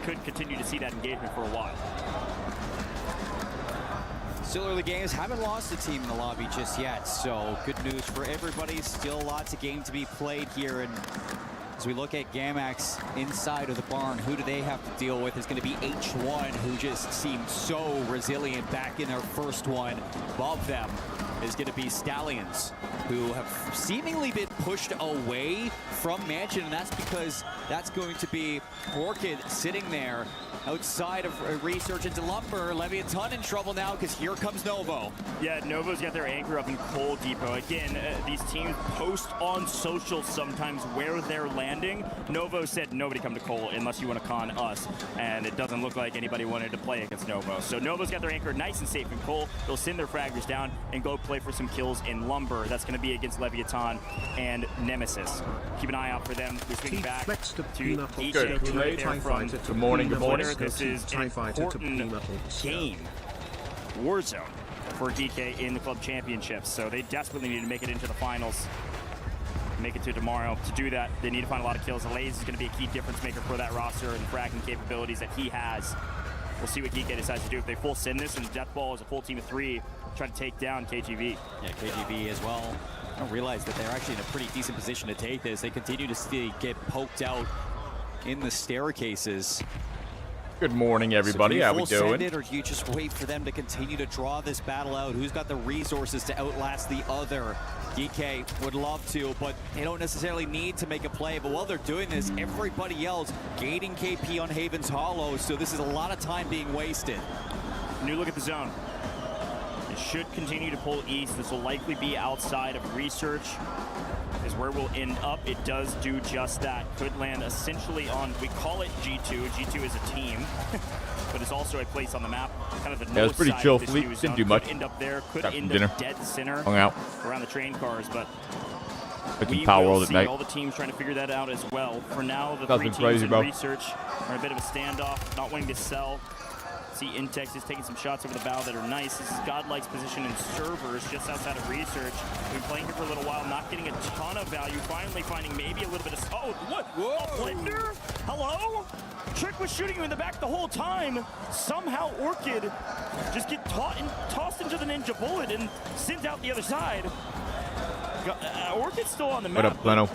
could continue to see that engagement for a while. Still early games, haven't lost a team in the lobby just yet, so good news for everybody. Still lots of game to be played here, and as we look at Gamax inside of the barn, who do they have to deal with? Is going to be H1, who just seemed so resilient back in their first one. Above them is going to be Stallions, who have seemingly been pushed away from Mansion, and that's because that's going to be Orchid sitting there outside of research into Lumber. Leviathan in trouble now because here comes Novo. Yeah, Novo's got their anchor up in Coal Depot. Again, these teams post on social sometimes where they're landing. Novo said nobody come to Coal unless you want to con us, and it doesn't look like anybody wanted to play against Novo. So Novo's got their anchor nice and safe in Coal. They'll send their fraggers down and go play for some kills in Lumber. That's going to be against Leviathan and Nemesis. Keep an eye out for them. We're swinging back to Good morning. Good morning. This is an important game, Warzone, for DK in the club championships. So they desperately need to make it into the finals, make it to tomorrow. To do that, they need to find a lot of kills. Alaze is going to be a key difference maker for that roster and fragging capabilities that he has. We'll see what DK decides to do. If they full send this and Death Ball is a full team of 3, try to take down KGV. Yeah, KGV as well. I don't realize that they're actually in a pretty decent position to take this. They continue to get poked out in the staircases. Good morning, everybody. So how we doing? It, or do you just wait for them to continue to draw this battle out? Who's got the resources to outlast the other? DK would love to, but they don't necessarily need to make a play. But while they're doing this, everybody else gating KP on Haven's Hollow, so this is a lot of time being wasted. New look at the zone. It should continue to pull east. This will likely be outside of research, is where we'll end up. It does do just that. Could land essentially on, we call it G2. G2 is a team, but it's also a place on the map. Kind of the yeah, it was pretty chill. Fleet didn't do much. Could end up there. Could got end dinner. up dead center. Hung out around the train cars, but we Power World at night. All the teams trying to figure that out as well. For now, the Nothing three teams crazy, in bro. research are a bit of a standoff, not wanting to sell. See Intex is taking some shots over the bow that are nice. This is Godlike's position in servers just outside of research. We've been playing here for a little while, not getting a ton of value. Finally finding maybe a little bit of... Oh, what? Whoa. A blender? Hello? Trick was shooting you in the back the whole time. Somehow Orchid just get tossed into the ninja bullet and sent out the other side. Orchid's still on the map. What up, Leno?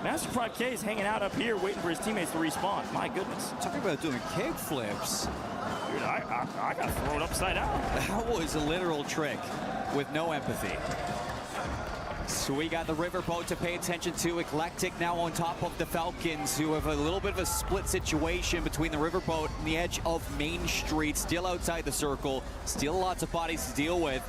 Master Prod K is hanging out up here waiting for his teammates to respawn. My goodness. Talking about doing kick flips. Dude, I got thrown upside down. That was a literal trick with no empathy. So we got the Riverboat to pay attention to. Eclectic now on top of the Falcons, who have a little bit of a split situation between the Riverboat and the edge of Main Street. Still outside the circle. Still lots of bodies to deal with.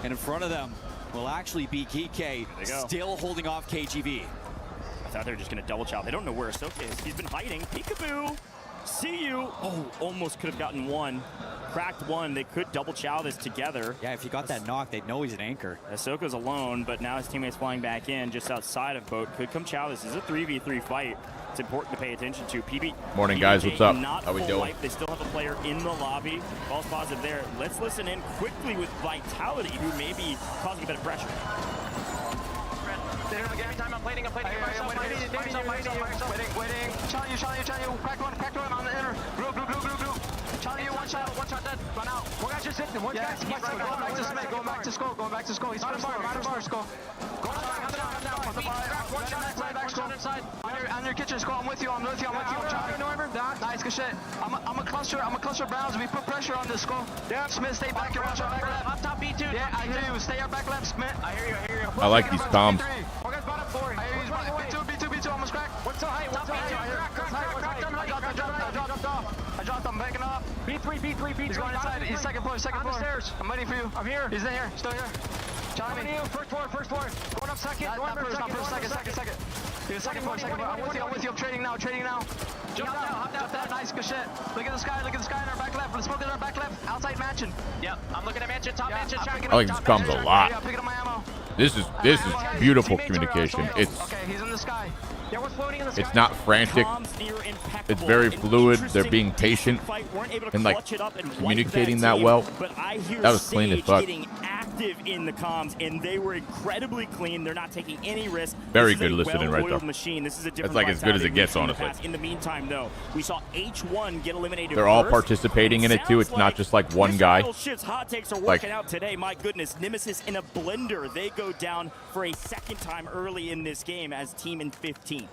And in front of them will actually be Kike, still holding off KGV. I thought they were just going to double chow. They don't know where Ahsoka is. He's been hiding. Peekaboo! See you! Oh, almost could have gotten one. Cracked one. They could double chow this together. Yeah, if he got that knock, they'd know he's an anchor. Ahsoka's alone, but now his teammates flying back in just outside of boat. Could come chow. This is a 3v3 fight. It's important to pay attention to. Morning, guys. What's up? How we doing? Life. They still have a player in the lobby. False positive there. Let's listen in quickly with Vitality, who may be causing a bit of pressure. They're in the game time. I'm plating. Waiting. Challenge you. Crack one on the inner. Blue. Challenge you, one shot dead. Run out. One guy's just hitting him. One guy's going back to skull. He's first skull. Go down. One shot back skull. On your kitchen skull. I'm with you. Nice, good shit. I'm a cluster Browns. We put pressure on this skull. Yeah. Smith, stay back. Watch out back left. Up top B2. Yeah, I hear you. Stay up back left, Smith. I hear you. I like these comms. One guy's bottom 4. I hear you. B2, almost cracked. What's so high? I dropped him, backing up. B3. He's going inside. He's second floor. On the stairs. I'm waiting for you. I'm here. He's in here. Still here. Challenge me. First floor. Going up second. Second. He's second floor. I'm with you. I'm trading now. Jump down. Nice, good shit. Look at the sky in our back left. Let's smoke in our back left. Outside mansion. Yep. I'm looking at mansion. Top mansion. I like these comms a lot. Yeah, picking up my ammo. This is beautiful communication. It's okay. He's in the sky. Yeah, we're floating in the sky. It's not frantic. It's very fluid. They're being patient and like communicating that well. That was clean as fuck. active in the comms, and they were incredibly clean. They're not taking any risk. Very This is good a listening right well-oiled there. machine. This is a different That's like as good as Vitality it gets, we've seen in the honestly. past. In the meantime, though, we saw H1 get eliminated. They're all first. participating in it too. It's not just like one Mr. guy. Metal Shit's hot takes are Like- working out today. My goodness, Nemesis in a blender. They go down for a second time early in this game as team in 15.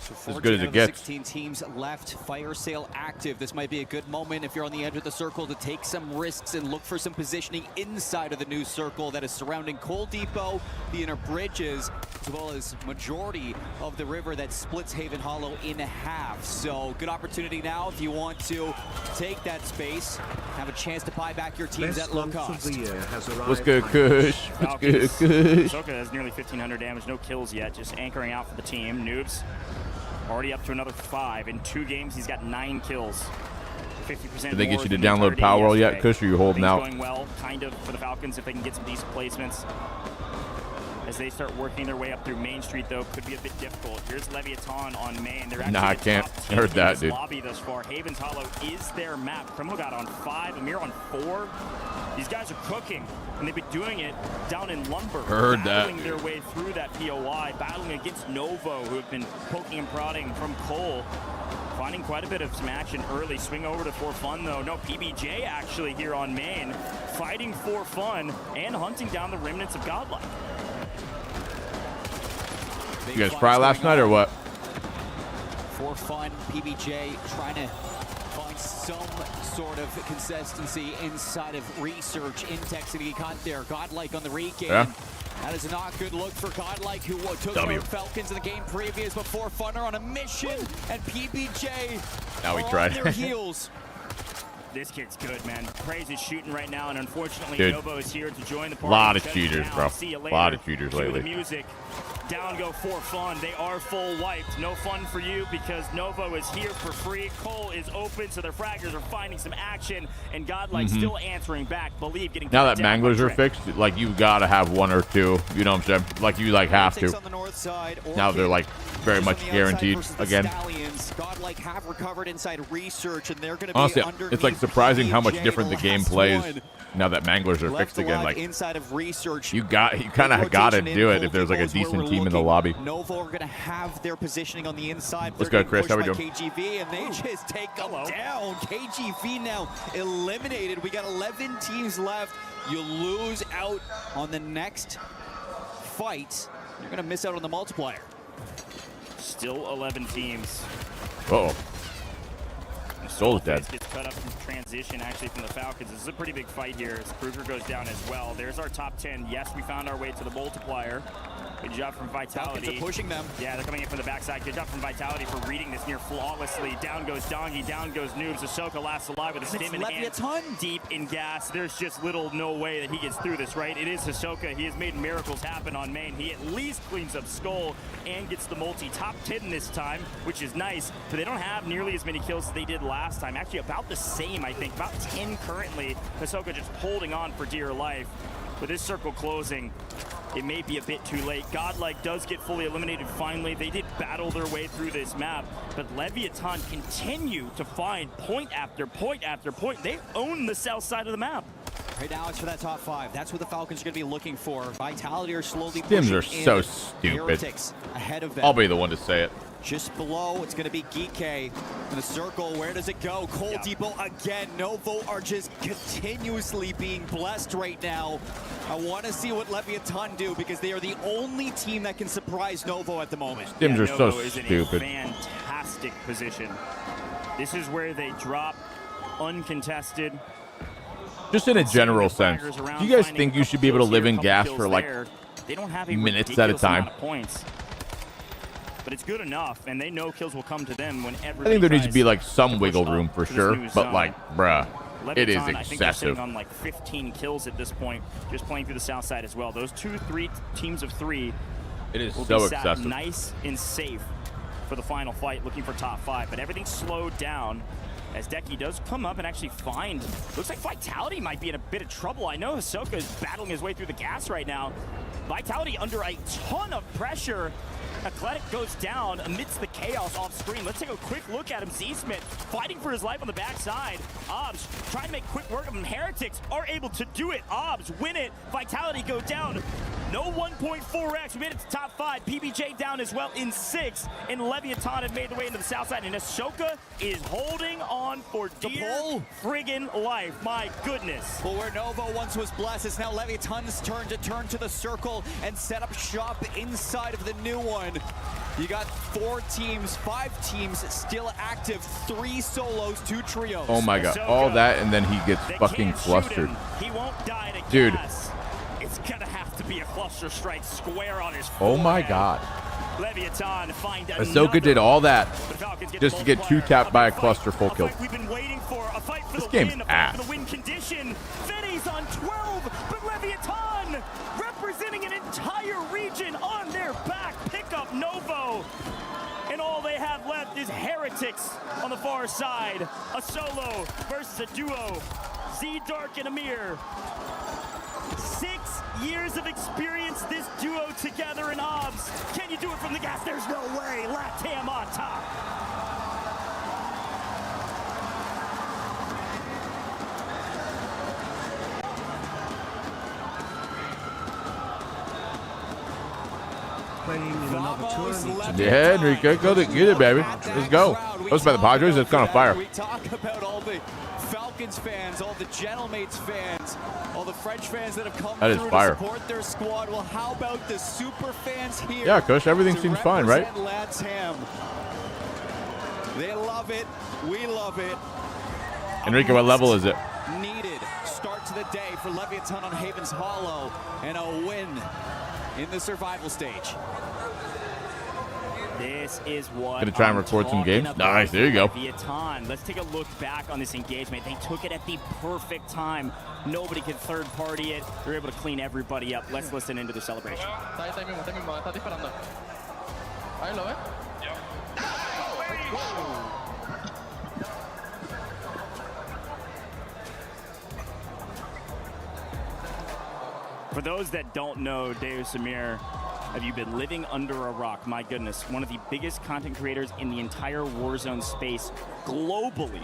So As good as 14 it of the gets. 16 teams left. Fire sale active. This might be a good moment if you're on the edge of the circle to take some risks and look for some positioning inside of the new circle that is surrounding Coal Depot, the inner bridges, as well as majority of the river that splits Haven Hollow in half. So good opportunity now if you want to take that space, have a chance to buy back your teams at low cost. What's good, Kush? What's good, Kush? Ahsoka has nearly 1,500 damage, no kills yet, just anchoring out for the team. Noobs already up to another 5. In 2 games, he's got 9 kills. 50% Did they more get you to than the download third day Power Roll yet, yesterday. Kush, or are you holding Things out? going well, kind of, for the Falcons if they can get some decent placements. As they start working their way up through Main Street, though, could be a bit difficult. Here's Leviathan on Main. They're actually Nah, I the can't. top 10 Heard in that, this dude. lobby thus far. Haven's Hollow is their map. Criminal got on 5, Amir on 4. These guys are cooking, and they've been doing it down in Lumber. Heard that. Battling their way through that POI, battling against Novo, who have been poking and prodding from Cole. Finding quite a bit of some action early. Swing over to For Fun, though. No, PBJ actually here on Main, fighting for fun and hunting down the remnants of Godlike. You guys fry last night or what? For Fun, PBJ trying to find some sort of consistency inside of Research. Intex and he caught there. Godlike on the regain. Yeah. That is not a good look for Godlike, who took W. out Falcons in the game previous, but For Fun are on a mission, and PBJ Now we are tried. on their heels. This kid's good, man. Praise is shooting right now, and unfortunately, Dude. Novo is here to join the party. Lot of Shut it cheaters, down. bro. See you later. Lot of cheaters Cue lately. The music. Down go For Fun. They are full wiped. No fun for you because Novo is here for free. Cole is open, so their fraggers are finding some action, and Godlike still answering back. Believe getting Now that cut down manglers by are Trick. fixed, like you gotta have 1 or 2. You know what I'm saying? Like you like have Intex to. on the north side. Now they're like very Orchid much on the outside guaranteed versus the again. Stallions. Godlike have recovered inside Research, and they're going to be Honestly, underneath it's like surprising how much PBJ, different the game last plays one. now that manglers are Left fixed again. alive Like inside of Research. you kind of Rotation gotta in, do it if Coal there's like a Depot is where decent we're team in the looking. lobby. Novo are going to have their positioning on the inside. Let's They're go, Chris. getting How we pushed doing? by KGV, and they just take them down. KGV now eliminated. We got 11 teams left. You lose out on the next fight. You're going to miss out on the multiplier. Still 11 teams. Uh-oh. Soul's dead. Gets cut up in transition actually from the Falcons. This is a pretty big fight here as Kruger goes down as well. There's our top 10. Yes, we found our way to the multiplier. Good job from Vitality. Falcons are pushing them. Yeah, they're coming in from the backside. Good job from Vitality for reading this near flawlessly. Down goes Dongi, down goes Noobs. Ahsoka lasts alive with a stim in hand. Leviathan. Deep in gas. There's just little no way that he gets through this, right? It is Ahsoka. He has made miracles happen on Main. He at least cleans up Skull and gets the multi. Top 10 this time, which is nice, but they don't have nearly as many kills as they did last time. Actually, about the same, I think. About 10 currently. Ahsoka just holding on for dear life. With this circle closing, it may be a bit too late. Godlike does get fully eliminated finally. They did battle their way through this map, but Leviathan continue to find point after point after point. They own the south side of the map. Right now, it's for that top 5. That's what the Falcons are going to be looking for. Vitality are slowly Stims pushing are so in. stupid. Heretics ahead of them. I'll be the one to say it. Just below, it's going to be Geeke in the circle. Where does it go? Coal Depot again. Novo are just continuously being blessed right now. I want to see what Leviathan do because they are the only team that can surprise Novo at the moment. Stims are so Novo is in a stupid. fantastic position. This is where they drop uncontested. Just in a general sense, do you guys think you should be able to live in gas for like they don't have a minutes at a ridiculous time? amount of points. But it's good enough, and they know kills will come to them whenever. I think there needs to be like some wiggle room for sure, but like, bruh, it is Leviathan, I think they're sitting excessive. on like 15 kills at this point, just playing through the south side as well. Those 2-3 teams of 3 It is will so be sat excessive. nice and safe for the final fight, looking for top 5. But everything's slowed down as Decky does come up and actually find. Looks like Vitality might be in a bit of trouble. I know Ahsoka is battling his way through the gas right now. Vitality under a ton of pressure. Athletic goes down amidst the chaos off screen. Let's take a quick look at him. Z-Smith fighting for his life on the backside. Obs trying to make quick work of him. Heretics are able to do it. Obs win it. Vitality go down. No 1.4x. We made it to top 5. PBJ down as well in 6. And Leviathan have made the way into the south side. And Ashoka is holding on for dear friggin' life. My goodness. Well, where Novo once was blessed, it's now Leviathan's turn to the circle and set up shop inside of the new one. You got 4 teams, 5 teams still active, 3 solos, 2 trios. Oh my god, all that, and then he gets fucking flustered. He won't die to dude. Gas. It's gonna have to be a cluster strike square on his Oh forehead. my god. Leviathan find Ahsoka did all that just to get 2-tapped by a cluster full kill. We've been waiting for a fight for This the game's win, ass. for the win condition. Fetty's on 12, but Leviathan representing an entire region on their back. Pick up Novo. And all they have left is Heretics on the far side. A solo versus a duo. Z-Dark and Amir. 6 years of experience, this duo together in Obs. Can you do it from the gas? There's no way. Latam on top. Yeah, Enrique, go get it, baby. Let's go. Let's by the Padres. It's on fire. We talk about all the Falcons fans, all the Gentlemates fans, all the French fans that have come That is through fire. to support their squad. Well, how about the super fans here? Yeah, Kush, everything to seems fine, right? represent Latam. They love it. We love it. Enrique, what level is it? Needed start to the day for Leviathan on Haven's Hollow and a win in the survival stage. This is what Gonna try and I'm record some talking games? about. Nice, there you go. Leviathan. Let's take a look back on this engagement. They took it at the perfect time. Nobody could third party it. They're able to clean everybody up. Let's listen into the celebration. Está mismo, está disparando. Ahí lo ves. For those that don't know, Deus Amir, have you been living under a rock? My goodness, one of the biggest content creators in the entire Warzone space globally.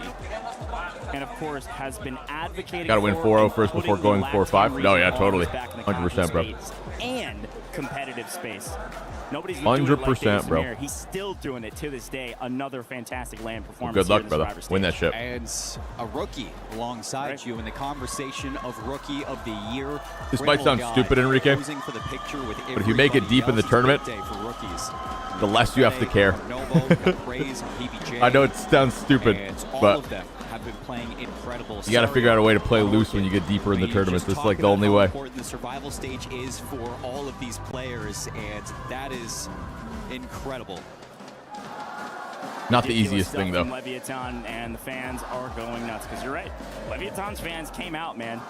And of course, has been advocating Gotta win for 4-0 and first before putting going the 4-5? Latin No, yeah, region totally. back in the 100%, bro. content space and competitive space. Nobody's been doing it like 100%, Deus bro. Amir. He's still doing it to this day. Another fantastic land performance. Good here luck, in the brother. Survivor Win that stage. ship. And a rookie alongside Right. you in the conversation of Rookie of the Year. This might sound stupid, Enrique, posing for the picture with but if you make it everybody deep in the else, tournament, it's a big day for rookies. the less you have to care. Novo, Praise, and PBJ, I know it sounds stupid, and all but of them have been playing incredible. you gotta figure out a way to play loose when you get deeper in the tournaments. That's like the only way. How important the survival stage is for all of these players, and that is incredible. Not the Ridiculous easiest stuff thing, though. from Leviathan, and the fans are going nuts because you're right. Leviathan's fans came out, man.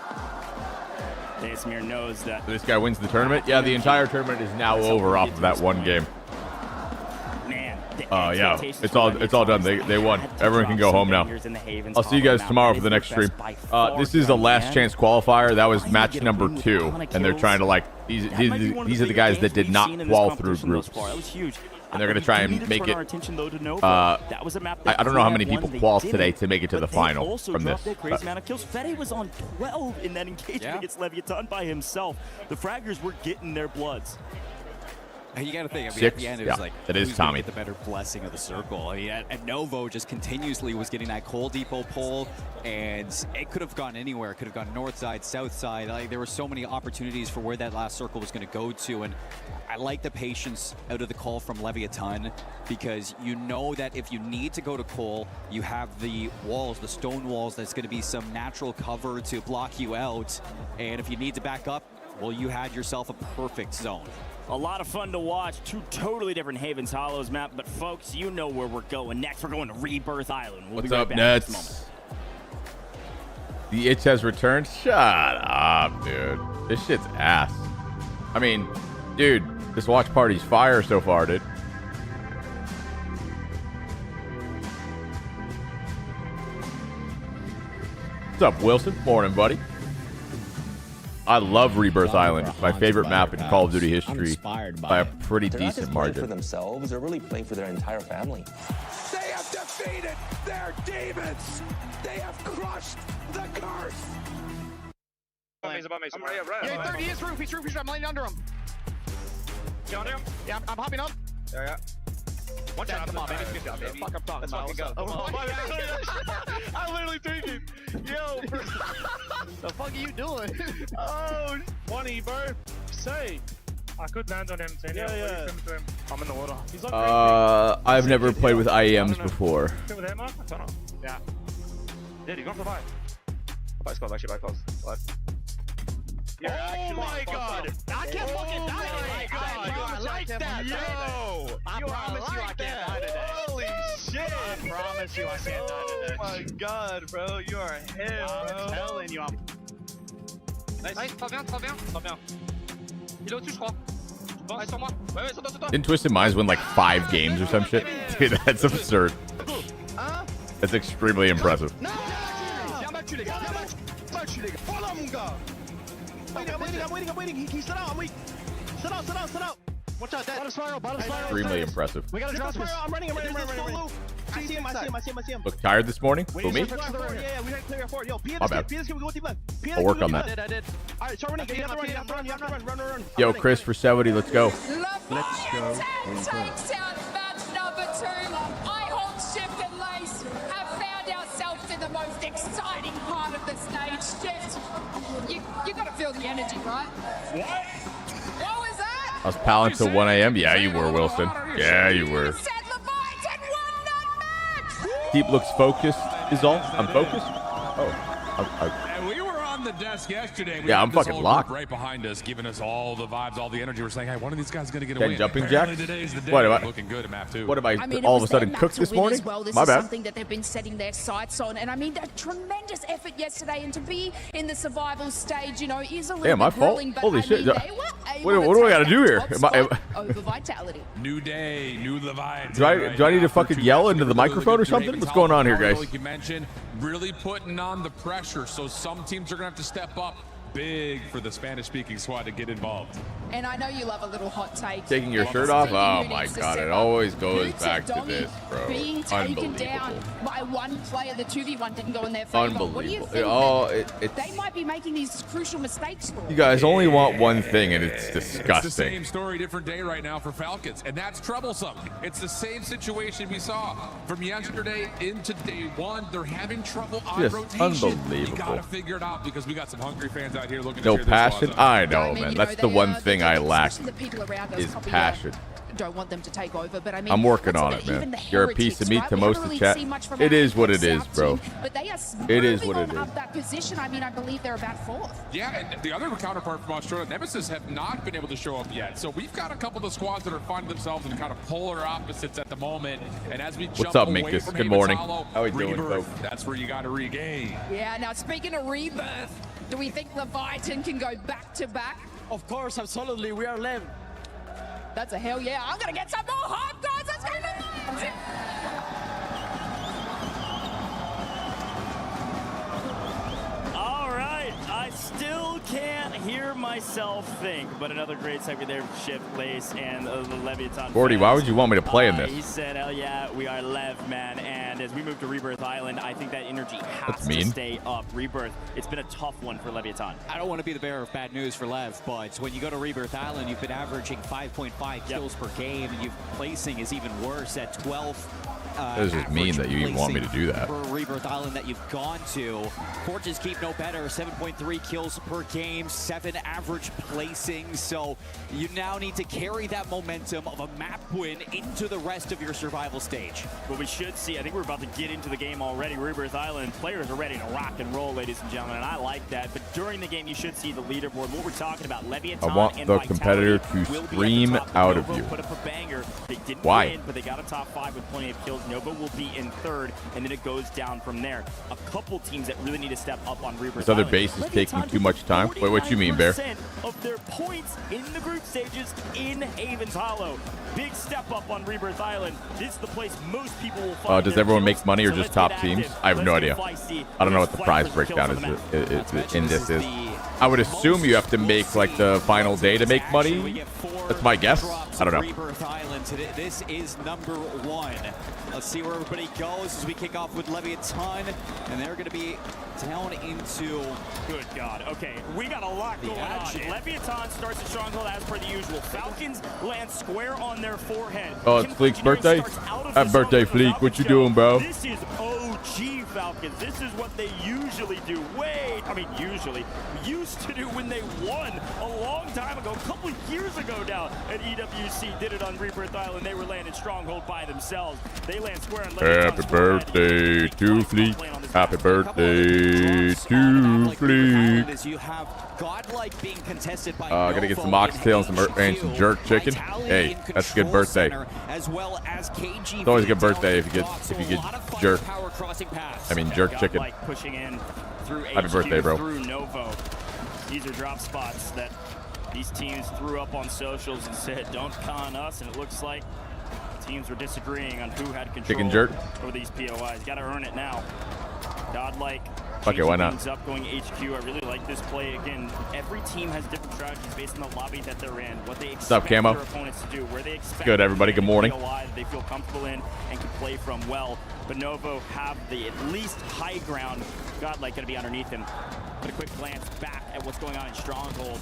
Deus Amir knows that. This guy wins the tournament. Yeah, the entire tournament is now over off of that one game. Man, Yeah, it's all done. They won. Everyone can go home now. I'll see you guys tomorrow for the next stream. This is a last chance qualifier. That was match number 2, and they're trying to like these are the guys that did not qual through groups, That was huge. and they're gonna try and make it. That was a map that I don't know how many Fnatic people won, qual they today didn't, to make it to the but they final also from dropped this. their crazy amount of kills. Fede was on 12 in that engagement against Leviathan by himself. The fraggers were getting their bloods. You got to think. I mean, 6, at the end, it was yeah, like that is who's gonna Tommy. get the better blessing of the circle. I mean, at Novo just continuously was getting that coal depot pull, and it could have gone anywhere. It could have gone north side, south side. Like, there were so many opportunities for where that last circle was going to go to, and I like the patience out of the call from Leviathan, because you know that if you need to go to coal, you have the walls, the stone walls. That's going to be some natural cover to block you out, and if you need to back up, well, you had yourself a perfect zone. A lot of fun to watch. 2 totally different Havens Hollows map, but folks, you know where we're going next. We're going to Rebirth Island. We'll What's be right up, back in just a Nets? The itch has returned. Shut up, dude. This shit's ass. I mean, dude, this watch party's fire so far, dude. What's up, Wilson? Morning, buddy. I love Rebirth Island. It's my favorite map in Call of Duty history by a pretty They're not decent just playing for margin. themselves, they're really playing for their entire family. They have defeated their demons. They have crushed the curse. Yeah, 30, he's roof, he's roof, I'm laying under him. You under him? Yeah, I'm hopping up. Yeah. One shot. Come on, baby. Good job, baby. Fuck, I'm talking about. Let's fucking go. I'm literally thinking, yo, the fuck are you doing? Oh, 20, bro. Say. I could land on him. Yeah. I'm in the water. He's on I've never played with IEMs before. with him, Mark? I don't know. Yeah. Dude, he's going for the buy. Buy squad, actually, buy close. What? Oh my god! I can't fucking die today! I like that! Yo! I promise you I can't die today. Holy shit! I promise you I can't die today. Oh my god, bro. You are him, bro. I'm telling you, I'm... Nice, très bien. Il est au-dessus, je crois. Bon, reste sur moi. Ouais, sur toi. Didn't Twisted Minds win like 5 games or some shit? Dude, that's absurd. That's extremely impressive. Viens battu, les gars. Voilà, mon gars. I'm waiting. He stood out. I'm weak. Sit out. Watch out, dead. Bottom spiral. Extremely impressive. We gotta drop this. I'm running. I see him. Look tired this morning? Who, me? Yeah, we gotta clear forward. Yo, My bad. P.S. Can we go deep left? I'll work on that. I did. All right, start running. You have to run. Yo, Chris for 70, let's go. Let's go. Takes out match number 2. I hold Shift and Lace have found ourselves in the most exciting part of the stage. Shift, you got to feel the energy, right? What was that? I was palling till 1 a.m. Yeah, you were, Wilson. Yeah, you were. Said Leviathan won that match! TeeP looks focused is all. I'm focused. Oh. And we were on the desk yesterday. We Yeah, had I'm this fucking whole locked. group right behind us, giving us all the vibes, all the energy. We're saying, hey, one of these guys is going to get a Ken win. jumping Apparently jacks? Today's the day. What, am I- Looking good at map 2. What am I mean, all it of a was sudden their cooked map this to win morning? as well. This My is bad. something that they've been setting their sights on, and I mean, a tremendous effort yesterday, and to be in the survival stage, you know, is a little Damn, my bit fault. grueling, but Holy I shit. mean, they were able What do I to gotta take do that here? top Am I- spot over Vitality. New day, new Leviathan. Do I need to fucking yell into the microphone or something? What's going on here, guys? Like you mentioned, really putting on the pressure. So some teams are going to have to step up big for the Spanish-speaking squad to get involved. And I know you love a little hot take. Taking your But shirt the off? team Oh who my needs to god, step it up. always goes Boots back and to Donny this, bro. being taken down Unbelievable. by one player. The 2v1 didn't go in their favor. What do you Unbelievable. think? They might be making these crucial mistakes for You guys only want one thing, and it's It's the disgusting. same story, different day right now for Falcons, and that's troublesome. It's the same situation we saw from yesterday into day 1. They're having trouble on Just rotation. unbelievable. You gotta figure it out because we got some hungry fans out here looking No to cheer this passion? squad on. I know, man. That's the one thing I lack The people around us is probably, passion. don't want them to take over, but I mean, I'm working let's on look it, at man. even the You're a piece of heretics, meat right? to We most haven't of really chat. seen much from It our is what it is, South bro. team, but they are It is moving what it on is. up that position. I mean, I believe they're about 4th. Yeah, and the other counterpart from Australia, Nemesis, have not been able to show up yet. So we've got a couple of the squads that are finding themselves in kind of polar opposites at the moment. And as we jump up, away Minkus? from Good morning. Havens Hollow, How we doing, Rebirth, folks? that's where you got to regain. Yeah, now speaking of rebirth, do we think Leviathan can go back to back? Of course, absolutely. We are live. That's a hell yeah. I'm going to get some more hype, guys. Let's go Leviathan! All right, I still can't hear myself think, but another great segment there with Shift, Lace, and the Leviathan. Gordy, why would you want me to play in He this? said, hell yeah, we are Lev, man. And as we move to Rebirth Island, I think that energy has to mean. stay up. Rebirth, it's been a tough one for Leviathan. I don't want to be the bearer of bad news for Lev, but when you go to Rebirth Island, you've been averaging 5.5 kills per game, and placing is even worse at 12th. This is mean that you even want me to do that. For Rebirth Island that you've gone to. Forges keep no better, 7.3 kills per game, 7 average placings. So you now need to carry that momentum of a map win into the rest of your survival stage. What we should see, I think we're about to get into the game already. Rebirth Island players are ready to rock and roll, ladies and gentlemen, and I like that. But during the game, you should see the leaderboard. What we're talking about, Leviathan I want and the Vitality competitor to will be at the scream top. out of Nova you. Put up a banger. They didn't Why? win, but they got a top 5 with plenty of kills. Nova will be in 3rd, and then it goes down from there. A couple teams that really need to step up on Rebirth This other Island. base is Leviathan taking too much time. Wait, what you mean, Bear? 49% of their points in the group stages in Havens Hollow. Big step up on Rebirth Island. This is the place most people will find. Does their everyone kills. make money or So just let's get top teams? active. I have no Let's idea. get feisty. I don't know Let's what the fight prize for the kills breakdown on the map. is in this is. The I would assume you have to make like the final day to make money. That's my guess. I don't know. Rebirth Island today. This is number 1. Let's see where everybody goes as we kick off with Leviathan, and they're going to be down into. Good God. Okay, we got a lot going on. Leviathan starts the stronghold as per the usual. Falcons land square on their forehead. Oh, it's Fleek's birthday. Happy birthday, Fleek. What you doing, bro? This is OG Falcons. This is what they usually do. Usually used to do when they won a long time ago, a couple of years ago now. And EWC did it on Rebirth Island. They were landing stronghold by themselves. They land square on Happy birthday to Fleek. Happy birthday to Fleek. You have Godlike being contested by gotta get some oxtail and some jerk chicken. Hey, that's a good birthday. As well as KGV. It's always a good birthday if you get jerk. I mean jerk chicken. Pushing in through Happy birthday, bro. Through Novo. These are drop spots that these teams threw up on socials and said, "Don't con us," and it looks like teams were disagreeing on who had control Chicken jerk over these POIs. Got to earn it now. Godlike. Okay, why not? Up going HQ. I really like this play. Again, every team has different strategies based on the lobby that they're in, what they expect their opponents to do, where they expect. Good, everybody. Good morning. POI they feel comfortable in and can play from well. But Novo have the at least high ground. Godlike going to be underneath him. But a quick glance back at what's going on in Stronghold.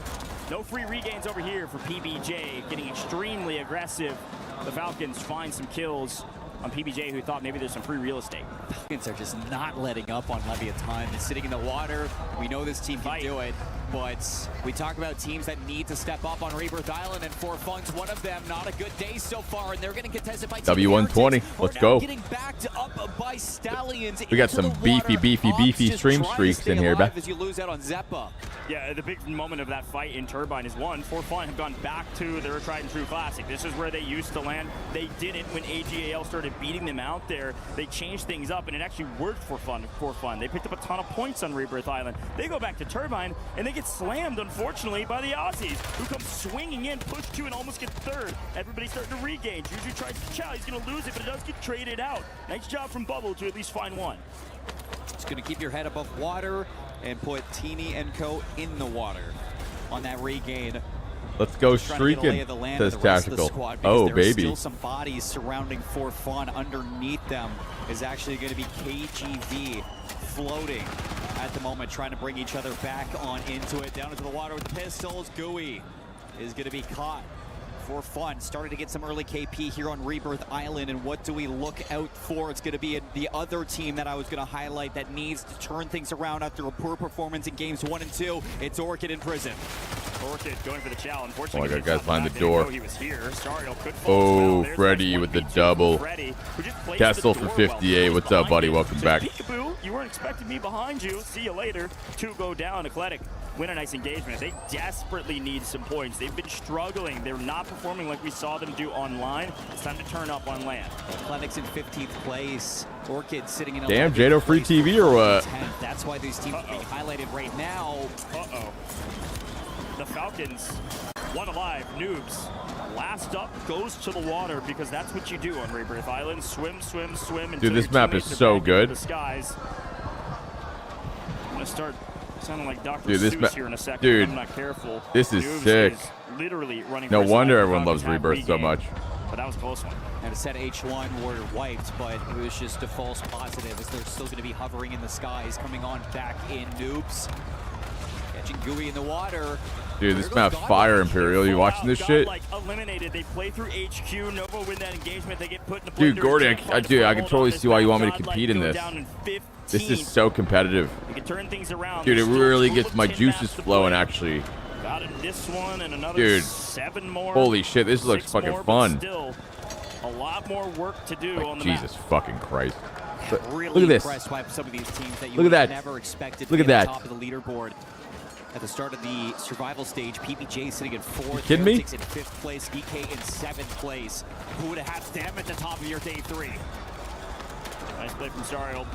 No free regains over here for PBJ, getting extremely aggressive. The Falcons find some kills on PBJ, who thought maybe there's some free real estate. Falcons are just not letting up on Leviathan. It's sitting in the water. We know this team can do it, but we talk about teams that need to step up on Rebirth Island, and For Fun's one of them. Not a good day so far, and they're getting contested by W120. Let's go. Getting backed up by Stallions. We got some beefy stream streaks in here, as you lose out on Zeppa. Yeah, the big moment of that fight in Turbine is one. For Fun have gone back to their tried and true classic. This is where they used to land. They didn't when AGAL started beating them out there. They changed things up, and it actually worked for fun. They picked up a ton of points on Rebirth Island. They go back to Turbine, and they get slammed, unfortunately, by the Aussies, who come swinging in, push 2, and almost get 3rd. Everybody's starting to regain. Juju tries to chow. He's going to lose it, but it does get traded out. Nice job from Bubble to at least find one. It's going to keep your head above water and put Teeny and Co. in the water on that regain. Let's go streaking, says Tactical. Oh, baby. Still some bodies surrounding For Fun. Underneath them is actually going to be KGV floating at the moment, trying to bring each other back on into it. Down into the water with the pistols. Gooey is going to be caught. For Fun starting to get some early KP here on Rebirth Island, and what do we look out for? It's going to be the other team that I was going to highlight that needs to turn things around after a poor performance in games 1 and 2. It's Orchid in prison. Orchid going for the chow. Unfortunately, oh my God, guys behind the door. He was here. Oh, Freddy with the double. Castle for 58. What's up, buddy? Welcome back. Peekaboo, you weren't expecting me behind you. See you later. 2 go down. Eclectic win a nice engagement. They desperately need some points. They've been struggling. They're not performing like we saw them do online. It's time to turn up on land. Eclectic's in 15th place. Orchid sitting in 11th. Damn, Jado free TV or what? That's why these teams are being highlighted right now. The Falcons, one alive, noobs. Last up goes to the water, because that's what you do on Rebirth Island. Swim. Dude, this map is so good. The skies. I'm gonna start sounding like Dr. Seuss here in a second. Dude, I'm not careful. This is Noobs sick. is literally running. No wonder everyone loves Rebirth so much. But that was a close one. And it said H1 were wiped, but it was just a false positive, as they're still going to be hovering in the skies, coming on back in. Noobs catching Gooey in the water. Dude, this map's fire, Imperial. You watching this shit? Eliminated. They play through HQ. Novo win that engagement. They get put in the Dude, Gordy, I can totally see why you want me to compete in this. This is so competitive. You can turn things around. Dude, it really gets my juices flowing, actually. Got in this one and another Dude, 7 more. Holy shit, this looks fucking fun. Still, a lot more work to do on the Jesus fucking Christ. Really look at this. Impressed by some of these teams that you look at that. Never expected to look be at at that. the top of the leaderboard. At the start of the survival stage, PPJ sitting in 4th. You kidding me? In 5th place, DK in 7th place. Who would have had them at the top of your day 3? Nice play from Sariel.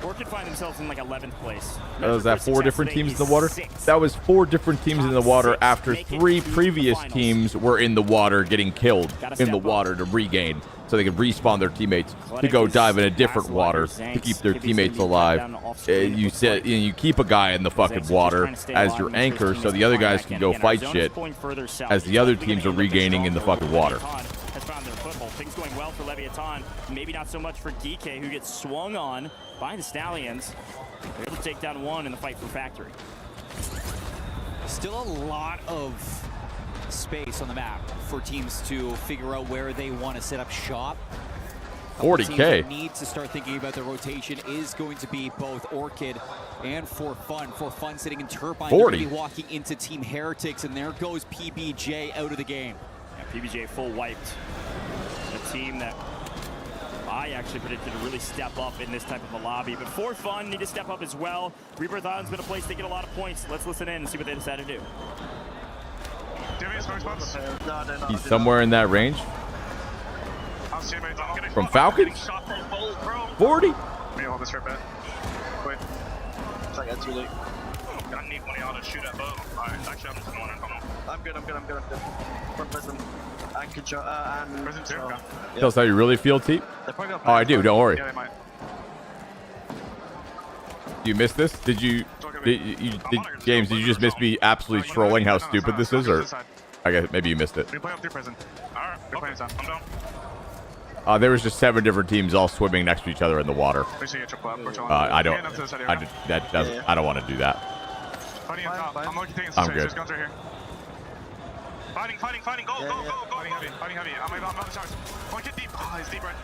Orchid find themselves in like 11th place. Was that 4 different teams in the water? That was 4 different teams in the water after 3 previous teams were in the water getting killed in the water to regain, so they could respawn their teammates to go dive in a different water to keep their teammates alive. You keep a guy in the fucking water as your anchor so the other guys can go fight shit as the other teams are regaining in the fucking water. Has found their foothold. Things going well for Leviathan. Maybe not so much for DK, who gets swung on by the Stallions. They're able to take down one in the fight for Factory. Still a lot of space on the map for teams to figure out where they want to set up shop. 40K. Need to start thinking about the rotation is going to be both Orchid and For Fun sitting in Turbine. 40. Walking into Team Heretics, and there goes PBJ out of the game. Yeah, PBJ full wiped. A team that I actually predicted to really step up in this type of a lobby. But For Fun need to step up as well. Rebirth Island's been a place they get a lot of points. Let's listen in and see what they decide to do. He's somewhere in that range. From Falcons? 40? Let me hold this for a bit. Wait. It's like that's really. I need one of y'all to shoot at both. Alright, actually, I'm just going to come on. I'm good. From prison. And control. And prison too. Tell us how you really feel, TeeP. Oh, I do. Don't worry. Yeah, they might. You missed this? James, did you just miss me absolutely trolling how stupid this is? Or I guess maybe you missed it. We play up through prison. Alright, we're playing time. I'm down. There was just 7 different teams all swimming next to each other in the water. I don't want to do that. I'm good. Fighting, go. Fighting heavy. I'm on the showers. One kid deep. Oh, he's deep right.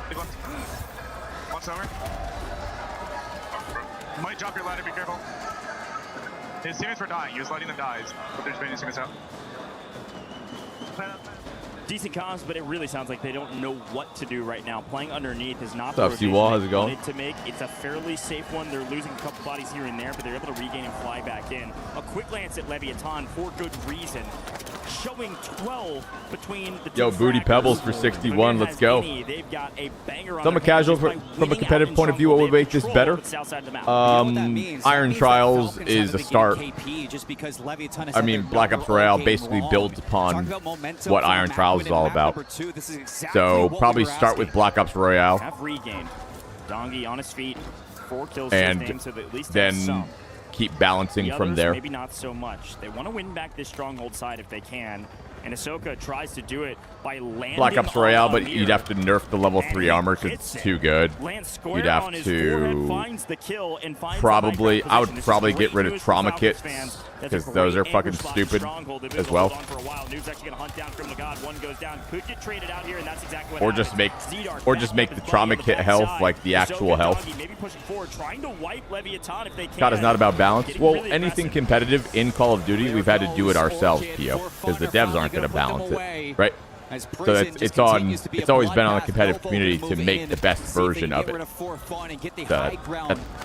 Big one. One over. Might drop your ladder, be careful. His teammates were dying. He was letting them die, but they're just baiting his teammates out. Decent comms, but it really sounds like they don't know what to do right now. Playing underneath is not the rotation how's it going? To make. It's a fairly safe one. They're losing a couple bodies here and there, but they're able to regain and fly back in. A quick glance at Leviathan for good reason. Showing 12 between the two. Yo, Booty Pebbles for 61. Let's go. They've got a banger on From a casual, from a competitive point of view, what would make this better? Iron Trials is a start. I mean, Black Ops Royale basically builds upon what Iron Trials is all about. So probably start with Black Ops Royale. Have regained. Dongi on his feet. 4 kills. And so that at least then keep balancing from there. Maybe not so much. They want to win back this stronghold side if they can. And Ahsoka tries to do it by landing Black Ops Royale, but you'd have to nerf the level 3 armor because it's too good. You'd have to probably, I would probably get rid of trauma kits because those are fucking stupid as well. Or just make the trauma kit health like the actual health. God is not about balance. Well, anything competitive in Call of Duty, we've had to do it ourselves, Pio, because the devs aren't going to balance it, right? So it's always been on the competitive community to make the best version of it.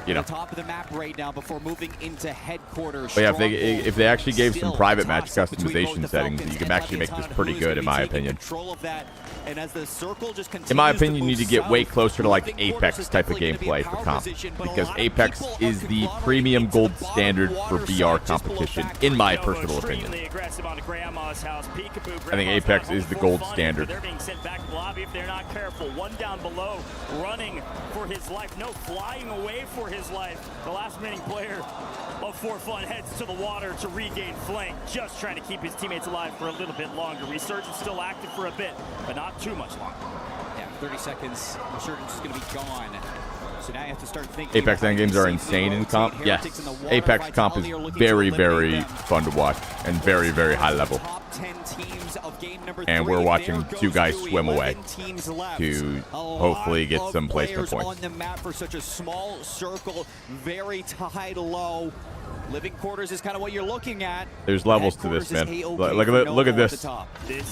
You know. But yeah, if they actually gave some private match customization settings, you can actually make this pretty good, in my opinion. In my opinion, you need to get way closer to like Apex type of gameplay for comp, because Apex is the premium gold standard for VR competition, in my personal opinion. I think Apex is the gold standard. They're being sent back to the lobby if they're not careful. One down below, running for his life. No, flying away for his life. The last remaining player of For Fun heads to the water to regain flank, just trying to keep his teammates alive for a little bit longer. Resurgence still active for a bit, but not too much longer. Yeah, 30 seconds. Resurgence is going to be gone. So now you have to start thinking. Apex endgames are insane in comp. Yes, Apex comp is very, very fun to watch and very, very high level. And we're watching 2 guys swim away to hopefully get some placement points. On the map for such a small circle, very tied low. Living quarters is kind of what you're looking at. There's levels to this, man. Look at this,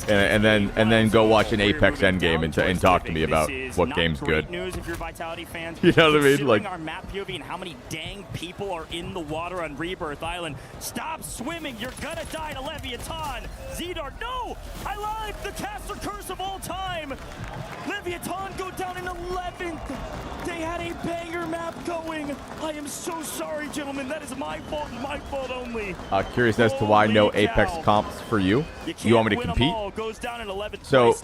and then go watch an Apex endgame and talk to me about what game's good. News if you're Vitality fans. You know what I mean? Like our map POV and how many dang people are in the water on Rebirth Island. Stop swimming! You're gonna die to Leviathan. Zedar, no! I lied. The casts are curse of all time. Leviathan go down in 11th. They had a banger map going. I am so sorry, gentlemen. That is my fault and my fault only. Curious as to why no Apex comps for you. You want me to compete? So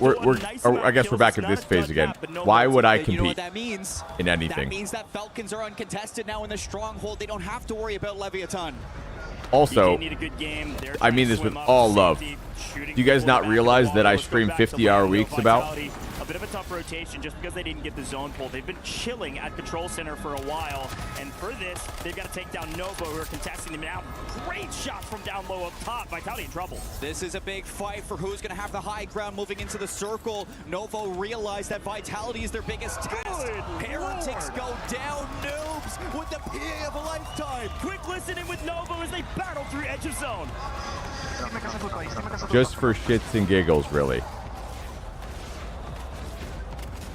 I guess we're back at this phase again. Why would I compete? You know what that means? In anything? That means that Falcons are uncontested now in the stronghold. They don't have to worry about Leviathan. Also, I mean this with all love. Do you guys not realize that I stream 50-hour weeks about? A bit of a tough rotation just because they didn't get the zone pull. They've been chilling at Control Center for a while, and for this, they've got to take down Novo, who are contesting them now. Great shot from down low up top. Vitality in trouble. This is a big fight for who's going to have the high ground moving into the circle. Novo realized that Vitality is their biggest test. Heretics go down. Noobs with the PA of a lifetime. Quick listening with Novo as they battle through edge of zone. Just for shits and giggles, really.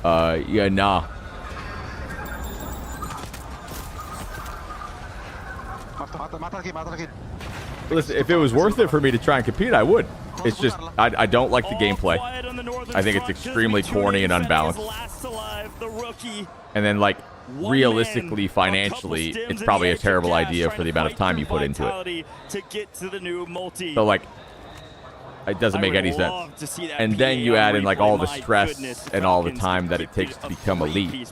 Yeah, nah. Listen, if it was worth it for me to try and compete, I would. It's just, I don't like the gameplay. I think it's extremely corny and unbalanced. And then, like, realistically, financially, it's probably a terrible idea for the amount of time you put into it. So, like, it doesn't make any sense. And then you add in like all the stress and all the time that it takes to become elite.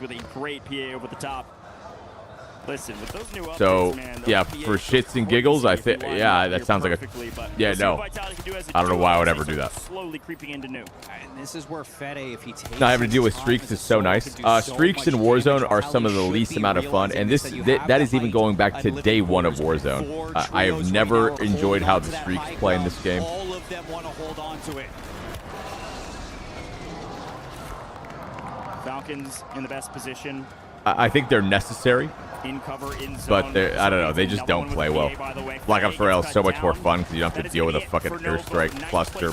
So yeah, for shits and giggles, I think yeah, that sounds like a yeah no. I don't know why I would ever do that. And this is where Fede, if he takes Not having to deal with streaks is so nice. Streaks in Warzone are some of the least amount of fun, and that is even going back to day one of Warzone. I have never enjoyed how the streaks play in this game. All of them want to hold on to it. Falcons in the best position. I think they're necessary. In cover, in zone. But I don't know, they just don't play well. Blackops Royale is so much more fun because you don't have to deal with a fucking airstrike cluster,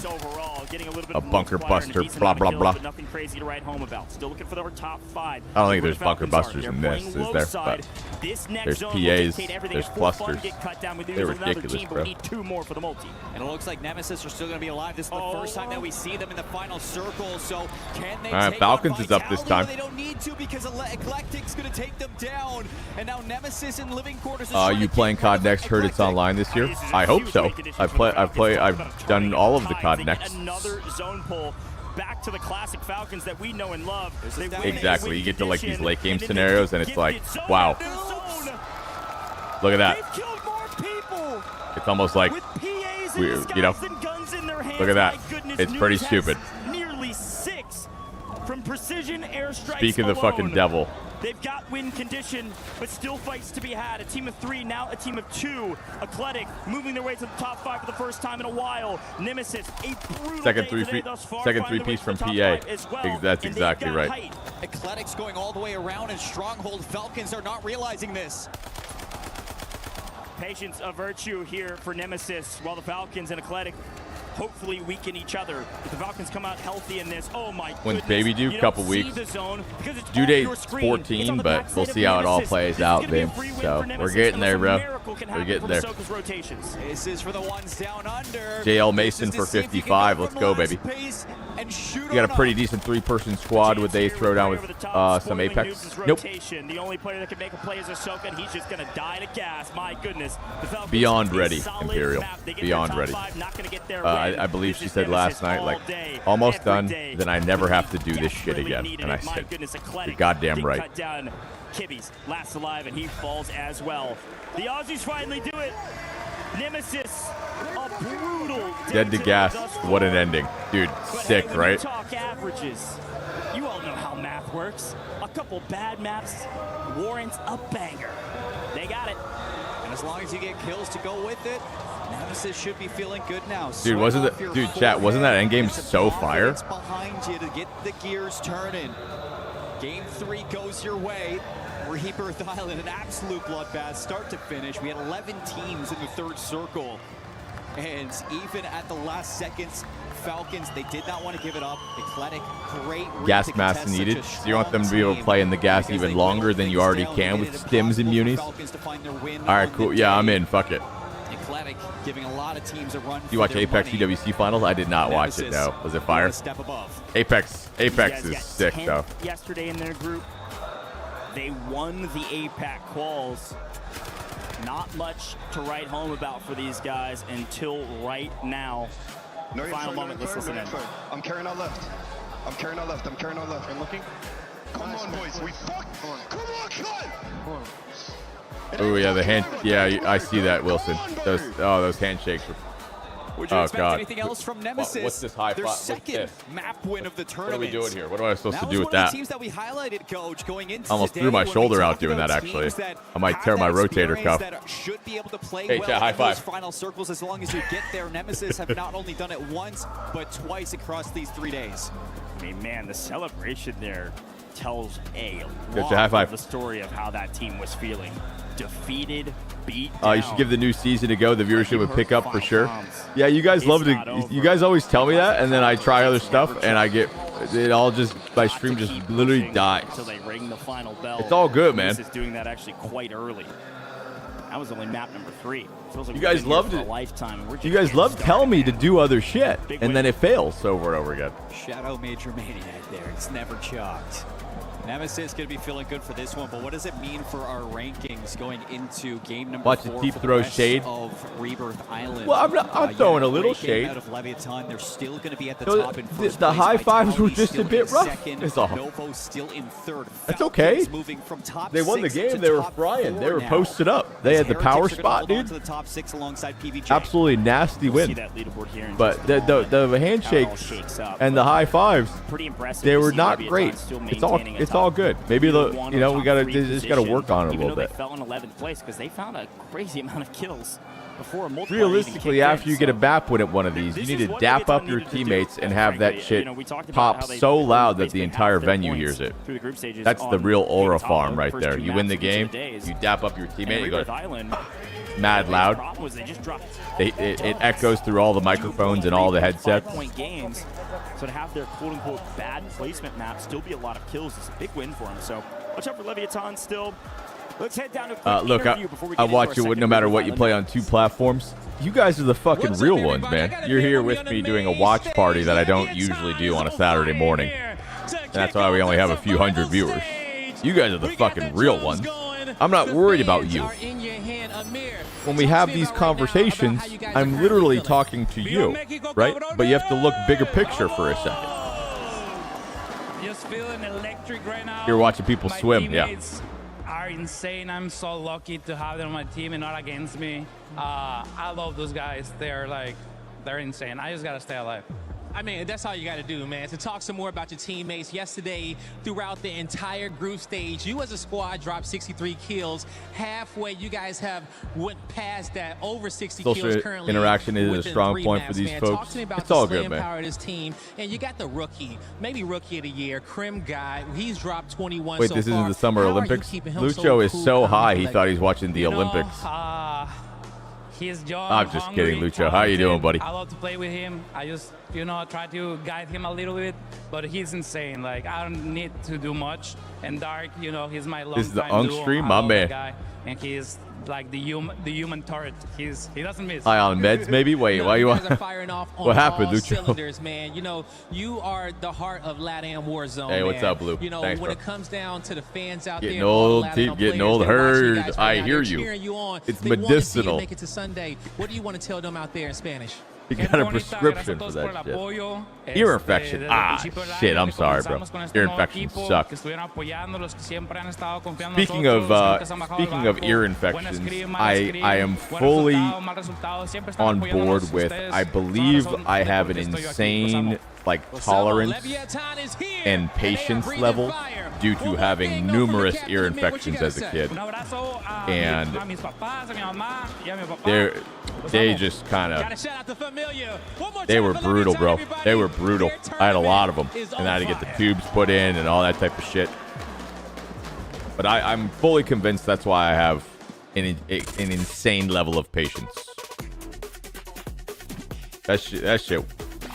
a bunker buster, blah blah blah. Nothing crazy to write home about. Still looking for their top 5. I don't think there's bunker busters in this, is there? But there's PAs, there's clusters. They're ridiculous, bro. And it looks like Nemesis are still going to be alive. This is the first time that we see them in the final circle. So can they? All right, Falcons is up this time. They don't need to because Eclectic's going to take them down. And now Nemesis in living quarters. You playing COD Next? Heard it's online this year. I hope so. I've done all of the COD Next. Another zone pull back to the classic Falcons that we know and love. Exactly. You get to like these late game scenarios, and it's like, wow. Look at that. It's almost like, you know. Look at that. It's pretty stupid. Nearly 6 from precision airstrikes. Speak of the fucking devil. They've got win condition, but still fights to be had. A team of 3, now a team of 2. Eclectic moving their way to the top 5 for the first time in a while. Nemesis, a brutal second three-piece from PA. Well. That's exactly right. Height. Eclectic's going all the way around, and Stronghold Falcons are not realizing this. Patience of virtue here for Nemesis, while the Falcons and Eclectic hopefully weaken each other. If the Falcons come out healthy in this, oh my goodness. When's Baby due? Couple weeks. Due date's 14, but we'll see how it all plays out, babe. So we're getting there, bro. We're getting there. This is for the ones down under. JL Mason for 55. Let's go, baby. You got a pretty decent 3-person squad. Would they throw down with some Apex? Nope. The only player that can make a play is Ahsoka, and he's just going to die to gas. My goodness. Beyond ready, Imperial. Beyond ready. I believe she said last night, like, almost done, then I never have to do this shit again. And I said, you're goddamn right. Kibby's last alive, and he falls as well. The Aussies finally do it. Nemesis, a brutal dead to gas. What an ending. Dude, sick, right? Talk averages. You all know how math works. A couple bad maps warrants a banger. They got it. And as long as you get kills to go with it, Nemesis should be feeling good now. Dude, wasn't that endgame so fire? Behind you to get the gears turning. Game 3 goes your way. Rebirth Island, an absolute bloodbath, start to finish. We had 11 teams in the 3rd circle. And even at the last seconds, Falcons, they did not want to give it up. Eclectic, great gas mask needed. So you want them to be able to play in the gas even longer than you already can with stims and munis? All right, cool. Yeah, I'm in. Fuck it. Eclectic giving a lot of teams a run. You watch Apex UWC finals? I did not watch it. No, was it fire? Step above. Apex is sick though. Yesterday in their group, they won the APAC quals. Not much to write home about for these guys until right now. Final moment. Let's listen in. I'm carrying our left. I'm carrying our left. I'm looking. Come on, boys. We fuck. Come on, cut. Oh yeah, the hand. Yeah, I see that, Wilson. Those handshakes were. Would you Oh, expect God. anything else from Nemesis? What's this high Their five? second map win of the tournament. What are we doing here? What am I supposed to do with That was one of that? the teams that we highlighted, Coach, going into Almost today threw my when we shoulder out talked doing about that, teams actually. that I might have tear my that rotator experience, cuff. that should be able to play Hey, well chat, high in those five. final circles as long as you get there. Nemesis have not only done it once, but twice across these 3 days. I mean, man, the celebration there tells a Good, lot high five. of the story of how that team was feeling. Defeated, beat You down. should give the new season a go. The viewership would pick up for sure. times. Yeah, you guys It's love to. not over. You guys always tell me that, and then I try other stuff, and I get it all just my stream just literally dies. Until they ring the final bell. It's all good, man. This is doing that actually quite early. That was only map number 3. Feels like You we've guys been here loved for a it. lifetime. We're just You guys getting love started, telling me to man. do other shit, Big and win. then it fails over and over again. Shadow Major Maniac there. It's never chalked. Nemesis going to be feeling good for this one, but what does it mean for our rankings going into game number Watch 4 TeeP for throw the rest shade. of Rebirth Island? Well, I'm throwing a little great game shade. out of Leviathan. They're still going to be at the So top in the first the place. high fives were Vitality just a still bit in rough. second. It's all. Novo still in third. That's okay. Falcons moving from top They won the 6 game. to They were top frying. 4 They were now. posted up. They As had the power Heretics are gonna spot, hold on dude. to the top 6 alongside PVJ. Absolutely nasty We'll see win. that leaderboard here in But just a moment. the How it all handshakes shakes up. and the high fives, Pretty impressive. they to were see not Leviathan great. still It's all maintaining a it's all top good. Maybe tier the one you or know we top gotta 3 they just gotta position, work on it a even little though bit. They fell in 11th place because they found a crazy amount of kills before a multiplier Realistically, even after kicked you in, get a so BAP win at one of these, you this need is to what dap up Leviathan your needed to do. teammates and And have that frankly, shit you know, we talked about pop how they so loud that basically the entire halved their venue points hears it. through the group stages That's the on real being aura top farm of right first there. 2 You win the maps in game, 2 days. you dap up your And teammate, you go Rebirth Island, mad loud. the problem was they just dropped It echoes through all the microphones and all the headsets. 5-point games. So to have their quote-unquote bad placement map still be a lot of kills is a big win for them. So watch out for Leviathan still. Let's head down to a quick Look, interview before we I get watch into it our no second matter Rebirth what you Island play match. on 2 platforms. You guys are the fucking real ones, man. You're here with me doing a watch party that I don't usually do on a Saturday morning. And that's why we only have a few hundred viewers. You guys are the fucking real ones. I'm not worried about you. When we have these conversations, I'm literally talking to you, right? But you have to look bigger picture for a second. Just feeling electric right now. You're watching people My swim, yeah. teammates are insane. I'm so lucky to have them on my team and not against me. I love those guys. They're insane. I just gotta stay alive. I mean, that's all you got to do, man. To talk some more about your teammates. Yesterday, throughout the entire group stage, you as a squad dropped 63 kills. Halfway, you guys have went past that, over 60 kills Social currently. interaction is a within strong 3 point for maps, these man. folks. Talk to me about It's the all good, slam man. power of this team. And you got the rookie, maybe rookie of the year, Krim guy. He's dropped 21 Wait, so this far. isn't the Summer How are you Olympics? keeping him Lucho is cool, so calm, high, he collected? thought he's watching the Olympics. He's young, I'm just kidding, hungry, Lucho. How you doing, buddy? I love to play with him. I just, try to guide him a little bit, but he's insane. I don't need to do much. And Dark, he's my long This is the time Unk duo. stream, I my love that man. guy. And he's like the human turret. He doesn't miss. High on meds, maybe? Wait, why you guys want? are firing off on What happened, all Lucho? cylinders, man. You are the heart of LatAm Warzone. Hey, what's man. up, Blue? Thanks, when bro. it comes down to the fans out Getting there, old, all the Teep, LatAm getting players, old. they're watching Heard. guys right I now. hear They're you. cheering you on. It's They wanna see you medicinal. make it to Sunday. What do you want to tell them out there in Spanish? You got a prescription for that shit. Ear infection. Ah, shit. I'm sorry, bro. Ear infections suck. Speaking of ear infections, I am fully on board with. I believe I have an insane tolerance and patience level due to having numerous ear infections as a kid, and they just kind of they were brutal, bro. They were brutal. I had a lot of them, and I had to get the tubes put in and all that type of shit. But I'm fully convinced that's why I have an insane level of patience. That shit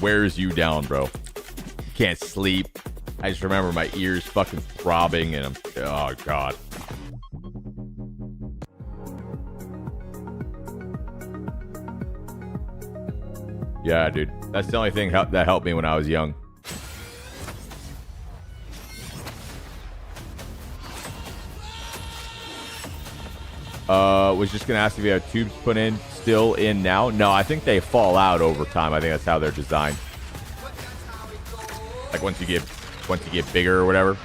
wears you down, bro. You can't sleep. I just remember my ears fucking throbbing, and oh god. Yeah, dude. That's the only thing that helped me when I was young. Was just gonna ask if you have tubes put in, still in now. No, I think they fall out over time. I think that's how they're designed. Like once you get bigger or whatever.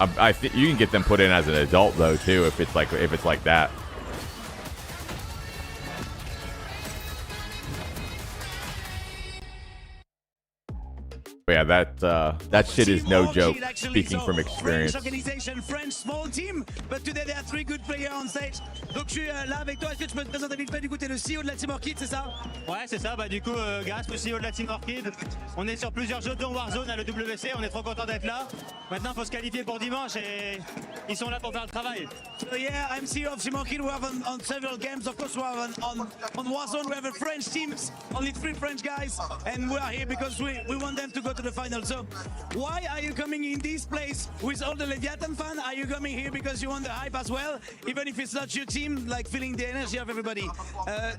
I think you can get them put in as an adult though too, if it's like that. But yeah, that shit is no joke. Speaking from experience. French organization, French small team, but today there are 3 good players on stage. Donc je suis là avec toi. Est-ce que tu peux te présenter vite fait? Du coup, t'es le CEO de la Team Orchid, c'est ça? Ouais, c'est ça. Bah du coup, grâce au CEO de la Team Orchid, on est sur plusieurs jeux dont Warzone à le WC. On est trop content d'être là. Maintenant, faut se qualifier pour dimanche et ils sont là pour faire le travail. So yeah, I'm CEO of Team Orchid. We have on several games. Of course, we have on Warzone. We have a French team, only 3 French guys, and we are here because we want them to go to the final. So why are you coming in this place with all the Leviathan fans? Are you coming here because you want the hype as well, even if it's not your team, like feeling the energy of everybody?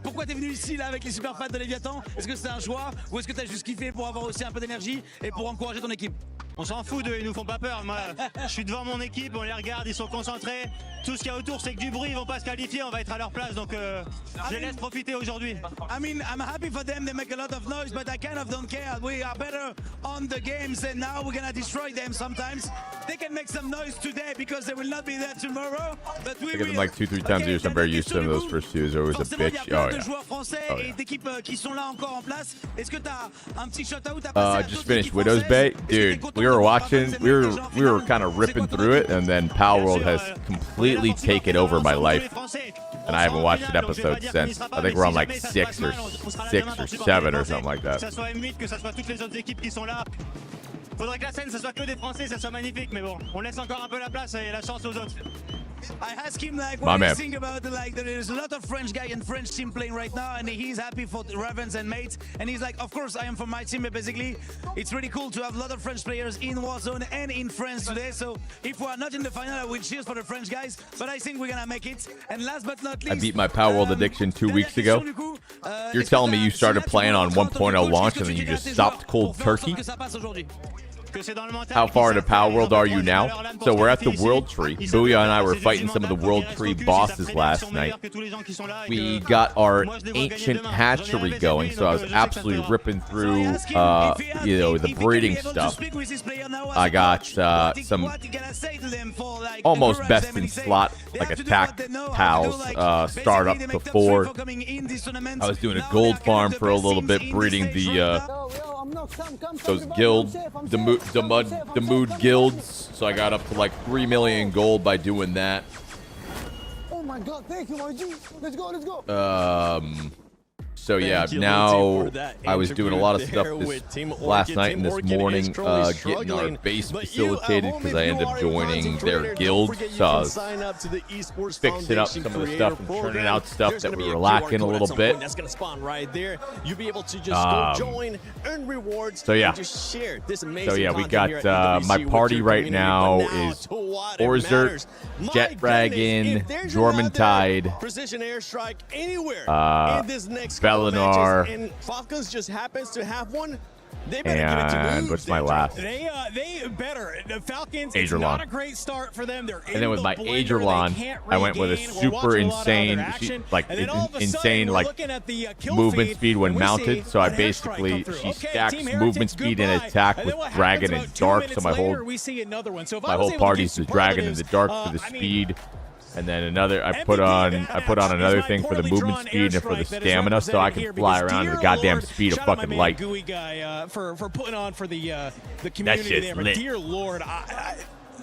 Pourquoi t'es venu ici là avec les super fans de Leviathan? Est-ce que c'est un choix ou est-ce que t'as juste kiffé pour avoir aussi un peu d'énergie et pour encourager ton équipe? On s'en fout d'eux, ils nous font pas peur. Moi, je suis devant mon équipe, on les regarde, ils sont concentrés. Tout ce qu'il y a autour, c'est que du bruit, ils vont pas se qualifier, on va être à leur place. Donc, je les laisse profiter aujourd'hui. I mean, I'm happy for them. They make a lot of noise, but I kind of don't care. We are better on the games, and now we're gonna destroy them sometimes. They can make some noise today because they will not be there tomorrow. But we I get them like 2-3 times a year, so I'm very used to them. Those first 2 is always a bitch. Oh yeah. Just finished Widow's Bay, dude. We were watching. We were kind of ripping through it, and then Pal World has completely taken over my life, and I haven't watched an episode since. I think we're on like 6 or 7 or something like that. Faudrait que la scène, ça soit que des Français, ça soit magnifique, mais bon, on laisse encore un peu la place et la chance aux autres. I asked him like what do you think about like there's a lot of French guy and French team playing right now, and he's happy for the Ravens and mates, and he's like, of course I am from my team, but basically it's really cool to have a lot of French players in Warzone and in France today. So if we are not in the final, I will cheers for the French guys, but I think we're gonna make it. And last but not least, I beat my Power World addiction 2 weeks ago. You're telling me you started playing on 1.0 launch and then you just stopped cold turkey? How far into Power World are you now? So we're at the World Tree. Booyah and I were fighting some of the World Tree bosses last night. We got our ancient hatchery going, so I was absolutely ripping through, the breeding stuff. I got some almost best in slot, like attack pals, start up to 4. I was doing a gold farm for a little bit, breeding those guilds, the mood guilds. So I got up to like 3 million gold by doing that. Oh my god, thank you, let's go. So yeah, now I was doing a lot of stuff last night and this morning, getting our base facilitated because I ended up joining their guild. So I was fixing up some of the stuff and turning out stuff that we were lacking a little bit. That's gonna spawn right there. You'll be able to just go join, earn rewards, so yeah, and just share this amazing we got my party right now is Orzert, Jet Dragon, Jormuntide, Precision Airstrike anywhere in this next Belinar, and Falcons just happens to have one. They better and give it to what's my last? They better. The Falcons, Agerlon. It's not a great start for them. They're and then with my Agerlon, I went with a super insane, movement speed when mounted. So I basically, she stacks movement speed and attack with Dragon and Dark. So my whole party's the Dragon and the Dark for the speed. And then I put on another thing for the movement speed and for the stamina, so I can fly around at the goddamn speed of fucking light. Gooey guy for putting on for the community. That shit's there. lit. Dear Lord,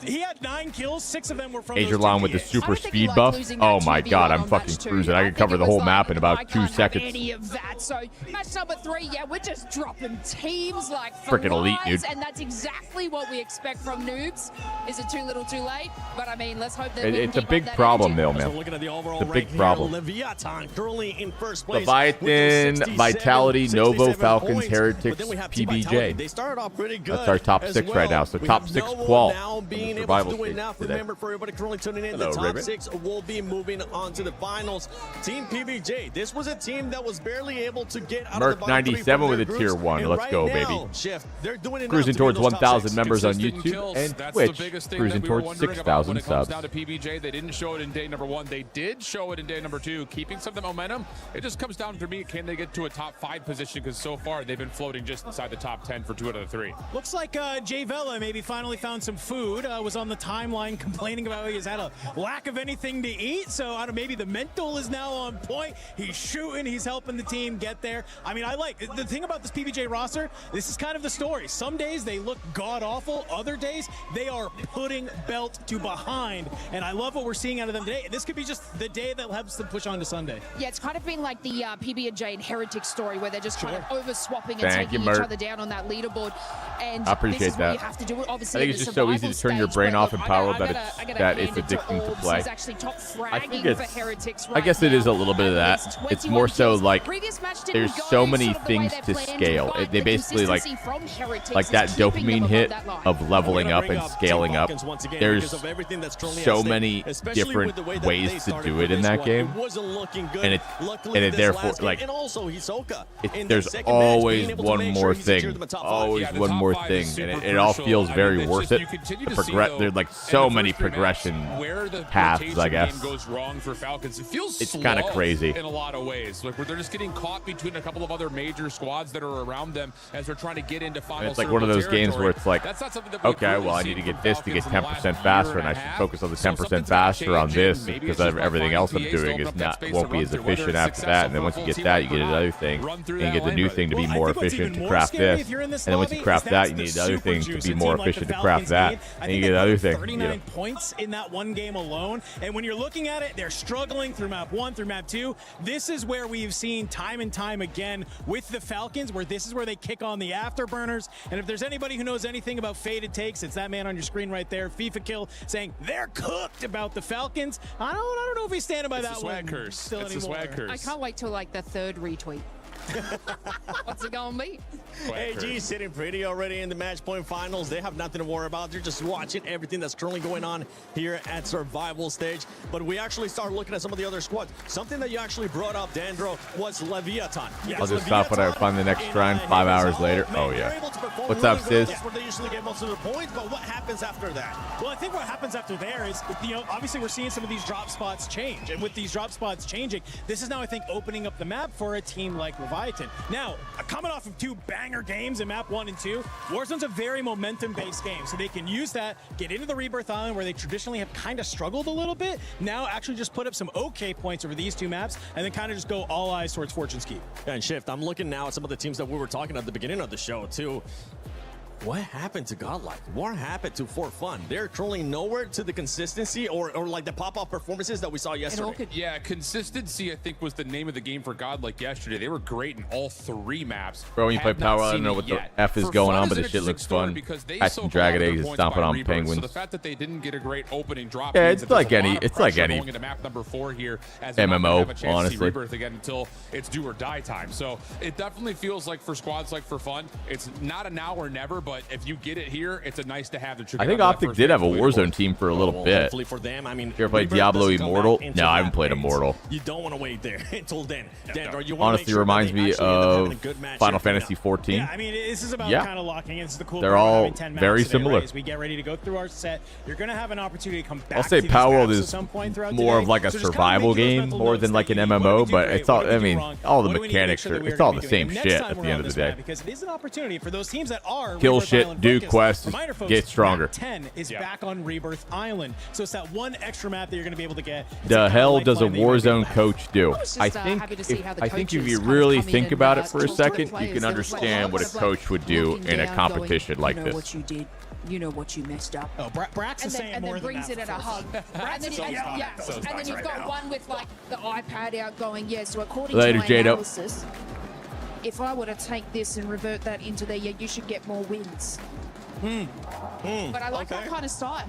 he had 9 kills, 6 of them were from Agerlon with the super speed buff. Oh my god, I'm fucking cruising. I can cover the whole map in about 2 seconds. Any of that. So match number 3, yeah, we're just dropping teams like freaking elite, dude. And that's exactly what we expect from noobs. Is it too little, too late? But I mean, let's hope that it's a big problem, though, man. It's a big problem. Leviathan currently in first place. Leviathan, Vitality, Novo, Falcons, Heretics, PBJ. They started off pretty good. That's our top 6 right now. So top 6 qual. Now being being able survival to do it stage now. today. Remember, for everybody currently tuning in, Hello, the top Raven. 6 will be moving on to the finals. Team PBJ, this was a team that was barely able to get out Merc of the bottom 97 3 with a from their tier groups. 1. And Let's right go, now, baby. Shift, they're doing enough Cruising to be in towards those top 1,000 six. members on Consistent YouTube kills, and that's Twitch. the biggest thing Cruising that we were towards wondering about when 6,000 it comes subs. down to PBJ. They didn't show it in day number 1. They did show it in day number 2, keeping some of the momentum. It just comes down to me, can they get to a top 5 position? Because so far they've been floating just inside the top 10 for 2 out of the 3. Looks like Jay Vela maybe finally found some food. Was on the timeline complaining about how he's had a lack of anything to eat. So I don't know, maybe the mental is now on point. He's shooting. He's helping the team get there. I mean, I like the thing about this PBJ roster. This is kind of the story. Some days they look god awful. Other days they are putting belt to behind. And I love what we're seeing out of them today. This could be just the day that helps them push on to Sunday. Yeah, it's kind of been like the PB&J and Heretic story where they're just kind of over swapping and Thank taking you, each Mert. other down on that leaderboard. And I appreciate this is that. what you have to do. Obviously, I think in it's the just so easy to turn your survival brain stage, off but in Power I that gotta it's hand it to addicting to Orbs. play. He's actually top I think fragging it's, for Heretics I right guess it now. is a little bit of that. It's more so like Previous match didn't there's go so many sort of the way things they to planned, scale. but They the basically like consistency from Heretics that is keeping them dopamine above hit that line. of leveling up and scaling up. There's so many different ways to do it in that game, and it therefore like there's always one more thing, always one more thing, and it all feels very worth it. There's like so many progression paths, I guess. Goes wrong for Falcons. It feels It's kind of slow crazy in a lot of ways. Like where they're just getting caught between a couple of other major squads that are around them as they're trying to get into final. And it's like one of those games where it's like, that's not something that we've okay, really well, I seen need to get from this to get Falcons in the 10% last faster, year and I a should half. focus on the So 10% something's faster on changing. this Maybe because it's just by everything else I'm finding doing PAs is to open up not that won't space be to as run through, efficient whether after it's that. And then once you successful get that, you for get a another team thing, run through and you that get the lane, new but- thing to be Well, I more think what's efficient even to more craft scary this. if you're in this And then once you lobby craft is that, that's you the need the other super thing to juice be a more team like the efficient to craft Falcons that. need. I And you think get they another put thing. 39 points in that one game alone. And when you're looking at it, they're struggling through map 1, through map 2. This is where we've seen time and time again with the Falcons, where this is where they kick on the afterburners. And if there's anybody who knows anything about faded takes, it's that man on your screen right there, FIFA Kill, saying they're cooked about the Falcons. I don't know if he's standing by that one. It's a swag curse. I can't wait till like the third retweet. What's it gonna be? AG sitting pretty already in the match point finals. They have nothing to worry about. They're just watching everything that's currently going on here at survival stage. But we actually start looking at some of the other squads. Something that you actually brought up, Dandro, was Leviathan. Yes, I'll just stop when I find the next shrine 5 hours later. Oh, yeah. What's up, sis? That's where they usually get most of their points, but what happens after that? Well, I think what happens after there is, obviously we're seeing some of these drop spots change. And with these drop spots changing, this is now, I think, opening up the map for a team like Leviathan. Now, coming off of 2 banger games in map 1 and 2, Warzone's a very momentum-based game. So they can use that, get into the Rebirth Island where they traditionally have kind of struggled a little bit. Now actually just put up some okay points over these 2 maps and then kind of just go all eyes towards Fortune's Keep. And Shift, I'm looking now at some of the teams that we were talking at the beginning of the show, too. What happened to Godlike? What happened to For Fun? They're currently nowhere to the consistency or like the pop-off performances that we saw yesterday. Yeah, consistency, I think, was the name of the game for Godlike yesterday. They were great in all 3 maps. Bro, when you play Have not Power, I don't seen know it what the yet. F is For going Fun on, but is this an shit looks interesting story fun. because they Hatching soak a Dragon lot of their eggs and points stomping by on Rebirth. penguins. So the fact that they didn't get a great opening drop Yeah, means it's that like there's a any- lot of it's like pressure any going into map number 4 here as they're not MMO, gonna have a chance to see honestly. Rebirth again until it's do or die time. So it definitely feels like for squads like For Fun, it's not a now or never, but if you get it here, it's a nice to have. I think Optic did have a Warzone team for a little bit. Hopefully for them, I mean, You ever played Rebirth Diablo doesn't come Immortal? back into No, I haven't that played phase. Immortal. You don't want to wait there until then. Dandro, you wanna make Honestly, sure that reminds they me actually end up having of a good match Final here. Fantasy 14. Yeah, I mean, this is about Yeah. kind of locking in. This is the cool They're part about all having 10 maps very today, similar. right? As we get ready to go through our set, you're going to have an opportunity to come back I'll say to these Power World maps at is some point throughout more today. of like a So just kind of survival making those game mental more notes than like an that you- what MMO, did we do but great? it's all, What did I we do mean, wrong? all the What do we need to make mechanics sure are, that we're it's all gonna the be doing? same Next shit time at we're the on end of this the day. map, because it is an opportunity for those teams that are Kill Rebirth shit, Island do focused. quests, Reminder, folks, get stronger. Map 10 is back on Rebirth Island. So it's that one extra map that you're going to be able to get. It's The a hell kinda does a lifeline that you might be able Warzone to coach do? was I just, think happy to see how the if you coaches kind of really come in think and, about it for a talk to the second, you players. can There was, like, understand what a lots of, coach would do looking in a down, competition going, like you know this. what you did. You know what you messed up. Oh, Brax is saying and more then than brings that it at for a hug. and then, so and, hot. yeah, So and then hot you've right got now. one with like the iPad out going, yeah, so according Later, to my Jado. analysis, if I were to take this and revert that into there, yeah, you should get more wins. But I like that kind of style.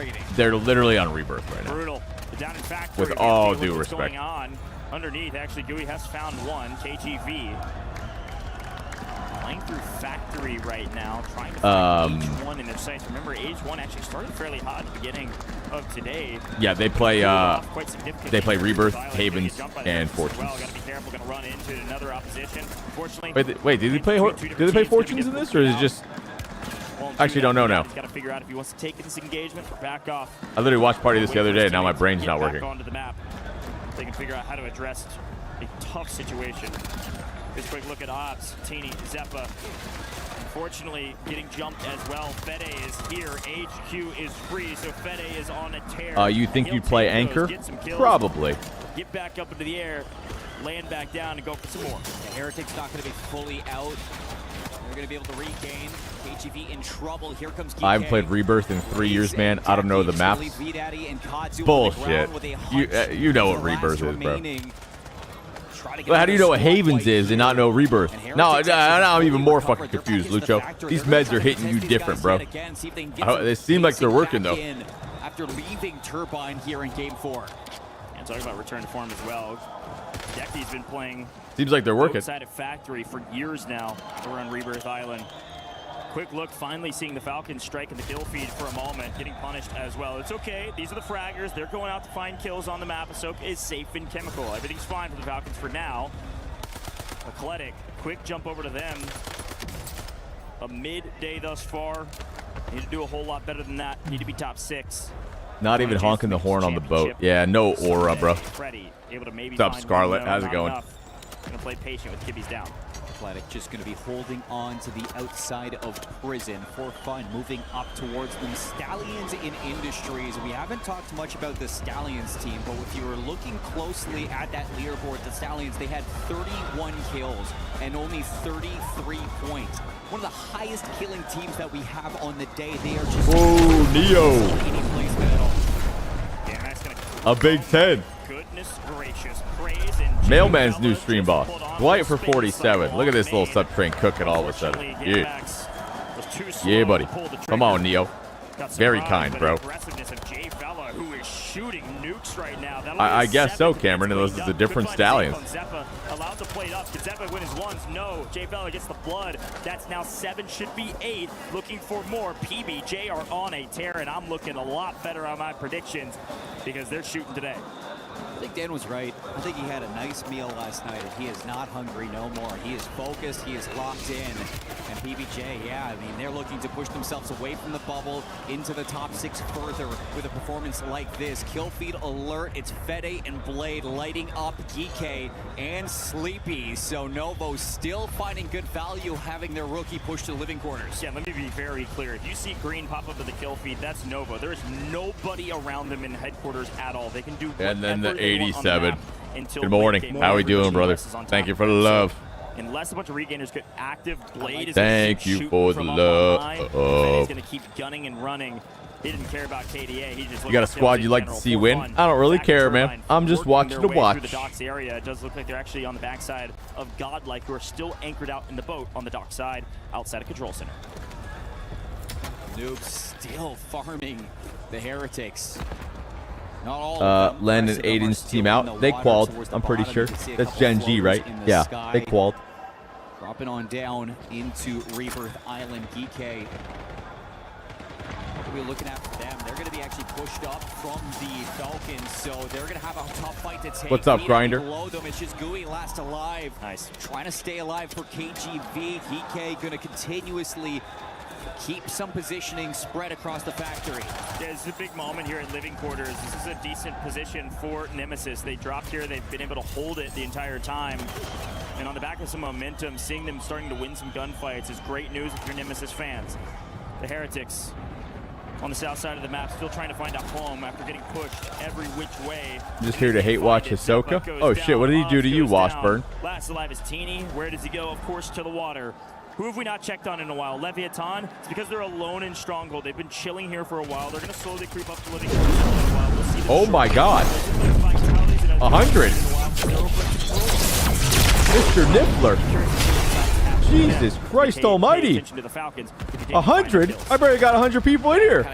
rating. They're literally on rebirth right now. Brutal. Down in factory. With all What's due respect. going on. Underneath, actually, Gooey has found one. KGV playing through Factory right now, trying to find H1 in their sights. Remember, H1 actually started fairly hot at the beginning of today. Yeah, they play Rebirth, Havens, and Fortunes. Well, gotta be careful, gonna run into another opposition. Fortunately, Wait, did they play Fortunes in this, or is it just? Actually, don't know now. He's got to figure out if he wants to take this engagement or back off. I literally watched Party this the other day. Now my brain's not working. Onto the map. They can figure out how to address a tough situation. Just quick look at Ops, Teeny, Zeppa. Unfortunately, getting jumped as well. Fede is here. HQ is free, so Fede is on a tear. You think you'd play Anchor? Probably. Get back up into the air, land back down, and go for some more. The Heretics not going to be fully out. They're going to be able to regain. KGV in trouble. Here comes DK. I haven't played Rebirth in 3 years, man. I don't know the maps. Bullshit. You know what Rebirth is, bro. But how do you know what Havens is and not know Rebirth? Now I'm even more fucking confused, Lucho. These meds are hitting you different, bro. They seem like they're working, though. After leaving Turbine here in Game 4. And talking about return to form as well. Decky's been playing. Seems like they're working. Outside of Factory for years now around Rebirth Island. Quick look, finally seeing the Falcons striking the kill feed for a moment, getting punished as well. It's okay. These are the fraggers. They're going out to find kills on the map. Ahsoka is safe and chemical. Everything's fine for the Falcons for now. Eclectic, quick jump over to them. A midday thus far. Need to do a whole lot better than that. Need to be top 6. Not even honking the horn on the boat. Yeah, no aura, bro. Freddy, able to maybe What's up, Scarlet? How's it going? Gonna play patient with Kibby's down. Athletic just going to be holding on to the outside of prison for fun, moving up towards them. Stallions in Industries. We haven't talked much about the Stallions team, but if you were looking closely at that leaderboard, the Stallions, they had 31 kills and only 33 points. One of the highest killing teams that we have on the day. They are just... Whoa, Neo. A Big 10. Goodness gracious. Praise and Mailman's new stream boss. Dwight for 47. Look at this little sub-train cooking all of a sudden. Yeah. Yeah, buddy. Come on, Neo. Very kind, bro. Who is shooting nukes right now. I guess so, Cameron, unless it's a different Stallion. Allowed to play it up. Can Zeppa win his ones? No. Jay Fella gets the blood. That's now 7, should be 8. Looking for more. PBJ are on a tear, and I'm looking a lot better on my predictions because they're shooting today. I think Dan was right. I think he had a nice meal last night, and he is not hungry no more. He is focused. He is locked in. And PBJ, yeah, I mean, they're looking to push themselves away from the bubble into the top 6 further with a performance like this. Kill feed alert. It's Fede and Blade lighting up Geeke and Sleepy. So Novo still finding good value having their rookie push to living quarters. Yeah, let me be very clear. If you see green pop up to the kill feed, that's Novo. There is nobody around them in headquarters at all. They can do and then the 87. Good morning. How we doing, brother? Thank you for the love. Unless a bunch of regainers get active, Blade is thank you for the love. He's going to keep gunning and running. He didn't care about KDA. He just you got a squad you like to see win? I don't really care, man. I'm just watching to watch. The docks area. It does look like they're actually on the backside of Godlike, who are still anchored out in the boat on the dock side outside of Control Center. Noob still farming the Heretics. Not all Len and Aiden's team out. They qualled, I'm pretty sure. That's Gen G, right? Yeah, they qualled. Dropping on down into Rebirth Island. Geeke. We're looking at for them. They're going to be actually pushed up from the Falcons, so they're going to have a tough fight to take. What's up, Grinder? Below them, it's just Gooey last alive. Nice. Trying to stay alive for KGV. Geeke going to continuously keep some positioning spread across the factory. Yeah, this is a big moment here at living quarters. This is a decent position for Nemesis. They dropped here. They've been able to hold it the entire time. And on the back of some momentum, seeing them starting to win some gunfights is great news if you're Nemesis fans. The Heretics on the south side of the map, still trying to find a home after getting pushed every which way. I'm just here to hate watch Ahsoka. Oh shit, what did he do to you, Washburn? Last alive is Teeny. Where does he go? Of course, to the water. Who have we not checked on in a while? Leviathan. It's because they're alone in Stronghold. They've been chilling here for a while. They're going to slowly creep up to living quarters for a while. We'll see oh my god. 100. Mr. Niffler. Jesus Christ almighty. 100? I barely got 100 people in here.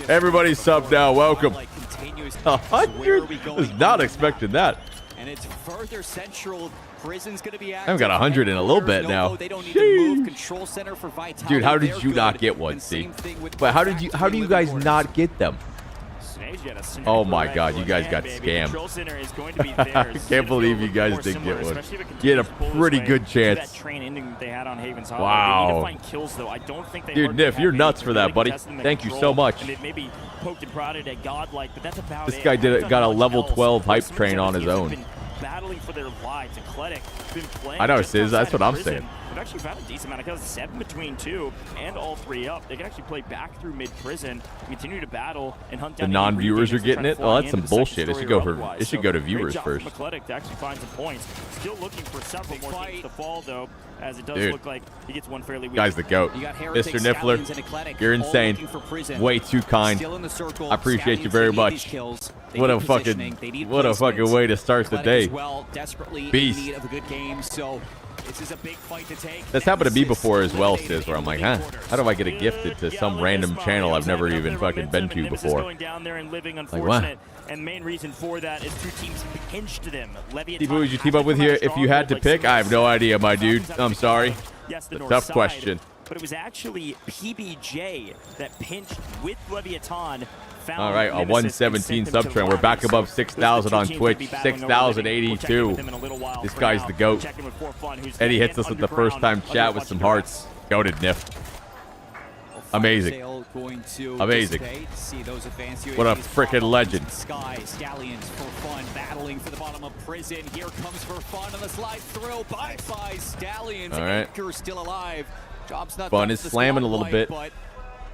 Everybody sub now. Welcome. 100? Was not expecting that. And it's further central. Prison's going to be active. I haven't got 100 in a little bit now. They don't need to move. Control center for Vitality. Dude, how did you not get one, see? But how do you guys not get them? Oh my God, you guys got scammed. I can't believe you guys didn't get one. You had a pretty good chance. Wow. Dude, Niff, you're nuts for that, buddy. Thank you so much. This guy got a level 12 hype train on his own. Battling for their lives. Eclectic been playing. I know, Sis. That's what I'm saying. They've actually found a decent amount of kills. 7 between 2 and all 3 up. They can actually play back through mid-prison, continue to battle, and hunt down the non-viewers are getting it. Oh, that's some bullshit. It should go to viewers first. Eclectic to actually find some points. Still looking for several more teams to fall though, as it does look like he gets one fairly weak. Guy's the GOAT. Mr. Niffler, you're insane. Way too kind. I appreciate you very much. What a fucking way to start the day. Beast. That's happened to me before as well, Sis, where I'm like, huh, how do I get it gifted to some random channel I've never even fucking been to before? Like, what? And the main reason for that is 2 teams pinched them. TeeP, who would you team up with here if you had to pick? I have no idea, my dude. I'm sorry. Yes, a tough question. But it was actually PBJ that pinched with Leviathan. All right, a 117 sub trend. We're back above 6,000 on Twitch. 6,082. This guy's the GOAT. Eddie hits us with the first time chat with some hearts. Goated, Niff. Amazing. Amazing. What a freaking legend. Sky Stallions for fun, battling for the bottom of Prison. Here comes for fun on the slide through. Bye-bye Stallions. All right. Anchor still alive. Job's not Fun is slamming a little bit. But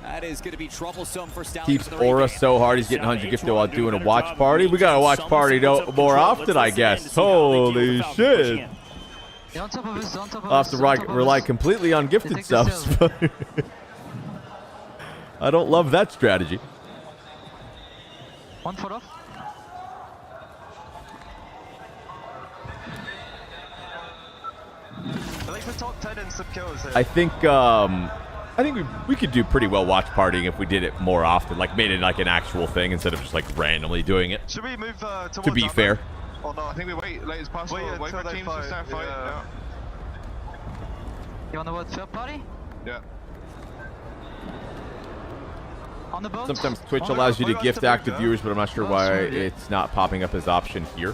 that is going to be troublesome for Stallions. Keeps Aura so hard he's getting 100 gifted while doing a watch party. We got a watch party more often, I guess. Holy shit. I'll have to rely completely on gifted subs. I don't love that strategy. 1 foot off. I think the top 10 in sub kills here. I think we could do pretty well watch partying if we did it more often, like made it like an actual thing instead of just like randomly doing it. Should we move towards to be fair? Oh no, I think we wait late as possible. Wait for teams to start fighting. Yeah. You want the word field party? Yeah. On the boat? Sometimes Twitch allows you to gift active viewers, but I'm not sure why it's not popping up as option here.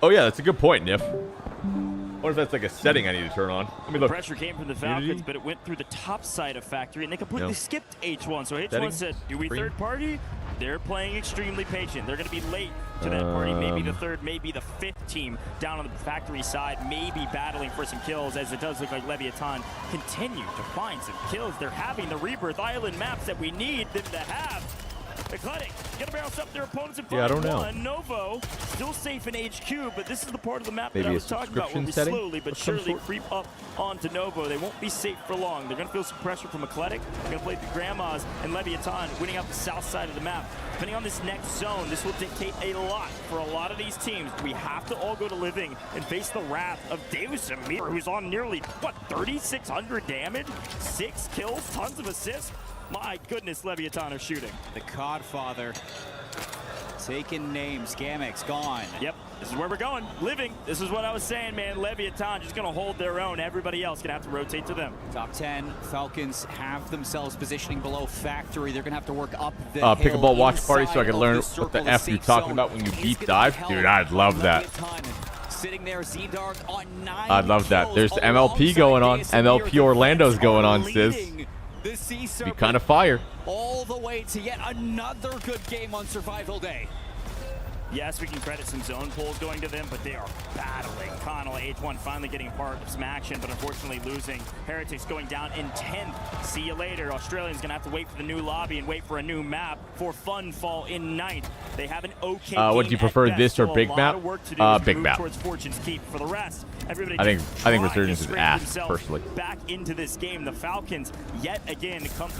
Oh yeah, that's a good point, Niff. I wonder if that's like a setting I need to turn on. Let me look. Pressure came from the Falcons, but it went through the top side of Factory, and they completely skipped H1. So H1 said, do we third party? They're playing extremely patient. They're going to be late to that party. Maybe the third, maybe the 5th team down on the Factory side, maybe battling for some kills, as it does look like Leviathan continue to find some kills. They're having the Rebirth Island maps that we need them to have. Eclectic, gonna bounce up their opponents in front. Yeah, I don't know. Novo still safe in HQ, but this is the part of the map Maybe that I was talking about where we setting slowly but surely creep up onto Novo. They won't be safe for long. They're gonna feel some pressure from Eclectic. They're gonna play through Grandma's and Leviathan, winning out the south side of the map. Depending on this next zone, this will dictate a lot for a lot of these teams. We have to all go to Living and face the wrath of Deus Amir, who's on nearly, what, 3,600 damage? 6 kills, tons of assists. My goodness, Leviathan are shooting. The Codfather taking names. Gamex gone. Yep, this is where we're going. Living. This is what I was saying, man. Leviathan just going to hold their own. Everybody else going to have to rotate to them. Top 10. Falcons have themselves positioning below Factory. They're going to have to work up the pick a ball watch party so I can learn what the F you're talking about when you deep dive. Dude, I'd love that. Sitting there, Z-Dark on 9 I'd love that. There's the MLP going on. MLP Orlando's going on, Sis. Be kind of fire. All the way to yet another good game on Survival Day. Yes, we can credit some zone pulls going to them, but they are battling. Connell, H1 finally getting part of some action, but unfortunately losing. Heretics going down in 10th. See you later. Australians going to have to wait for the new lobby and wait for a new map for Fun fall in 9th. They have an okay Would you prefer this or big map? Big map. Towards Fortune's Keep. For the rest, everybody I think Resurgence is ass, personally. Back into this game. The Falcons, yet again, come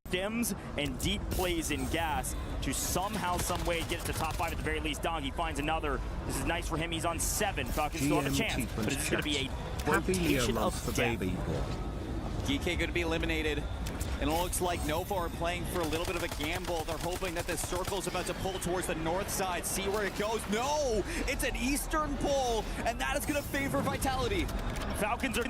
stems and deep plays in gas to somehow, some way get to top 5 at the very least. Dongi finds another. This is nice for him. He's on 7. Falcons still have a chance, but it's going to be a rotation of death. GK going to be eliminated. And it looks like Nova are playing for a little bit of a gamble. They're hoping that the circle's about to pull towards the north side. See where it goes. No! It's an eastern pull, and that is going to favor Vitality. Falcons are...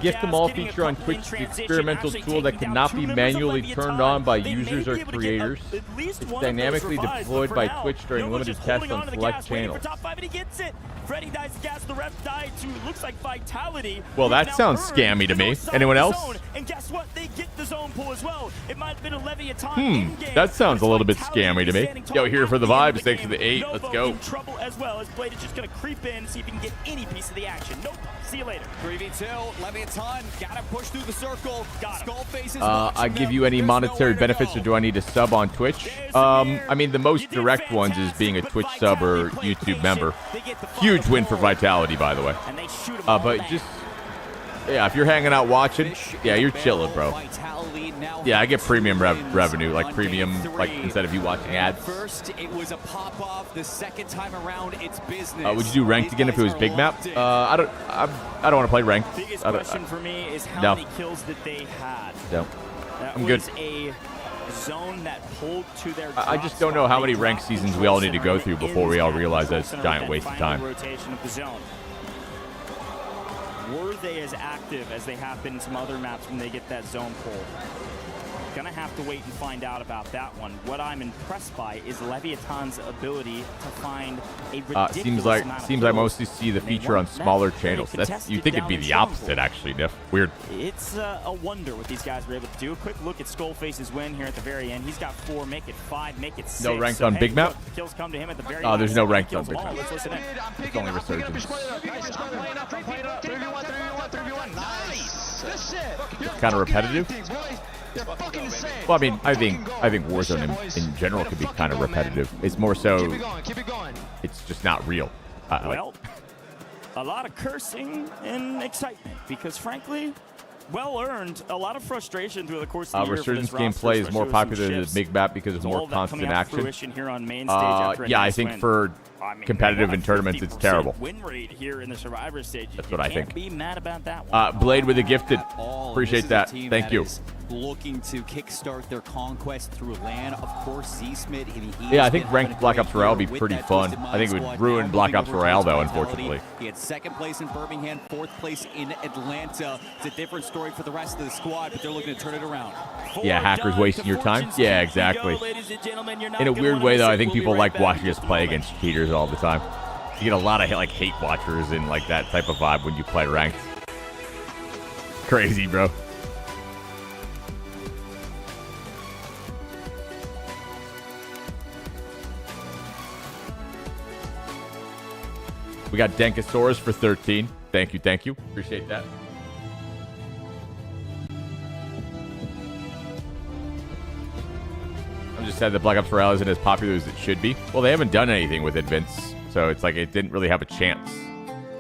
Gift them all feature on Twitch is an experimental tool that cannot be manually turned on by users or creators. It's dynamically deployed by Twitch during limited tests on select channels. Freddy dies, gas, the rest die to looks like Vitality. Well, that sounds scammy to me. Anyone else? And guess what? They get the zone pull as well. It might have been a Leviathan. That sounds a little bit scammy to me. Yo, here for the vibes. Thanks for the 8. Let's go. Trouble as well as Blade is just going to creep in, see if he can get any piece of the action. Nope. See you later. 3v2. Leviathan gotta push through the circle. Skull faces. I give you any monetary benefits, or do I need to sub on Twitch? I mean, the most direct ones is being a Twitch sub or YouTube member. Huge win for Vitality, by the way. But just, yeah, if you're hanging out watching, yeah, you're chilling, bro. Yeah, I get premium revenue, like premium, like instead of you watching ads. First, it was a pop-off. The second time around, it's business. Would you do ranked again if it was big map? I don't want to play ranked. Biggest question for me is how many kills that they had. No, that I'm good. Was a zone that pulled to their I just don't know how many ranked seasons we all need to go through before we all realize that it's a giant waste of time. Rotation of the zone. Were they as active as they have been in some other maps when they get that zone pull? Gonna have to wait and find out about that one. What I'm impressed by is Leviathan's ability to find a ridiculous seems amount I mostly see the feature on smaller channels. You'd think it'd be the opposite, actually, Niff. Weird. It's a wonder what these guys were able to do. A quick look at Skullface's win here at the very end. He's got 4, make it 5, make it 6. No ranked on big map? Kills come to him at the very end. There's no ranked on big map. Let's listen in. It's only Resurgence. Kind of repetitive. Well, I mean, I think Warzone in general could be kind of repetitive. It's more so, it's just not real. Well, a lot of cursing and excitement because, frankly, well earned. A lot of frustration through the course of the year. Resurgence gameplay is more popular than big map because of more constant action. Here on main stage yeah, I think for competitive in tournaments, it's terrible. Win rate here in the Survivor stage. That's what I think. Can't be mad about that one. Blade with a gifted. Appreciate that. Thank you. Looking to kickstart their conquest through LAN. Of course, Z-Smith. Yeah, I think ranked Blackops Royale would be pretty fun. I think it would ruin Blackops Royale, though, unfortunately. He had 2nd place in Birmingham, 4th place in Atlanta. It's a different story for the rest of the squad, but they're looking to turn it around. Yeah, hackers wasting your time. Yeah, exactly. In a weird way, though, I think people like watching us play against cheaters all the time. You get a lot of hate watchers and like that type of vibe when you play ranked. Crazy, bro. We got Dankosaurus for 13. Thank you, thank you. Appreciate that. I'm just sad that Black Ops Royale isn't as popular as it should be. Well, they haven't done anything with it, Vince. So it's like it didn't really have a chance.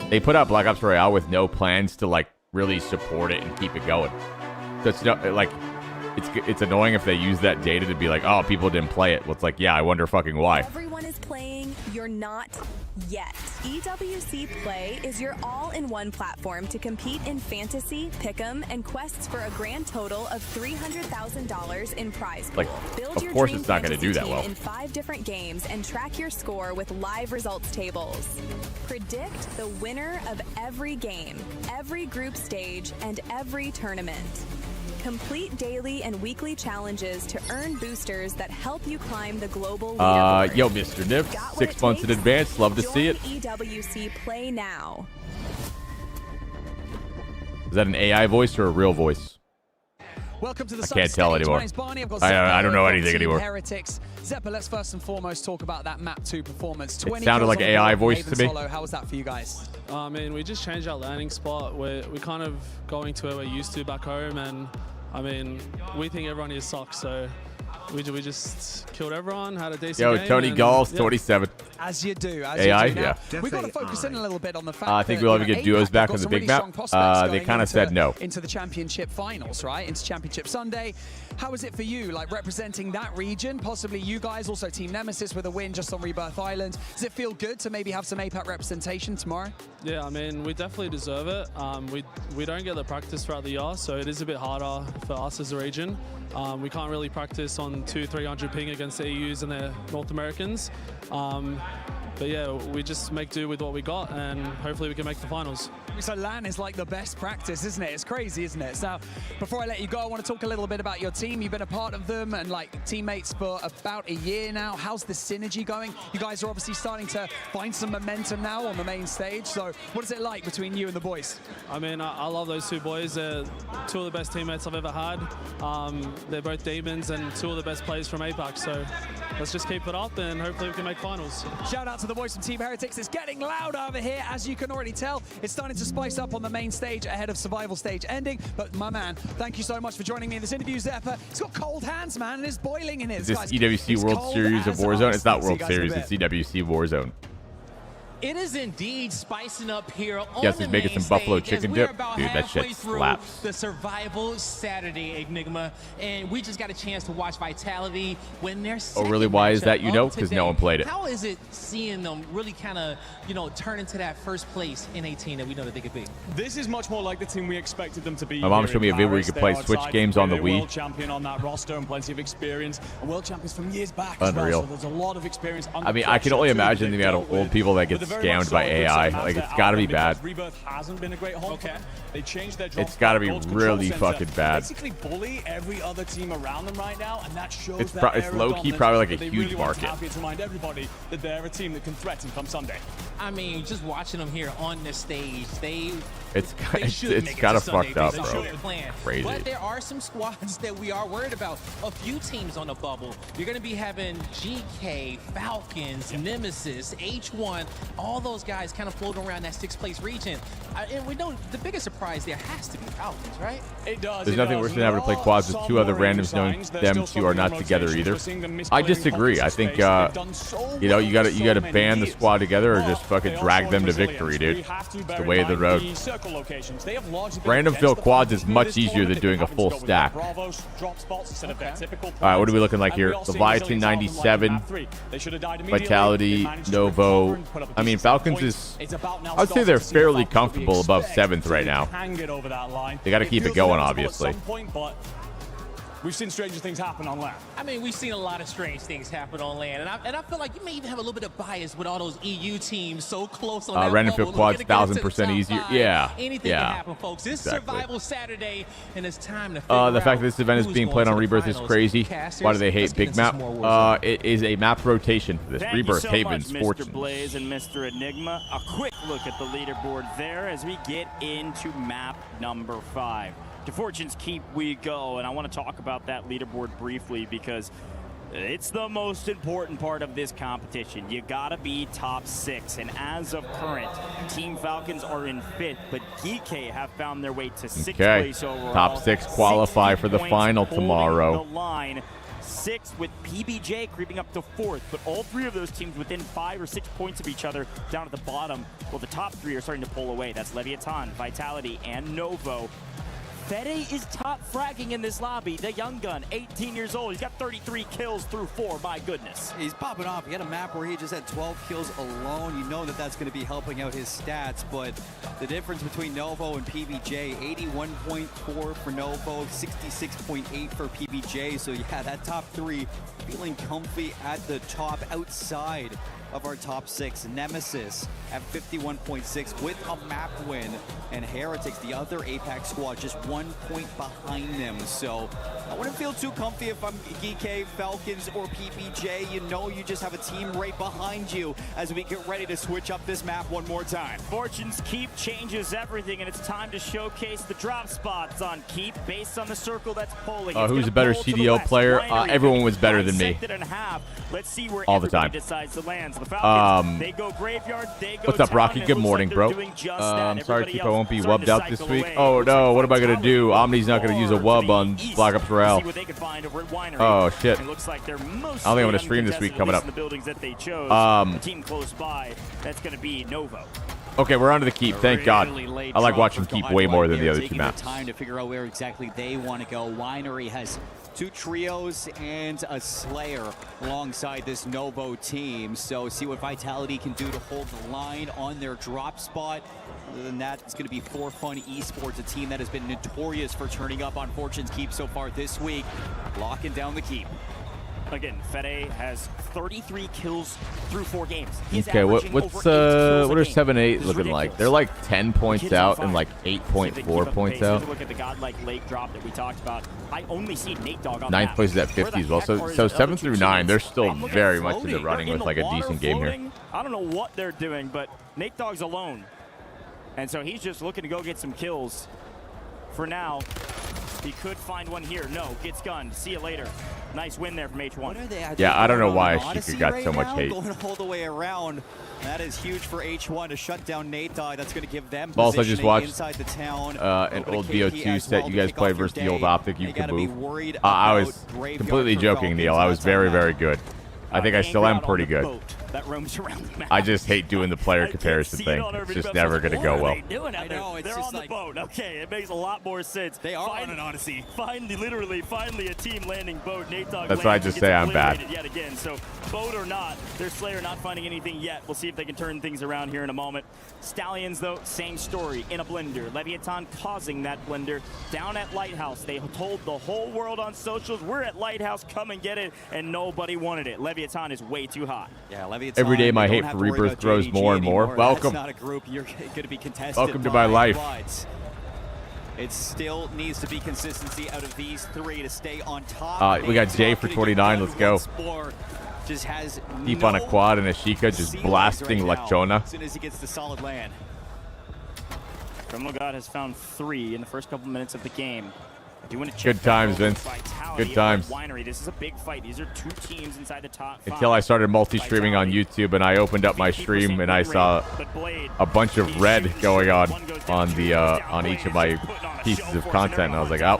They put out Black Ops Royale with no plans to like really support it and keep it going. So it's no, like it's annoying if they use that data to be like, oh, people didn't play it. Well, it's like, yeah, I wonder fucking why. Everyone is playing, you're not yet. EWC Play is your all-in-one platform to compete in fantasy, pick'em, and quests for a grand total of $300,000 in prize pool. Like, Build of your course dream it's not going to do that fantasy well. team in 5 different games and track your score with live results tables. Predict the winner of every game, every group stage, and every tournament. Complete daily and weekly challenges to earn boosters that help you climb the global leaderboard. Yo, Mr. Niff, 6 months in advance. Love to see it. EWC Play now. Is that an AI voice or a real voice? Welcome to the I can't tell stage. anymore. My name's Barney. I've got I don't know anything anymore. Heretics. Zeppa, let's first and foremost talk about that map 2 performance. It sounded like an AI voice to me. Solo. How was that for you guys? I mean, we just changed our landing spot. We're kind of going to where we're used to back home, and I mean, we think everyone here sucks, so we just killed everyone, had a decent Yo, game. Tony and, Golf's yeah. 27. As you do. As AI, you do. Now, yeah. We've got to focus in a little bit on the fact I think that, we'll you ever know, get duos APAC back have on the got big some map. really strong prospects They going kind of said no. into the championship finals, right? Into Championship Sunday. How is it for you, like representing that region? Possibly you guys, also Team Nemesis with a win just on Rebirth Island. Does it feel good to maybe have some APAC representation tomorrow? Yeah, I mean, we definitely deserve it. We don't get the practice throughout the year, so it is a bit harder for us as a region. We can't really practice on 200-300 ping against the EUs and the North Americans. But yeah, we just make do with what we got, and hopefully we can make the finals. So LAN is like the best practice, isn't it? It's crazy, isn't it? So before I let you go, I want to talk a little bit about your team. You've been a part of them and like teammates for about a year now. How's the synergy going? You guys are obviously starting to find some momentum now on the main stage. So what is it like between you and the boys? I mean, I love those two boys. They're two of the best teammates I've ever had. They're both demons and two of the best players from APAC. So let's just keep it up and hopefully we can make finals. Shout out to the boys from Team Heretics. It's getting loud over here, as you can already tell. It's starting to spice up on the main stage ahead of Survival Stage ending. But my man, thank you so much for joining me in this interview, Zephyr. He's got cold hands, man, and it's boiling in his. Is this EWC World Series of Warzone? It's not World Series, it's EWC Warzone. It is indeed spicing up here on Yes, the he's making main some buffalo stage chicken as we're dip. about Dude, that halfway shit through slaps. the Survival Saturday Enigma, and we just got a chance to watch Vitality win their second Oh, really? Why is that? matchup You know, of because today. no one played it. How is it seeing them really kind of, you know, turn into that first place in 18 that we know that they could be? This is much more like the team we expected them to be. My mom here showed me in a video where you Paris. could play They are Switch tied games to on the be a Wii. World champion on that roster and plenty of experience. And world champions from years back as Unreal. well. So there's a lot of experience. I mean, I can only imagine the amount of old people that get scammed by AI. Like, it's got to be bad. Rebirth hasn't been a great home. Okay. They changed their It's got to be really fucking bad. Basically bully every other team around them right now, and that shows It's that low-key probably like a they huge really want to market. have here to remind everybody that they're a team that can threaten come Sunday. I mean, just watching them here on the stage, It's should make it kind to of Sunday fucked up, based on bro. their plan. Crazy. But there are some squads that we are worried about. A few teams on the bubble. You're going to be having GK, Falcons, Nemesis, H1, all those guys kind of floating around that sixth place region. And we know the biggest surprise there has to be Falcons, right? It does. There's nothing worse than having to play quads with two other randoms knowing them two are not together either. I disagree. I think you know, you gotta band the squad together or just fucking drag them to victory, dude. It's the way of the road. Random fill quads is much easier than doing a full stack. All right, what are we looking like here? Leviathan 97, Vitality, Novo. I mean, Falcons is, I'd say they're fairly comfortable above 7th right now. They got to keep it going, obviously. We've seen stranger things happen on land. I mean, we've seen a lot of strange things happen on land, and I feel like you may even have a little bit of bias with all those EU teams so close on that Random bubble. fill quads, We're gonna get into the 1000% top easier. 5. Yeah, Anything yeah. can happen, folks. It's Exactly. Survival Saturday, and it's time to figure The fact out that this event is who's being going played to on the Rebirth is finals. crazy. Casters, Why do they let's hate get Big into Map? some more Warzone. It is a map rotation for this. Thank Rebirth, you so Havens, much, Fortune. Mr. Blaze and Mr. Enigma. A quick look at the leaderboard there as we get into map number 5. To Fortune's Keep we go, and I want to talk about that leaderboard briefly because it's the most important part of this competition. You gotta be top 6, and as of current, Team Falcons are in 5th, but GK have found their way to 6th place overall. Top 6 qualify for the 60 final points, tomorrow. holding the line. 6th with PBJ creeping up to 4th, but all 3 of those teams within 5 or 6 points of each other down at the bottom. Well, the top 3 are starting to pull away. That's Leviathan, Vitality, and Novo. Fede is top fragging in this lobby. The young gun, 18 years old. He's got 33 kills through 4. My goodness. He's popping off. He had a map where he just had 12 kills alone. You know that that's going to be helping out his stats, but the difference between Novo and PBJ, 81.4 for Novo, 66.8 for PBJ. So yeah, that top 3 feeling comfy at the top outside of our top 6. Nemesis at 51.6 with a map win, and Heretics, the other APAC squad, just 1 point behind them. So I wouldn't feel too comfy if I'm GK, Falcons, or PPJ. You know you just have a team right behind you as we get ready to switch up this map one more time. Fortune's Keep changes everything, and it's time to showcase the drop spots on Keep based on the circle that's polling. Who's a better CDL player? Everyone was better than me. Let's see where all the everybody time. decides to land. The Falcons, they go graveyard, they go What's up, town, Rocky? and it Good looks morning, like bro. they're doing just that. Sorry, Everybody TeeP, I won't be else wubbed out starting to this week. cycle Oh away. no, what am I gonna Vitality do? Omni's not gonna use a wub to on the east Blackops to Royale. see what they can find over at Winery. Oh shit. It looks like they're mostly I don't think I'm gonna stream this week coming up. in the buildings that they chose. The team close by, that's gonna be Novo. Okay, we're onto the keep. Thank God. I like watching keep way more than the other two maps. Time to figure out where exactly they want to go. Winery has 2 trios and a Slayer alongside this Novo team. So see what Vitality can do to hold the line on their drop spot. Other than that, it's going to be For Fun Esports, a team that has been notorious for turning up on Fortune's Keep so far this week, locking down the keep. Again, Fede has 33 kills through 4 games. He's Okay, what are 7-8 looking ridiculous. like? They're like 10 points out and like 8.4 points out. Look at the godlike late drop that we talked about. I only see Nate Dogg on Ninth place is at 50 as well. So 7 through 9, they're still very much in the running with like a decent game here. I don't know what they're doing, but Nate Dogg's alone. And so he's just looking to go get some kills. For now, he could find one here. No, gets gunned. See you later. Nice win there from H1. Yeah, I don't know why Sheikah got so much hate. Going all the way around. That is huge for H1 to shut down Nate Dogg. That's going to give them Also, I just watched inside the town. an old VO2 set you guys played versus the old Optic. You can move. I was completely joking, Neil. I was very, very good. I think I still am pretty good. That roams around the map. I just hate doing the player comparison thing. It's just never going to go well. I know, they're on the boat. Okay, it makes a lot more sense. They are on an Odyssey. Finally a team landing boat. Nate Dogg That's why I just say I'm bad. Yet again. So boat or not, their Slayer not finding anything yet. We'll see if they can turn things around here in a moment. Stallions, though, same story. In a blender. Leviathan causing that blender. Down at Lighthouse, they told the whole world on socials, we're at Lighthouse, come and get it, and nobody wanted it. Leviathan is way too hot. Yeah, Leviathan. Every day my hate for Rebirth grows more and more. Welcome. That's not a group you're going to be contested. Welcome to my life. It still needs to be consistency out of these 3 to stay on top. We got Jay for 29. Let's go. Just has Deep on a quad and a Sheikah just blasting Lechona. As soon as he gets the solid land. Criminal God has found 3 in the first couple minutes of the game. Good times, Vince. Good times. Winery. This is a big fight. These are 2 teams inside the top 5. Until I started multi-streaming on YouTube and I opened up my stream and I saw a bunch of red going on the on each of my pieces of content, and I was like, oh,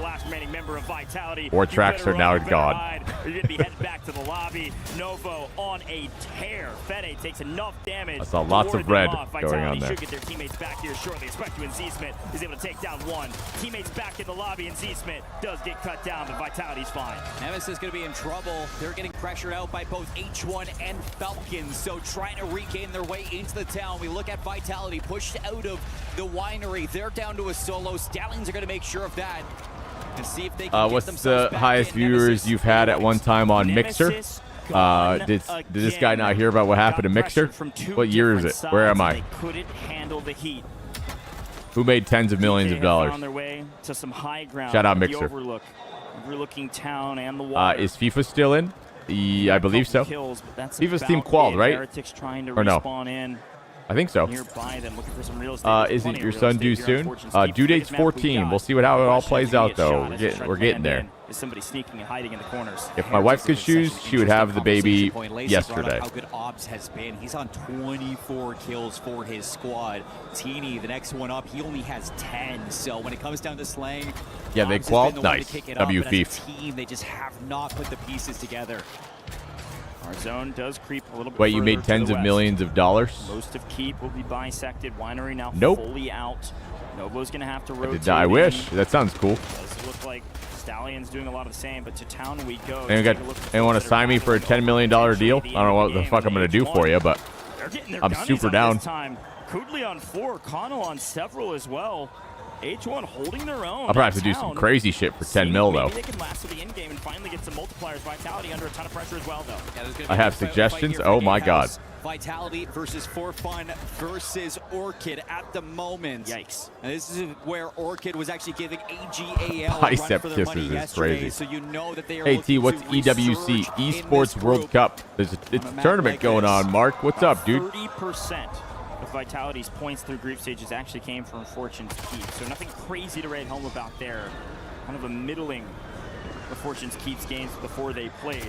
4 tracks are now gone. You're going to be headed back to the lobby. Novo on a tear. Fede takes enough damage. I saw lots of red going on there. Should get their teammates back here shortly, especially when Z-Smith is able to take down 1. Teammates back in the lobby, and Z-Smith does get cut down, but Vitality's fine. Nemesis is going to be in trouble. They're getting pressured out by both H1 and Falcons, so trying to regain their way into the town. We look at Vitality pushed out of the Winery. They're down to a solo. Stallions are going to make sure of that. And see if they can what's the highest viewers you've had at one time on Mixer? Did this guy not hear about what happened to Mixer? What year is it? Where am I? Couldn't handle the heat. Who made tens of millions of dollars? On their way to some high ground. Shout out Mixer. Overlooking town and the water. Is FIFA still in? I believe so. FIFA's team qualified, right? Or no? I think so. Isn't your son due soon? Due date's 14. We'll see how it all plays out, though. We're getting there. Is somebody sneaking and hiding in the corners? If my wife could choose, she would have the baby yesterday. How good Ops has been. He's on 24 kills for his squad. Teeny, the next one up, he only has 10. So when it comes down to slaying, yeah, they qualified. Nice. W Thief. Team, they just have not put the pieces together. Our zone does creep a little bit. Wait, you made tens of millions of dollars? Most of Keep will be bisected. Winery now nope. fully out. Novo's going to have to rotate. I wish. That sounds cool. Does look like Stallions doing a lot of the same, but to town we go. Anyone want to sign me for a $10 million deal? I don't know what the fuck I'm going to do for you, but I'm super down. Kudli on 4, Connell on several as well. H1 holding their own. I'll probably have to do some crazy shit for 10 mil, though. Maybe they can last to the end game and finally get some multipliers. Vitality under a ton of pressure as well, though. Yeah, I have suggestions. Oh my God. Vitality versus For Fun versus Orchid at the moment. Yikes. And this is where Orchid was actually giving AGAL bicep a run for their money yesterday, crazy. so you know that they are hey T, what's EWC? Esports World Cup. It's a tournament going on, Mark. What's up, dude? 30% of Vitality's points through group stages actually came from Fortune's Keep, so nothing crazy to write home about there. Kind of a middling the Fortunes keeps games before they played.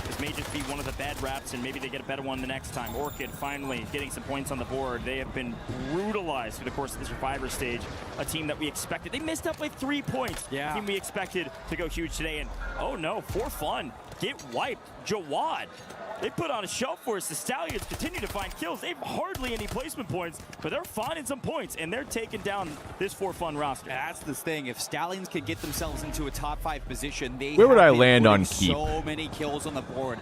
This may just be one of the bad raps, and maybe they get a better one the next time. Orchid finally getting some points on the board. They have been brutalized through the course of the Survivor stage. A team that we expected. They missed up by 3 points. Yeah. A team we expected to go huge today, and oh no, for fun, get wiped. Jawad. They put on a show for us. The Stallions continue to find kills. They have hardly any placement points, but they're finding some points, and they're taking down this For Fun roster. That's the thing. If Stallions could get themselves into a top 5 position, they Where would have I been land on putting TeeP? so many kills on the board.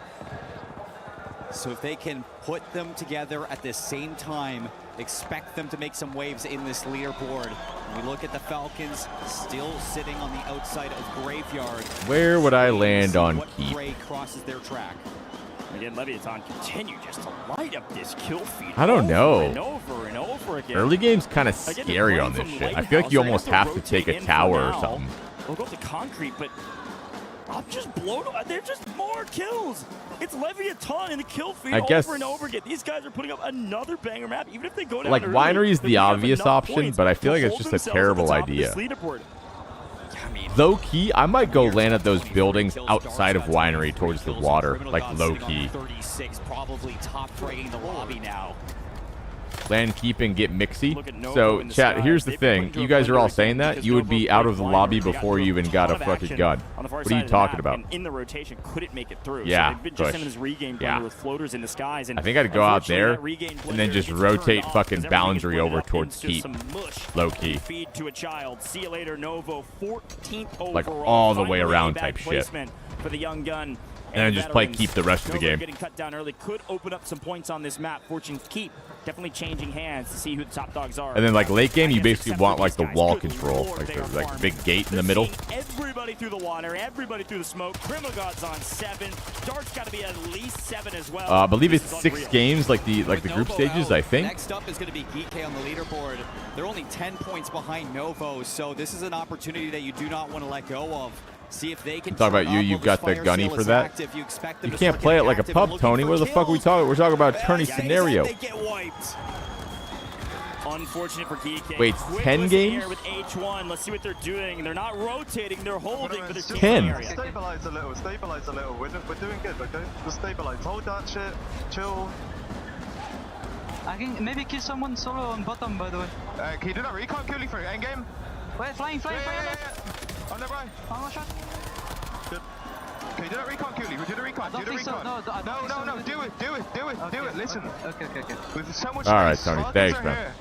So if they can put them together at the same time, expect them to make some waves in this leaderboard. We look at the Falcons still sitting on the outside of Graveyard. Where would I land on what TeeP? Gray crosses their track. Again, Leviathan continue just to light up this kill feed. I don't know. And over and over again. Early game's kind of Again, scary they're on this playing shit. from I feel like you Lighthouse. almost They're gonna have to take rotate a in for tower or now. something. We'll go to concrete, but I'm just blown away. They're just more kills. It's Leviathan in the kill feed I guess- over and over again. These guys are putting up another banger map. Even if they go down Like, early, Winery is they're the gonna have obvious enough option, points but I feel to like it's hold just a themselves at the terrible top of this idea. leaderboard. Low key, I might go land at those buildings outside of Winery towards the water, like low key. 36, probably top fragging the lobby now. Land, keep, and get mixy. So, chat, here's the thing. You guys are all saying that. You would be out of the lobby before you even got a fucking gun. What are you talking about? In the rotation, couldn't make it through. Yeah, so they've been just push. in this regain Yeah. with floaters in the skies. And I think I'd go out there regain and then just gets rotate turned off fucking because everything Boundary gets over blended up towards into TeeP. some mush. Low key. Feed to a child. See you later, Novo. 14th overall. Like all the way Finally, around bad type shit. placement for the young gun. And then just play keep the rest of the Novo game. getting cut down early could open up some points on this map. Fortunes keep definitely changing hands to see who the top dogs are. And then, like, late game, you basically want, like, the wall control. Like, there's, like, a big gate in the middle. Everybody through the water, everybody through the smoke. Krimogod's on 7. Dark's got to be at least 7 as well. I believe it's This is 6 unreal. games, like the group stages, I think. Next up is going to be Geek on the leaderboard. They're only 10 points behind Novo, so this is an opportunity that you do not want to let go of. See if they can Talk about turn you. up You've while got this the fire gunny sale for is that. active. You expect them You to can't start play it getting like a active and pub, looking Tony. for What the fuck are we kills. talking? We're talking about tourney Guys, scenario. They get wiped. Unfortunate for GK. Wait, Quick 10 listen games? here with H1. Let's see what they're doing. They're not rotating. They're holding for the 10. area. Stabilize a little, stabilize a little. We're doing good, okay? Just stabilize. Hold that shit. Chill. I can maybe kill someone solo on bottom, by the way. Can you do that recon killing for end game? Wait, flying. On the right. One shot. Good. Can you do that recon killing? We do the recon. I don't Do the think so. recon. No, I don't think so. No. Do it. Listen. Okay. With so much All right, space, Tony. Falcons Thanks, are man. here.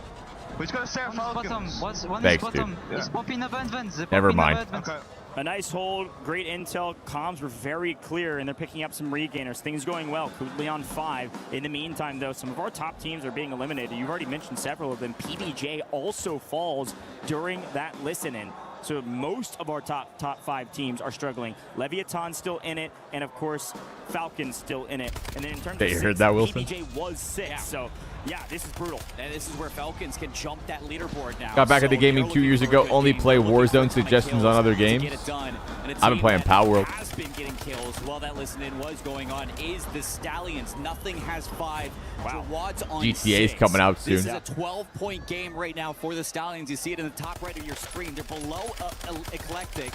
We just gotta stay at Bottom. Falcons. One Thanks, is bottom. dude. It's popping advance. Never mind. Okay. A nice hold, great intel. Comms were very clear, and they're picking up some regainers. Things going well. Kudley on 5. In the meantime, though, some of our top teams are being eliminated. You've already mentioned several of them. PBJ also falls during that listen-in. So most of our top 5 teams are struggling. Leviathan still in it, and of course, Falcons still in it. And then in terms Hey, of you 6, heard that, Wilson? PBJ was 6. Yeah. So yeah, this is brutal. And this is where Falcons can jump that leaderboard now. Got back into So gaming they're 2 years looking for a ago. good Only game. play They're looking for Warzone a ton of suggestions kills on other to games. get it done. And a I've been team playing that Power World. has been getting kills while that listen-in was going on is the Stallions. Nothing has 5. Wow. Jawad's on GTA's 6. coming out This soon. is a 12-point game right now for the Stallions. You see it in the top right of your screen. They're below Eclectic.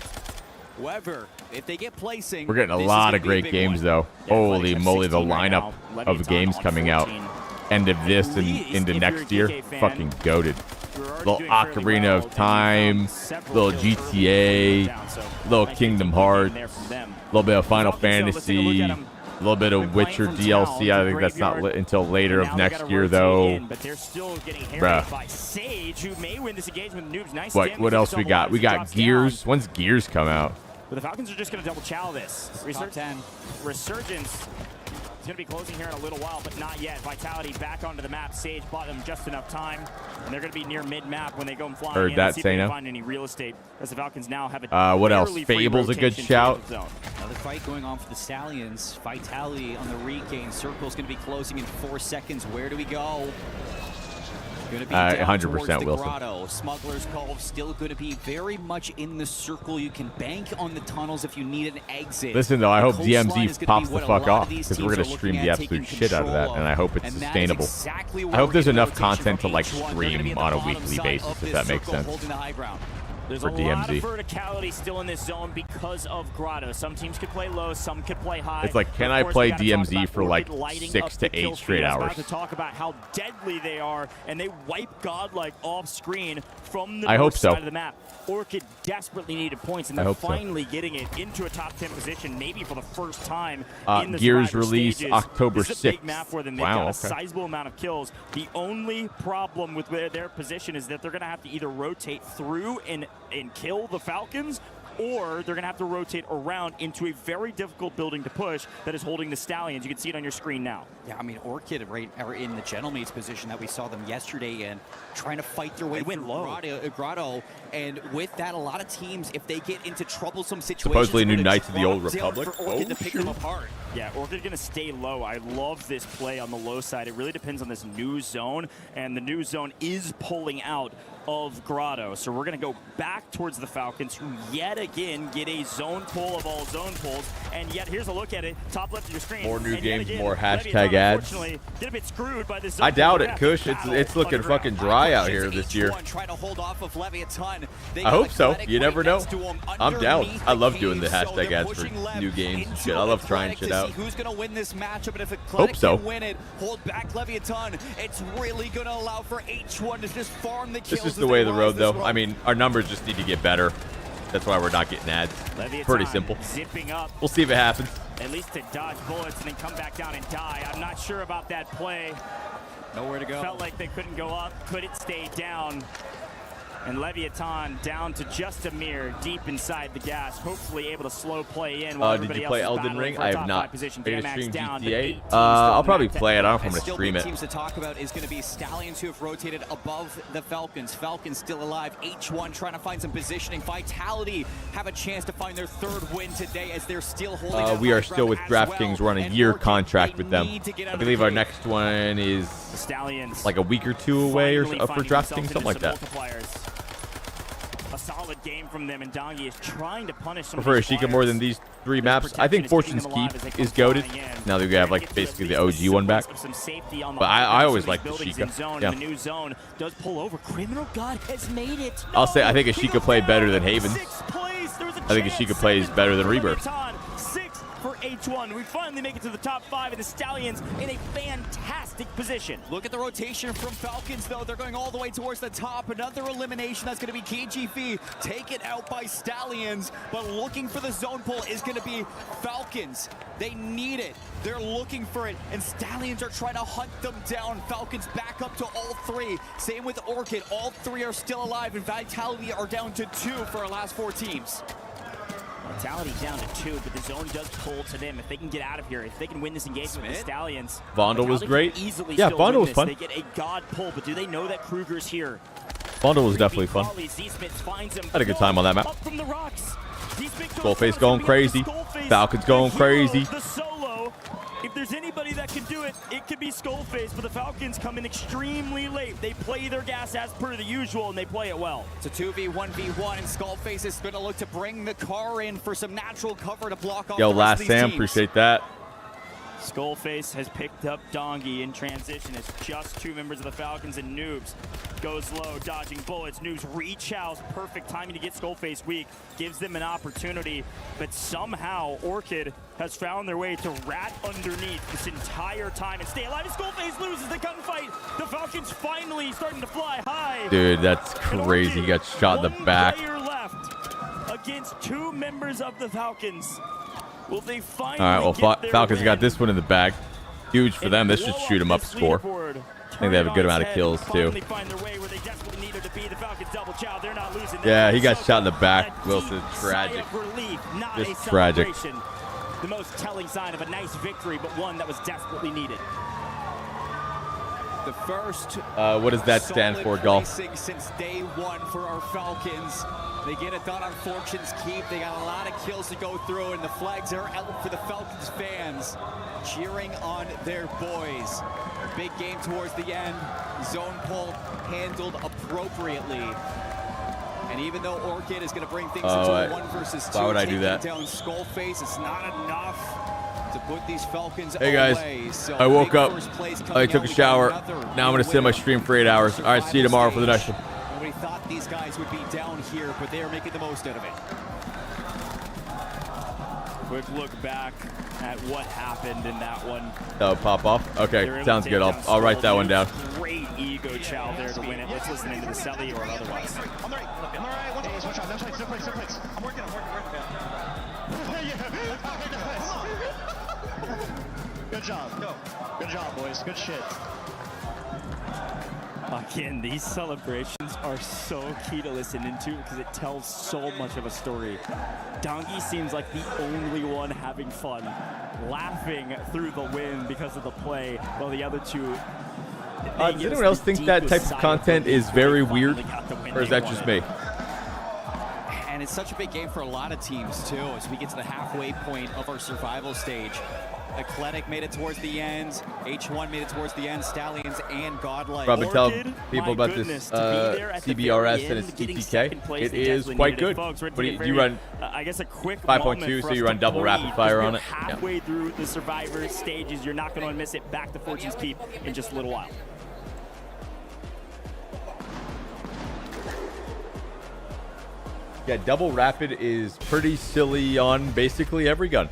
However, if they get placing, We're getting a this is lot gonna of be great big games, one. though. Yeah, Holy Athletics moly, the 16 right lineup now. of Leviathan games on coming out. 14. End of this and Please, into if next you're a year. GK fan, Fucking goated. You're already Little doing fairly Ocarina well, of and you Time, found several little kills early GTA, down, so little nice Kingdom game Hearts, there from them. a little bit of Final Falcons, let's take a look Fantasy, at a 'em. little bit Been of playing Witcher from DLC. town I to think that's not Graveyard, until later and of now they next gotta year, rotate though. in, but they're still getting Bruh. harried by Sage, who may win this engagement with Noobs. Nice What damage what to else we double got? as We it got drops Gears. down. When's Gears come out? But the Falcons are just going to double chow this. Top 10. Resurgence is going to be closing here in a little while, but not yet. Vitality back onto the map. Sage bought them just enough time, and they're going to be near mid-map when they go and fly Heard in. that, Let's see if they can Sayno. find any real estate, as the Falcons now have a What else? fairly free Fable's a good rotation to shout. the zone. Another fight going on for the Stallions. Vitality on the regain. Circle's going to be closing in 4 seconds. Where do we go? Going to be down 100% towards the Wilson. grotto. Smuggler's Cove still going to be very much in the circle. You can bank on the tunnels if you need an exit. Listen, though, I The hope coastline is DMZ gonna pops be the what a fuck lot of off these because we're teams going are to stream looking the at absolute taking shit out of that, control and I hope it's and that is sustainable. exactly what I hope we're there's getting enough rotation content to from like H1. They're gonna be stream at the on a bottom weekly side basis, of if this that makes circle, sense. holding the high ground. There's for a DMZ. lot of verticality still in this zone because of Grotto. Some teams could play low, some could play high. It's like, can I play DMZ for like 6 to 8 straight hours? About to talk about how deadly they are, and they wipe Godlike off screen from the I hope north so. side of the map. Orchid desperately needed points, and they're finally getting it into a top 10 position, maybe for the first time in the Gears Survivor release stages. October This is a big 6th. map for them. They've Wow, got a okay. sizable amount of kills. The only problem with their position is that they're going to have to either rotate through and kill the Falcons, or they're going to have to rotate around into a very difficult building to push that is holding the Stallions. You can see it on your screen now. Yeah, I mean, Orchid are in the Gentlemates position that we saw them yesterday and trying to fight their way through Grotto. And with that, a lot of teams, if they get into troublesome situations, Supposedly new Knights of the Old Republic. For Orchid to pick them apart. Yeah, Orchid going to stay low. I love this play on the low side. It really depends on this new zone, and the new zone is pulling out of Grotto. So we're going to go back towards the Falcons, who yet again get a zone pull of all zone pulls. And yet, here's a look at it. Top left of your screen. More new and games, again, more Leviathan, hashtag ads. unfortunately, get a bit screwed by this I zone doubt pull. it, Kush. It's looking fucking dry out here this year. Trying to hold off of Leviathan. I hope so. You never know. I'm down. I love doing the hashtag ads for new games and shit. I love trying shit out. Who's going to win this matchup? And if Hope so. can win it, hold back Leviathan, it's really going to allow for H1 to just farm the kills. This is the way of the road, though. I mean, our numbers just need to get better. That's why we're not getting ads. Pretty simple. Zipping up. We'll see if it happens. At least to dodge bullets and then come back down and die. I'm not sure about that play. Nowhere to go. Felt like they couldn't go up. Could it stay down? And Leviathan down to just a mirror deep inside the gas, hopefully able to slow play in. While Did you play Elden Ring? I have not. Position. Are you gonna stream Down GTA? I'll probably play it. I don't know if I'm gonna stream it. Teams to talk about is going to be Stallions, who have rotated above the Falcons. Falcons still alive. H1 trying to find some positioning. Vitality have a chance to find their third win today as they're still holding. We are still with DraftKings. We're on a year contract with them. I believe our next one is like a week or two away or for DraftKings, something like that. A solid game from them, and Dongi is trying to punish some. Prefer Ashika more than these 3 maps. I think Fortune's Keep is goated. Now that we have like basically the OG one back. But I always like the Ashika. Yeah. The new zone does pull over. Criminal God has made it. I'll say I think Ashika played better than Haven. I think Ashika plays better than Rebirth. For H1, we finally make it to the top 5, and the Stallions in a fantastic position. Look at the rotation from Falcons, though. They're going all the way towards the top. Another elimination. That's going to be KGV taken out by Stallions. But looking for the zone pull is going to be Falcons. They need it. They're looking for it, and Stallions are trying to hunt them down. Falcons back up to all 3. Same with Orchid. All 3 are still alive, and Vitality are down to 2 for our last 4 teams. Vitality down to 2, but the zone does pull to them. If they can get out of here, if they can win this engagement with the Stallions. Vondel was great. Yeah, Vondel was fun. They get a God pull, but do they know that Kruger's here? Vondel was definitely fun. Had a good time on that map. Skullface going crazy. Falcons going crazy. The solo. If there's anybody that can do it, it could be Skullface, but the Falcons come in extremely late. They play their gas as per the usual, and they play it well. It's a 2v1v1, and Skullface is going to look to bring the car in for some natural cover to block off Yo, the rest Last of these Sam, teams. appreciate that. Skullface has picked up Dongi in transition. It's just 2 members of the Falcons, and Noobs goes low, dodging bullets. Noobs reach out, perfect timing to get Skullface weak, gives them an opportunity, but somehow Orchid has found their way to rat underneath this entire time and stay alive. And Skullface loses the gunfight. The Falcons finally starting to fly high. Dude, that's crazy. He got shot in the back. Player left against 2 members of the Falcons. Will they finally All right, well, Falcons win? got this one in the bag. Huge for them. This should shoot them up a score. I think they have a good amount of kills, too. Yeah, he got shot in the back. Wilson, tragic. Just tragic. The most telling sign of a nice victory, but one that was desperately needed. The first what does that stand for, Golf? Since day 1 for our Falcons. They get it done on Fortune's Keep. They got a lot of kills to go through, and the flags are out for the Falcons fans, cheering on their boys. A big game towards the end. Zone pull handled appropriately. And even though Orchid is going to bring things into a 1 versus 2, why would I do that? Down Skullface, it's not enough to put these Falcons Hey guys, away. So I woke up, first place I took a shower, now I'm going to sit in my stream for 8 hours. All right, see you tomorrow for the next one. Nobody thought these guys would be down here, but they are making the most out of it. Quick look back at what happened in that one. That would pop off. Okay, sounds good. I'll write that one down. Great ego chow there to win it. Let's listen into the Selly or otherwise. I'm right. Hey, switch out. No place. I'm working. Good job. Go. Good job, boys. Good shit. Again, these celebrations are so key to listen into because it tells so much of a story. Donkey seems like the only one having fun, laughing through the win because of the play, while the other two... Does anyone else think that type of content is very weird? Or is that just me? And it's such a big game for a lot of teams, too, as we get to the halfway point of our survival stage. Eclectic made it towards the end. H1 made it towards the end. Stallions and Godlike. Robin, tell people about this CBRS and its TTK. It is quite good. But you run I guess a quick 5.2, so you run double rapid fire on it. Halfway through the Survivor stages, you're not going to miss it. Back to Fortune's Keep in just a little while. Yeah, double rapid is pretty silly on basically every gun.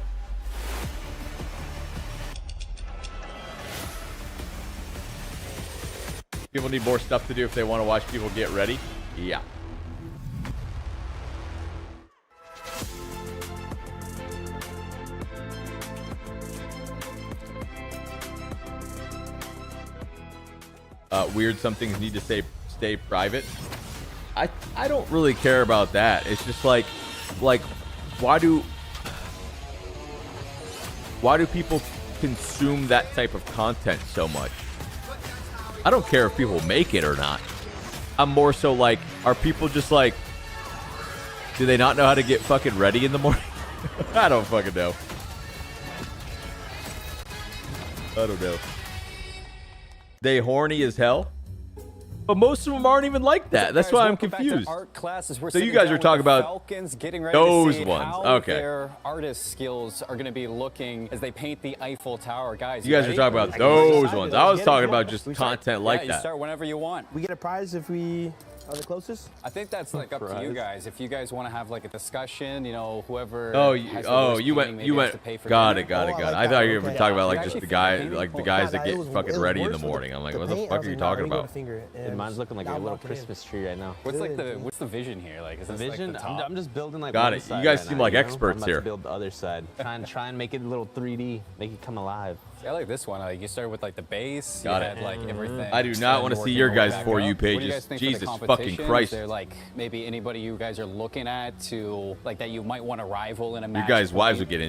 People need more stuff to do if they want to watch people get ready. Yeah. Weird, some things need to stay private. I don't really care about that. It's just like why do people consume that type of content so much? I don't care if people make it or not. I'm more so like, are people just like, do they not know how to get fucking ready in the morning? I don't fucking know. I don't know. They horny as hell? But most of them aren't even like that. That's why I'm confused. So you guys are talking about those ones. Okay. Their artist skills are going to be looking as they paint the Eiffel Tower. Guys, you guys are talking about those ones. I was talking about just content like that. You start whenever you want. We get a prize if we are the closest? I think that's like up to you guys. If you guys want to have like a discussion, you know, whoever. You went. Got it. I thought you were talking about like just the guys that get fucking ready in the morning. I'm like, what the fuck are you talking about? Mine's looking like a little Christmas tree right now. What's the vision here? Like, is the vision? Like I'm just building like. Got it. You guys seem like experts here. I'm about to build the other side. Try and make it a little 3D, make it come alive. I like this one. Like you started with like the base. Got you it. Had, like everything. I do not want to see your guys' For You pages. Jesus fucking Christ. Is there like maybe anybody you guys are looking at to like that you might want to rival in a match? Your guys' wives would get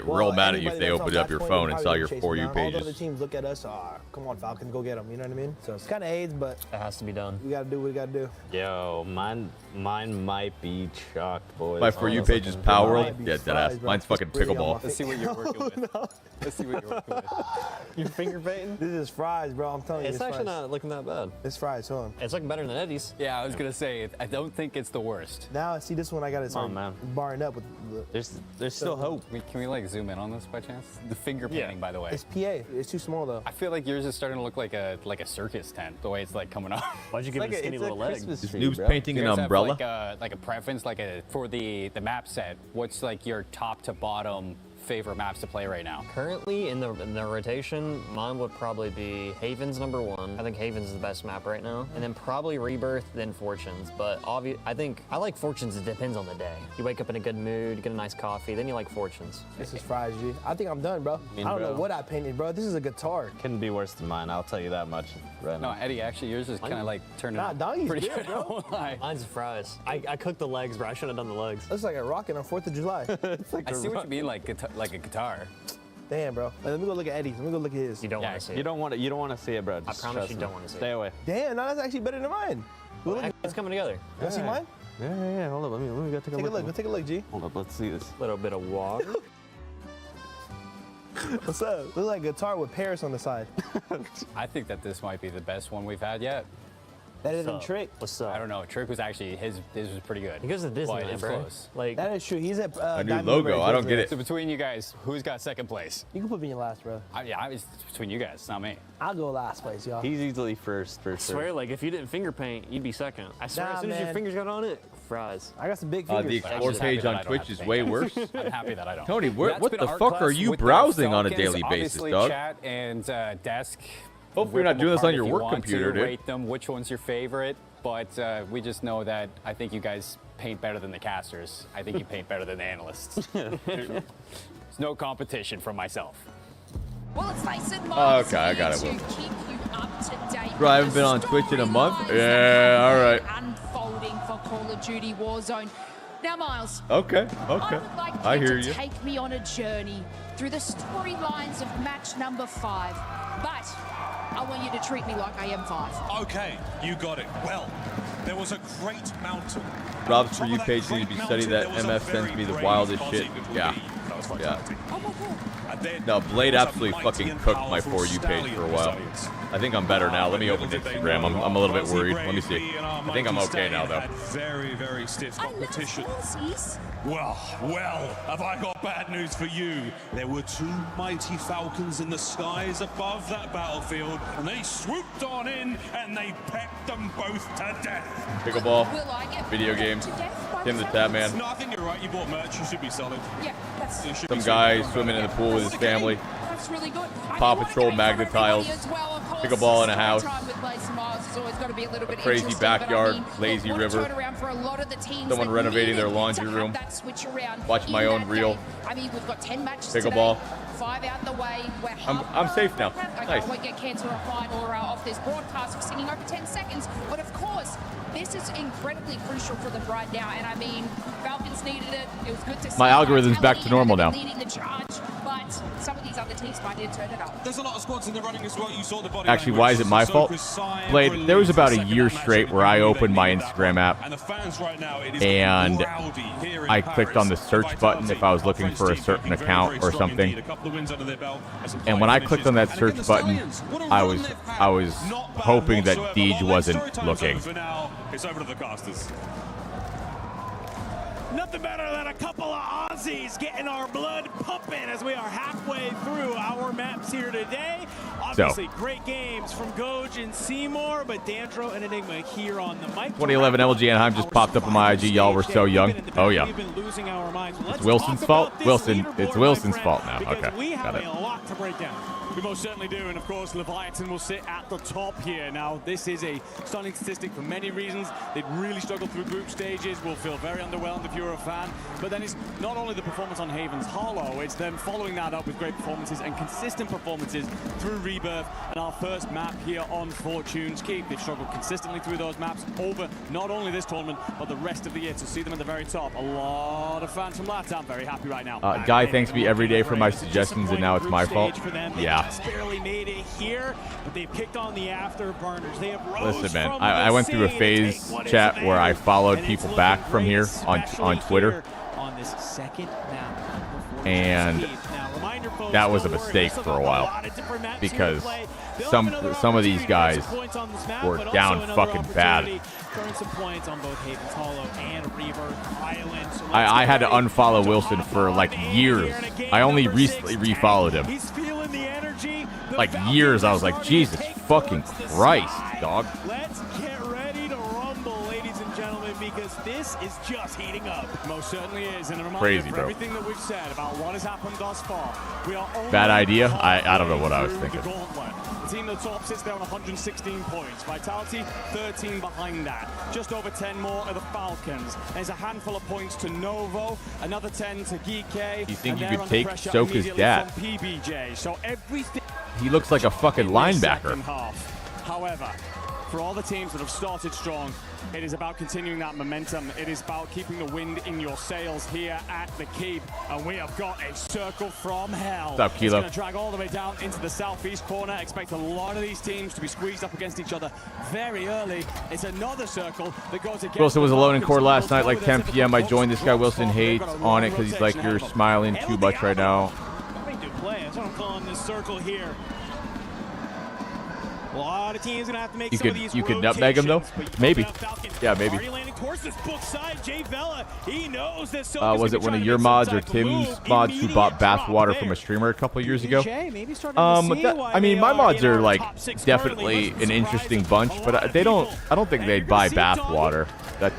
real mad at you if they opened up your phone and saw your For You pages. All the other teams look at us. Come on, Falcons, go get them. You know what I mean? So it's kind of AIDS, but it has to be done. We gotta do what we gotta do. Yo, mine might be chalked, boys. My For You page is Power World. Yeah, deadass. Mine's fucking pickleball. Let's see what you're working with. Let's see what you're working with. You're finger painting? This is fries, bro. I'm telling you. It's actually not looking that bad. It's fries. Hold on. It's looking better than Eddie's. Yeah, I was gonna say I don't think it's the worst. Now I see this one. I gotta start barring up with. There's still hope. Can we like zoom in on this by chance? The finger painting, by the way. It's PA. It's too small though. I feel like yours is starting to look like a circus tent. The way it's like coming up. Why'd you give it skinny little legs? Is Noob's painting an umbrella? Have, like a preference, for the map set. What's like your top to bottom favorite maps to play right now? Currently in the rotation, mine would probably be Haven's #1. I think Haven's is the best map right now, and then probably Rebirth, then Fortunes. But I think I like Fortunes. It depends on the day. You wake up in a good mood, you get a nice coffee, then you like Fortunes. This is fries, G. I think I'm done, bro. I don't know what I painted, bro. This is a guitar. Couldn't be worse than mine. I'll tell you that much. Right no, Eddie, actually, yours is kind of like turning out pretty good, bro. Mine's fries. I cooked the legs, bro. I shouldn't have done the legs. Looks like a rocket on 4th of July. I see what you mean, like a guitar. Damn, bro. Let me go look at Eddie's. Let me go look at his. You don't want to see it. You don't want to see it, bro. Just I promise you don't want to see it. Stay away. Damn, no, that's actually better than mine. It's coming together. You want to see mine? Yeah. Hold up. Let me go take a look. Go take a look, G. Hold up. Let's see this. Little bit of water. What's up? Looks like a guitar with Paris on the side. I think that this might be the best one we've had yet. Better than Trick. What's up? I don't know. Trick was actually his was pretty good. He goes to Disney, But it's bro. close. Like That is true. He's a new diamond logo. member. I don't get it. So between you guys, who's got second place? You can put me in last, bro. It's between you guys, not me. I'll go last place, y'all. He's easily first for I swear, like if you didn't finger paint, you'd be second. I swear, Nah, as soon as your man. fingers got on it, fries. I got some big The fingers. explore just happy page that I on don't Twitch have to is think. way worse. I'm happy that I don't. Tony, That's what been the art fuck class are you with the browsing on a Falcons. daily basis, Obviously, dog? Chat and desk. Hopefully you're not rip doing them this on apart your if you work want computer, to, dude. Rate them. Which one's your favorite? But we just know that I think you guys paint better than the casters. I think you paint better than the analysts. There's no competition from myself. Well, it's nice and Okay, I got it, to Will. keep you up to date. Bro, I haven't with been the on Twitch in a month. storylines Yeah, that all have right. been unfolding for Call of Duty Warzone. Now, Miles. Okay, I okay. would like I you hear to you. take me on a journey through the storylines of match number 5, but I want you to treat me like I am 5. Okay, you got it. Well, there was a great mountain. Rob's For You page needs to be studied. That MF sends me the wildest shit. Yeah. Yeah. No, Blade absolutely fucking cooked my For You page for a while. I think I'm better now. Let me open Instagram. I'm a little bit worried. Let me see. I think I'm okay now, though. Very, very stiff competition. Well, have I got bad news for you? There were 2 mighty falcons in the skies above that battlefield, and they swooped on in and they pecked them both to death. Pickleball, video games, Tim the Tap Man. No, I think you're right. You bought merch. You should be solid. Yeah, that's Some guy swimming in the pool with his family. That's really good. Paw Patrol magnet tiles. Pickleball in a house. A crazy backyard, lazy river. Someone renovating their laundry room. Watch my own reel. I mean, we've got 10 matches Pickleball. today, 5 out the way. I'm safe now. I Nice. won't get cancelled offline or off this broadcast for singing over 10 seconds. But of course, this is incredibly crucial for them right now. And I mean, Falcons needed it. It was good to see. My algorithm's back to normal now. Leading the charge, but some of these other teams might need to turn it up. There's a lot of squads in the running as well. You saw the body Actually, why is it my fault? Blade, there was about a year straight where I opened my Instagram app and I clicked on the search button if I was looking for a certain account or something. And when I clicked on that search button, I was hoping that Deej wasn't looking. It's over to the casters. Nothing better than a couple of Aussies getting our blood pumping as we are halfway through our maps here today. Obviously, great games from Goj and Seymour, but Dandro and Enigma here on the mic. 2011 LG Anaheim just popped up on my IG. Y'all were so young. Oh, yeah. It's Wilson's fault? It's Wilson's fault now. Okay, got it. A lot to break down. We most certainly do, and of course Leviathan will sit at the top here. Now, this is a stunning statistic for many reasons. They've really struggled through group stages, will feel very underwhelmed if you're a fan, but then it's not only the performance on Haven's Hollow, it's them following that up with great performances and consistent performances through Rebirth and our first map here on Fortune's Keep. They've struggled consistently through those maps over not only this tournament, but the rest of the year. To see them at the very top, a lot of fans from LATAM very happy right now. Guy thanks me every day for my suggestions, and now it's my fault. Yeah. Barely made it here, but they've kicked on the afterburners. They have rose Listen, man, from I went through a phase chat where I followed people back from here on Twitter, on this second map, and that was a mistake for a while because some of these guys were down fucking bad. Some points on both Haven's Hollow and Rebirth Island. So I had to unfollow Wilson for like years. I only recently refollowed him. He's feeling the energy. Like years, I was like, Jesus fucking Christ, dog. Let's get ready to rumble, ladies and gentlemen, because this is just heating up. Most certainly is, and a reminder Crazy, for bro. everything that we've said about what has happened thus far. We are only Bad idea? I don't know what I was thinking. the gauntlet. The team at the top sits there on 116 points. Vitality, 13 behind that. Just over 10 more are the Falcons. There's a handful of points to Novo, another 10 to Geek. You think and you they're could under take pressure Soka's immediately dad? from PBJ. So everything. He looks like a fucking linebacker. Second half. However, for all the teams that have started strong, it is about continuing that momentum. It is about keeping the wind in your sails here at the Keep. And we have got a circle from hell. What's up, Kilo? It's going to drag all the way down into the southeast corner. Expect a lot of these teams to be squeezed up against each other very early. It's another circle that goes against. Wilson was alone in court last night, like 10 p.m. I joined this guy. Wilson hates on it because he's like, you're smiling too much right now. Play. That's what I'm calling this circle here. A lot of teams gonna have to make You some of could these you could nutmeg him though. Maybe. Yeah, maybe. Already landing towards this book side. Jay Vela, he knows that Was it one of your mods or Tim's mods who bought bathwater from a streamer a couple years ago? Maybe starting to see why I mean, they my are mods in are our like top six definitely currently. an interesting bunch, but I don't think they'd buy bathwater. That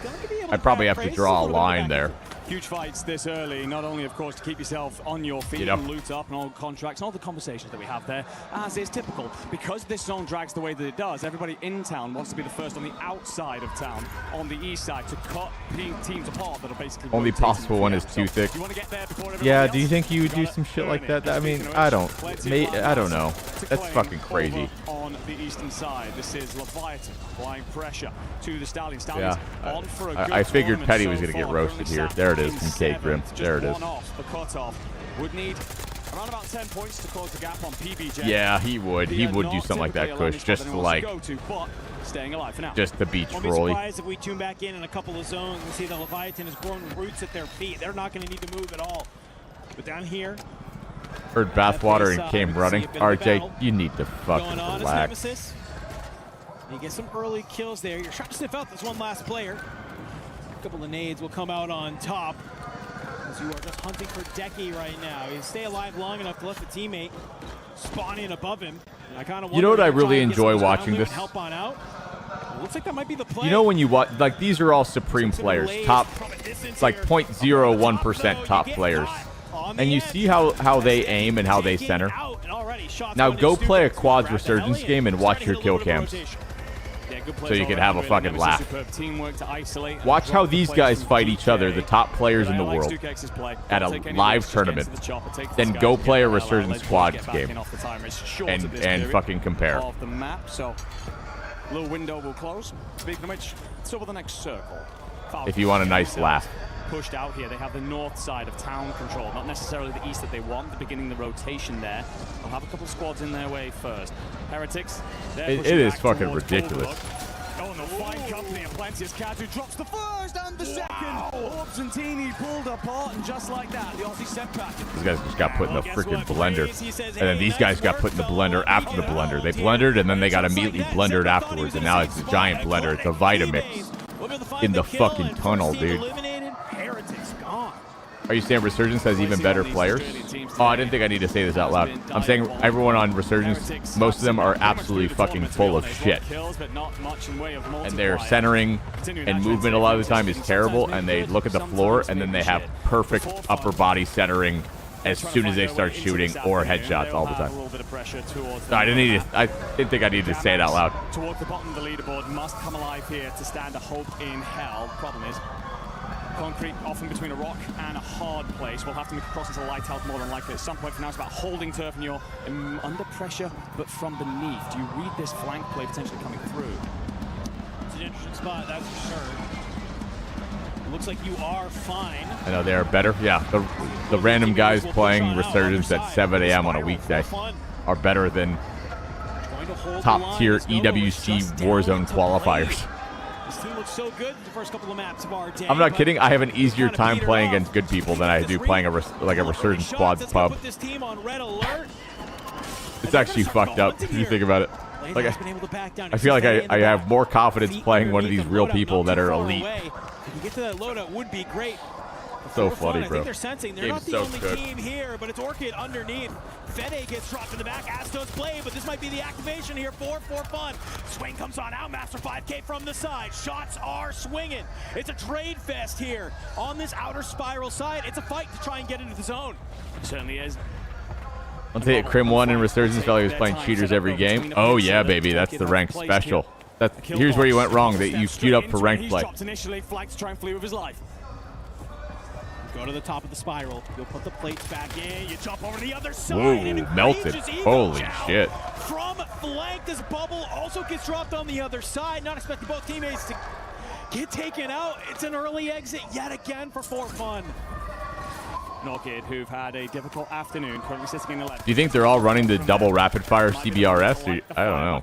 I'd probably have to draw a line there. Huge fights this early, not only, of course, to keep yourself on your feet and loot up and all contracts and all the conversations that we have there, as is typical. Because this zone drags the way that it does, everybody in town wants to be the first on the outside of town, on the east side, to cut teams apart that are basically... Only possible one is too thick. Yeah, do you think you would do some shit like that? I mean, I don't know. That's fucking crazy. On the eastern side, this is Leviathan applying pressure to the Stallions. Yeah, on for a good I figured tournament Petty so was going to get far. roasted here. There it is from K Grim. There it is. One off the cutoff. Would need around about 10 points to close the gap on PBJ. Yeah, he would. He would do something like that, Kush, just to like, staying alive for now. just to beat Won't be Trolley. surprised if we tune back in a couple of zones and see the Leviathan has grown roots at their feet. They're not going to need to move at all. But down here, Heard bathwater and came running. RJ, you need to fucking going on is relax. Nemesis. You get some early kills there. You're trying to sniff out this one last player. A couple of nades will come out on top as you are just hunting for Decky right now. You stay alive long enough to let the teammate spawn in above him. And I kind of You know what I really enjoy watching this? Help on out. It looks like that might be the play. You know when you watch, like, these are all Supreme players, top, it's like 0.01% top players. And you see how they aim and how they center. Now go play a quads resurgence game and watch your kill cams. So you can have a fucking laugh. Watch how these guys fight each other, the top players in the world, at a live tournament. Then go play a resurgence quads game and fucking compare. Of the map, so little window will close. Speaking of which, it's over the next circle. If you want a nice laugh. Pushed out here. They have the north side of town control, not necessarily the east that they want. The beginning of the rotation there. They'll have a couple of squads in their way first. Heretics. It is fucking ridiculous. Oh, and the fine company of Plantius Cat, who drops the first and the second. Orbs and Teeny pulled apart, and just like that, the Aussie set back. These guys just got put in the freaking blender. And then these guys got put in the blender after the blender. They blendered, and then they got immediately blendered afterwards. And now it's a giant blender. It's a Vitamix in the fucking tunnel, dude. Are you saying Resurgence has even better players? Oh, I didn't think I need to say this out loud. I'm saying everyone on Resurgence, most of them are absolutely fucking full of shit. And their centering and movement a lot of the time is terrible, and they look at the floor, and then they have perfect upper body centering as soon as they start shooting, or headshots all the time. No, I didn't think I needed to say it out loud. Towards the bottom of the leaderboard, must come alive here to stand a hope in hell. Problem is, concrete often between a rock and a hard place. We'll have to move across into lighthouse more than likely at some point. For now, it's about holding turf, and you're under pressure, but from beneath. Do you read this flank play potentially coming through? It's an interesting spot, that's for sure. It looks like you are fine. I know they are better. Yeah, the random guys playing Resurgence at 7 a.m. on a weekday are better than top-tier EWC Warzone qualifiers. This team looks so good the first couple of maps of our day. I'm not kidding. I have an easier time playing against good people than I do playing a Resurgence squad pub. It's actually fucked up if you think about it. Like I feel like I have more confidence playing one of these real people that are elite. If you get to that loadout, would be great. So funny, bro. I think they're sensing they're not the only team here, but it's Orchid underneath. Fede gets dropped in the back, as does Blade, but this might be the activation here for fun. Swing comes on out, Master 5K from the side. Shots are swinging. It's a trade fest here on this outer spiral side. It's a fight to try and get into the zone. It certainly is. I'll tell you, Crim 1 and Resurgence felt like he was playing cheaters every game. Oh yeah, baby, that's the ranked special. Here's where you went wrong, that you queued up for ranked play. Initially, flags to try and flee with his life. Go to the top of the spiral. You'll put the plates back in. You jump over to the other side. Whoa, melted. Holy shit. From flank, this bubble also gets dropped on the other side. Not expecting both teammates to get taken out. It's an early exit yet again for fun. Orchid, who've had a difficult afternoon, currently sitting in the left. Do you think they're all running the double rapid fire CBRS? Or, I don't know.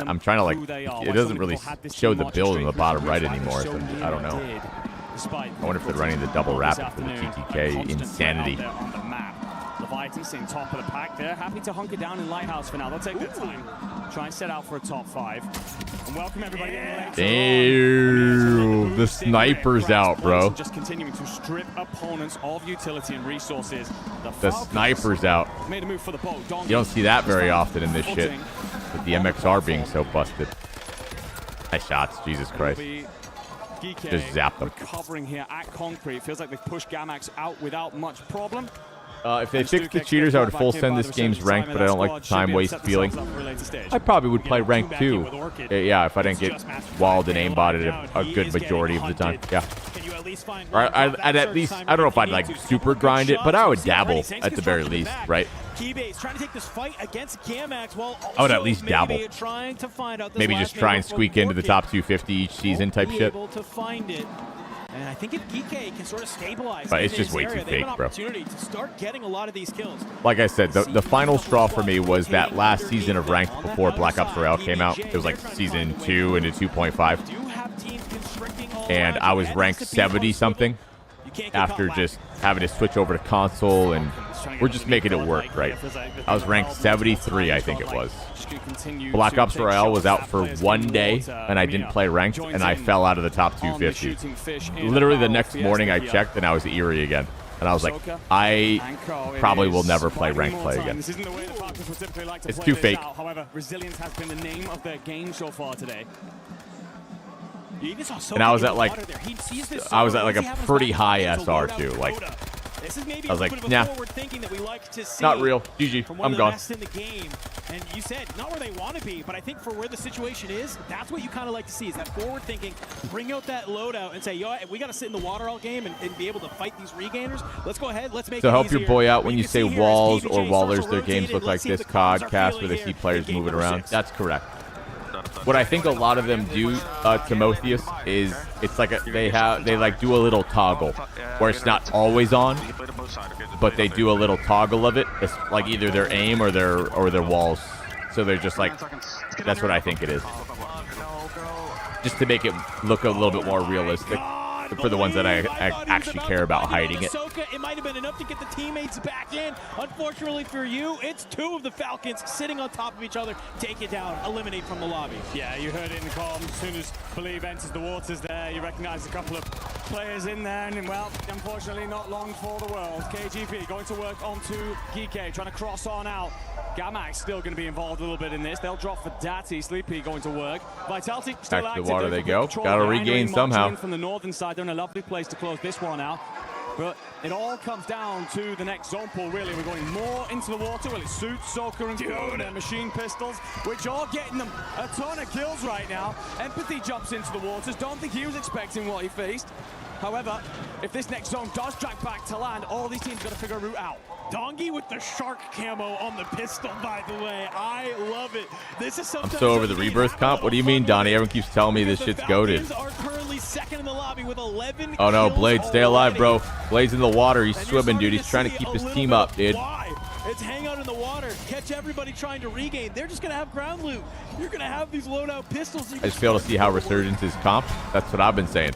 I'm trying to, like, it doesn't really show the build in the bottom right anymore. So I don't know. I wonder if they're running the double rapid for the TTK insanity. Leviathan sitting top of the pack. They're happy to hunker down in Lighthouse for now. They'll take their time. Try and set out for a top 5. And welcome everybody in later. Damn, the sniper's out, bro. Just continuing to strip opponents of utility and resources. The sniper's out. Made a move for the boat. You don't see that very often in this shit. With the MXR being so busted. Nice shots, Jesus Christ. Just zap them. Recovering here at Concrete. Feels like they've pushed Gamax out without much problem. If they fixed the cheaters, I would full send this game's ranked, but I don't like the time waste feeling. I probably would play ranked too. Yeah, if I didn't get walled and aimbotted a good majority of the time. Yeah. Or I'd at least, I don't know if I'd like super grind it, but I would dabble at the very least, right? Trying to take this fight against Gamax while I would at least dabble. Trying to find out maybe just try and squeak into the top 250 each season type shit. Able to find it. And I think if Geekay can sort of stabilize, but it's just way too fake, bro. Opportunity to start getting a lot of these kills. Like I said, the final straw for me was that last season of ranked before Black Ops Royale came out. It was like season 2 into 2.5, and I was ranked 70 something after just having to switch over to console, and we're just making it work, right? I was ranked 73, I think it was. Black Ops Royale was out for 1 day, and I didn't play ranked, and I fell out of the top 250. Literally the next morning I checked, and I was eerie again. And I was like, I probably will never play ranked play again. It's too fake. However, resilience has been the name of their game so far today. And I was at like a pretty high SR too. Like, I was like, nah, not real. GG, I'm gone. In the game. And you said not where they want to be, but I think for where the situation is, that's what you kind of like to see, is that forward thinking, bring out that loadout and say, yo, we got to sit in the water all game and be able to fight these regainers. Let's go ahead, let's make it easier. So help your boy out when you say walls or wallers, their games look like this COD cast where they see players moving around. That's correct. What I think a lot of them do, Timotheus, is it's like they like do a little toggle where it's not always on, but they do a little toggle of it. It's like either their aim or their walls. So they're just like, that's what I think it is. Just to make it look a little bit more realistic for the ones that I actually care about hiding it. It might have been enough to get the teammates back in. Unfortunately for you, it's 2 of the Falcons sitting on top of each other. Take it down, eliminate from the lobby. Yeah, you heard it in the comms. As soon as Believe enters the waters there, you recognize a couple of players in there, and well, unfortunately not long for the world. KGP going to work onto Geekay, trying to cross on out. Gamax still going to be involved a little bit in this. They'll drop for Dati. Sleepy going to work. Vitality still back to active. the water they go. Got to regain somehow. From the northern side, they're in a lovely place to close this one out. But it all comes down to the next zone pool, really. We're going more into the water. Well, it's Suits, Soka, and Go, their machine pistols, which are getting them a ton of kills right now. Empathy jumps into the waters. Don't think he was expecting what he faced. However, if this next zone does track back to land, all these teams got to figure a route out. Dongi with the shark camo on the pistol, by the way. I love it. This is I'm so over the Rebirth comp. What do you mean, Donnie? Everyone keeps telling me this shit's goated. Are currently second in the lobby with 11 oh no, Blade, stay alive, bro. Blade's in the water. He's swimming, dude. He's trying to keep his team up, dude. Why? It's hang out in the water, catch everybody trying to regain. They're just going to have ground loot. You're going to have these loadout pistols. I just fail to see how Resurgence is comp. That's what I've been saying.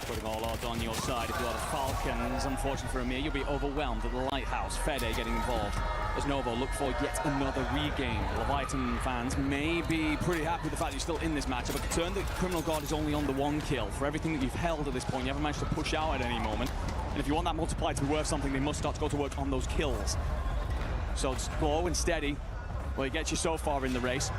Putting all odds on your side if you are the Falcons. Unfortunately for Amir, you'll be overwhelmed at the Lighthouse. Fede getting involved. As Novo look for yet another regain. Leviathan fans may be pretty happy with the fact that you're still in this matchup, but turn the Criminal God is only on the 1 kill. For everything that you've held at this point, you haven't managed to push out at any moment. And if you want that multiplier to be worth something, they must start to go to work on those kills. So slow and steady, well, it gets you so far in the race.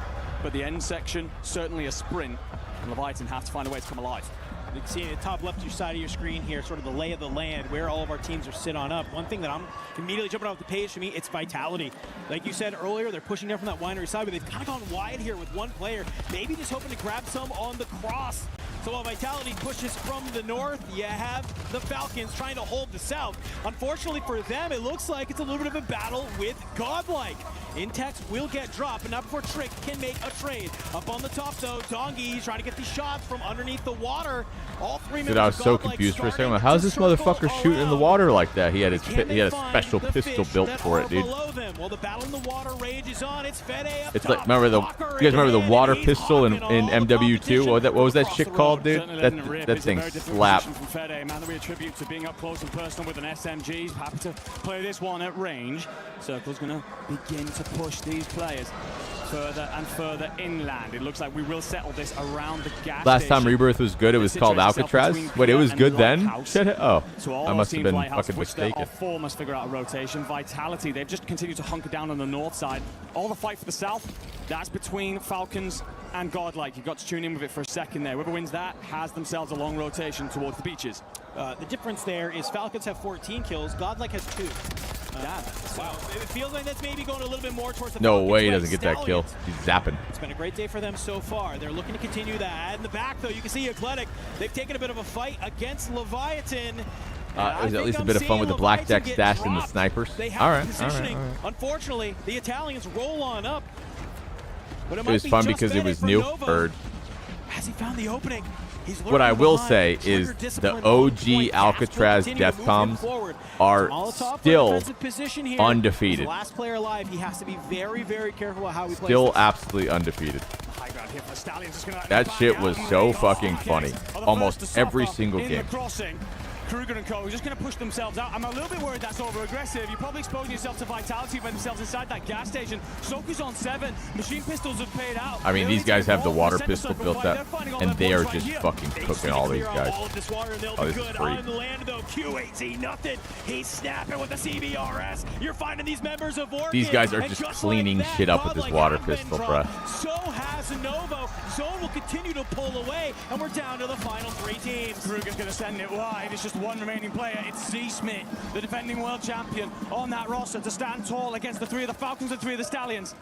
But the end section, certainly a sprint. And Leviathan have to find a way to come alive. You can see in the top left side of your screen here, sort of the lay of the land, where all of our teams are sit on up. One thing that I'm immediately jumping off the page for me, it's Vitality. Like you said earlier, they're pushing down from that winery side, but they've kind of gone wide here with one player, maybe just hoping to grab some on the cross. So while Vitality pushes from the north, you have the Falcons trying to hold the south. Unfortunately for them, it looks like it's a little bit of a battle with Godlike. Intex will get dropped, but not before Trick can make a trade. Up on the top, though, Dongi trying to get these shots from underneath the water. All three Dude, I was so confused for a second. How's this motherfucker shooting in the water like that? He had a special pistol built for it, dude. Well, the battle in the water rages on. It's Fede up It's like, remember you guys remember the water pistol in MW2? What was that shit called, dude? That thing slapped. From Fede, man that we attribute to being up close and personal with an SMG. Happy to play this one at range. Circle's going to begin to push these players further and further inland. It looks like we will settle this around the gas Last time station. Rebirth was good, it was called Alcatraz. Wait, it was good then? Shit. Oh, I must have been fucking mistaken. Four must figure out a rotation. Vitality, they've just continued to hunker down on the north side. All the fight for the south, that's between Falcons and Godlike. You've got to tune in with it for a second there. Whoever wins that has themselves a long rotation towards the beaches. The difference there is Falcons have 14 kills, Godlike has 2. So it feels like that's maybe going a little bit more towards the No Falcons' way he way. doesn't get that kill. He's zapping. It's been a great day for them so far. They're looking to continue that. In the back, though, you can see Eclectic. They've taken a bit of a fight against Leviathan. It was at least a bit of fun with the black deck stash and the snipers. All right. Unfortunately, the Italians roll on up. But It was fun because it was new. Bird. Has he found the opening? What I will say is the OG Alcatraz Deathcoms are still undefeated. Last player alive, he has to be very, very careful how he plays. Still absolutely undefeated. That shit was so fucking funny. Almost every single game. Kruger and Co. are just going to push themselves out. I'm a little bit worried that's over-aggressive. You're probably exposing yourself to Vitality by themselves inside that gas station. Soku's on 7. Machine pistols have paid out. I mean, these guys have the water pistol built up, and they are just fucking cooking all these guys. Oh, this is free. On the land, though, Q18, nothing. He's snapping with the CBRS. You're finding these members of Orchid. These guys are just cleaning shit up with this water pistol, bruh. So has Novo. Zone will continue to pull away, and we're down to the final 3 teams. Kruger's going to send it wide. It's just one remaining player. It's Z Smith, the defending world champion, on that roster to stand tall against the 3 of the Falcons and 3 of the Stallions.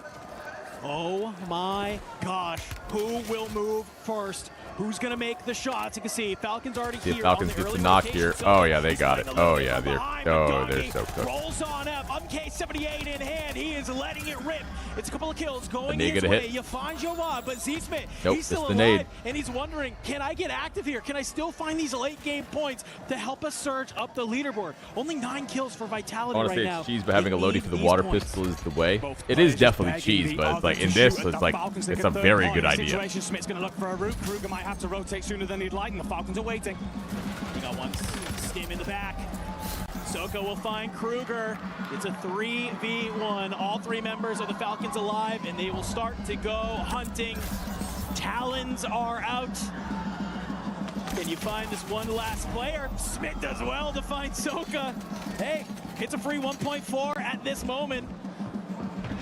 Oh my gosh, who will move first? Who's going to make the shots? You can see Falcons already here. See if Falcons gets a knock here. Oh, yeah, they got it. Oh, yeah, they're so cooked. Rolls on up. MK78 in hand. He is letting it rip. It's a couple of kills going his gonna way. hit. You find Jawad, but Z-Smith, nope, he's still the alive. nade. And he's wondering, can I get active here? Can I still find these late game points to help us surge up the leaderboard? Only 9 kills for Vitality I want right to say now. it's cheese, but having a loadie for the water pistol is the way. It is definitely cheese, but it's like in this, it's a very good idea. Smith's going to look for a route. Kruger might have to rotate sooner than he'd like, and the Falcons are waiting. You got one stim in the back. Soko will find Kruger. It's a 3v1. All 3 members of the Falcons alive, and they will start to go hunting. Talons are out. Can you find this one last player? Smith does well to find Soka. Hey, it's a free 1.4 at this moment.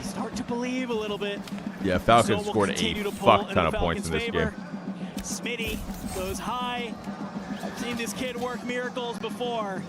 Start to believe a little bit. Yeah, Falcons scored a fuck ton of points in this game. Smitty goes high. I've seen this kid work miracles before,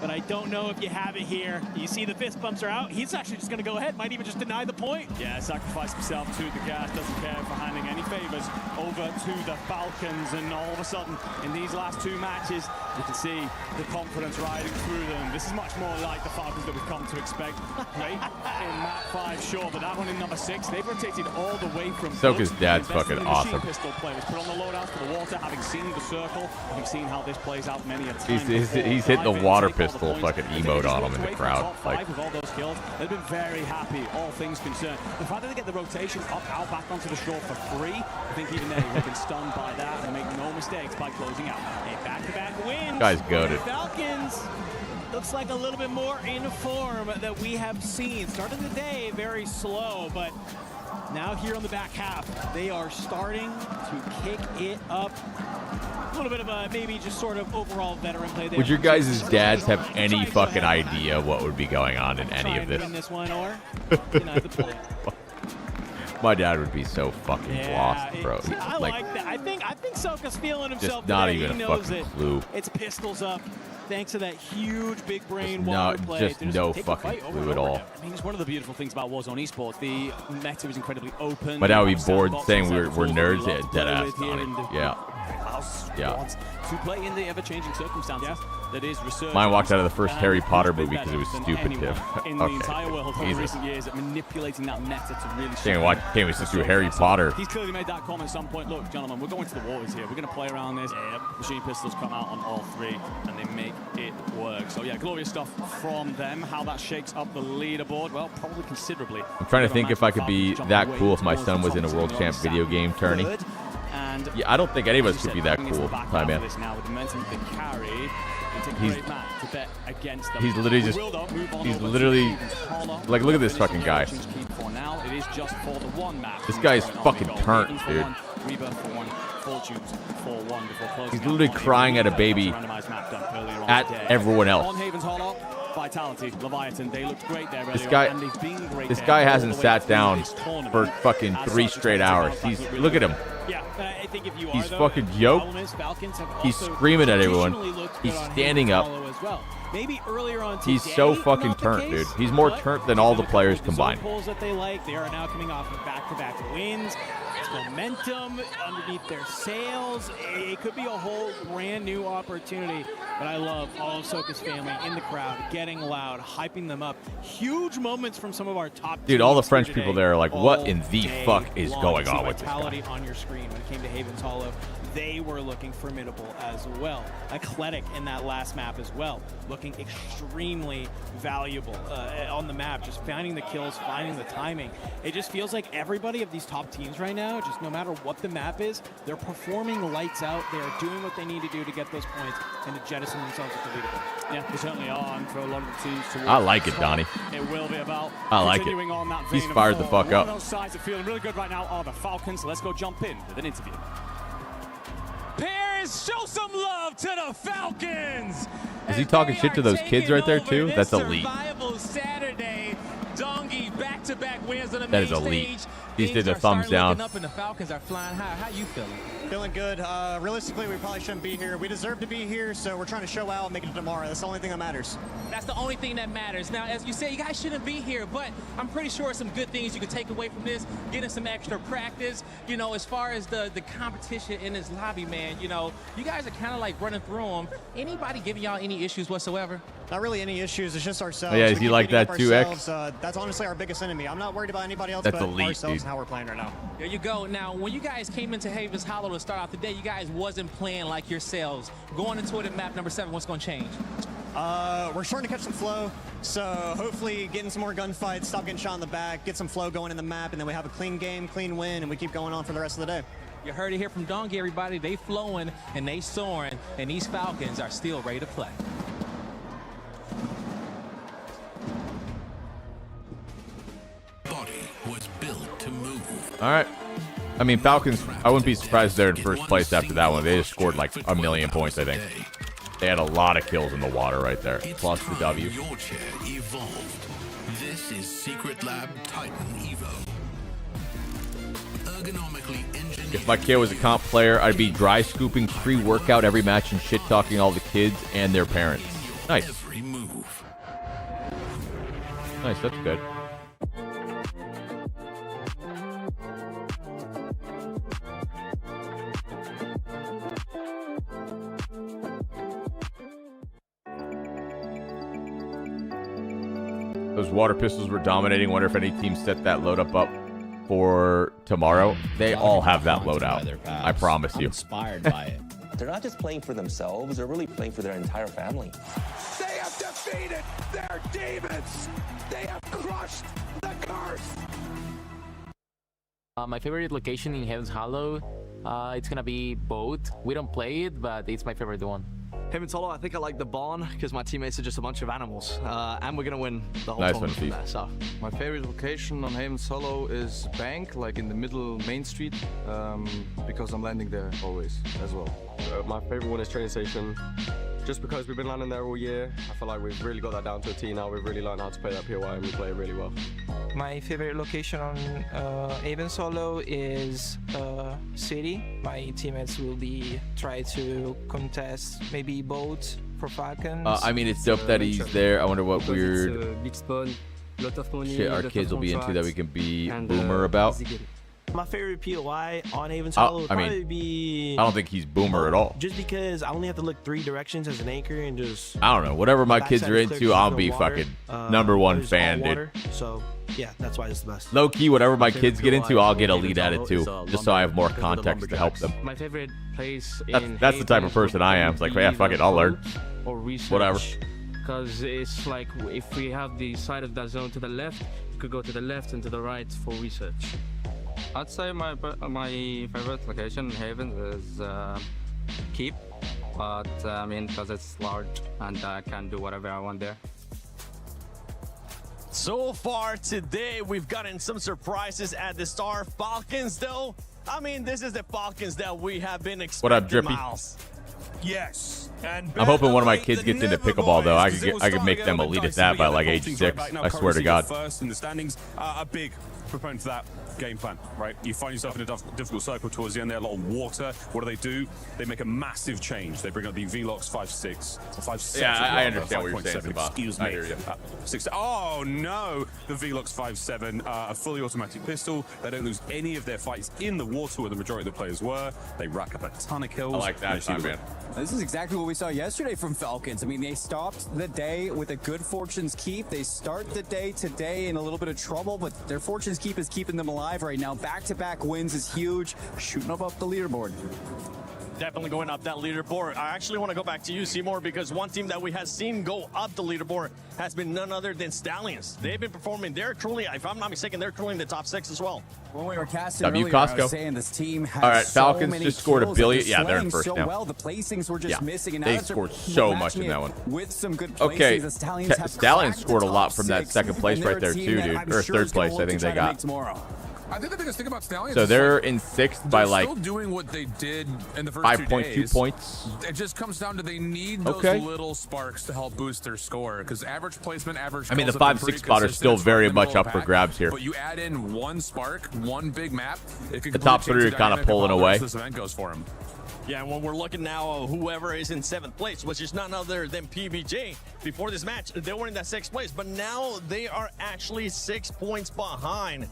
but I don't know if you have it here. You see the fist bumps are out. He's actually just going to go ahead. Might even just deny the point. Yeah, sacrifice himself to the gas. Doesn't care for handing any favors over to the Falcons. And all of a sudden, in these last 2 matches, you can see the confidence riding through them. This is much more like the Falcons that we've come to expect. Right? In map 5, sure, but that one in number 6, they've rotated all the way from Soka's dad's fucking awesome. Pistol players put on the loadouts for the water, having seen the circle, having seen how this plays out many a time. He's hitting the water pistol fucking emote on him in the crowd. Like, with all those kills, they've been very happy, all things concerned. The fact that they get the rotation up, out, back onto the shore for free, I think even they have been stunned by that and make no mistakes by closing out. A back-to-back win. Guy's goated. Falcons looks like a little bit more in form that we have seen. Starting the day very slow, but now here on the back half, they are starting to kick it up. A little bit of a maybe just sort of overall veteran play there. Would your guys' dads have any fucking idea what would be going on in any of this? Win this one or deny the point. My dad would be so fucking lost, bro. I like that. I think Soka's feeling himself just not today. even he a knows fucking it. clue. It's pistols up. Thanks to that huge big brain Just water play. just no fucking clue at all. I mean, it's one of the beautiful things about Warzone esports. The meta is incredibly open. My dad would be bored saying we're nerds. Yeah, dead ass on it. Yeah. Yeah. to play in the ever-changing circumstances that is research. Mine walked out of the first Harry Potter movie because it was stupid, too. In the entire world over recent years at manipulating that meta to really Can't we sit through Harry Potter? He's clearly made that comment at some point. Look, gentlemen, we're going to the waters here. We're going to play around this. Machine pistols come out on all three, and they make it work. So, yeah, glorious stuff from them. How that shakes up the leaderboard, well, probably considerably. I'm trying to think if I could be that cool if my son was in a World Champ video game tourney. Yeah, I don't think any of us could be that cool, hi man. He's literally like, look at this fucking guy. This guy's fucking turned, dude. He's literally crying at a baby at everyone else. Vitality, Leviathan, they looked great there. This guy hasn't sat down for fucking 3 straight hours. Look at him. He's fucking yoked. He's screaming at everyone. He's standing up. He's so fucking turnt, dude. He's more turnt than all the players combined. They are now coming off of back-to-back wins. It's momentum underneath their sails. It could be a whole brand new opportunity. But I love all of Soka's family in the crowd, getting loud, hyping them up. Huge moments from some of our top dude, all the French people there are like, what in the fuck is going on with this guy? On your screen when it came to Haven's Hollow, they were looking formidable as well. Eclectic in that last map as well, looking extremely valuable on the map, just finding the kills, finding the timing. It just feels like everybody of these top teams right now, just no matter what the map is, they're performing lights out. They're doing what they need to do to get those points and to jettison themselves at the leaderboard. Yeah, they certainly are, and for a lot of the teams towards I like it, Donnie. It will be about I like it. on that He's fired the fuck up. One of those sides are feeling really good right now are the Falcons. Let's go jump in with an interview. Parents, show some love to the Falcons. Is he talking shit to those kids right there too? That's elite. Saturday, Dongi back-to-back wins on the that is elite. These did a thumbs down. Up and the Falcons are flying high. How you feeling? Feeling good. Realistically, we probably shouldn't be here. We deserve to be here, so we're trying to show out and make it tomorrow. That's the only thing that matters. That's the only thing that matters. Now, as you say, you guys shouldn't be here, but I'm pretty sure some good things you can take away from this, getting some extra practice. You know, as far as the competition in this lobby, man, you know, you guys are kind of like running through them. Anybody giving y'all any issues whatsoever? Not really any issues. It's just ourselves. Oh, yeah, is he like that too, X? That's honestly our biggest enemy. I'm not worried about anybody else that's but elite, ourselves dude. and how we're playing right now. There you go. Now, when you guys came into Haven's Hollow to start off the day, you guys wasn't playing like yourselves. Going into it at map number 7, what's going to change? We're starting to catch some flow, so hopefully getting some more gunfights, stop getting shot in the back, get some flow going in the map, and then we have a clean game, clean win, and we keep going on for the rest of the day. You heard it here from Dongi, everybody. They flowing and they soaring, and these Falcons are still ready to play. All right. I mean, Falcons, I wouldn't be surprised they're in first place after that one. They just scored like 1 million points, I think. They had a lot of kills in the water right there, plus the W. Your chair evolved. This is Secret Lab Titan Evo. Ergonomically engineered. If my kid was a comp player, I'd be dry scooping pre-workout every match and shit-talking all the kids and their parents. Nice. Every move. Nice, that's good. Those water pistols were dominating. Wonder if any team set that load up for tomorrow. They all have that loadout. I promise you. I'm inspired by it. They're not just playing for themselves. They're really playing for their entire family. They have defeated their demons. They have crushed the curse. My favorite location in Haven's Hollow, it's gonna be boat. We don't play it, but it's my favorite one. Haven's Hollow, I think I like the barn because my teammates are just a bunch of animals, and we're gonna win the whole tournament from there. So, my favorite location on Haven's Hollow is Bank, like in the middle main street, because I'm landing there always as well. My favorite one is Train Station, just because we've been landing there all year. I feel like we've really got that down to a T now. We've really learned how to play that POI, and we play it really well. My favorite location on Haven's Hollow is City. My teammates will be try to contest maybe boat for Falcons. I mean, it's dope that he's there. I wonder what weird big spawn, lot of money, shit our kids will be into that we can be boomer about. My favorite POI on Haven's Hollow would probably be... I don't think he's boomer at all. Just because I only have to look 3 directions as an anchor and just... I don't know. Whatever my kids are into, I'll be fucking #1 fan, dude. So, yeah, that's why it's the best. Low key, whatever my kids get into, I'll get a lead at it too, just so I have more context to help them. My favorite place That's the type of person I am. It's like, yeah, fuck it, I'll learn. Or research. Whatever. Because it's like if we have the side of that zone to the left, you could go to the left and to the right for research. I'd say my favorite location in Haven is TeeP, but I mean, because it's large and I can do whatever I want there. So far today, we've gotten some surprises at the Star Falcons, though. I mean, this is the Falcons that we have been expecting. What up, Drippy? Miles. Yes. And I'm hoping one of my kids gets into pickleball, though. I could make them elite at that by like age 6. I swear to God. First in the standings, a big proponent for that game plan, right? You find yourself in a difficult circle towards the end there, a lot of water. What do? They make a massive change. They bring up the Velox 5.6 or 5.7. Yeah, I understand what you're saying, Sabah. Excuse me. I hear you. 6. Oh no, the Velox 5.7, a fully automatic pistol. They don't lose any of their fights in the water where the majority of the players were. They rack up a ton of kills. I like that, man. This is exactly what we saw yesterday from Falcons. I mean, they stopped the day with a good Fortune's Keep. They start the day today in a little bit of trouble, but their Fortune's Keep is keeping them alive right now. Back-to-back wins is huge. Shooting up the leaderboard. Definitely going up that leaderboard. I actually want to go back to you, Seymour, because one team that we have seen go up the leaderboard has been none other than Stallions. They've been performing. They're truly, if I'm not mistaken, they're truly in the top 6 as well. When we were casting earlier, I was saying this team has all right, Falcons so just scored a billion. Yeah, they're in first so now. Well. The placings were just missing, and now they scored so much in that one. With some good placings, okay, the Stallions scored a lot from that second place right there too, dude. Or third place, I think they got. I think the biggest thing about Stallions. So they're in 6th by like still doing what they did in the first 5.2 points. It just comes down to they need those little sparks to help boost their score because average placement, average. I mean, the 5-6 spot are still very much up for grabs here. But you add in one spark, one big map, it could the top 3 are kind of pulling away. This event goes for them. Yeah, when we're looking now, whoever is in 7th place, which is none other than PBJ. Before this match, they were in that 6th place, but now they are actually 6 points behind.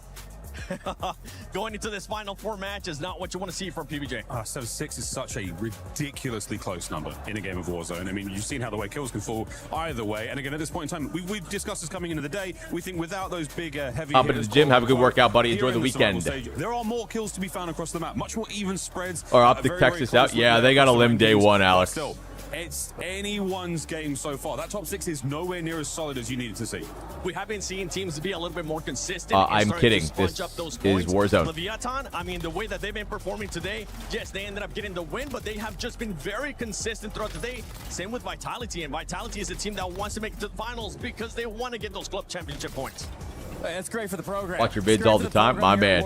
Going into this final 4 match is not what you want to see from PBJ. 7-6 is such a ridiculously close number in a game of Warzone. I mean, you've seen how the way kills can fall either way. And again, at this point in time, we've discussed this coming into the day. We think without those big, heavy up at the gym, have a good workout, buddy. Enjoy the weekend. Stage, there are more kills to be found across the map. Much more even spreads. Or Optic Texas out. Yeah, they got a limb day 1, Alex. Still, it's anyone's game so far. That top 6 is nowhere near as solid as you needed to see. We have been seeing teams be a little bit more consistent. I'm kidding. This is Warzone. Leviathan, I mean, the way that they've been performing today, yes, they ended up getting the win, but they have just been very consistent throughout the day. Same with Vitality, and Vitality is a team that wants to make it to the finals because they want to get those club championship points. That's great for the program. Watch your vids all the time, my man.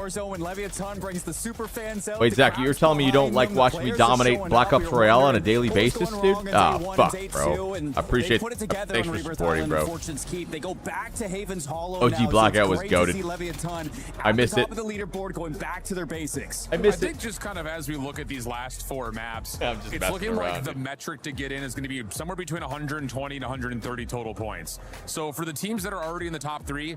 Wait, Zach, you're telling me you don't like watching me dominate Blackops Royale on a daily basis, dude? Ah, fuck, bro. I appreciate it. Thanks for supporting, bro. OG Blackout was goated. I miss it. I think just kind of as we look at these last 4 maps, it's looking like the metric to get in is going to be somewhere between 120 and 130 total points. So for the teams that are already in the top 3,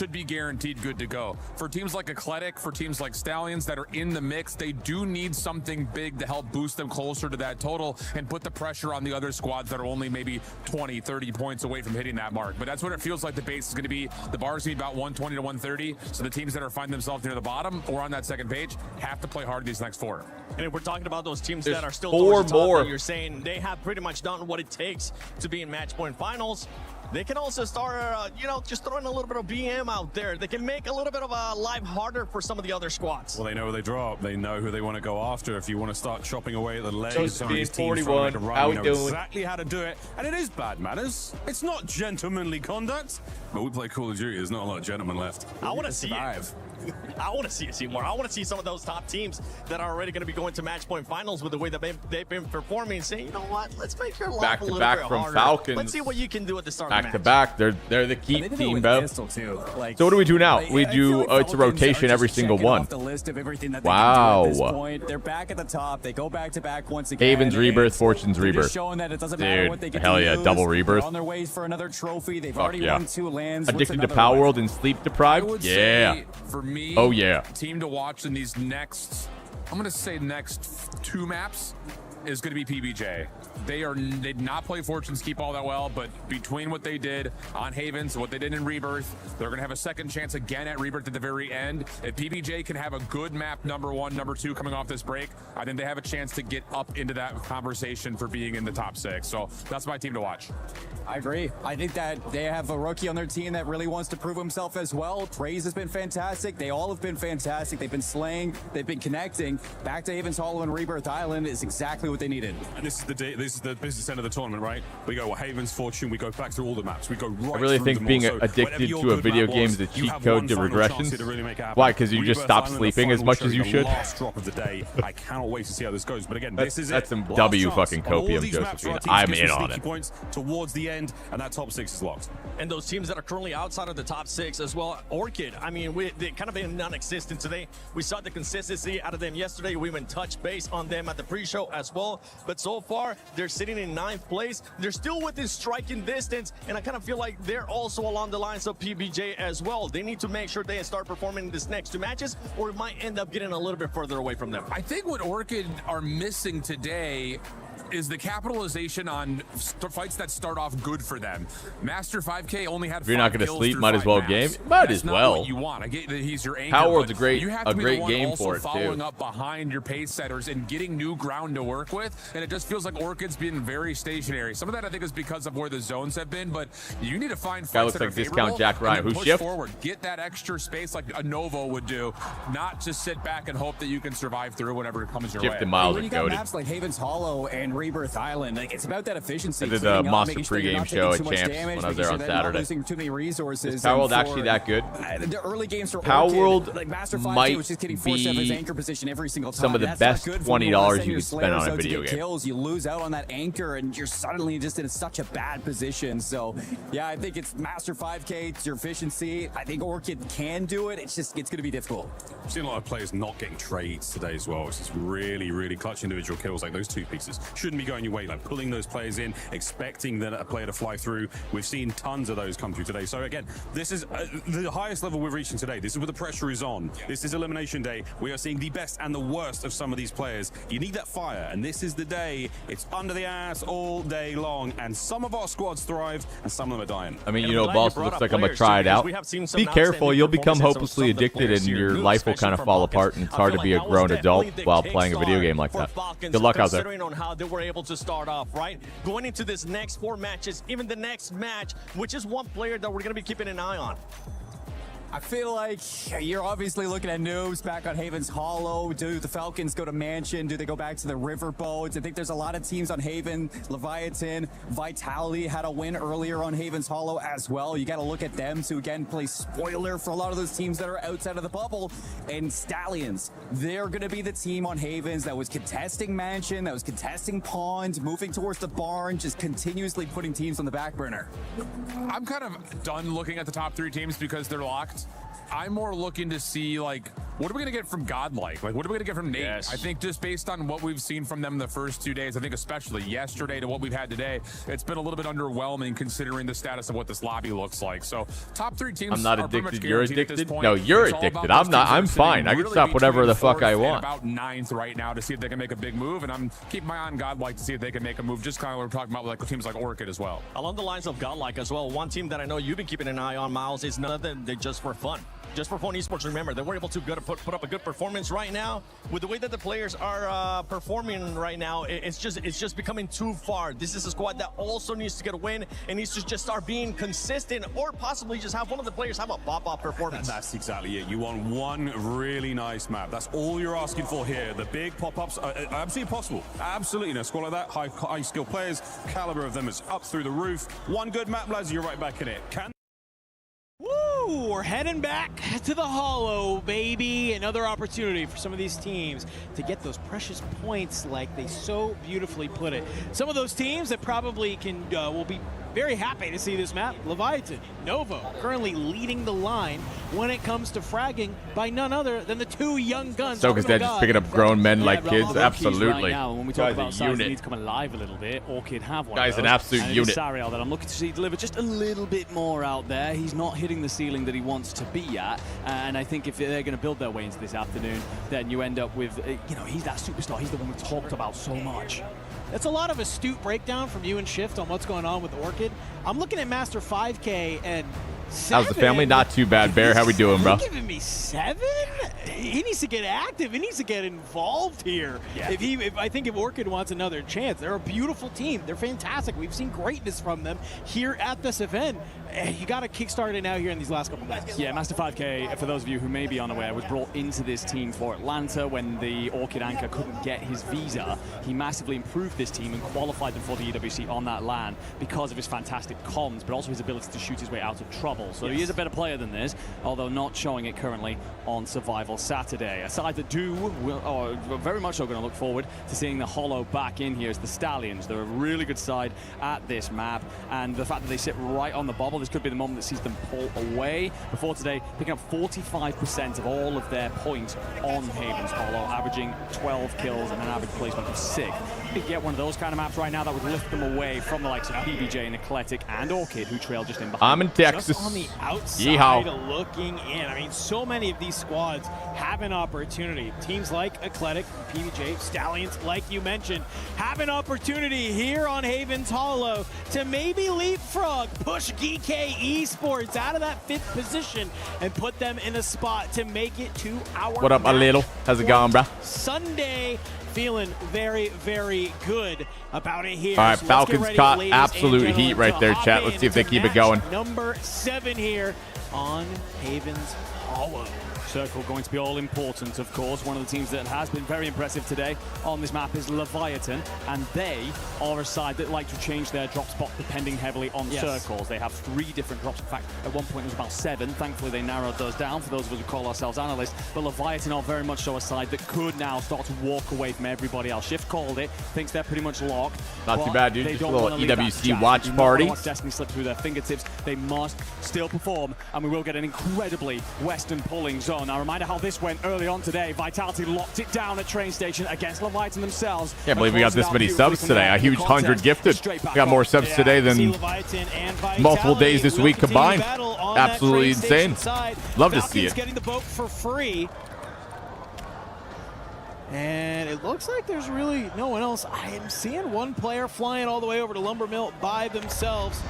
should be guaranteed good to go. For teams like Eclectic, for teams like Stallions that are in the mix, they do need something big to help boost them closer to that total and put the pressure on the other squads that are only maybe 20, 30 points away from hitting that mark. But that's what it feels like the base is going to be. The bar is going to be about 120 to 130. So the teams that are finding themselves near the bottom or on that second page have to play hard these next 4. And if we're talking about those teams that are still 4 more, you're saying they have pretty much done what it takes to be in match point finals. They can also start, just throwing a little bit of BM out there. They can make a little bit of a life harder for some of the other squads. Well, they know where they drop. They know who they want to go after. If you want to start chopping away at the legs, some of these teams 41, you know exactly how to do it. And it is bad manners. It's not gentlemanly conduct. But we play Call of Duty. There's not a lot of gentlemen left. I want to see it. I want to see it, Seymour. I want to see some of those top teams that are already going to be going to match point finals with the way that they've been performing, saying, you know what, let's make your life a little bit harder. From Falcons. Let's see what you can do at the start. back to back. They're the keep team, Bev. Like, so what do we do now? like, We do like it's a rotation every single one. The list of everything that Wow. they can do at this point. They're back at the top. They go back to back once again. Haven's rebirth, Fortune's rebirth. Showing that it doesn't matter what they get hell to yeah, lose. double rebirth. They're on their way for another trophy. They've Fuck already yeah. won 2 lands. Addicted to Power World and sleep deprived. I would Yeah. say, for me, Oh yeah. team to watch in these next, I'm gonna say next 2 maps is going to be PBJ. They did not play Fortune's Keep all that well, but between what they did on Havens, what they did in Rebirth, they're going to have a second chance again at Rebirth at the very end. If PBJ can have a good map number 1, number 2 coming off this break, I think they have a chance to get up into that conversation for being in the top 6. So that's my team to watch. I agree. I think that they have a rookie on their team that really wants to prove himself as well. Praise has been fantastic. They all have been fantastic. They've been slaying. They've been connecting. Back to Havens Hollow and Rebirth Island is exactly what they needed. And this is the business end of the tournament, right? We go Havens, Fortune. We go back through all the maps. We go right. I really through think them being all. So addicted your to a good video map game was, is a you cheat have code one to final chance regressions. to really make it happen. Why? Because you just Rebirth stop Island, sleeping the as final much show as you the should. Last drop of the day. I cannot wait to see how this goes. But again, this is That's it. some Last W chance fucking on all copium, these maps for our Josephine. teams I'm to get in some on sneaky it. points towards the end, and that top 6 is locked. And those teams that are currently outside of the top 6 as well. Orchid, I mean, they kind of been non-existent today. We saw the consistency out of them yesterday. We even touched base on them at the pre-show as well. But so far, they're sitting in 9th place. They're still within striking distance, and I kind of feel like they're also along the lines of PBJ as well. They need to make sure they start performing in this next 2 matches, or it might end up getting a little bit further away from them. I think what Orchid are missing today is the capitalization on fights that start off good for them. Master 5K only had If you're not going to sleep, might as well game. Might as well. What you want. I get that he's your anchor. Power World's but a great you have to be the one game also for it following too. up behind your pace setters and getting new ground to work with. And it just feels like Orchid's been very stationary. Some of that I think is because of where the zones have been, but you need to find Guy fights looks that like are discount favorable Jack Ryan. and then Who push shift? forward. Get that extra space like a Novo would do, not just sit back and hope that you can survive through whenever it comes your way. Shift and Miles When are you got goated. maps like Havens Hollow and Rebirth Island, like it's about that efficiency. I did the cleaning up, Monster making sure you're pregame not show taking at too much Champs damage, when I was making there sure on that you're not Saturday. losing too many resources. Is Power World And actually for, that good? The early games for Power Orchid, World like Master 5K might was just getting forced out of his be anchor position every single time. some of the That's best not good for when you $20 wanna send you your could spend on slayers a out to video get game. Kills, you lose out on that anchor, and you're suddenly just in such a bad position. So, yeah, I think it's Master 5K. It's your efficiency. I think Orchid can do it. It's going to be difficult. I've seen a lot of players not getting trades today as well, which is really, really clutch individual kills. Like those 2 pieces shouldn't be going your way. Like pulling those players in, expecting that a player to fly through. We've seen tons of those come through today. So again, this is the highest level we're reaching today. This is where the pressure is on. This is elimination day. We are seeing the best and the worst of some of these players. You need that fire, and this is the day. It's under the ass all day long, and some of our squads thrive, and some of them are dying. I mean, you know, Boston looks like I'm gonna try it out. Be careful, you'll become hopelessly addicted and your life will kind of fall apart, and it's hard to be a grown adult while playing a video game like that. Good luck out there. Considering on how they were able to start off, right? Going into this next 4 matches, even the next match, which is one player that we're going to be keeping an eye on. I feel like you're obviously looking at noobs back on Havens Hollow. Do the Falcons go to Mansion? Do they go back to the Riverboats? I think there's a lot of teams on Haven. Leviathan, Vitality had a win earlier on Havens Hollow as well. You got to look at them to, again, play spoiler for a lot of those teams that are outside of the bubble. And Stallions, they're going to be the team on Havens that was contesting Mansion, that was contesting Pond, moving towards the barn, just continuously putting teams on the back burner. I'm kind of done looking at the top 3 teams because they're locked. I'm more looking to see, like, what are we going to get from Godlike? Like, what are we going to get from Nate? Yes. I think just based on what we've seen from them the first 2 days, I think especially yesterday to what we've had today, it's been a little bit underwhelming considering the status of what this lobby looks like. So top 3 teams I'm not are pretty much addicted. You're guaranteed at this addicted? point. No, you're It's all addicted. about I'm those not. teams I'm that are fine. sitting I can really stop whatever the fuck I between want. 4th and about 9th right now to see if they can make a big move, and I'm keeping my eye on Godlike to see if they can make a move, just kind of what we're talking about with like teams like Orchid as well. Along the lines of Godlike as well, one team that I know you've been keeping an eye on, Miles, is none other than Just for Fun. Just for Fun Esports, remember, they were able to put up a good performance right now. With the way that the players are performing right now, it's just becoming too far. This is a squad that also needs to get a win and needs to just start being consistent, or possibly just have one of the players have a pop-up performance. That's exactly it. You want one really nice map. That's all you're asking for here. The big pop-ups are absolutely possible. Absolutely. A squad like that, high skill players, caliber of them is up through the roof. One good map, lads, you're right back in it. Woo! We're heading back to the Hollow, baby. Another opportunity for some of these teams to get those precious points like they so beautifully put it. Some of those teams that probably will be very happy to see this map. Leviathan, Novo, currently leading the line when it comes to fragging by none other than the two young guns. Stoker's dead, just picking up grown men like kids. Absolutely. Right now, when we talk about size, they need to come alive a little bit. Orchid have one. Guy's an absolute unit. Sariel that I'm looking to see deliver just a little bit more out there. He's not hitting the ceiling that he wants to be at, and I think if they're going to build their way into this afternoon, then you end up with, you know, he's that superstar. He's the one we talked about so much. That's a lot of astute breakdown from you and Shift on what's going on with Orchid. I'm looking at Master 5K and 7. How's the family? Not too bad, Bear. How we doing, bro? Giving me 7? He needs to get active. He needs to get involved here. Yeah. I think if Orchid wants another chance, they're a beautiful team. They're fantastic. We've seen greatness from them here at this event. You got to kickstart it out here in these last couple matches. Yeah, Master 5K, for those of you who may be unaware, was brought into this team for Atlanta when the Orchid anchor couldn't get his visa. He massively improved this team and qualified them for the EWC on that LAN because of his fantastic comms, but also his ability to shoot his way out of trouble. So he is a better player than this, although not showing it currently on Survival Saturday. A side that are very much so going to look forward to seeing the Hollow back in here is the Stallions. They're a really good side at this map, and the fact that they sit right on the bubble, this could be the moment that sees them pull away. Before today, picking up 45% of all of their points on Haven's Hollow, averaging 12 kills and an average placement of 6. If you get one of those kind of maps right now, that would lift them away from the likes of PBJ and Eclectic and Orchid, who trail just in behind. I'm in Texas. Just on the outside looking in. I mean, so many of these squads have an opportunity. Teams like Eclectic, PBJ, Stallions, like you mentioned, have an opportunity here on Haven's Hollow to maybe leapfrog, push GK Esports out of that 5th position and put them in a spot to make it to our What up, a little? How's it going, bro? Sunday. Feeling very, very good about it here. All right, so Falcons caught absolute heat right there, chat. Let's see if they keep it going. Number 7 here on Haven's Hollow. Circle going to be all important, of course. One of the teams that has been very impressive today on this map is Leviathan, and they are a side that like to change their drop spot depending heavily on circles. They have 3 different drops. In fact, at one point it was about 7. Thankfully, they narrowed those down for those of us who call ourselves analysts. But Leviathan are very much so a side that could now start to walk away from everybody else. Shift called it, thinks they're pretty much locked. Not too bad, dude. They Just a don't little want to leave that EWC jab. watch Do not party. watch Destiny slip through their fingertips. They must still perform, and we will get an incredibly Western pulling zone. Now, a reminder how this went early on today. Vitality locked it down at train station against Leviathan themselves. Can't believe we got this many subs today. A huge 100 gifted. We got more subs today than multiple days this week combined. Absolutely insane. Love to see it. Getting the boat for free. And it looks like there's really no one else. I am seeing one player flying all the way over to Lumber Mill by themselves.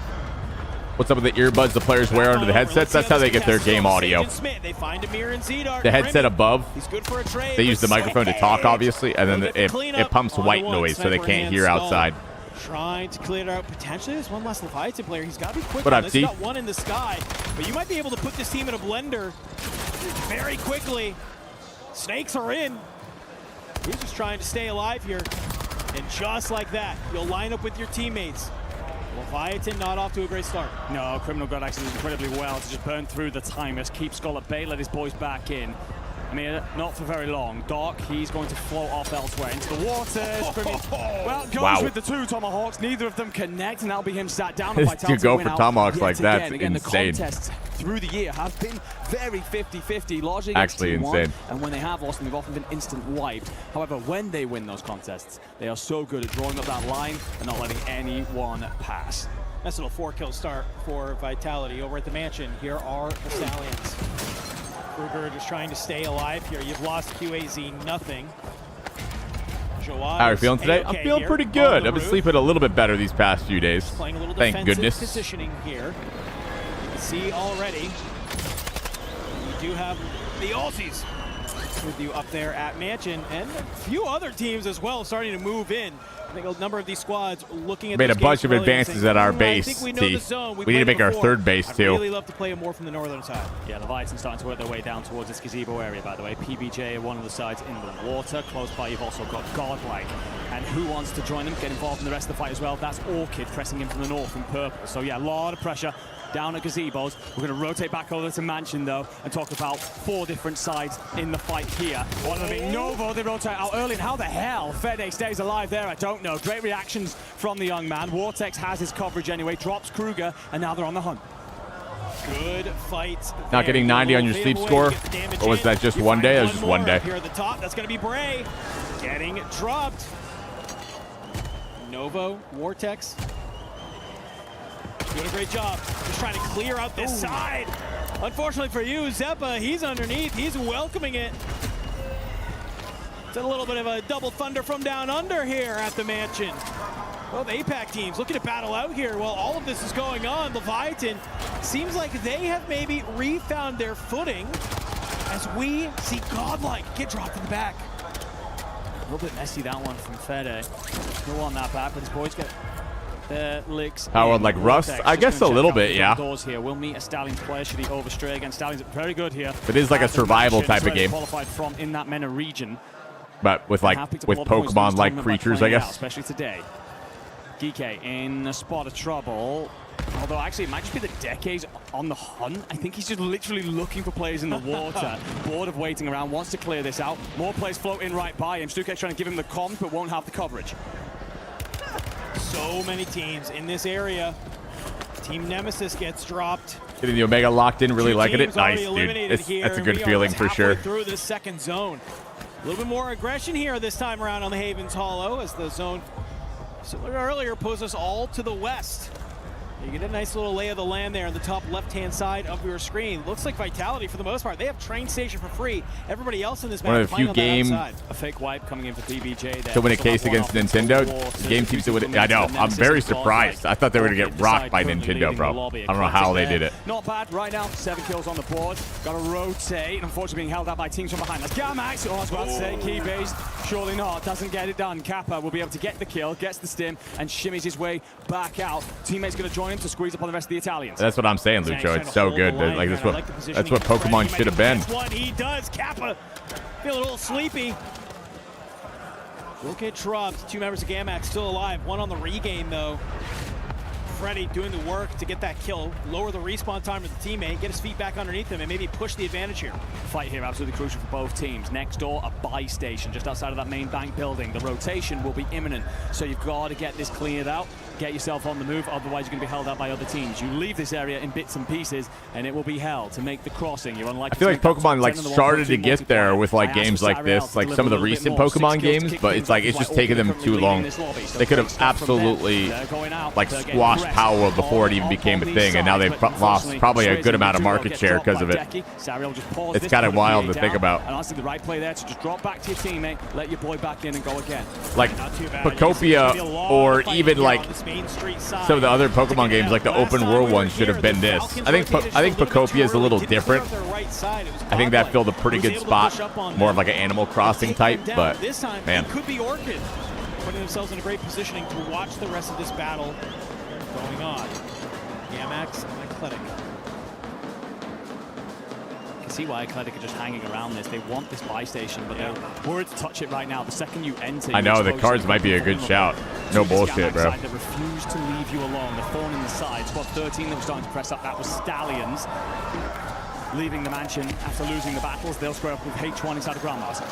What's up with the earbuds the players wear under the headsets? That's how they get their game audio. They find Amir and Zedar. The headset above, He's good for a trade, they use the microphone to talk, obviously, and then it pumps white noise so they can't hear outside. Trying to clear it out. Potentially there's one less Leviathan player. He's got to be quick What on up, this. T? He's got one in the sky, but you might be able to put this team in a blender very quickly. Snakes are in. He's just trying to stay alive here. And just like that, you'll line up with your teammates. Leviathan not off to a great start. No, Criminal got actually incredibly well to just burn through the timers, keep Skull at bay, let his boys back in. I mean, not for very long. Dark, he's going to float off elsewhere into the waters. Well, goes with the 2 Tomahawks. Neither of them connect, and that'll be him sat down. To go for Tomahawks like that, again, insane. The contests through the year have been very 50-50, largely actually insane. And when they have lost, they've often been instant wiped. However, when they win those contests, they are so good at drawing up that line and not letting anyone pass. Nice little 4-kill start for Vitality over at the mansion. Here are the Stallions. Kruger just trying to stay alive here. You've lost QAZ nothing. How are you feeling today? I'm feeling pretty good. I've been sleeping a little bit better these past few days. Playing a little Thank goodness. Positioning here. You can see already. We do have the Aussies with you up there at Mansion, and a few other teams as well starting to move in. I think a number of these squads looking at made a bunch of advances at our base. We need to make our 3rd base too. I'd really love to play more from the northern side. Yeah, Leviathan starting to work their way down towards this gazebo area, by the way. PBJ are one of the sides in the water. Close by, you've also got Godlike. And who wants to join them, get involved in the rest of the fight as well? That's Orchid pressing in from the north in purple. So yeah, a lot of pressure down at Gazebos. We're going to rotate back over to Mansion, though, and talk about 4 different sides in the fight here. One of them being Novo. They rotate out early, and how the hell Fede stays alive there, I don't know. Great reactions from the young man. Vortex has his coverage anyway, drops Kruger, and now they're on the hunt. Good fight. Not getting 90 on your sleep score? Or was that just one day? That was just one day. Here at the top, that's going to be Bray getting dropped. Novo, Vortex, doing a great job. Just trying to clear out this side. Unfortunately for you, Zeppa, he's underneath. He's welcoming it. It's a little bit of a double thunder from down under here at the Mansion. Well, the APAC teams looking to battle out here while all of this is going on. Leviathan seems like they have maybe refound their footing as we see Godlike get dropped in the back. A little bit messy, that one from Fede. Go on that back, but his boys get the licks. Powered like Rust? I guess a little bit, yeah. Doors here. We'll meet a Stallions player. Should he overstray again? Stallions very good here. It is like a survival type of game. Qualified from in that MENA region. But with like Pokemon-like creatures, I guess. Especially today. Geeke in a spot of trouble. Although actually it might just be the Decades on the hunt. I think he's just literally looking for players in the water. Bored of waiting around, wants to clear this out. More players float in right by him. Stukek's trying to give him the comms, but won't have the coverage. So many teams in this area. Team Nemesis gets dropped. Getting the Omega locked in, really liking it. Nice, dude. That's a good feeling for sure. Through this second zone. A little bit more aggression here this time around on the Havens Hollow as the zone, similar to earlier, pulls us all to the west. You get a nice little lay of the land there on the top left-hand side of your screen. Looks like Vitality, for the most part, they have train station for free. Everybody else in this map one of the few game a fake wipe coming in for PBJ there. to win a case against Nintendo. The game teams to win it. I know. I'm very surprised. I thought they were going to get rocked by Nintendo, bro. I don't know how they did it. Not bad right now. 7 kills on the board. Got to rotate. Unfortunately, being held out by teams from behind. That's Gamax. Oh, I was about to say, key-based. Surely not. Doesn't get it done. Kappa will be able to get the kill, gets the stim, and shimmies his way back out. Teammates going to join him to squeeze up on the rest of the Italians. That's what I'm saying, Lucho. It's so good. Like that's what Pokemon should have been. He does. Kappa feel a little sleepy. Will get dropped. 2 members of Gamax still alive. 1 on the regain though. Freddy doing the work to get that kill, lower the respawn time of the teammate, get his feet back underneath him, and maybe push the advantage here. Fight here absolutely crucial for both teams. Next door, a buy station just outside of that main bank building. The rotation will be imminent, so you've got to get this cleared out, get yourself on the move, otherwise you're going to be held out by other teams. You leave this area in bits and pieces, and it will be hell to make the crossing. You're unlikely. I feel like Pokemon like started to get there with like games like this, like some of the recent Pokemon games, but it's like it's just taken them too long. They could have absolutely like squashed Power before it even became a thing, and now they've lost probably a good amount of market share because of it. It's kind of wild to think about. And honestly, the right play there to just drop back to your teammate, let your boy back in and go again. Like Pokopia, or even like some of the other Pokemon games, like the open world ones, should have been this. I think Pokopia is a little different. I think that filled a pretty good spot, more of like an Animal Crossing type, but man. Could be Orchid putting themselves in a great positioning to watch the rest of this battle going on. Gamax and Athletic. You can see why Athletic are just hanging around this. They want this buy station, but they're worried to touch it right now. The second you enter, I know the cards might be a good shout. No bullshit, bro. They refuse to leave you alone. They're thorn in the side. Squad 13 that was starting to press up. That was Stallions. Leaving the Mansion after losing the battles. They'll square up with H1 inside of Grandmaster.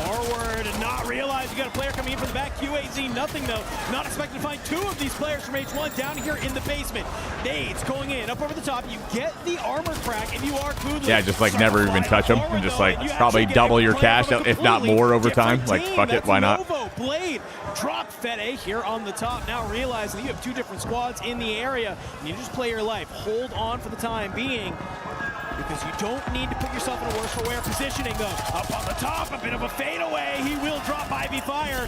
Forward and not realize you got a player coming in from the back. QAZ, nothing though. Not expecting to find 2 of these players from H1 down here in the basement. Nades going in, up over the top. You get the armor crack if you are Kudlin. Yeah, just like never even touch them and just like probably double your cash, if not more over time. Like fuck it, why not? Blade drop Fede here on the top. Now realizing you have 2 different squads in the area. And you just play your life. Hold on for the time being, because you don't need to put yourself in a worse for wear positioning though. Up on the top, a bit of a fadeaway. He will drop Ivy Fire.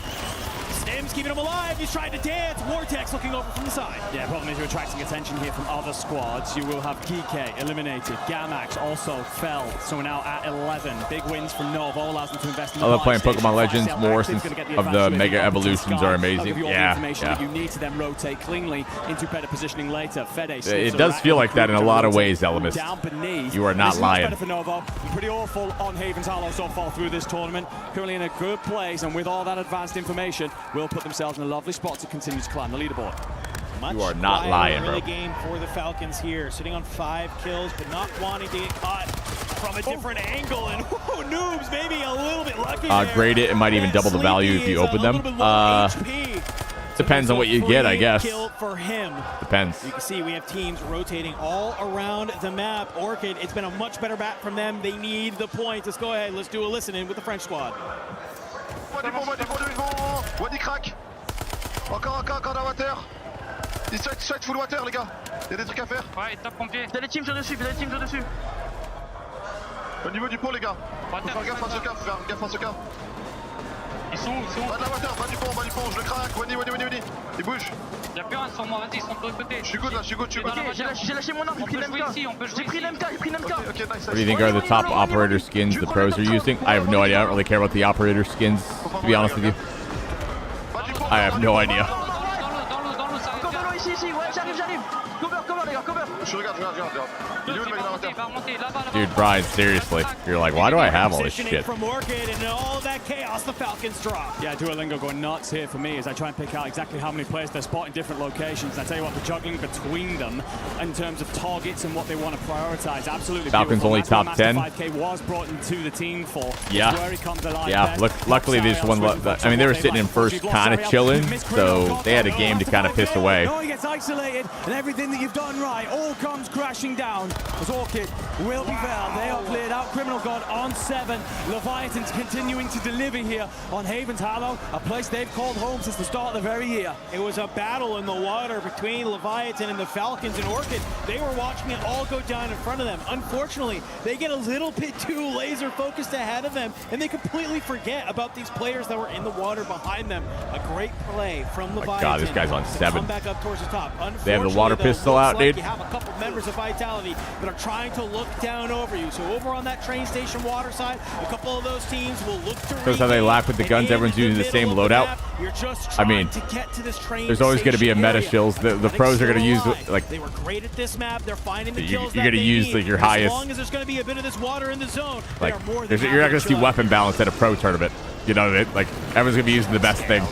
Stim's keeping him alive. He's trying to dance. Vortex looking over from the side. Yeah, problem is you're attracting attention here from other squads. You will have Geeke eliminated. Gamax also fell, so we're now at 11. Big wins from Novo, allows them to invest in I love playing Pokemon Legends more since of the Mega Evolutions are amazing. Yeah. You need to then rotate cleanly into better positioning later. Fede it does feel like that in a lot of ways, Elemis. You are not lying. Better for Novo. Pretty awful on Havens Hollow so far through this tournament. Currently in a good place, and with all that advanced information, will put themselves in a lovely spot to continue to climb the leaderboard. much You are not lying, bro. early game for the Falcons here, sitting on 5 kills, but not wanting to get caught from a different angle. And noobs maybe a little bit lucky there. Grade it. It might even double the value if you open them. Depends on what you get, I guess. Kill for him. Depends. You can see we have teams rotating all around the map. Orchid, it's been a much better bat from them. They need the points. Let's go ahead. Let's do a listen in with the French squad. Wadi crack. Encore dans water. 17 full water, les gars. Il y a des trucs à faire. Ouais, top pompier. Vous avez les teams dessus. Au niveau du pont, les gars. Faut faire gaffe à ce cas, Ils sont où? Bas de la water, bas du pont, je le craque. Wadi. Il bouge. Y'a plus rien sur moi, vas-y, ils sont de l'autre côté. Je suis good. Ok, j'ai lâché mon arme, j'ai pris l'MK. J'ai pris l'MK. Ok, nice. What do you think are the top operator skins the pros are using? I have no idea. I don't really care about the operator skins, to be honest with you. I have no idea. Encore de l'eau ici, ouais, j'arrive. Cover, les gars, cover. Je regarde. Il est où le mec dans la water? Dude, Brian, seriously. You're like, why do I have all this shit? From Orchid and all that chaos, the Falcons drop. Yeah, Duolingo going nuts here for me as I try and pick out exactly how many players they're spotting different locations. And I tell you what, the juggling between them in terms of targets and what they want to prioritize, absolutely Falcons beautiful. only That's what top Master 10. 5K was brought into the team for. Yeah. Where he comes alive Yeah, best. luckily they just won. I mean, they were sitting in first, kind of chilling, so they had a game to kind of piss away. No, he gets isolated, and everything that you've done right all comes crashing down. As Orchid will be failed. They are cleared out. Criminal God on 7. Leviathan's continuing to deliver here on Haven's Hollow, a place they've called home since the start of the very year. It was a battle in the water between Leviathan and the Falcons and Orchid. They were watching it all go down in front of them. Unfortunately, they get a little bit too laser focused ahead of them, and they completely forget about these players that were in the water behind them. A great play from Leviathan. God, this guy's on 7. Come back up towards the top. They have the water pistol out, dude. You have a couple members of Vitality that are trying to look down over you. So over on that train station water side, a couple of those teams will look to Shows how they lack with the guns. Everyone's using the same loadout. I mean, there's always going to be a meta shills. The pros are going to use like they were great at this map. They're finding the kills. You're going to use like your highest. As long as there's going to be a bit of this water in the zone, like you're not going to see weapon balance at a pro tournament. You know, like everyone's going to be using the best thing.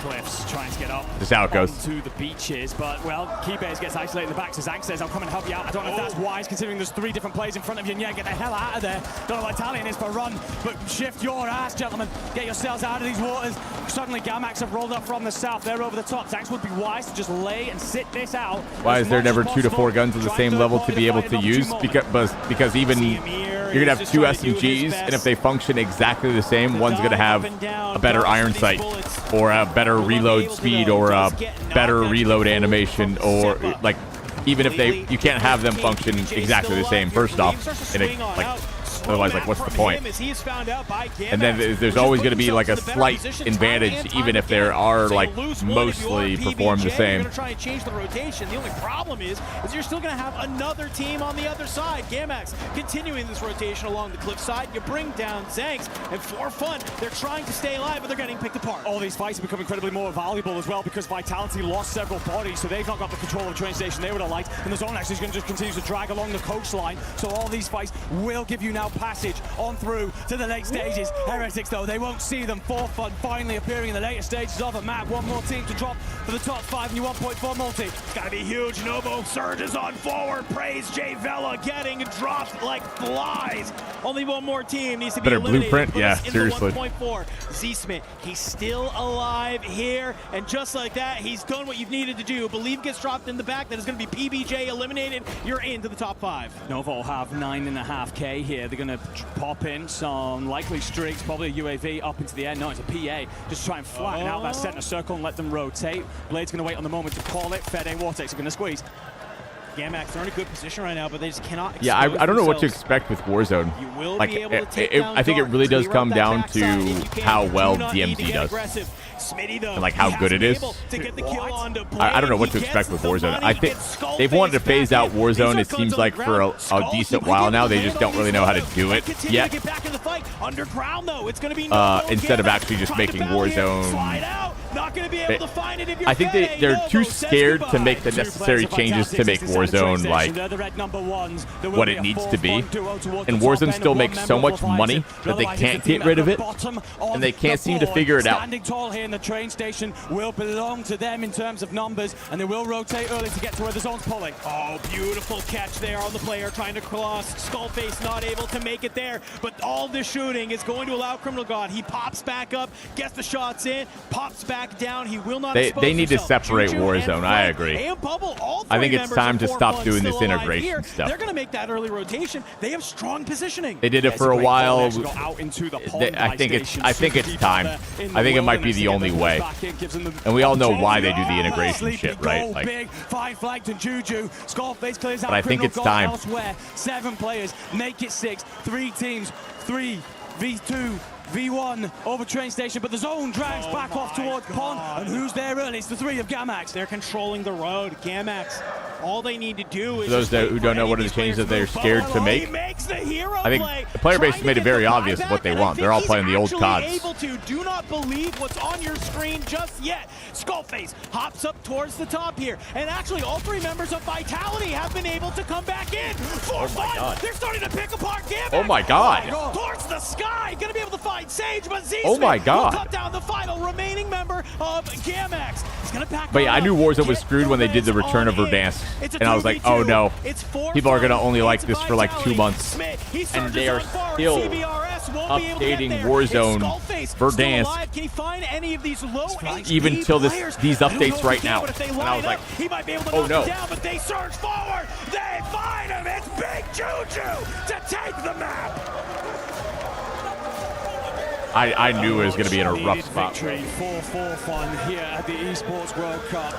Cliffs trying to get up. Just how it goes. To the beaches, but well, Keybase gets isolated in the back. So Zank says, "I'll come and help you out." I don't know if that's wise, considering there's 3 different players in front of you, and yeah, get the hell out of there. Don't know what Italian is for run, but shift your ass, gentlemen. Get yourselves out of these waters. Suddenly, Gamax have rolled up from the south. They're over the top. Zanks would be wise to just lay and sit this out. Why is there never 2 to 4 guns of the same level to be able to use? Because even you're gonna have 2 SMGs, and if they function exactly the same, one's gonna have a better iron sight, or a better reload speed, or a better reload animation, or like even if you can't have them function exactly the same. First off, otherwise, like, what's the point? And then there's always going to be like a slight advantage, even if there are like mostly perform the same. You're going to try and change the rotation. The only problem is you're still going to have another team on the other side. Gamax continuing this rotation along the cliff side. You bring down Zanks, and for fun, they're trying to stay alive, but they're getting picked apart. All these fights have become incredibly more valuable as well because Vitality lost several bodies, so they've not got the control of the train station they would have liked, and the zone actually is going to just continue to drag along the coastline. So all these fights will give you now passage on through to the late stages. Heretics, though, they won't see them. For fun, finally appearing in the later stages of the map. One more team to drop for the top 5 and you 1.4 multi. It's gotta be huge. Novo surges on forward. Praise J Vela getting dropped like flies. Only one more team needs to be eliminated. Blueprint, yeah, seriously. 1.4. Z-Smith, he's still alive here, and just like that, he's done what you've needed to do. Believe gets dropped in the back. That is going to be PBJ eliminated. You're into the top 5. Novo have 9.5k here. They're going to pop in some likely streaks, probably a UAV up into the air. No, it's a PA. Just try and flatten out that center circle and let them rotate. Blade's going to wait on the moment to call it. Fede Vortex are going to squeeze. Gamax, they're in a good position right now, but they just cannot. Yeah, I don't know what to expect with Warzone. Like, I think it really does come down to how well DMZ does. And like how good it is. I don't know what to expect with Warzone. I think they've wanted to phase out Warzone, it seems like, for a decent while now. They just don't really know how to do it yet. Instead of actually just making Warzone Not going to be able to find it if you're I think they're too scared to make the necessary changes to make Warzone like what it needs to be. And Warzone still makes so much money that they can't get rid of it, and they can't seem to figure it out. Standing tall here in the train station will belong to them in terms of numbers, and they will rotate early to get to where the zone's pulling. Oh, beautiful catch there on the player trying to cross. Skullface not able to make it there, but all the shooting is going to allow Criminal God. He pops back up, gets the shots in, pops back down. He will not They need to separate Warzone. I agree. I think it's time to stop doing this integration stuff. They're going to make that early rotation. They have strong positioning. They did it for a while. I think it's time. I think it might be the only way. And we all know why they do the integration shit, right? Like, but I think it's time. 7 players make it 6. 3 teams. 3v2. V1 over train station, but the zone drags back off towards Pond. And who's there early? It's the 3 of Gamax. They're controlling the road. Gamax, all they need to do is... For those who don't know what are the changes that they're scared to make, I think the player base made it very obvious what they want. They're all playing the old CODs. Do not believe what's on your screen just yet. Skullface hops up towards the top here. And actually, all 3 members of Vitality have been able to come back in. For fun. They're starting to pick apart Gamax. Oh my God. Towards the sky. Going to be able to find Sage, but Z oh my God. will cut down the final remaining member of Gamax. He's going to back But yeah, I knew Warzone was screwed when they did the return of Verdansk. And I was like, oh no. People are going to only like this for like 2 months. And they are still updating Warzone Verdansk. Can he find any of these low even till these updates right now. And I was like, oh no. But they surge forward. They find him. It's Big Juju to take the map. I knew it was going to be in a rough spot. 4-4 fun here at the Esports World Cup.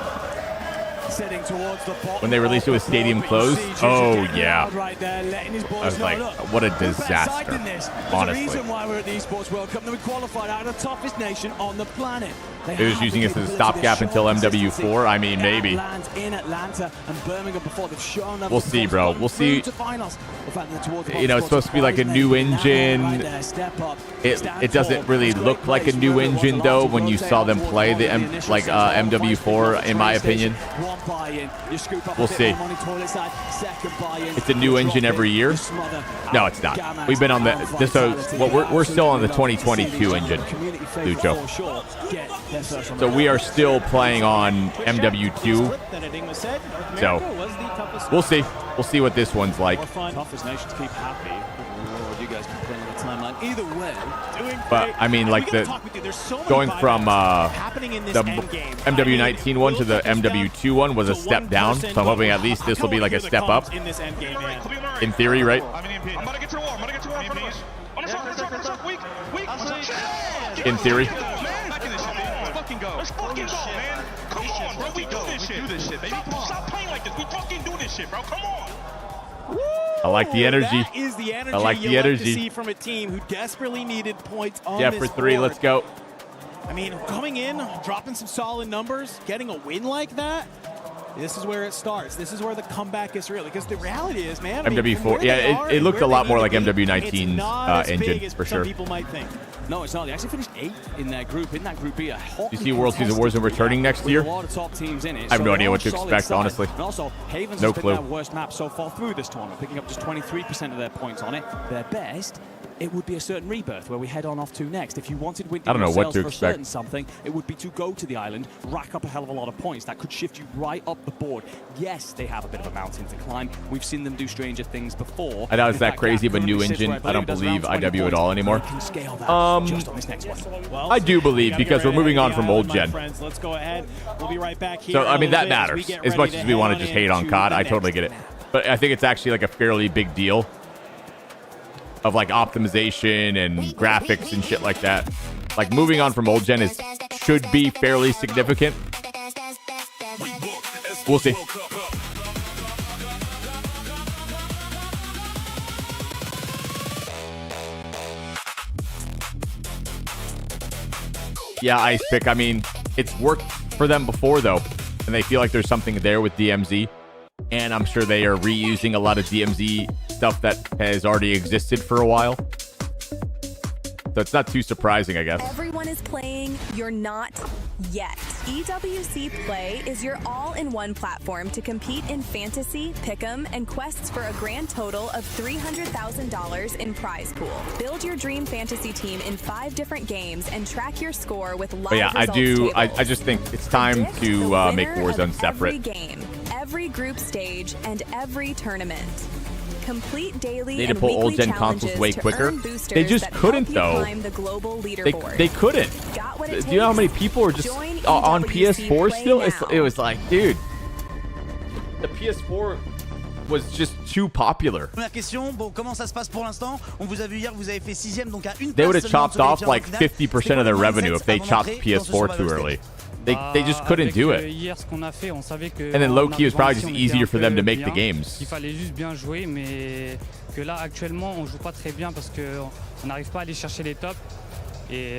Setting towards the bottom. When they released it with stadium closed, oh yeah. Right there, letting his boys I was like, what a disaster, honestly. The reason why we're at the Esports World Cup, that we qualified out of the toughest nation on the planet. They was using it as a stopgap until MW4. I mean, maybe. In Atlanta and Birmingham before they've shown up. We'll see, bro. We'll see. You know, it's supposed to be like a new engine. It doesn't really look like a new engine though when you saw them play the MW4, in my opinion. We'll see. It's a new engine every year. No, it's not. We've been on we're still on the 2022 engine, Lucho. So we are still playing on MW2. So we'll see. We'll see what this one's like. Toughest nation to keep happy. You guys can play on the timeline. Either way, but I mean, like going from the MW19 one to the MW2 one was a step down. So I'm hoping at least this will be like a step up. In theory, right? In theory. Let's fucking go, man. Come on, bro. We do this shit, baby. Stop playing like this. We fucking do this shit, bro. Come on. I like the energy. That is the energy I like the you energy. like to see from a team who desperately needed points on yeah, this for 3, board. let's go. I mean, coming in, dropping some solid numbers, getting a win like that, this is where it starts. This is where the comeback is real. Because the reality is, man, MW4, yeah, it looked a lot more like MW19's engine, for sure. Some people might think. No, it's not. They actually finished 8th in their group. In that group B, a hot. You see World Series of Warzone returning next year? A lot of top teams in it. I have no idea what to expect, honestly. And also, Havens no has clue. been their worst map so far through this tournament, picking up just 23% of their points on it. Their best, it would be a certain rebirth where we head on off to next. If you wanted I don't know what to for expect. certain something, it would be to go to the island, rack up a hell of a lot of points. That could shift you right up the board. Yes, they have a bit of a mountain to climb. We've seen them do stranger things before. I know it's that crazy of a new engine. I don't believe IW at all anymore. I do believe because we're moving on from old gen. Let's go ahead. We'll be right back here. So, I mean, that matters. As much as we want to just hate on COD, I totally get it. But I think it's actually like a fairly big deal of like optimization and graphics and shit like that. Like moving on from old gen should be fairly significant. We'll see. Yeah, Ice Pick. I mean, it's worked for them before, though. And they feel like there's something there with DMZ. And I'm sure they are reusing a lot of DMZ stuff that has already existed for a while. So it's not too surprising, I guess. Everyone is playing. You're not. yet. EWC Play is your all-in-one platform to compete in fantasy, pick'em, and quests for a grand total of $300,000 in prize pool. Build your dream fantasy team in 5 different games and track your score with live results I just think it's time to make Warzone separate. Every game, every group stage, and every tournament. Complete daily They need to and pull weekly old gen challenges consoles way to quicker. earn boosters They just that couldn't help you though. climb the global leaderboard. They couldn't. Got what Do it you know how many takes? people are just Join on EWC PS4 Play still? now. It was like, dude, the PS4 was just too popular. Première question, bon, comment ça se passe pour l'instant? On vous a vu hier, vous avez fait 6e, donc à une They would place have seulement chopped sur les off différents like finales. 50% of their revenue if they chopped PS4 too early. They just couldn't do it. Hier, ce qu'on a fait, on savait que And then low key, it was probably on just était easier un for them peu to make the bien. games. Il fallait juste bien jouer, mais que là actuellement, on joue pas très bien parce que on n'arrive pas à aller chercher les tops et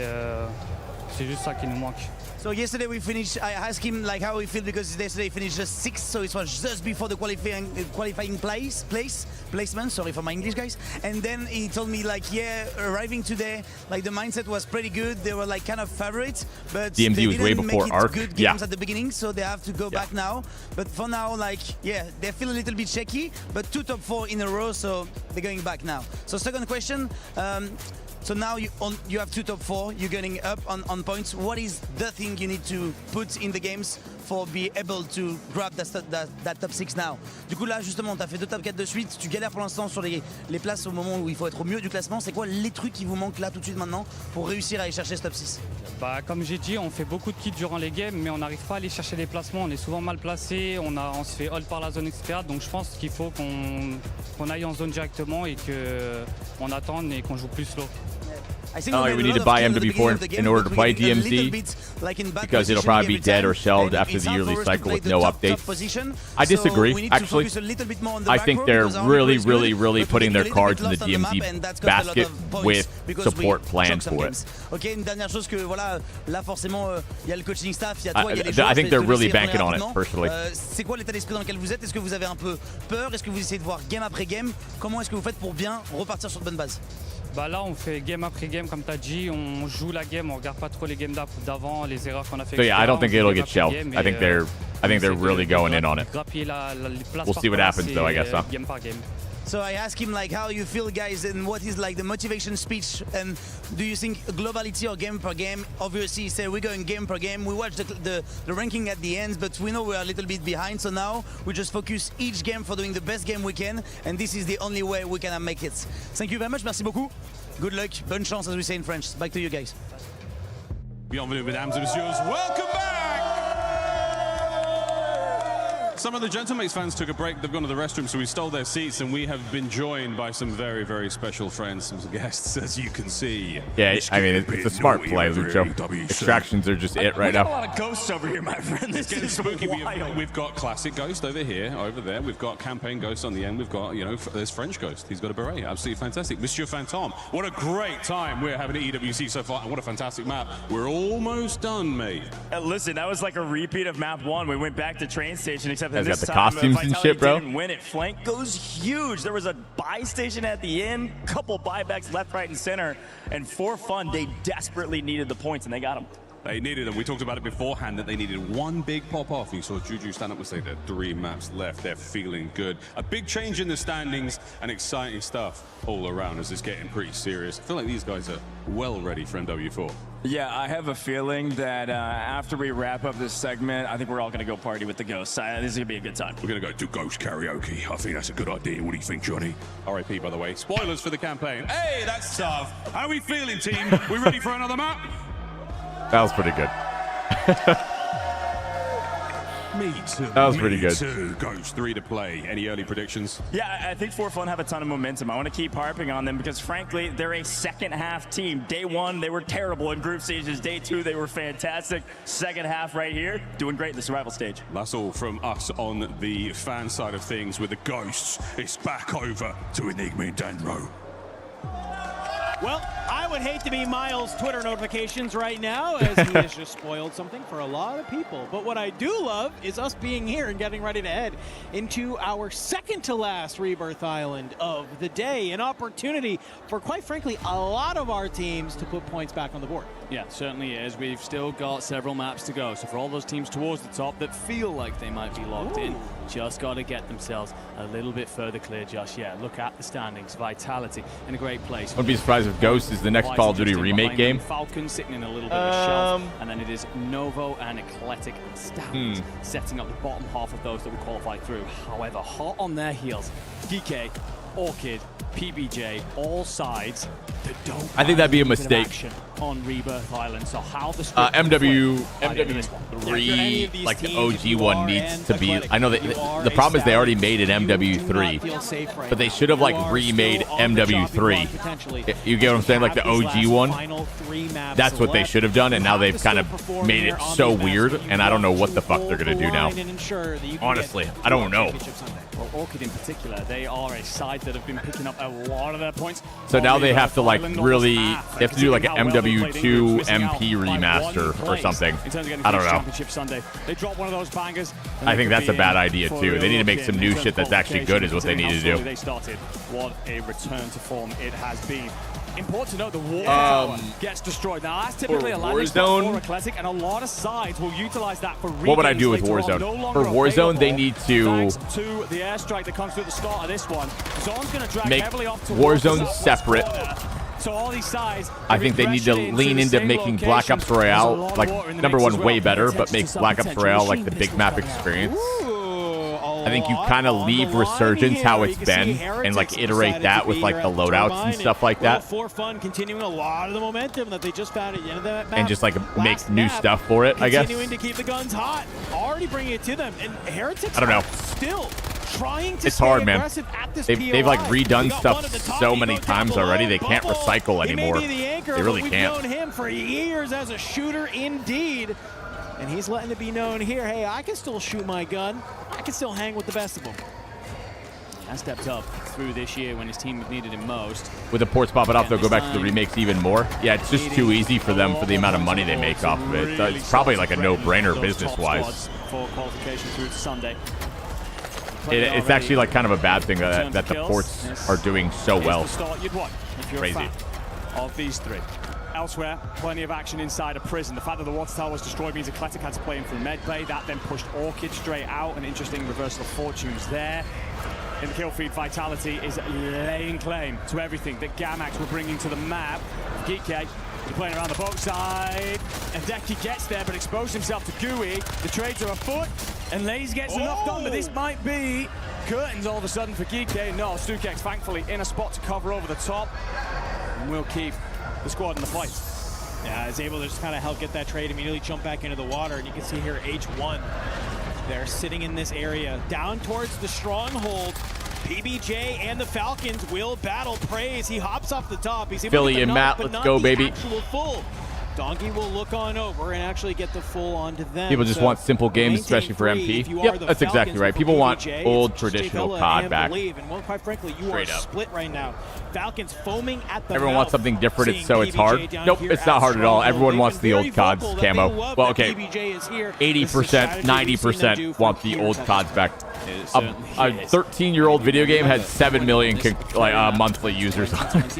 c'est juste ça qui nous manque. So yesterday we finished, I asked him like how he feel because yesterday he finished just 6th, so it was just before the qualifying placement, sorry for my English guys. And then he told me like, yeah, arriving today, like the mindset was pretty good. They were like kind of favorites, but DMZ they was way didn't before make it Arc. good games at the beginning, so they have to go back now. But for now, like, yeah, they feel a little bit shaky, but 2 top 4 in a row, so they're going back now. So second question, so now you have 2 top 4, you're getting up on points. What is the thing you need to put in the games for be able to grab that top 6 now? Du coup là justement, tu as fait 2 top 4 de suite, tu galères pour l'instant sur les places au moment où il faut être au mieux du classement. C'est quoi les trucs qui vous manquent là tout de suite maintenant pour réussir à aller chercher ce top 6? Bah, comme j'ai dit, on fait beaucoup de kills durant les games, mais on n'arrive pas à aller chercher les placements. On est souvent mal placé, on se fait hold par la zone, etc. Donc je pense qu'il faut qu'on aille en zone directement et qu'on attende et qu'on joue plus slow. We need to buy MW4 in order to play DMZ because it'll probably be dead or shelved after the yearly cycle with no updates. I disagree, actually. I think they're really putting their cards in the DMZ basket with support planned for it. Ok, une dernière chose que voilà, là forcément il y a le coaching staff, il y a toi, il y a les joueurs. I think they're really banking on it, personally. C'est quoi l'état d'esprit dans lequel vous êtes? Est-ce que vous avez un peu peur? Est-ce que vous essayez de voir game après game? Comment est-ce que vous faites pour bien repartir sur de bonnes bases? Bah là, on fait game après game, comme tu as dit, on joue la game, on regarde pas trop les games d'avant, les erreurs qu'on a fait. So yeah, I don't think it'll get shelved. I think they're really going in on it. We'll see what happens though, I guess. Huh? Game par game. So I asked him like how you feel guys and what is like the motivation speech, and do you think globality or game per game? Obviously he said we're going game per game. We watch the ranking at the end, but we know we're a little bit behind, so now we just focus each game for doing the best game we can, and this is the only way we can make it. Thank you very much, merci beaucoup. Good luck, bonne chance as we say in French. Back to you guys. Bienvenue mesdames et messieurs, welcome back! Some of the Gentlemates fans took a break. They've gone to the restroom, so we stole their seats, and we have been joined by some very special friends, some guests, as you can see. Yeah, I mean, it's a smart play, Lucho. Extractions are just it right now. We got a lot of ghosts over here, my friend. This is spooky. wild. We've got classic ghost over here, over there. We've got campaign ghost on the end. We've got, there's French ghost. He's got a beret. Absolutely fantastic. Monsieur Phantom. What a great time we're having at EWC so far, and what a fantastic map. We're almost done, mate. Listen, that was like a repeat of map 1. We went back to train station, except that Guys this got the time costumes and Vitality shit, bro. didn't win it. Flank goes huge. There was a buy station at the end, couple buybacks left, right, and center, and for fun, they desperately needed the points, and they got them. They needed them. We talked about it beforehand that they needed one big pop-off. You saw Juju stand up and say there are 3 maps left. They're feeling good. A big change in the standings and exciting stuff all around as it's getting pretty serious. I feel like these guys are well ready for MW4. Yeah, I have a feeling that after we wrap up this segment, I think we're all going to go party with the ghosts. This is going to be a good time. We're going to go do ghost karaoke. I think that's a good idea. What do you think, Johnny? RIP, by the way. Spoilers for the campaign. Hey, that's tough. How are we feeling, team? We ready for another map? That was pretty good. Me too. That was pretty good. Too. Ghost 3 to play. Any early predictions? Yeah, I think For Fun have a ton of momentum. I want to keep harping on them because, frankly, they're a second half team. Day 1, they were terrible in group stages. Day 2, they were fantastic. Second half right here, doing great in the survival stage. That's all from us on the fan side of things with the Ghosts. It's back over to Enigma and Dendro. Well, I I would hate to be Miles' Twitter notifications right now, as he has just spoiled something for a lot of people. But what I do love is us being here and getting ready to head into our second to last Rebirth Island of the day. An opportunity for, quite frankly, a lot of our teams to put points back on the board. Yeah, certainly is. We've still got several maps to go. So for all those teams towards the top that feel like they might be locked in, just got to get themselves a little bit further clear just yet. Look at the standings. Vitality in a great place. Wouldn't be surprised if Ghost is the next Call of Duty remake game. Falcon sitting in a little bit of a shelf. And then it is Novo and Eclectic and Stout setting up the bottom half of those that will qualify through. However, hot on their heels, DK, Orchid, PBJ, all sides that don't. I think that'd be a mistake on Rebirth Island. So how the MW3, like the OG one, needs to be. I know that the problem is they already made an MW3, but they should have like remade MW3. You get what I'm saying? Like the OG one. That's what they should have done, and now they've kind of made it so weird, and I don't know what the fuck they're gonna do now. Honestly, I don't know. Well, Orchid in particular, they are a side that have been picking up a lot of their points. So now they have to like really, they have to do like an MW2 MP remaster or something. I don't know. They drop one of those bangers. I think that's a bad idea too. They need to make some new shit that's actually good is what they need to do. They started. What a return to form it has been. Important to note, the water tower gets destroyed. Now, that's typically a landing spot for Eclectic, and a lot of sides will utilize that for what would I do with Warzone? For Warzone, they need to the airstrike that comes through the start of this one. Zone's going to drag make heavily off Warzone separate. So all these sides, I think they need to lean into making Blackops Royale, like, #1, way better, but make Blackops Royale like the big map experience. I think you kind of leave Resurgence how it's been and like iterate that with like the loadouts and stuff like that. For fun, continuing a lot of the momentum that they just found at the end of that map. And just like make new stuff for it, I guess. Continuing to keep the guns hot, already bringing it to them. And Heretics I don't know. Still trying to it's hard, man. They've like redone stuff so many times already. They can't recycle anymore. They really can't. We've known him for years as a shooter, indeed. And he's letting it be known here, hey, I can still shoot my gun. I can still hang with the best of them. He has stepped up through this year when his team needed him most. With the ports popping off, they'll go back to the remakes even more. Yeah, it's just too easy for them for the amount of money they make off of it. It's probably like a no-brainer business-wise. For qualification through to Sunday. It's actually like kind of a bad thing that the ports are doing so well. Crazy. Of these three. Elsewhere, plenty of action inside a prison. The fact that the water tower was destroyed means Eclectic had to play in through medbay. That then pushed Orchid straight out. An interesting reversal of fortunes there. In the kill feed, Vitality is laying claim to everything that Gamax were bringing to the map. Geeky playing around the boat side. And Decky gets there, but exposed himself to Gooey. The trades are afoot, and Lays gets enough done, but this might be curtains all of a sudden for Geeky. No, Stukex thankfully in a spot to cover over the top. And we'll keep the squad in the fight. Yeah, is able to just kind of help get that trade, immediately jump back into the water. And you can see here H1, they're sitting in this area down towards the stronghold. PBJ and the Falcons will battle Praise. He hops off the top. He's able Philly to get the and knock, Matt, let's go, baby. Full. Donkey will look on over and actually get the full onto them. People just want simple games, especially for MP. Yep, that's exactly right. People want old traditional COD back. And well, quite frankly, you are split right now. Falcons foaming at the Everyone wants something different, so it's hard. Nope, it's not hard at all. Everyone wants the old CODs camo. Well, okay, 80%, 90% want the old CODs back. A 13-year-old video game had 7 million monthly users on it.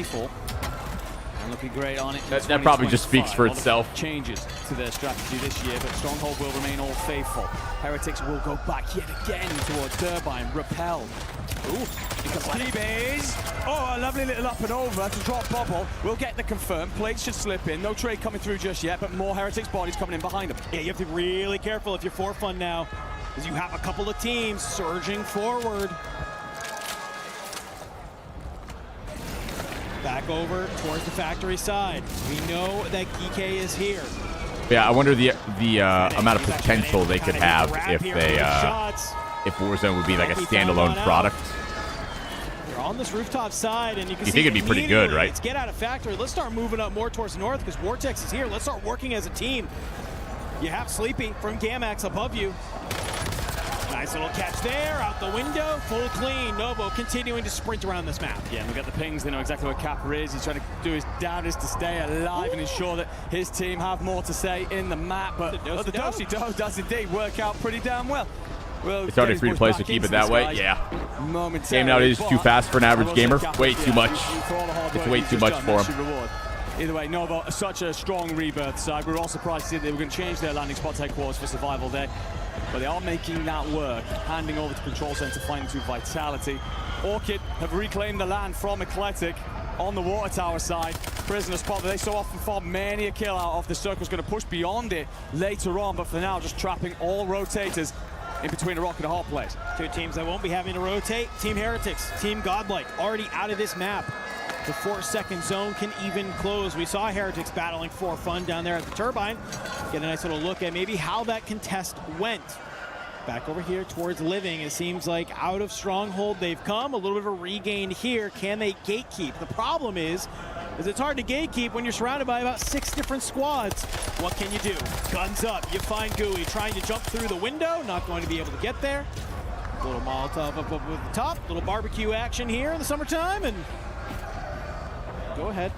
Looking great on it. That probably just speaks for itself. Changes to their strategy this year, but Stronghold will remain all faithful. Heretics will go back yet again towards Turbine. Repel. Ooh, because T-Bays. Oh, a lovely little up and over to drop Bobble. We'll get the confirm. Plates should slip in. No trade coming through just yet, but more Heretics bodies coming in behind them. Yeah, you have to be really careful if you're for fun now, because you have a couple of teams surging forward. Back over towards the factory side. We know that Geeky is here. Yeah, I wonder the amount of potential they could have if they if Warzone would be like a standalone product. They're on this rooftop side, and you can see think it'd be pretty good, right? Let's get out of factory. Let's start moving up more towards the north because Vortex is here. Let's start working as a team. You have Sleepy from Gamax above you. Nice little catch there, out the window, full clean. Novo continuing to sprint around this map. Yeah, and we got the pings. They know exactly where Kappa is. He's trying to do his damnedest to stay alive and ensure that his team have more to say in the map. But the do-si-do does indeed work out pretty damn well. It's already free to play, so keep it that way. Yeah. Game nowadays is too fast for an average gamer. Way too much. It's way too much for him. Either way, Novo, such a strong rebirth side. We were all surprised to see they were going to change their landing spot headquarters for Survival Day. But they are making that work, handing over to Control Center, finding to Vitality. Orchid have reclaimed the land from Eclectic on the water tower side. Prisoner spot that they so often farm many a kill out of. The circle's going to push beyond it later on, but for now, just trapping all rotators in between a rock and a hard place. Two teams that won't be having to rotate. Team Heretics, Team Godlike, already out of this map. The 4-second zone can even close. We saw Heretics battling for fun down there at the turbine. Get a nice little look at maybe how that contest went. Back over here towards Living, it seems like out of Stronghold they've come. A little bit of a regain here. Can they gatekeep? The problem is it's hard to gatekeep when you're surrounded by about 6 different squads. What can you do? Guns up. You find Gooey trying to jump through the window. Not going to be able to get there. A little Molotov up with the top. A little barbecue action here in the summertime. And go ahead,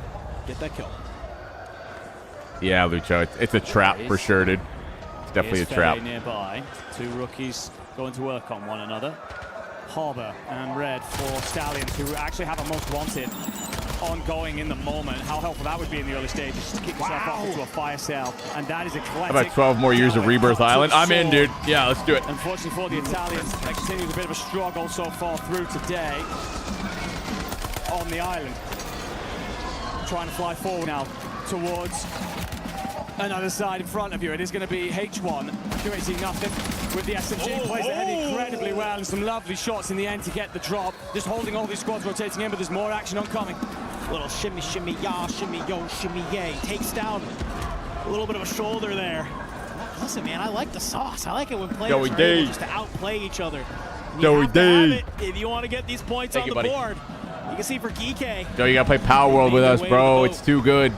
get that kill. Yeah, Lucho, it's a trap for sure, dude. It's definitely a trap. Nearby, 2 rookies going to work on one another. Harbor and Red for Stallions, who actually have a most wanted ongoing in the moment. How helpful that would be in the early stages, just to kick yourself off into a fire sale. And that is Eclectic. How about 12 more years of Rebirth Island? I'm in, dude. Yeah, let's do it. Unfortunately for the Italians, that continues a bit of a struggle so far through today on the island. Trying to fly forward now towards another side in front of you. It is going to be H1 curating nothing with the SMG. Plays ahead incredibly well and some lovely shots in the end to get the drop. Just holding all these squads rotating in, but there's more action oncoming. Little shimmy, shimmy, ya, shimmy, yo, shimmy, yay. Takes down a little bit of a shoulder there. Listen, man, I like the sauce. I like it when players are able just to outplay each other. You have to have it if you want to get these points on the board. You can see for Geekay. Yo, you gotta play Power World with us, bro. It's too good.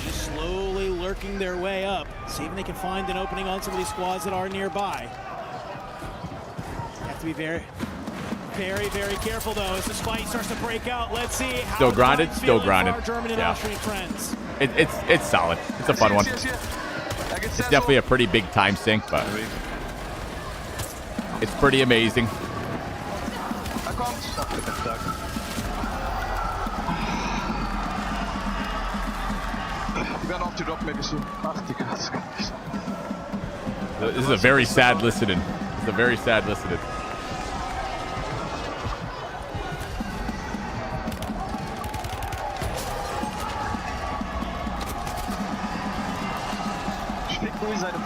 Just slowly lurking their way up. See if they can find an opening on some of these squads that are nearby. You have to be very, very, very careful though as this fight starts to break out. Let's see how still grinded. Still grinded. Our German and Austrian friends. It's solid. It's a fun one. It's definitely a pretty big time sink, but it's pretty amazing. This is a very sad listening. It's a very sad listening.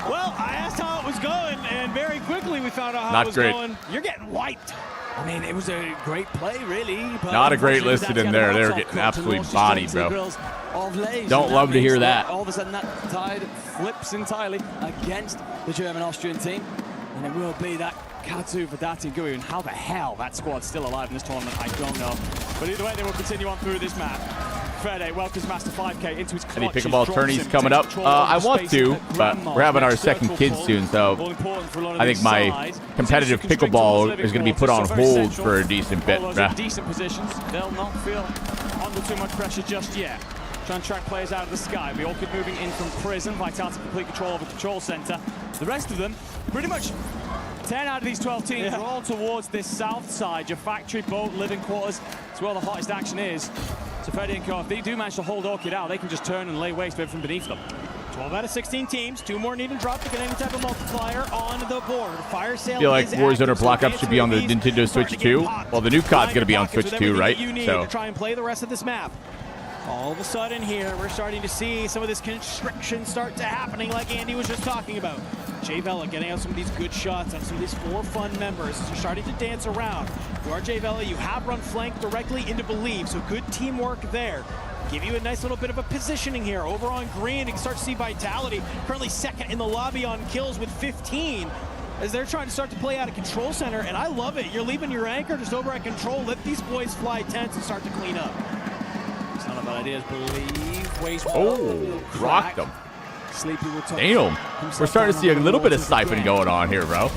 Well, I asked how it was going, and very quickly we found out how it was going. You're getting wiped. I mean, it was a great play, really. But not a great listed in there. They're getting absolutely bodied, bro. Don't love to hear that. All of a sudden, that tide flips entirely against the German-Austrian team. And it will be that Katsu, Vadati, and Gui. And how the hell that squad's still alive in this tournament, I don't know. But either way, they will continue on through this map. Fede welcomes Master 5K into his any pickleball tourneys coming up? I want to, but we're having our second kid soon, so I think my competitive pickleball is going to be put on hold for a decent bit. Decent positions. They'll not feel under too much pressure just yet. Trying to track players out of the sky. We all keep moving in from prison. Vitality complete control of the control center. The rest of them, pretty much 10 out of these 12 teams are all towards this south side. Your factory, boat, living quarters. It's where the hottest action is. So Fede and Co, if they do manage to hold Orchid out, they can just turn and lay waste to everything beneath them. 12 out of 16 teams. 2 more need to drop to get any type of multiplier on the board. Fire sale. I feel like Warzone or Blackops should be on the Nintendo Switch 2. Well, the new COD's going to be on Switch 2, right? So to try and play the rest of this map. All of a sudden here, we're starting to see some of this constriction start to happening like Andy was just talking about. Jay Vela getting out some of these good shots on some of these 4 fun members. You're starting to dance around. You are Jay Vela, you have run flank directly into Believe, so good teamwork there. Give you a nice little bit of a positioning here. Over on green, you can start to see Vitality, currently second in the lobby on kills with 15. As they're trying to start to play out of control center, and I love it. You're leaving your anchor just over at control. Let these boys fly tents and start to clean up. It's not a bad idea, Believe. Waste rocked them. Damn. We're starting to see a little bit of siphon going on here, bro.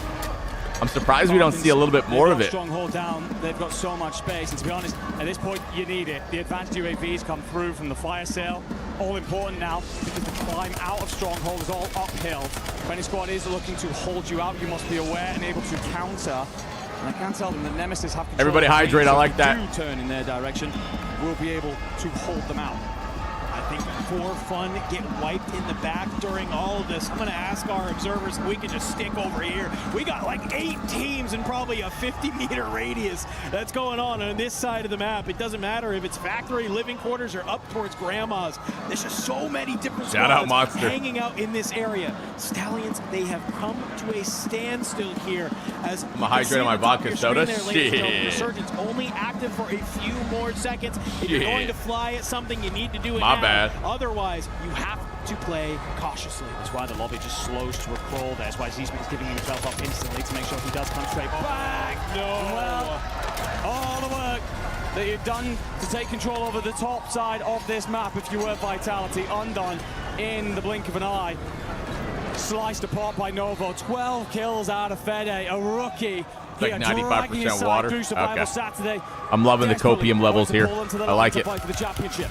I'm surprised we don't see a little bit more of it. Stronghold down. They've got so much space, and to be honest, at this point, you need it. The advanced UAVs come through from the fire sale. All important now because the climb out of Stronghold is all uphill. If any squad is looking to hold you out, you must be aware and able to counter. And I can tell them that Nemesis have control. Everybody hydrate. I like that. Do turn in their direction. We'll be able to hold them out. I think for fun, get wiped in the back during all of this. I'm going to ask our observers if we can just stick over here. We got like 8 teams in probably a 50-meter radius that's going on this side of the map. It doesn't matter if it's factory, living quarters, or up towards grandma's. There's just so many different squads hanging out in this area. Stallions, they have come to a standstill here. As I'm hydrating my vodka soda. Shit. Resurgence only active for a few more seconds. If you're going to fly at something, you need to do it now. My bad. Otherwise, you have to play cautiously. That's why the lobby just slows to a crawl. That's why Zspeak's giving himself up instantly to make sure he does come straight back. No. Well, all the work that you've done to take control over the top side of this map, if you were Vitality, undone in the blink of an eye. Sliced apart by Novo. 12 kills out of Fede, a rookie. Like 95% water. Okay. Saturday. I'm loving the copium levels here. I like it. For the championship.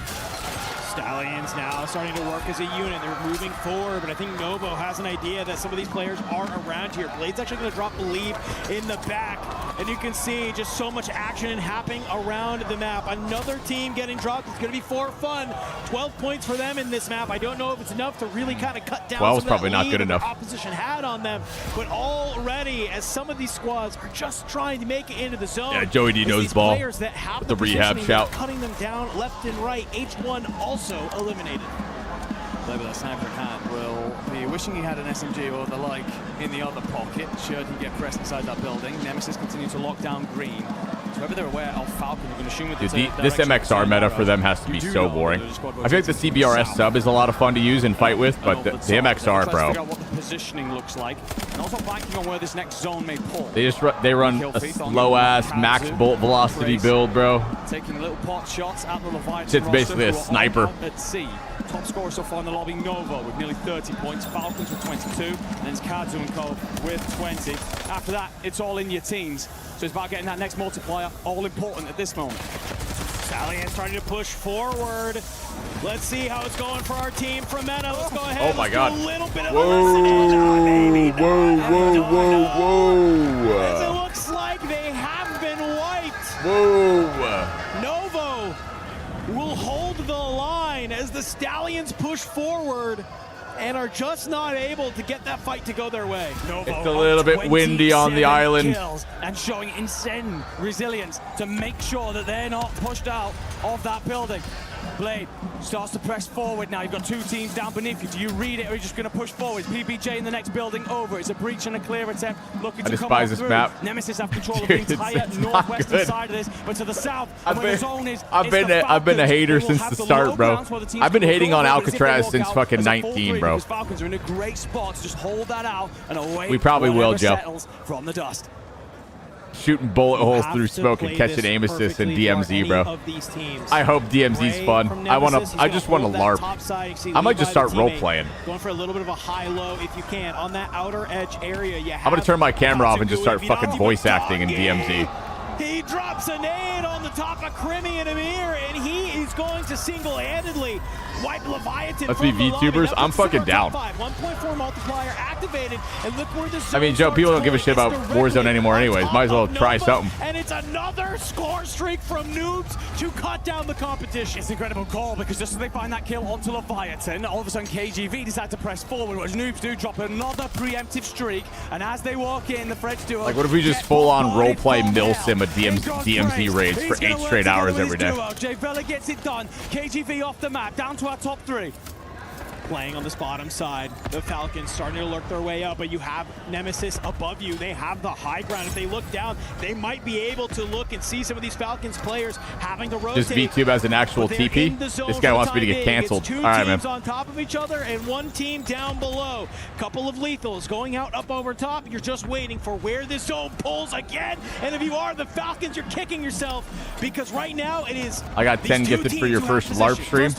Stallions now starting to work as a unit. They're moving forward, but I think Novo has an idea that some of these players are around here. Blade's actually going to drop Believe in the back, and you can see just so much action happening around the map. Another team getting dropped. It's going to be for fun. 12 points for them in this map. I don't know if it's enough to really kind of cut down some of that probably not lead good enough. the opposition had on them, but already as some of these squads are just trying to make it into the zone. Yeah, Joey D knows ball Players that have with the rehab positioning, shout. cutting them down left and right. H1 also eliminated. Play with that sniper in hand will be wishing he had an SMG or the like in the other pocket should he get pressed inside that building. Nemesis continue to lock down green. So whether they're aware of Falcon, you can assume with Dude, this MXR meta for them has to be so boring. I feel like the CBRS sub is a lot of fun to use and fight with, but the MXR, bro. Figure out what the positioning looks like, and also banking on where this next zone may pull. They run a slow ass max bolt velocity build, bro. Taking little pot shots at the Leviathan. It's basically a sniper. At sea. Top scorer so far in the lobby, Novo with nearly 30 points, Falcons with 22, and then it's Kazu and Co with 20. After that, it's all in your teens. So it's about getting that next multiplier, all important at this moment. Stallion starting to push forward. Let's see how it's going for our team from Meta. Let's go ahead. Oh my God. A little bit of Whoa. As it looks like they have been wiped. Whoa. Novo will hold the line as the Stallions push forward and are just not able to get that fight to go their way. It's a little bit windy on the island. And showing insane resilience to make sure that they're not pushed out of that building. Blade starts to press forward now. You've got 2 teams down beneath you. Do you read it or are you just going to push forward? PBJ in the next building over. It's a breach and a clear attempt. Looking to come on this through. map. Nemesis have control of the entire northwestern side of this, but to the south, where the zone is, I've been a hater since the start, bro. I've been hating on Alcatraz since fucking 19, bro. Falcons are in a great spot to just hold that out and away. We probably will, Joe. From the dust. Shooting bullet holes through smoke and catching aim assist in DMZ, bro. I hope DMZ's fun. I just want to LARP. I might just start role playing. Going for a little bit of a high-low if you can on that outer edge area. I'm gonna turn my camera off and just start fucking voice acting in DMZ. He drops a nade on the top of Crimmy and Amir, and he is going to single-handedly wipe Leviathan. Let's be VTubers. I'm fucking down. 1.4 multiplier activated, and look where the I mean, Joe, people don't give a shit about Warzone anymore anyways. Might as well try something. And it's another score streak from Noobs to cut down the competition. It's an incredible call because just as they find that kill onto Leviathan, all of a sudden KGV decide to press forward. What Noobs do, drop another preemptive streak, and as they walk in, the French duo. Like, what if we just full-on roleplay Milsim a DMZ raids for 8 straight hours every day? Jay Vela gets it done. KGV off the map, down to our top 3. Playing on this bottom side, the Falcons starting to lurk their way up, but you have Nemesis above you. They have the high ground. If they look down, they might be able to look and see some of these Falcons players having to rotate. Just VTube as an actual TP? This guy wants me to get canceled. All right, man. 2 teams on top of each other and 1 team down below. Couple of lethals going out up over top. You're just waiting for where this zone pulls again. And if you are the Falcons, you're kicking yourself because right now it is. I got 10 gifted for your first LARP stream.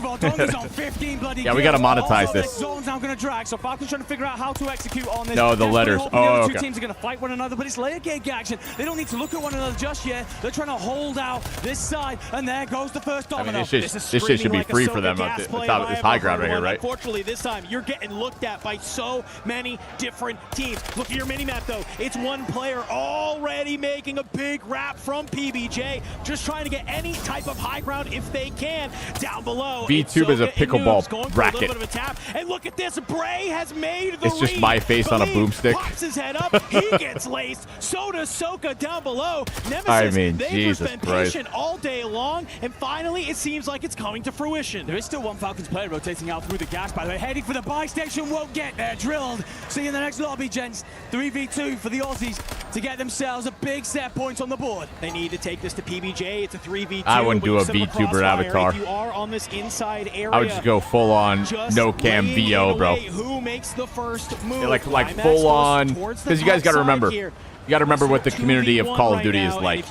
Yeah, we got to monetize minimize this. Zone's now going to drag, so Falcon's trying to figure out how to execute on this. No, the letters. Oh, the two teams are going to fight one another, but it's layer cake action. They don't need to look at one another just yet. They're trying to hold out this side, and there goes the first domino. I mean, this shit should be free for them at the top of this high ground right here, right? Unfortunately, this time you're getting looked at by so many different teams. Look at your mini-map, though. It's one player already making a big rap from PBJ, just trying to get any type of high ground if they can. Down below, VTube is a pickleball racket. A tap. And look at this, Bray has made the It's just my face on a boomstick. Pops his head up, he gets laced. So does Soka down below. Nemesis, I mean, they've Jesus been Christ. patient all day long, and finally it seems like it's coming to fruition. There is still one Falcons player rotating out through the gas, by the way. Heading for the buy station, won't get there. Drilled. See you in the next lobby, gents. 3v2 for the Aussies to get themselves a big set points on the board. They need to take this to PBJ. It's a 3v2. I wouldn't do a VTuber avatar. If you are on this inside area, I would just go full on no cam VO, bro. Who makes the first move? Yeah, like full on, because you guys got to remember. You got to remember what the community of Call of Duty is like.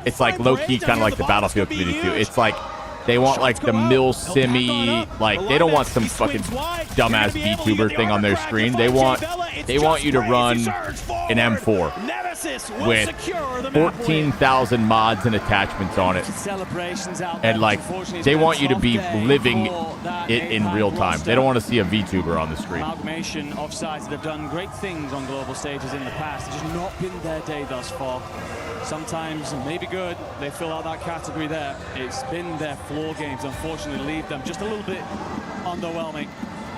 It's like low-key kind of like the Battlefield community too. It's like they want like the mil simmy, like they don't want some fucking dumbass VTuber thing on their screen. They want you to run an M4 with 14,000 mods and attachments on it, and like they want you to be living it in real time. They don't want to see a VTuber on the screen. Amalgamation of sides that have done great things on global stages in the past. It's just not been their day thus far. Sometimes maybe good, they fill out that category there. It's been their floor games, unfortunately, leave them just a little bit underwhelming.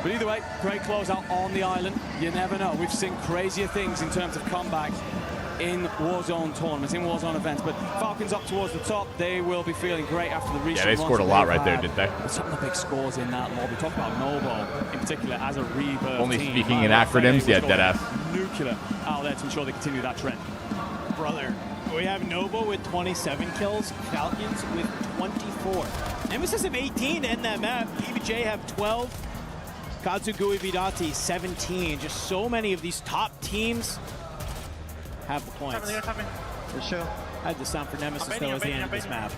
But either way, great closeout on the island. You never know. We've seen crazier things in terms of comeback in Warzone tournaments, in Warzone events. But Falcons up towards the top. They will be feeling great after the recent. Yeah, they scored a lot right there, didn't they? Some of the big scores in that mob. We talked about Novo in particular as a rebirth. Only team. speaking in acronyms, yeah, deadass. Nuclear out there to ensure they continue that trend. Brother, we have Novo with 27 kills, Falcons with 24. Nemesis have 18 to end that map. PBJ have 12. Kazugui Vidati 17. Just so many of these top teams have the points. For sure. I had the sound for Nemesis though at the end of this map.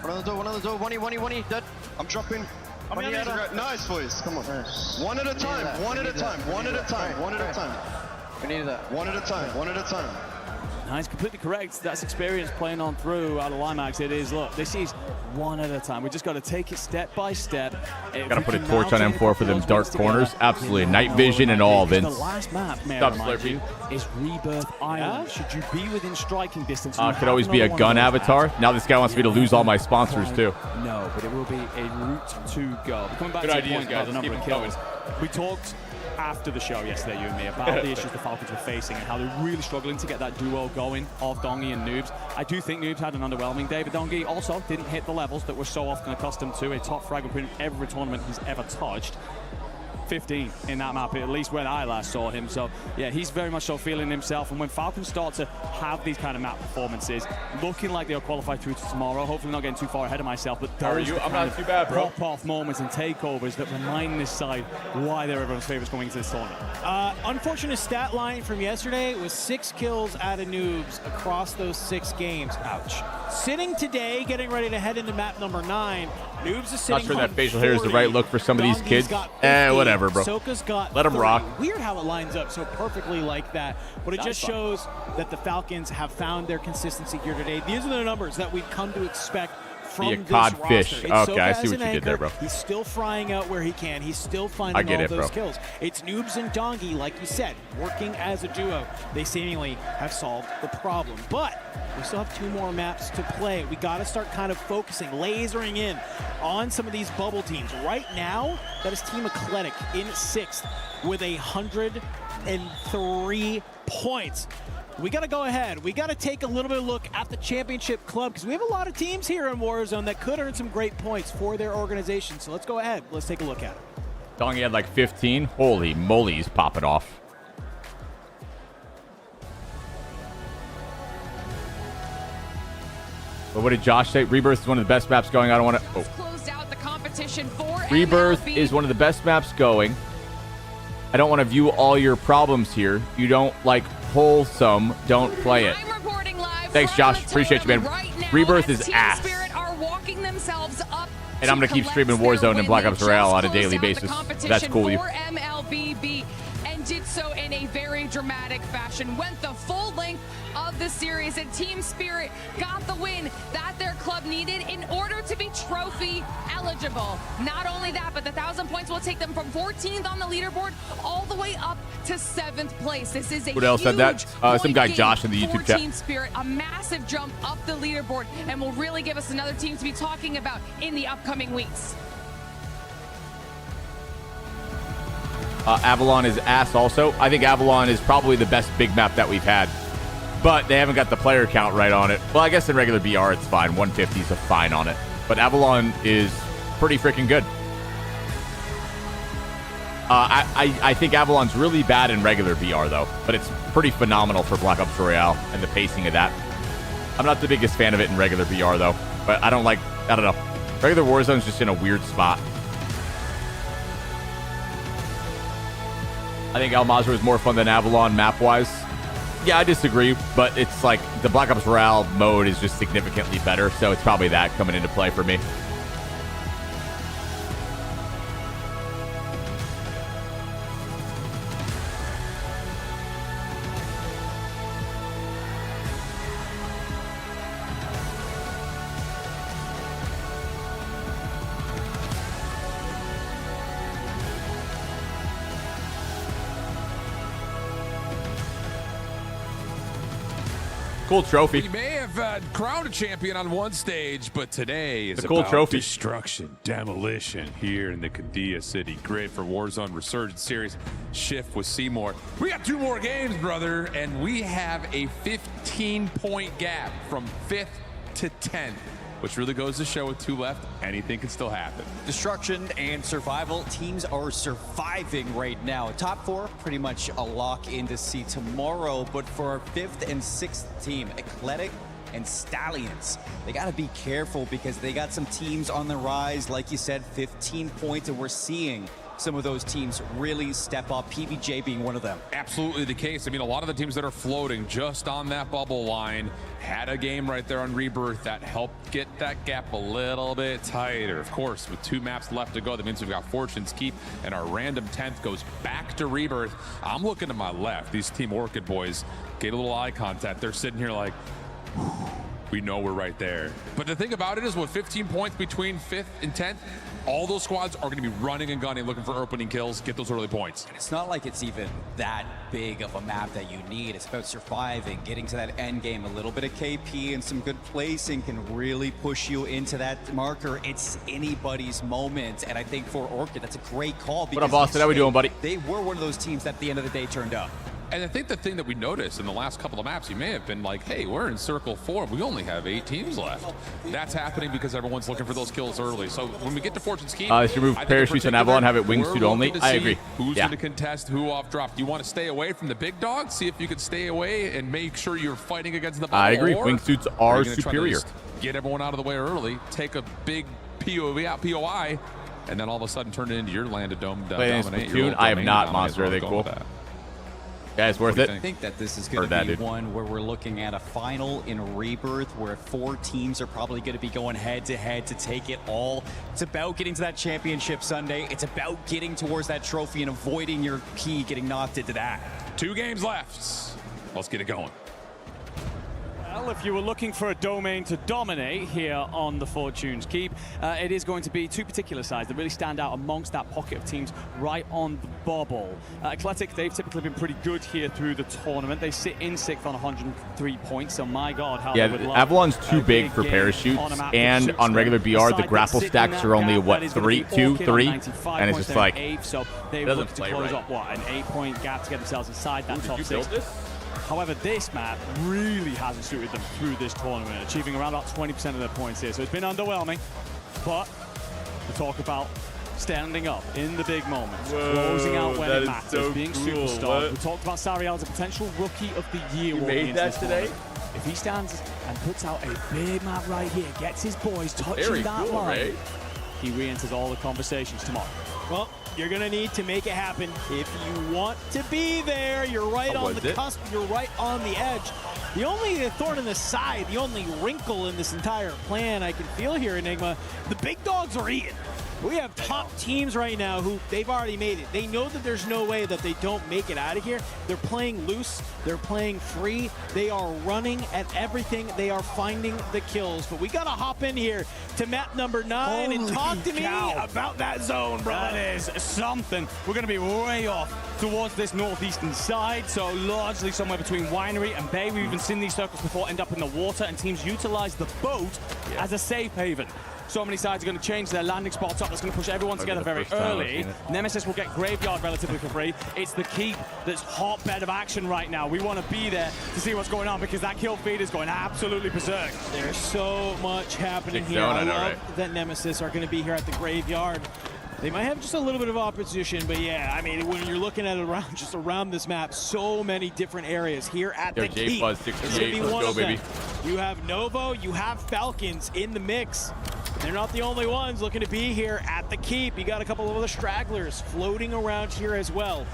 One on the door, one, dead. I'm dropping. Nice, boys. Come on. One at a time, one at a time, one at a time, one at a time. We need that. One at a time, one at a time. Nice, completely correct. That's experience playing on through out of Limax. It is, look, this is one at a time. We just got to take it step by step. Got to put a torch on M4 for them dark corners. Absolutely. Night vision and all, Vince. The last map, may I Stop remind you, slurping. is Rebirth Island. Should you be within striking distance? Could always be a gun avatar. Now this guy wants me to lose all my sponsors too. No, but it will be a route to go. Coming back Good to ideas, the point about guys. the number Keep of them kills. We talked after the show yesterday, you and me, about the issues the Falcons were facing and how they're really struggling to get that duo going of Dongi and Noobs. I do think Noobs had an underwhelming day, but Dongi also didn't hit the levels that we're so often accustomed to. A top frag in every tournament he's ever touched. 15 in that map, at least when I last saw him. So yeah, he's very much so feeling himself. And when Falcons start to have these kind of map performances, looking like they'll qualify through to tomorrow, hopefully not getting too far ahead of myself, but those are the I'm not too bad, bro. pop-off moments and takeovers that remind this side why they're everyone's favorites going into this tournament. Unfortunate stat line from yesterday was 6 kills out of Noobs across those 6 games. Ouch. Sitting today, getting ready to head into map number 9. Noobs is sitting Not sure that on facial 40. hair is the right look for some of these Dongi's kids. got 50. Whatever, bro. Soka's got Let them 30. rock. Weird how it lines up so perfectly like that, but it just shows that the Falcons have found their consistency here today. These are the numbers that we've come to expect from Be a this codfish. roster. Okay, I Soka see as what an you did there, anchor. bro. He's still frying out where he can. He's still I finding get all it, bro. those kills. It's Noobs and Dongi, like you said, working as a duo. They seemingly have solved the problem. But we still have 2 more maps to play. We got to start kind of focusing, lasering in on some of these bubble teams. Right now, that is Team Eclectic in 6th with 103 points. We got to go ahead. We got to take a little bit of a look at the championship club because we have a lot of teams here in Warzone that could earn some great points for their organization. So let's go ahead. Let's take a look at it. Dongi had like 15. Holy moly, he's popping off. But what did Josh say? Rebirth is one of the best maps going. I don't want to. Oh. Closed out the competition for Rebirth MLB. is one of the best maps going. I don't want to view all your problems here. You don't like wholesome. Don't play it. I'm reporting live Thanks, from Josh. Royale Appreciate you, man. right now Rebirth as is Team ass. Spirit are walking setting themselves up. And I'm going to keep streaming Warzone and Black Ops Royale on a daily basis. That's cool with you. MLBB, and did so in a very dramatic fashion. Went the full length of the series, and Team Spirit got the win that their club needed in order to be trophy eligible. Not only that, but the 1,000 points will take them from 14th on the leaderboard all the way up to 7th place. This is a Who else said that? Some guy Josh in the YouTube chat. Team Spirit, a massive jump up the leaderboard, and will really give us another team to be talking about in the upcoming weeks. Avalon is ass also. I think Avalon is probably the best big map that we've had, but they haven't got the player count right on it. Well, I guess in regular BR it's fine. 150 is a fine on it, but Avalon is pretty freaking good. I think Avalon's really bad in regular BR though, but it's pretty phenomenal for Black Ops Royale and the pacing of that. I'm not the biggest fan of it in regular BR though, but I don't know. Regular Warzone's just in a weird spot. I think El Mazrah is more fun than Avalon map-wise. Yeah, I disagree, but it's like the Black Ops Royale mode is just significantly better, so it's probably that coming into play for me. Cool trophy. We may have crowned a champion on one stage, but today is a cool about trophy. Destruction, demolition here in the Qiddiya City grid for Warzone Resurgence Series. Shift with Seymour. We got 2 more games, brother, and we have a 15-point gap from 5th to 10th, which really goes to show with 2 left, anything can still happen. Destruction and survival. Teams are surviving right now. Top 4, pretty much a lock in to see tomorrow. But for our 5th and 6th team, Eclectic and Stallions, they got to be careful because they got some teams on the rise. Like you said, 15 points, and we're seeing some of those teams really step up, PBJ being one of them. Absolutely the case. I mean, a lot of the teams that are floating just on that bubble line had a game right there on Rebirth that helped get that gap a little bit tighter. Of course, with 2 maps left to go, that means we've got Fortune's Keep, and our random 10th goes back to Rebirth. I'm looking to my left. These Team Orchid boys get a little eye contact. They're sitting here like, we know we're right there. But the thing about it is, with 15 points between 5th and 10th, all those squads are going to be running and gunning, looking for opening kills, get those early points. And it's not like it's even that big of a map that you need. It's about surviving, getting to that end game. A little bit of KP and some good placing can really push you into that marker. It's anybody's moment. And I think for Orchid, that's a great call. What up, Boston? How we doing, buddy? They were one of those teams that at the end of the day turned up. And I think the thing that we noticed in the last couple of maps, you may have been like, hey, we're in circle 4. We only have 8 teams left. That's happening because everyone's looking for those kills early. So when we get to Fortune's Keep, they should move parachutes on Avalon, have it wingsuit only. I agree. Who's going to contest who off drop? Do you want to stay away from the big dog? See if you can stay away and make sure you're fighting against the bubble. I agree. Wingsuits are superior. Get everyone out of the way early, take a big POI, and then all of a sudden turn it into your landed dome. Dominate. I have not, Monster. Are they cool? Guys, worth it. I think that this is going to be one where we're looking at a final in Rebirth where 4 teams are probably going to be going head-to-head to take it all. It's about getting to that championship Sunday. It's about getting towards that trophy and avoiding your key getting knocked into that. 2 games left. Let's get it going. Well, if you were looking for a domain to dominate here on the Fortune's Keep, it is going to be 2 particular sides that really stand out amongst that pocket of teams right on the bubble. Eclectic, they've typically been pretty good here through the tournament. They sit in 6th on 103 points, so my God, how they would love Avalon's too big for parachutes, and on regular BR, the grapple stacks are only, what, 3, 2, 3? And it's just like, so they doesn't look to play close right. up, what, an 8-point gap to get themselves inside that top 6. However, this map really hasn't suited them through this tournament, achieving around about 20% of their points here. So it's been underwhelming, but to talk about standing up in the big moments, closing out when it matters, being superstars. We talked about Sariel as a potential Rookie of the Year. You made that today? If he stands and puts out a big map right here, gets his boys touching that line, he re-enters all the conversations tomorrow. Well, you're going to need to make it happen if you want to be there. You're right on the cusp. You're right on the edge. The only thorn in the side, the only wrinkle in this entire plan I can feel here, Enigma, the big dogs are eating. We have top teams right now who they've already made it. They know that there's no way that they don't make it out of here. They're playing loose. They're playing free. They are running at everything. They are finding the kills. But we got to hop in here to map number 9 and talk to me about that zone, bro. That is something. We're going to be way off towards this northeastern side, so largely somewhere between Winery and Bay. We've even seen these circles before end up in the water, and teams utilize the boat as a safe haven. So many sides are going to change their landing spots up. That's going to push everyone together very early. Nemesis will get Graveyard relatively for free. It's the Keep that's hotbed of action right now. We want to be there to see what's going on because that kill feed is going absolutely berserk. There's so much happening here. I love that Nemesis are going to be here at the Graveyard. They might have just a little bit of opposition, but yeah, I mean, when you're looking at it around this map, so many different areas here at the Keep. Let's go, baby. You have Novo, you have Falcons in the mix. They're not the only ones looking to be here at the Keep. You got a couple of other stragglers floating around here as well.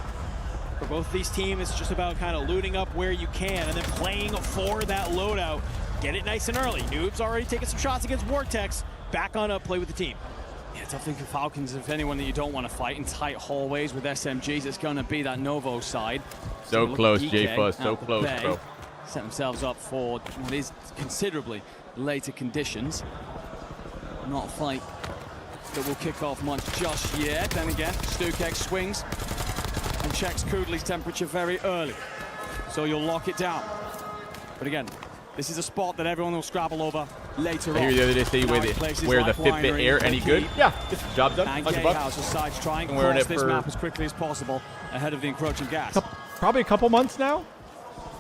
For both these teams, it's just about kind of looting up where you can and then playing for that loadout. Get it nice and early. Noob's already taking some shots against Vortex. Back on up, play with the team. Yeah, tough thing for Falcons, if anyone that you don't want to fight in tight hallways with SMGs, it's going to be that Novo side. So close, J-Fuzz, so close, bro. Set themselves up for what is considerably later conditions. Not a fight that will kick off much just yet. Then again, Stukek swings and checks Kudley's temperature very early. So you'll lock it down. But again, this is a spot that everyone will scrabble over later on. I hear the other day say wear the Fitbit Air any good? Yeah, job done. And Gatehouse sides trying to cross this map as quickly as possible ahead of the encroaching gas. Probably a couple months now.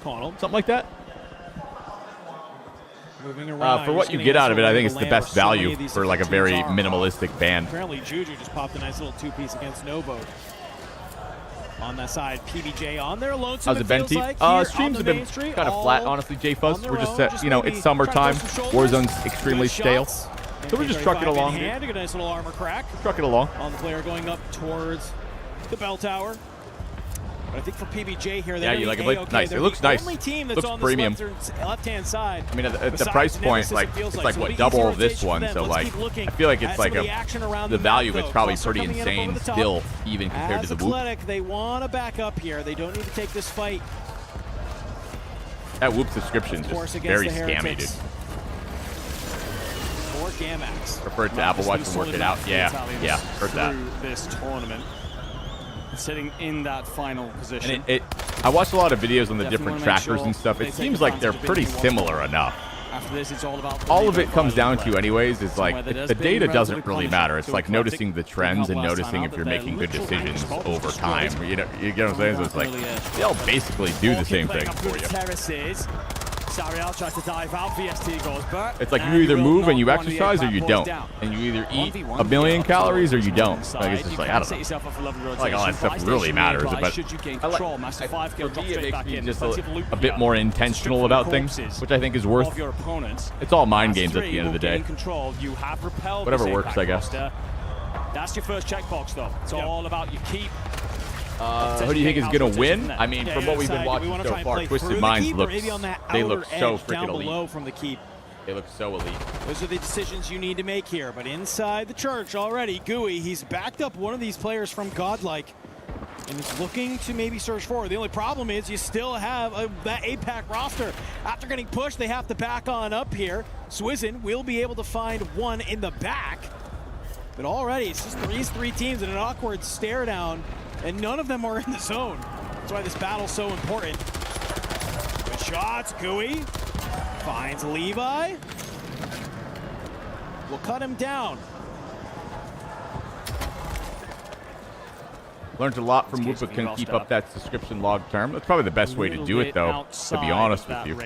Something like that. Moving around, for what you get out of it, I think it's the best value for like a very minimalistic band. Apparently, Juju just popped a nice little two-piece against Novo. On that side, PBJ on their lonesome. How's it been, TeeP? Streams have been kind of flat, honestly, J-Fuzz. We're just, you know, it's summertime. Warzone's extremely stale. So we're just trucking along. A nice little armor crack. Trucking along. On the player going up towards the bell tower. But I think for PBJ here, yeah, you like it? Nice. It looks nice. Looks premium. Left-hand side. I mean, at the price point, like it's like what, double of this one. So like, I feel like it's like the value is probably pretty insane still, even compared to the Whoop. They want to back up here. They don't need to take this fight. That Whoop subscription is very scammy, dude. Or Gamax. Prefer to Apple Watch and work it out. Yeah, heard that. This tournament. Sitting in that final position. And I watched a lot of videos on the different trackers and stuff. It seems like they're pretty similar enough. After this, it's all about all of it comes down to, anyways, is like the data doesn't really matter. It's like noticing the trends and noticing if you're making good decisions over time. You know, you get what I'm saying? So it's like they all basically do the same thing for you. Sariel tries to dive out, VST goes back. It's like you either move and you exercise or you don't. And you either eat 1,000,000 calories or you don't. Like, it's just like, I don't know. Like, all that stuff really matters. But I like, for me, it makes me just a bit more intentional about things, which I think is worth. It's all mind games at the end of the day. Whatever works, I guess. That's your first checkbox, though. It's all about your keep. Who do you think is going to win? I mean, from what we've been watching so far, Twisted Minds look so freaking elite. From the keep. They look so elite. Those are the decisions you need to make here. But inside the church already, Gooey, he's backed up one of these players from Godlike. And is looking to maybe search forward. The only problem is you still have that APAC roster. After getting pushed, they have to back on up here. Swizzin will be able to find one in the back. But already, it's just these three teams in an awkward stare down. And none of them are in the zone. That's why this battle's so important. Good shots, Gooey. Finds Levi. Will cut him down. Learned a lot from Whoopa. Can keep up that subscription log term. That's probably the best way to do it, though, to be honest with you.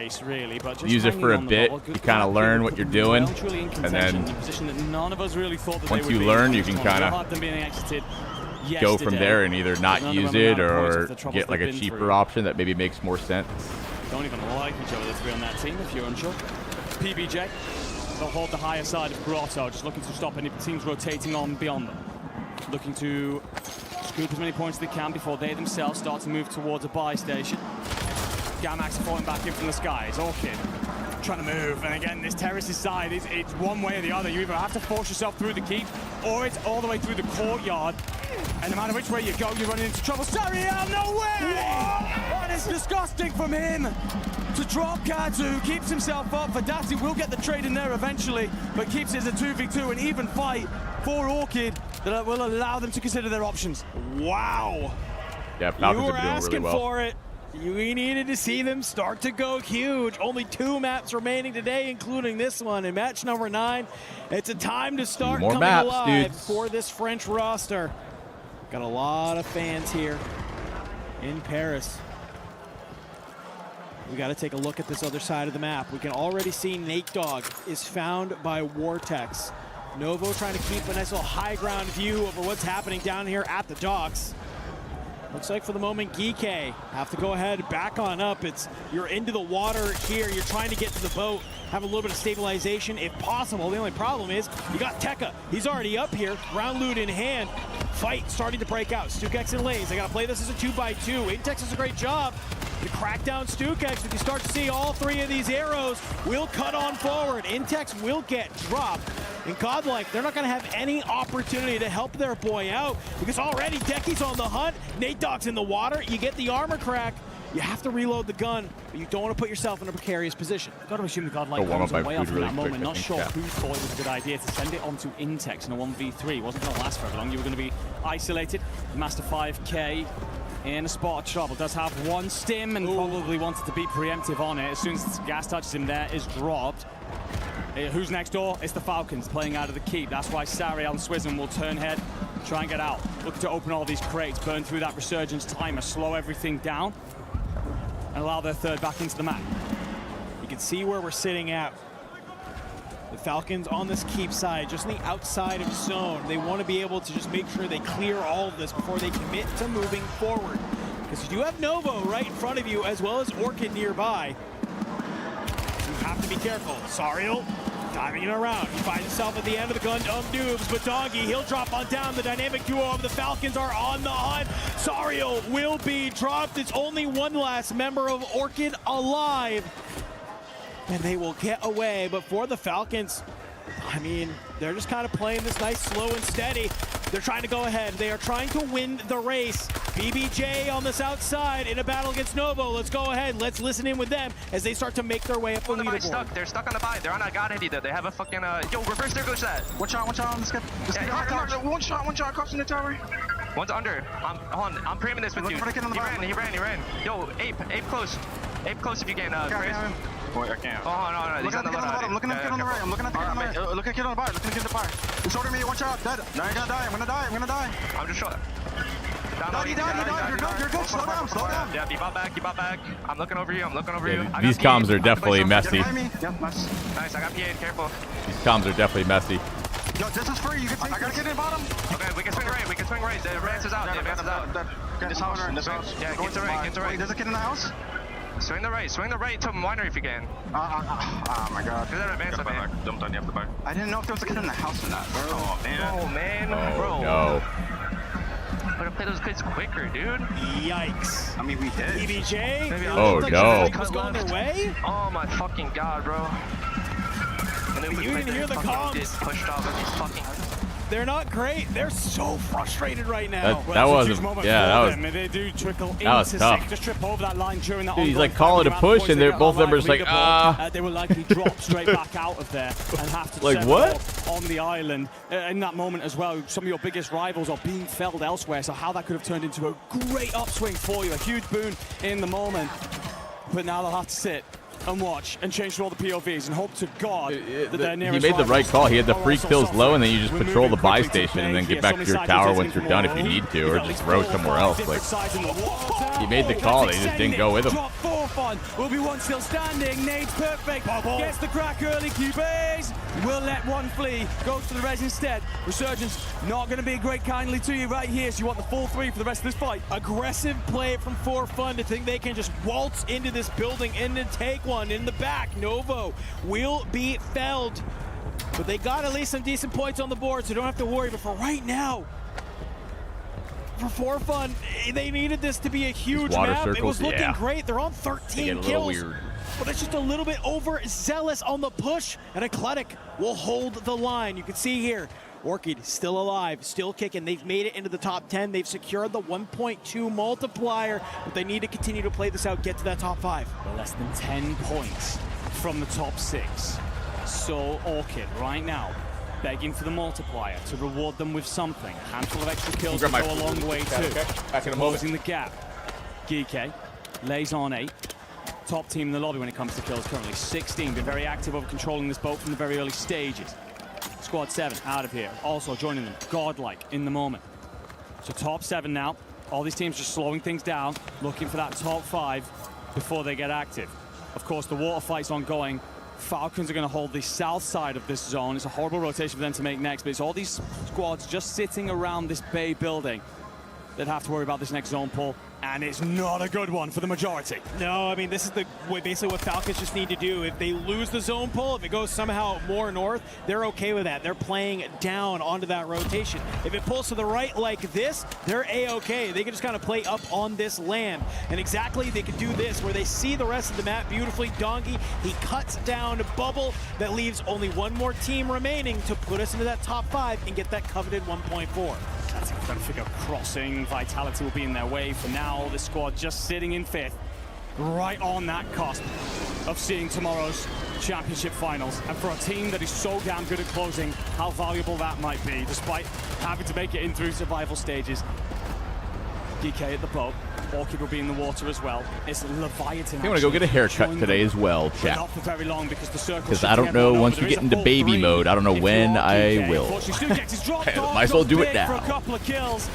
Use it for a bit. You kind of learn what you're doing. And then once you learn, you can kind of go from there and either not use it or get like a cheaper option that maybe makes more sense. Don't even like each other, the three on that team, if you're unsure. PBJ They'll hold the higher side of Grotto, just looking to stop any teams rotating on beyond them. Looking to scoop as many points as they can before they themselves start to move towards a buy station. Gamax falling back in from the skies. Orchid trying to move, and again, this terrace's side, it's one way or the other. You either have to force yourself through the keep, or it's all the way through the courtyard. And no matter which way you go, you're running into trouble. Sariel, no way! That is disgusting from him to drop Katu. Keeps himself up. Fadati will get the trade in there eventually, but keeps it as a 2v2, an even fight for Orchid that will allow them to consider their options. Wow. Yeah, Falcons you were are doing asking really well. for it. We needed to see them start to go huge. Only 2 maps remaining today, including this one. In match number 9, it's a time to start coming alive for this French roster. Got a lot of fans here in Paris. We got to take a look at this other side of the map. We can already see Nate Dogg is found by Vortex. Novo trying to keep a nice little high ground view over what's happening down here at the docks. Looks like for the moment, Geeke have to go ahead, back on up. You're into the water here. You're trying to get to the boat, have a little bit of stabilization if possible. The only problem is you got Tekka. He's already up here, round loot in hand. Fight starting to break out. Stukex and Lays, they got to play this as a 2x2. Intex does a great job to crack down Stukex. If you start to see all 3 of these arrows will cut on forward. Intex will get dropped. And Godlike, they're not going to have any opportunity to help their boy out because already Decky's on the hunt. Nate Dogg's in the water. You get the armor crack. You have to reload the gun, but you don't want to put yourself in a precarious position. Got to assume the Godlike comes away off in that moment. Not sure who thought it was a good idea to send it onto Intex in a 1v3. It wasn't going to last very long. You were going to be isolated. Master 5K in a spot of trouble. Does have 1 stim and probably wanted to be preemptive on it. As soon as gas touches him there, is dropped. Who's next door? It's the Falcons playing out of the keep. That's why Sariel and Swism will turn head, try and get out. Looking to open all these crates, burn through that resurgence timer, slow everything down, and allow their third back into the map. You can see where we're sitting at. The Falcons on this keep side, just on the outside of zone. They want to be able to just make sure they clear all of this before they commit to moving forward. Because you do have Novo right in front of you, as well as Orchid nearby. You have to be careful. Sariel diving it around. He finds himself at the end of the gun of Noobs, but Doggy, he'll drop on down. The dynamic duo of the Falcons are on the hunt. Sariel will be dropped. It's only 1 last member of Orchid alive. And they will get away, but for the Falcons, I mean, they're just kind of playing this nice, slow and steady. They're trying to go ahead. They are trying to win the race. BBJ on this outside in a battle against Novo. Let's go ahead. Let's listen in with them as they start to make their way up the leaderboard. They're stuck on the buy. They're on a god either. They have a fucking yo, reverse their glitch that. Watch out on this guy. One shot across in the tower. One's under. Hold on, I'm preeming this with you. He ran. Yo, Ape close. Ape close if you can, Chris. Boy, I can't. Oh, no. He's on the bottom. I'm looking at the kid on the right. I'm looking at the kid on the right. Look at the kid on the bar. Look at the kid on the bar. He's shorting me. Watch out. Dead. No, I'm gonna die. I'm gonna die. I'm just short. He died. You're good. Slow down. Yeah, keep out back. I'm looking over you. These comms are definitely messy. Nice, I got PA'd. Careful. These comms are definitely messy. Yo, this is free. You can take. I gotta get in bottom. Okay, we can swing right. The advance is out. This house. Yeah, get to right. There's a kid in the house. Swing the right to winery if you can. Oh my god. Do that advance, man. Dumped on you, have to buy. I didn't know if there was a kid in the house or not. Oh man. Bro. No. Gotta play those kids quicker, dude. Yikes. I mean, we did. BBJ? Oh no. Was going their way? Oh my fucking god, bro. And then you didn't hear the comms. Pushed off of these fucking. They're not great. They're so frustrated right now. That wasn't. Yeah, that was. They do trickle that was tough. Just trip over that line during that. Dude, he's like calling a push, and they're both of them are just like, They will likely drop straight back out of there and have to like what on the island in that moment as well. Some of your biggest rivals are being felled elsewhere, so how that could have turned into a great upswing for you, a huge boon in the moment. But now they'll have to sit and watch and change to all the POVs and hope to God that their nearest he made the right call. He had the freak kills low, and then you just patrol the buy station and then get back to your tower once you're done if you need to, or just throw somewhere else. Like, he made the call, they just didn't go with him. Drop 4 fun. Will be one still standing. Nate's perfect. Gets the crack early. QBs will let one flee. Goes to the res instead. Resurgence not going to be great kindly to you right here, so you want the full 3 for the rest of this fight. Aggressive play from 4Fun to think they can just waltz into this building and then take one in the back. Novo will be felled. But they got at least some decent points on the board, so don't have to worry. But for right now, for fun, they needed this to be a huge map. It was looking great. They're on 13 kills. But it's just a little bit overzealous on the push, and Eclectic will hold the line. You can see here, Orchid still alive, still kicking. They've made it into the top 10. They've secured the 1.2 multiplier, but they need to continue to play this out, get to that top 5. They're less than 10 points from the top 6. So Orchid right now begging for the multiplier to reward them with something. A handful of extra kills will go a long way too. Back in a moment. Closing the gap. Geeke lays on 8. Top team in the lobby when it comes to kills currently. 16, been very active over controlling this boat from the very early stages. Squad 7 out of here, also joining them, godlike in the moment. So top 7 now. All these teams just slowing things down, looking for that top 5 before they get active. Of course, the water fight's ongoing. Falcons are going to hold the south side of this zone. It's a horrible rotation for them to make next, but it's all these squads just sitting around this bay building that have to worry about this next zone pull, and it's not a good one for the majority. No, I mean, this is basically what Falcons just need to do. If they lose the zone pull, if it goes somehow more north, they're okay with that. They're playing down onto that rotation. If it pulls to the right like this, they're A-okay. They can just kind of play up on this land. And exactly, they can do this, where they see the rest of the map beautifully. Donkey, he cuts down Bubble. That leaves only one more team remaining to put us into that top 5 and get that coveted 1.4. That's a figure crossing. Vitality will be in their way for now. The squad just sitting in 5th, right on that cusp of seeing tomorrow's championship finals. And for a team that is so damn good at closing, how valuable that might be, despite having to make it in through survival stages. Geeke at the boat. Orchid will be in the water as well. It's Leviathan. I want to go get a haircut today as well, chat. Not for very long because I don't know, once we get into baby mode, I don't know when I will. Might as well do it now. For a couple of kills.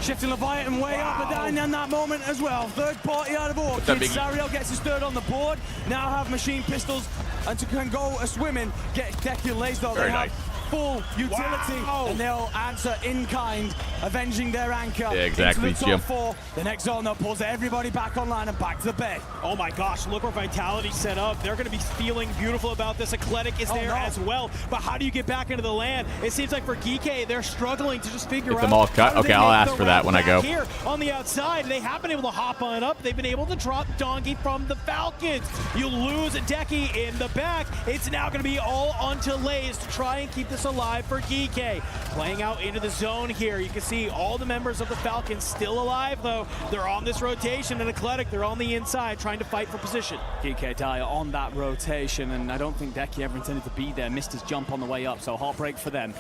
Shifting Leviathan way up and down in that moment as well. Third party out of Orchid. Sariel gets his third on the board. Now have machine pistols and can go a swimming. Get Deku Lays though. Very nice. Full utility, and they'll answer in kind, avenging their anchor. Yeah, exactly, into the top 4. The next zone that pulls everybody back online and back to the bay. Oh my gosh, look where Vitality's set up. They're going to be feeling beautiful about this. Eclectic is there as well, but how do you get back into the land? It seems like for Geeke, they're struggling to just figure out. Get them all cut. Okay, I'll ask for that when I go. Here on the outside, they have been able to hop on up. They've been able to drop Donkey from the Falcons. You lose Decky in the back. It's now going to be all onto Lays to try and keep this alive for Geeke. Playing out into the zone here. You can see all the members of the Falcons still alive, though. They're on this rotation, and Eclectic, they're on the inside trying to fight for position. Geeke Dyer on that rotation, and I don't think Decky ever intended to be there. Missed his jump on the way up, so heartbreak for them.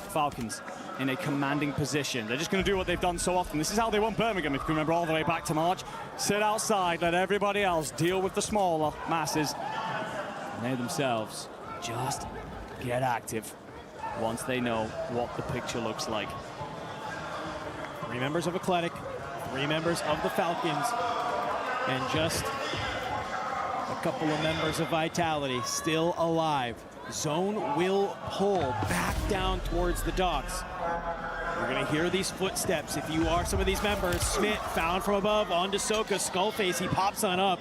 Falcons in a commanding position. They're just going to do what they've done so often. This is how they won Birmingham, if you can remember, all the way back to March. Sit outside, let everybody else deal with the smaller masses. And they themselves just get active once they know what the picture looks like. 3 members of Eclectic, 3 members of the Falcons, and just a couple of members of Vitality still alive. Zone will pull back down towards the docks. You're going to hear these footsteps. If you are some of these members, Smith found from above onto Soka. Skullface, he pops on up.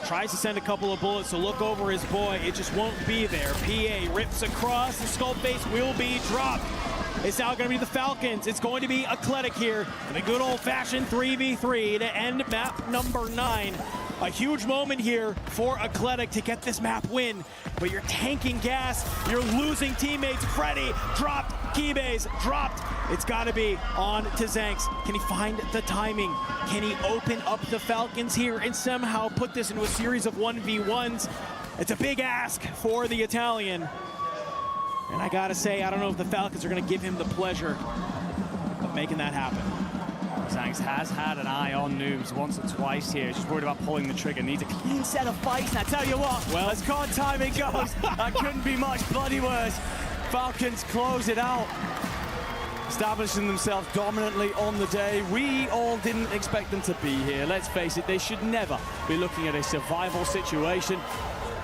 Tries to send a couple of bullets to look over his boy. It just won't be there. PA rips across. The Skullface will be dropped. It's now going to be the Falcons. It's going to be Eclectic here in a good old-fashioned 3v3 to end map number 9. A huge moment here for Eclectic to get this map win, but you're tanking gas, you're losing teammates. Freddy dropped, Keybase dropped. It's got to be on to Zanks. Can he find the timing? Can he open up the Falcons here and somehow put this into a series of 1v1s? It's a big ask for the Italian. And I gotta say, I don't know if the Falcons are gonna give him the pleasure of making that happen. Zanks has had an eye on Noobs once or twice here. Just worried about pulling the trigger. Needs a clean set of fights. And I tell you what, well, as COD timing goes, that couldn't be much bloody worse. Falcons close it out, establishing themselves dominantly on the day. We all didn't expect them to be here. Let's face it, they should never be looking at a survival situation.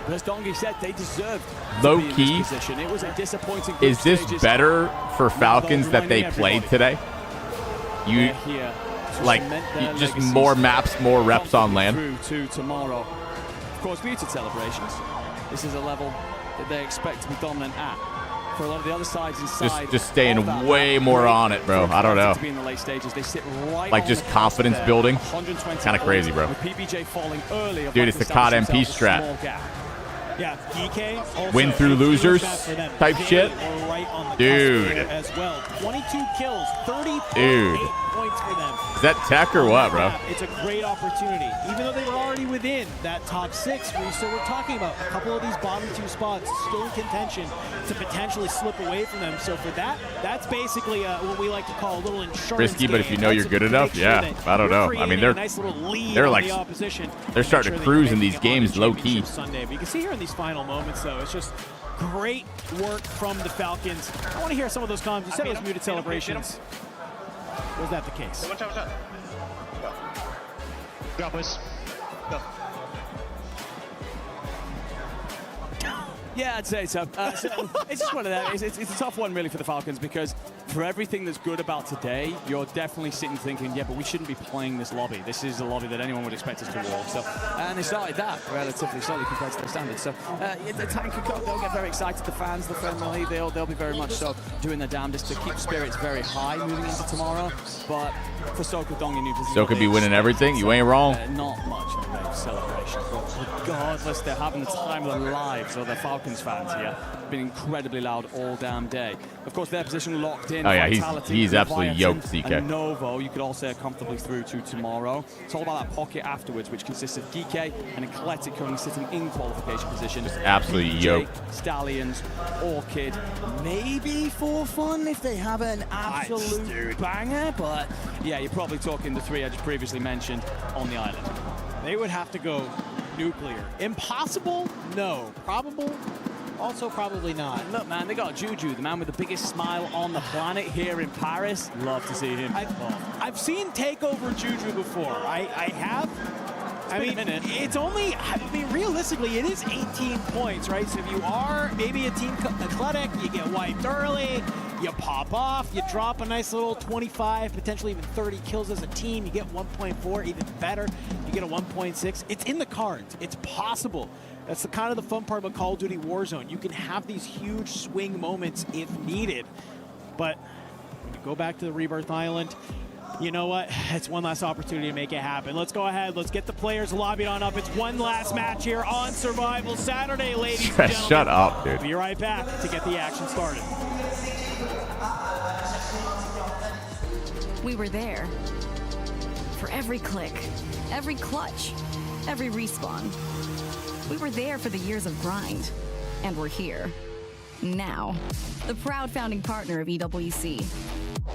But as Dongi said, they deserved low to be key. In this position. It was a disappointing group Is this stages. better for Falcons that they played today? You here like just more maps, more reps on land. Through to tomorrow. Of course, muted celebrations. This is a level that they expect to be dominant at. For a lot of the other sides inside, just staying way more on it, bro. I don't know. To be in the late stages, they sit right Like on just the confidence cusp building. there. Kind of crazy, bro. With PBJ falling early, Dude, it's the COD MP strat. Yeah, DK also Win through losers type shit. Right on the Dude. as well. 22 kills, 30 Dude. points for them. Is that tech or what, bro? It's a great opportunity. Even though they were already within that top 6, so we're talking about a couple of these bottom 2 spots still in contention to potentially slip away from them. So for that, that's basically what we like to call a little insurance. Risky, but if you know you're good enough, yeah. I don't know. I mean, they're like they're starting to cruise in these games low key. Sunday, but you can see here in these final moments, though, it's just great work from the Falcons. I want to hear some of those comments. You said it was muted celebrations. Was that the case? Watch out. Go, boys. Go. Yeah, I'd say so. So it's just one of them. It's a tough one, really, for the Falcons, because for everything that's good about today, you're definitely sitting thinking, yeah, but we shouldn't be playing this lobby. This is a lobby that anyone would expect us to walk. So, and they started that relatively slowly compared to their standards. So the tank could go, they'll get very excited. The fans, the family, they'll be very much so doing their damnedest to keep spirits very high moving into tomorrow. But for Soka Dong, So could be winning everything. You ain't wrong. Not much of a celebration. But regardless, they're having the time of their lives. So the Falcons fans here been incredibly loud all damn day. Of course, their position locked in. Oh yeah, Vitality, he's absolutely yoked, CK. And Novo, you could all say comfortably through to tomorrow. It's all about that pocket afterwards, which consists of DK and Eclectic currently sitting in qualification position. Just absolutely yoked. Stallions, Orchid, maybe for fun if they have an absolute banger, but yeah, you're probably talking the 3 I just previously mentioned on the island. They would have to go nuclear. Impossible? No. Probable? Also probably not. Look, man, they got Juju, the man with the biggest smile on the planet here in Paris. Love to see him. I've seen Takeover Juju before. I have. I mean, it's only, realistically, it is 18 points, right? So if you are maybe a team Eclectic, you get wiped early, you pop off, you drop a nice little 25, potentially even 30 kills as a team, you get 1.4, even better, you get a 1.6. It's in the cards. It's possible. That's the kind of the fun part about Call of Duty Warzone. You can have these huge swing moments if needed. But when you go back to the Rebirth Island, you know what? It's one last opportunity to make it happen. Let's go ahead. Let's get the players lobbied on up. It's one last match here on Survival Saturday, ladies and gentlemen. Shut up, dude. We'll be right back to get the action started. We were there. For every click, every clutch, every respawn. We were there for the years of grind, and we're here. Now, the proud founding partner of EWC,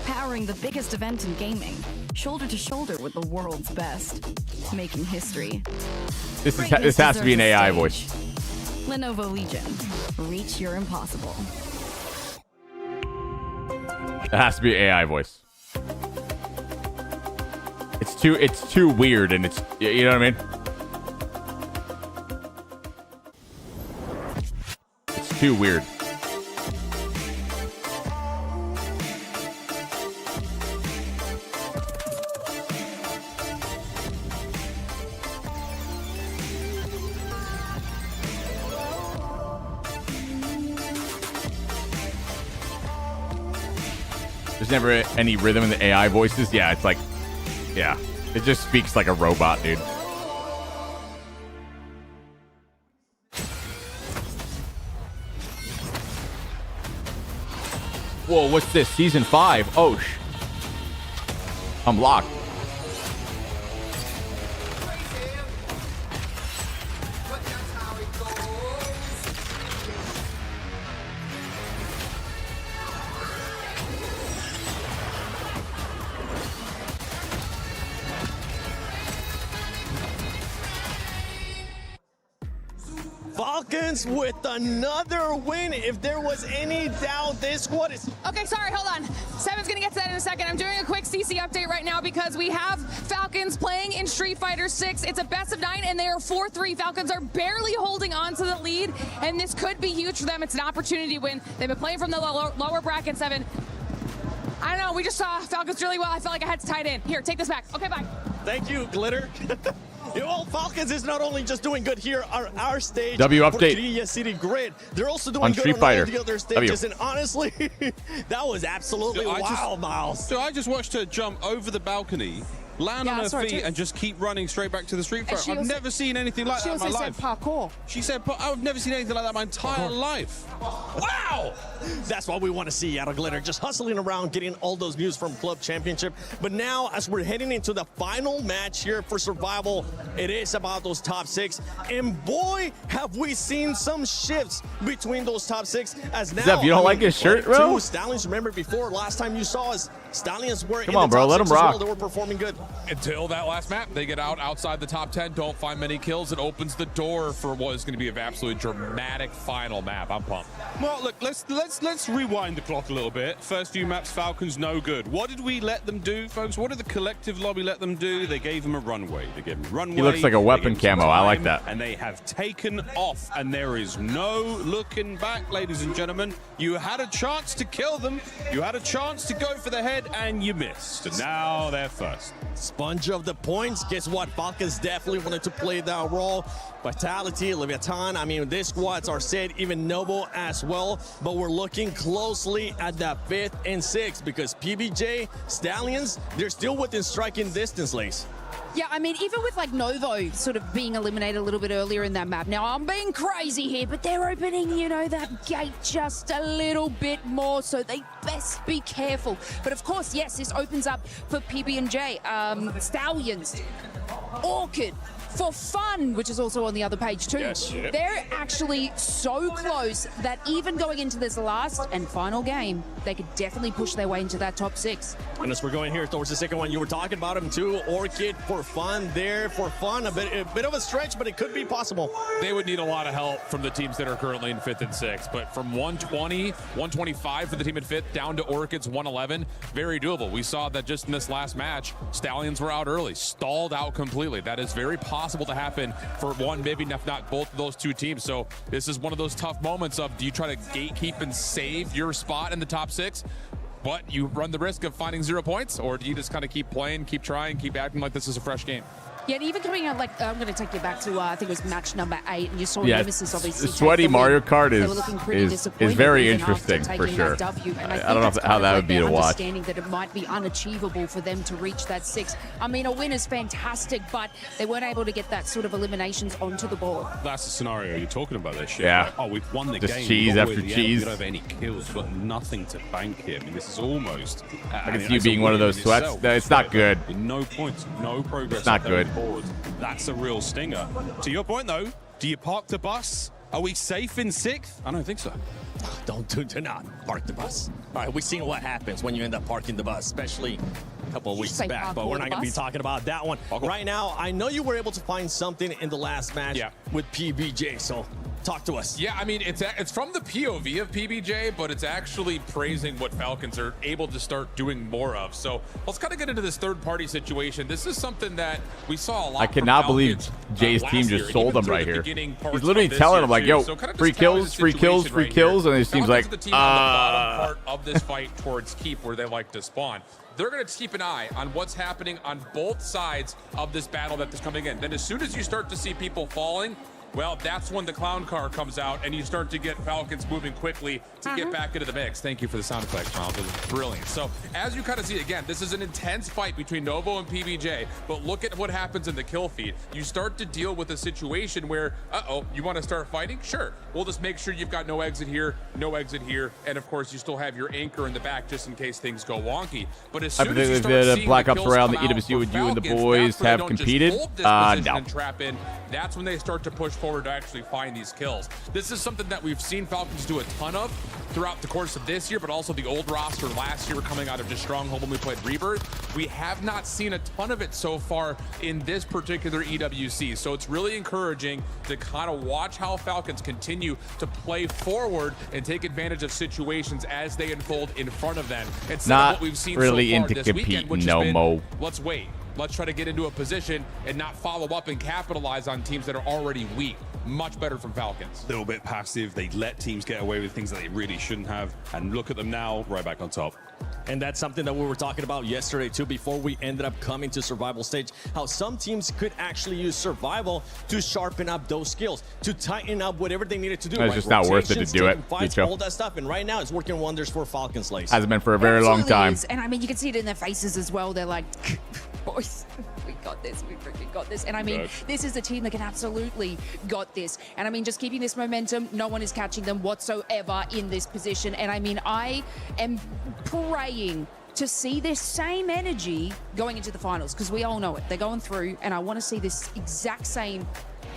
powering the biggest event in gaming, shoulder to shoulder with the world's best, making history. This has to be an AI voice. Lenovo Legion, reach your impossible. It has to be an AI voice. It's too weird, and it's, you know what I mean? It's too weird. There's never any rhythm in the AI voices. Yeah, it's like, yeah, it just speaks like a robot, dude. Whoa, what's this? Season 5? Oh, I'm locked. Falcons with another win. If there was any doubt, this squad is... Okay, sorry, hold on. Seven's gonna get to that in a second. I'm doing a quick CC update right now because we have Falcons playing in Street Fighter 6. It's a best of 9 and they are 4-3. Falcons are barely holding on to the lead and this could be huge for them. It's an opportunity win. They've been playing from the lower bracket, Seven. I don't know, we just saw Falcons really well. I felt like I had to tie it in. Here, take this back. Okay, bye. Thank you, Glitter. Well, Falcons is not only just doing good here on our stage. W update. For City Grid. They're also doing On good Street on Fighter. all the other stages. And honestly, that was absolutely wild, Miles. So I just watched her jump over the balcony, land on her feet, and just keep running straight back to the street fighter. I've never seen anything like that in my life. She also said parkour. She said, I've never seen anything like that in my entire life. Wow! That's what we want to see out of Glitter, just hustling around, getting all those views from Club Championship. But now, as we're heading into the final match here for Survival, it is about those top 6. And boy, have we seen some shifts between those top 6. As now, Zeph, you don't like his shirt, bro? Stallions, remember before, last time you saw us, Stallions were Come on, bro, let him rock. They were performing good. Until that last map, they get outside the top 10, don't find many kills. It opens the door for what is going to be an absolutely dramatic final map. I'm pumped. Well, look, let's rewind the clock a little bit. First few maps, Falcons no good. What did we let them do, folks? What did the collective lobby let them do? They gave them a runway. They gave them a runway. He looks like a weapon camo. I like that. And they have taken off, and there is no looking back, ladies and gentlemen. You had a chance to kill them. You had a chance to go for the head, and you missed. And now they're first. Sponge of the points. Guess what? Falcons definitely wanted to play that role. Vitality, Leviathan, I mean, these squads are set, even Novo as well. But we're looking closely at that 5th and 6th because PBJ, Stallions, they're still within striking distance, Lace. Yeah, I mean, even with like Novo sort of being eliminated a little bit earlier in that map. Now, I'm being crazy here, but they're opening, you know, that gate just a little bit more, so they best be careful. But of course, yes, this opens up for PB&J, Stallions, Orchid, for fun, which is also on the other page too. Yes, yep. They're actually so close that even going into this last and final game, they could definitely push their way into that top 6. And as we're going here towards the second one, you were talking about him too. Orchid for fun there, for fun. A bit of a stretch, but it could be possible. They would need a lot of help from the teams that are currently in 5th and 6th. But from 120, 125 for the team in 5th down to Orchid's 111, very doable. We saw that just in this last match, Stallions were out early, stalled out completely. That is very possible to happen for one, maybe if not both of those two teams. So this is one of those tough moments of, do you try to gatekeep and save your spot in the top 6, but you run the risk of finding 0 points, or do you just kind of keep playing, keep trying, keep acting like this is a fresh game? Yeah, and even coming out, like, I'm going to take you back to, I think it was match number 8, and you saw Nemesis obviously. Sweaty Mario Kart is very even interesting for sure. I don't know how that would be to watch. Understanding that it might be unachievable for them to reach that 6. I mean, a win is fantastic, but they weren't able to get that sort of eliminations onto the board. That's the scenario you're talking about this shit. Yeah. Like, oh, we've won the Just game. cheese after cheese. We don't have any kills. We've got nothing to bank here. I mean, this is almost. I can see you being one of those sweats. No, it's not good. No points, no progress. It's not good. That's a real stinger. To your point, though, do you park the bus? Are we safe in 6th? I don't think so. Do not park the bus. All right, we've seen what happens when you end up parking the bus, especially a couple of weeks back, but we're not going to be talking about that one. Right now, I know you were able to find something in the last match with PBJ, so talk to us. Yeah, I mean, it's from the POV of PBJ, but it's actually praising what Falcons are able to start doing more of. So let's kind of get into this third-party situation. This is something that we saw a lot. I cannot believe Jay's team just sold them right here. He's literally telling them, like, yo, free kills, free kills, free kills, and it seems like, the team on the bottom part of this fight towards TeeP, where they like to spawn. They're going to keep an eye on what's happening on both sides of this battle that is coming in. Then as soon as you start to see people falling, well, that's when the clown car comes out and you start to get Falcons moving quickly to get back into the mix. Thank you for the sound effects, Miles. It was brilliant. So as you kind of see, again, this is an intense fight between Novo and PBJ, but look at what happens in the kill feed. You start to deal with a situation where, you want to start fighting? Sure. We'll just make sure you've got no exit here, and of course you still have your anchor in the back just in case things go wonky. But as soon as you start seeing Blackops around the kills EWC with you and the Falcons, boys that's when they have don't just competed. hold this position and trap in. That's when they start to push forward to actually find these kills. This is something that we've seen Falcons do a ton of throughout the course of this year, but also the old roster last year coming out of just Stronghold when we played Rebirth. We have not seen a ton of it so far in this particular EWC, so it's really encouraging to kind of watch how Falcons continue to play forward and take advantage of situations as they unfold in front of them. Instead of what we've seen really so far into this weekend, which no has been, mo. let's wait. Let's try to get into a position and not follow up and capitalize on teams that are already weak. Much better from Falcons. A little bit passive. They let teams get away with things that they really shouldn't have. And look at them now, right back on top. And that's something that we were talking about yesterday too, before we ended up coming to survival stage, how some teams could actually use survival to sharpen up those skills, to tighten up whatever they needed to do. It's just not worth it to do it. Fights, all that stuff. And right now it's working wonders for Falcons Lace. Hasn't been for a very long time. And I mean, you can see it in their faces as well. They're like, boys, we got this. We freaking got this. And I mean, this is a team that can absolutely got this. And I mean, just keeping this momentum, no one is catching them whatsoever in this position. And I mean, I am praying to see this same energy going into the finals, because we all know it. They're going through, and I want to see this exact same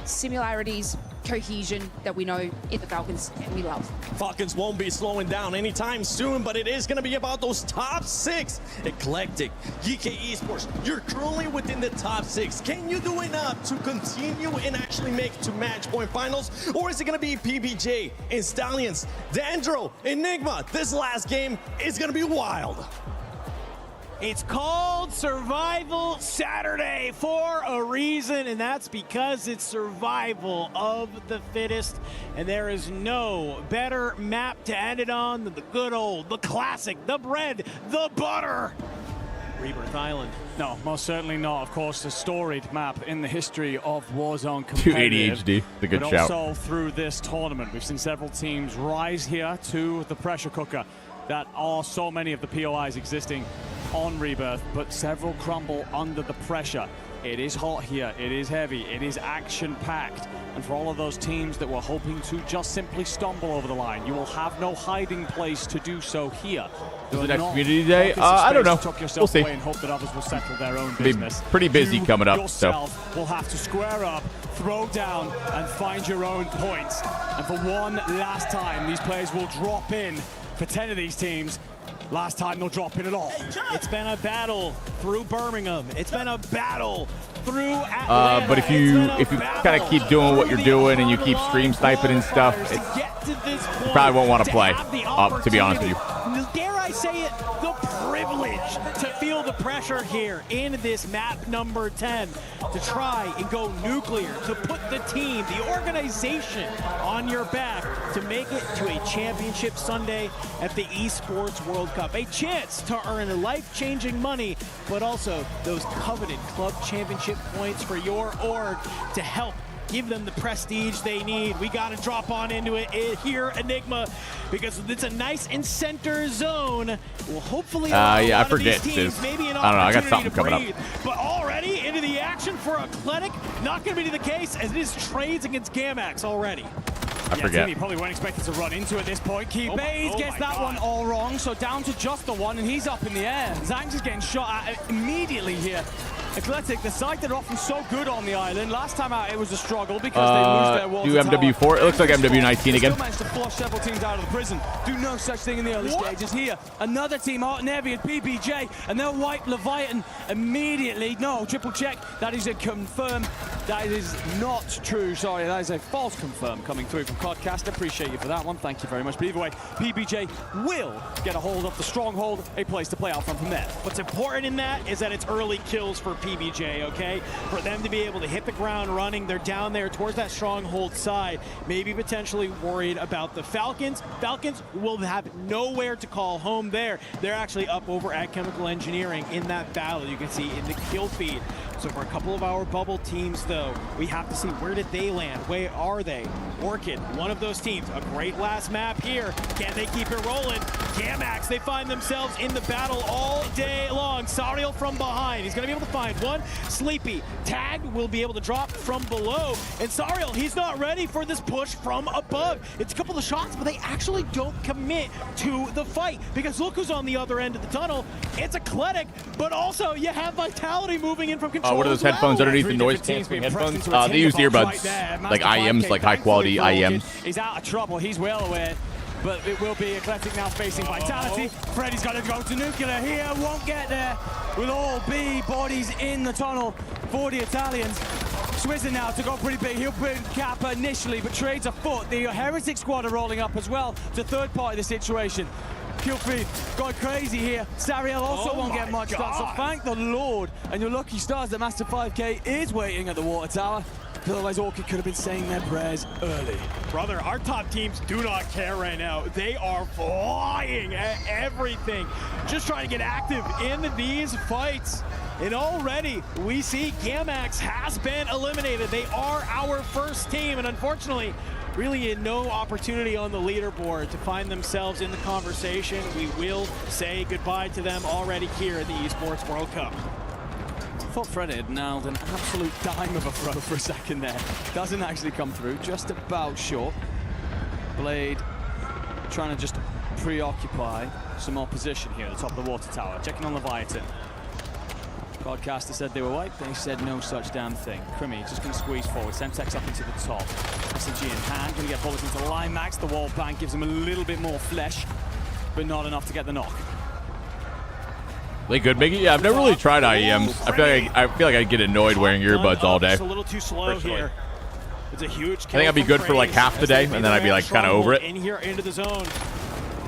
similarities, cohesion that we know in the Falcons and we love. Falcons won't be slowing down anytime soon, but it is going to be about those top 6. Eclectic, GK Esports, you're currently within the top 6. Can you do enough to continue and actually make to match point finals? Or is it going to be PBJ and Stallions, Dandro, Enigma? This last game is going to be wild. It's called Survival Saturday for a reason, and that's because it's survival of the fittest, and there is no better map to end it on than the good old, the classic, the bread, the butter. Rebirth Island. No, most certainly not. Of course, a storied map in the history of Warzone 280 HD. It's a good but shout. Also through this tournament, we've seen several teams rise here to the pressure cooker that are so many of the POIs existing on Rebirth, but several crumble under the pressure. It is hot here, it is heavy, it is action-packed, and for all of those teams that were hoping to just simply stumble over the line, you will have no hiding place to do so here. Is the next community day? I don't know. We'll see. And hope that others will settle their own Be business. pretty busy coming up. Yourself So will have to square up, throw down, and find your own points. And for one last time, these players will drop in for 10 of these teams. Last time they'll drop in at all. It's been a battle through Birmingham. It's been a battle through Atlanta. but if you kind of keep doing what you're doing and you keep stream sniping and stuff, you probably won't want to play. To be honest with you. Dare I say it, the privilege to feel the pressure here in this map number 10 to try and go nuclear, to put the team, the organization on your back to make it to a championship Sunday at the Esports World Cup. A chance to earn life-changing money, but also those coveted club championship points for your org to help give them the prestige they need. We got to drop on into it here, Enigma, because it's a nice and center zone. Well, hopefully, yeah, I forget. Maybe an I don't know. I got something coming up. But already into the action for Eclectic. Not going to be the case, as it is trades against Gamax already. I forget. He probably weren't expected to run into at this point. Keybase gets that one all wrong, so down to just the one, and he's up in the air. Zangs is getting shot at immediately here. Eclectic, the side that are often so good on the island. Last time out, it was a struggle because they lose their wall. Do MW4? It looks like MW19 again. Still managed to flush several teams out of the prison. Do no such thing in the early stages here. Another team hot and heavy at PBJ, and they'll wipe Leviathan immediately. No, triple check. That is a confirm. That is not true. Sorry, that is a false confirm coming through from Codcast. Appreciate you for that one. Thank you very much. But either way, PBJ will get a hold of the stronghold, a place to play out from there. What's important in that is that it's early kills for PBJ, okay? For them to be able to hit the ground running, they're down there towards that stronghold side, maybe potentially worried about the Falcons. Falcons will have nowhere to call home there. They're actually up over at Chemical Engineering in that battle, you can see in the kill feed. So for a couple of our bubble teams, though, we have to see where did they land? Where are they? Orchid, one of those teams. A great last map here. Can they keep it rolling? Gamax, they find themselves in the battle all day long. Sariel from behind. He's going to be able to find one. Sleepy, Tag will be able to drop from below. And Sariel, he's not ready for this push from above. It's a couple of shots, but they actually don't commit to the fight. Because look who's on the other end of the tunnel. It's Eclectic, but also you have Vitality moving in from control. What are those headphones underneath the noise canceling headphones? They use earbuds, like IEMs, like high quality IEMs. He's out of trouble. He's well aware. But it will be Eclectic now facing Vitality. Freddy's got to go to nuclear here. Won't get there with all B bodies in the tunnel for the Italians. Swizzer now to go pretty big. He'll bring Kappa initially, but trades a foot. The Heretic squad are rolling up as well to third part of the situation. Kill feed going crazy here. Sariel also won't get much done, so thank the Lord and your lucky stars that Master 5K is waiting at the water tower. Otherwise, Orchid could have been saying their prayers early. Brother, our top teams do not care right now. They are flying at everything, just trying to get active in these fights. And already we see Gamax has been eliminated. They are our first team, and unfortunately, really no opportunity on the leaderboard to find themselves in the conversation. We will say goodbye to them already here at the Esports World Cup. I thought Fred had nailed an absolute dime of a throw for a second there. Doesn't actually come through, just about short. Blade trying to just preoccupy some more position here at the top of the water tower. Checking on Leviathan. Broadcaster said they were wiped, they said no such damn thing. Crimmy just going to squeeze forward, Semtex up into the top. SMG in hand, going to get bullets into line max. The wall bank gives him a little bit more flesh, but not enough to get the knock. They good, Miggy? Yeah, I've never really tried IEMs. I feel like I'd get annoyed wearing earbuds all day. It's a little too slow here. It's a huge kill. I think I'd be good for like half the day, and then I'd be like kind of over it. In here, into the zone.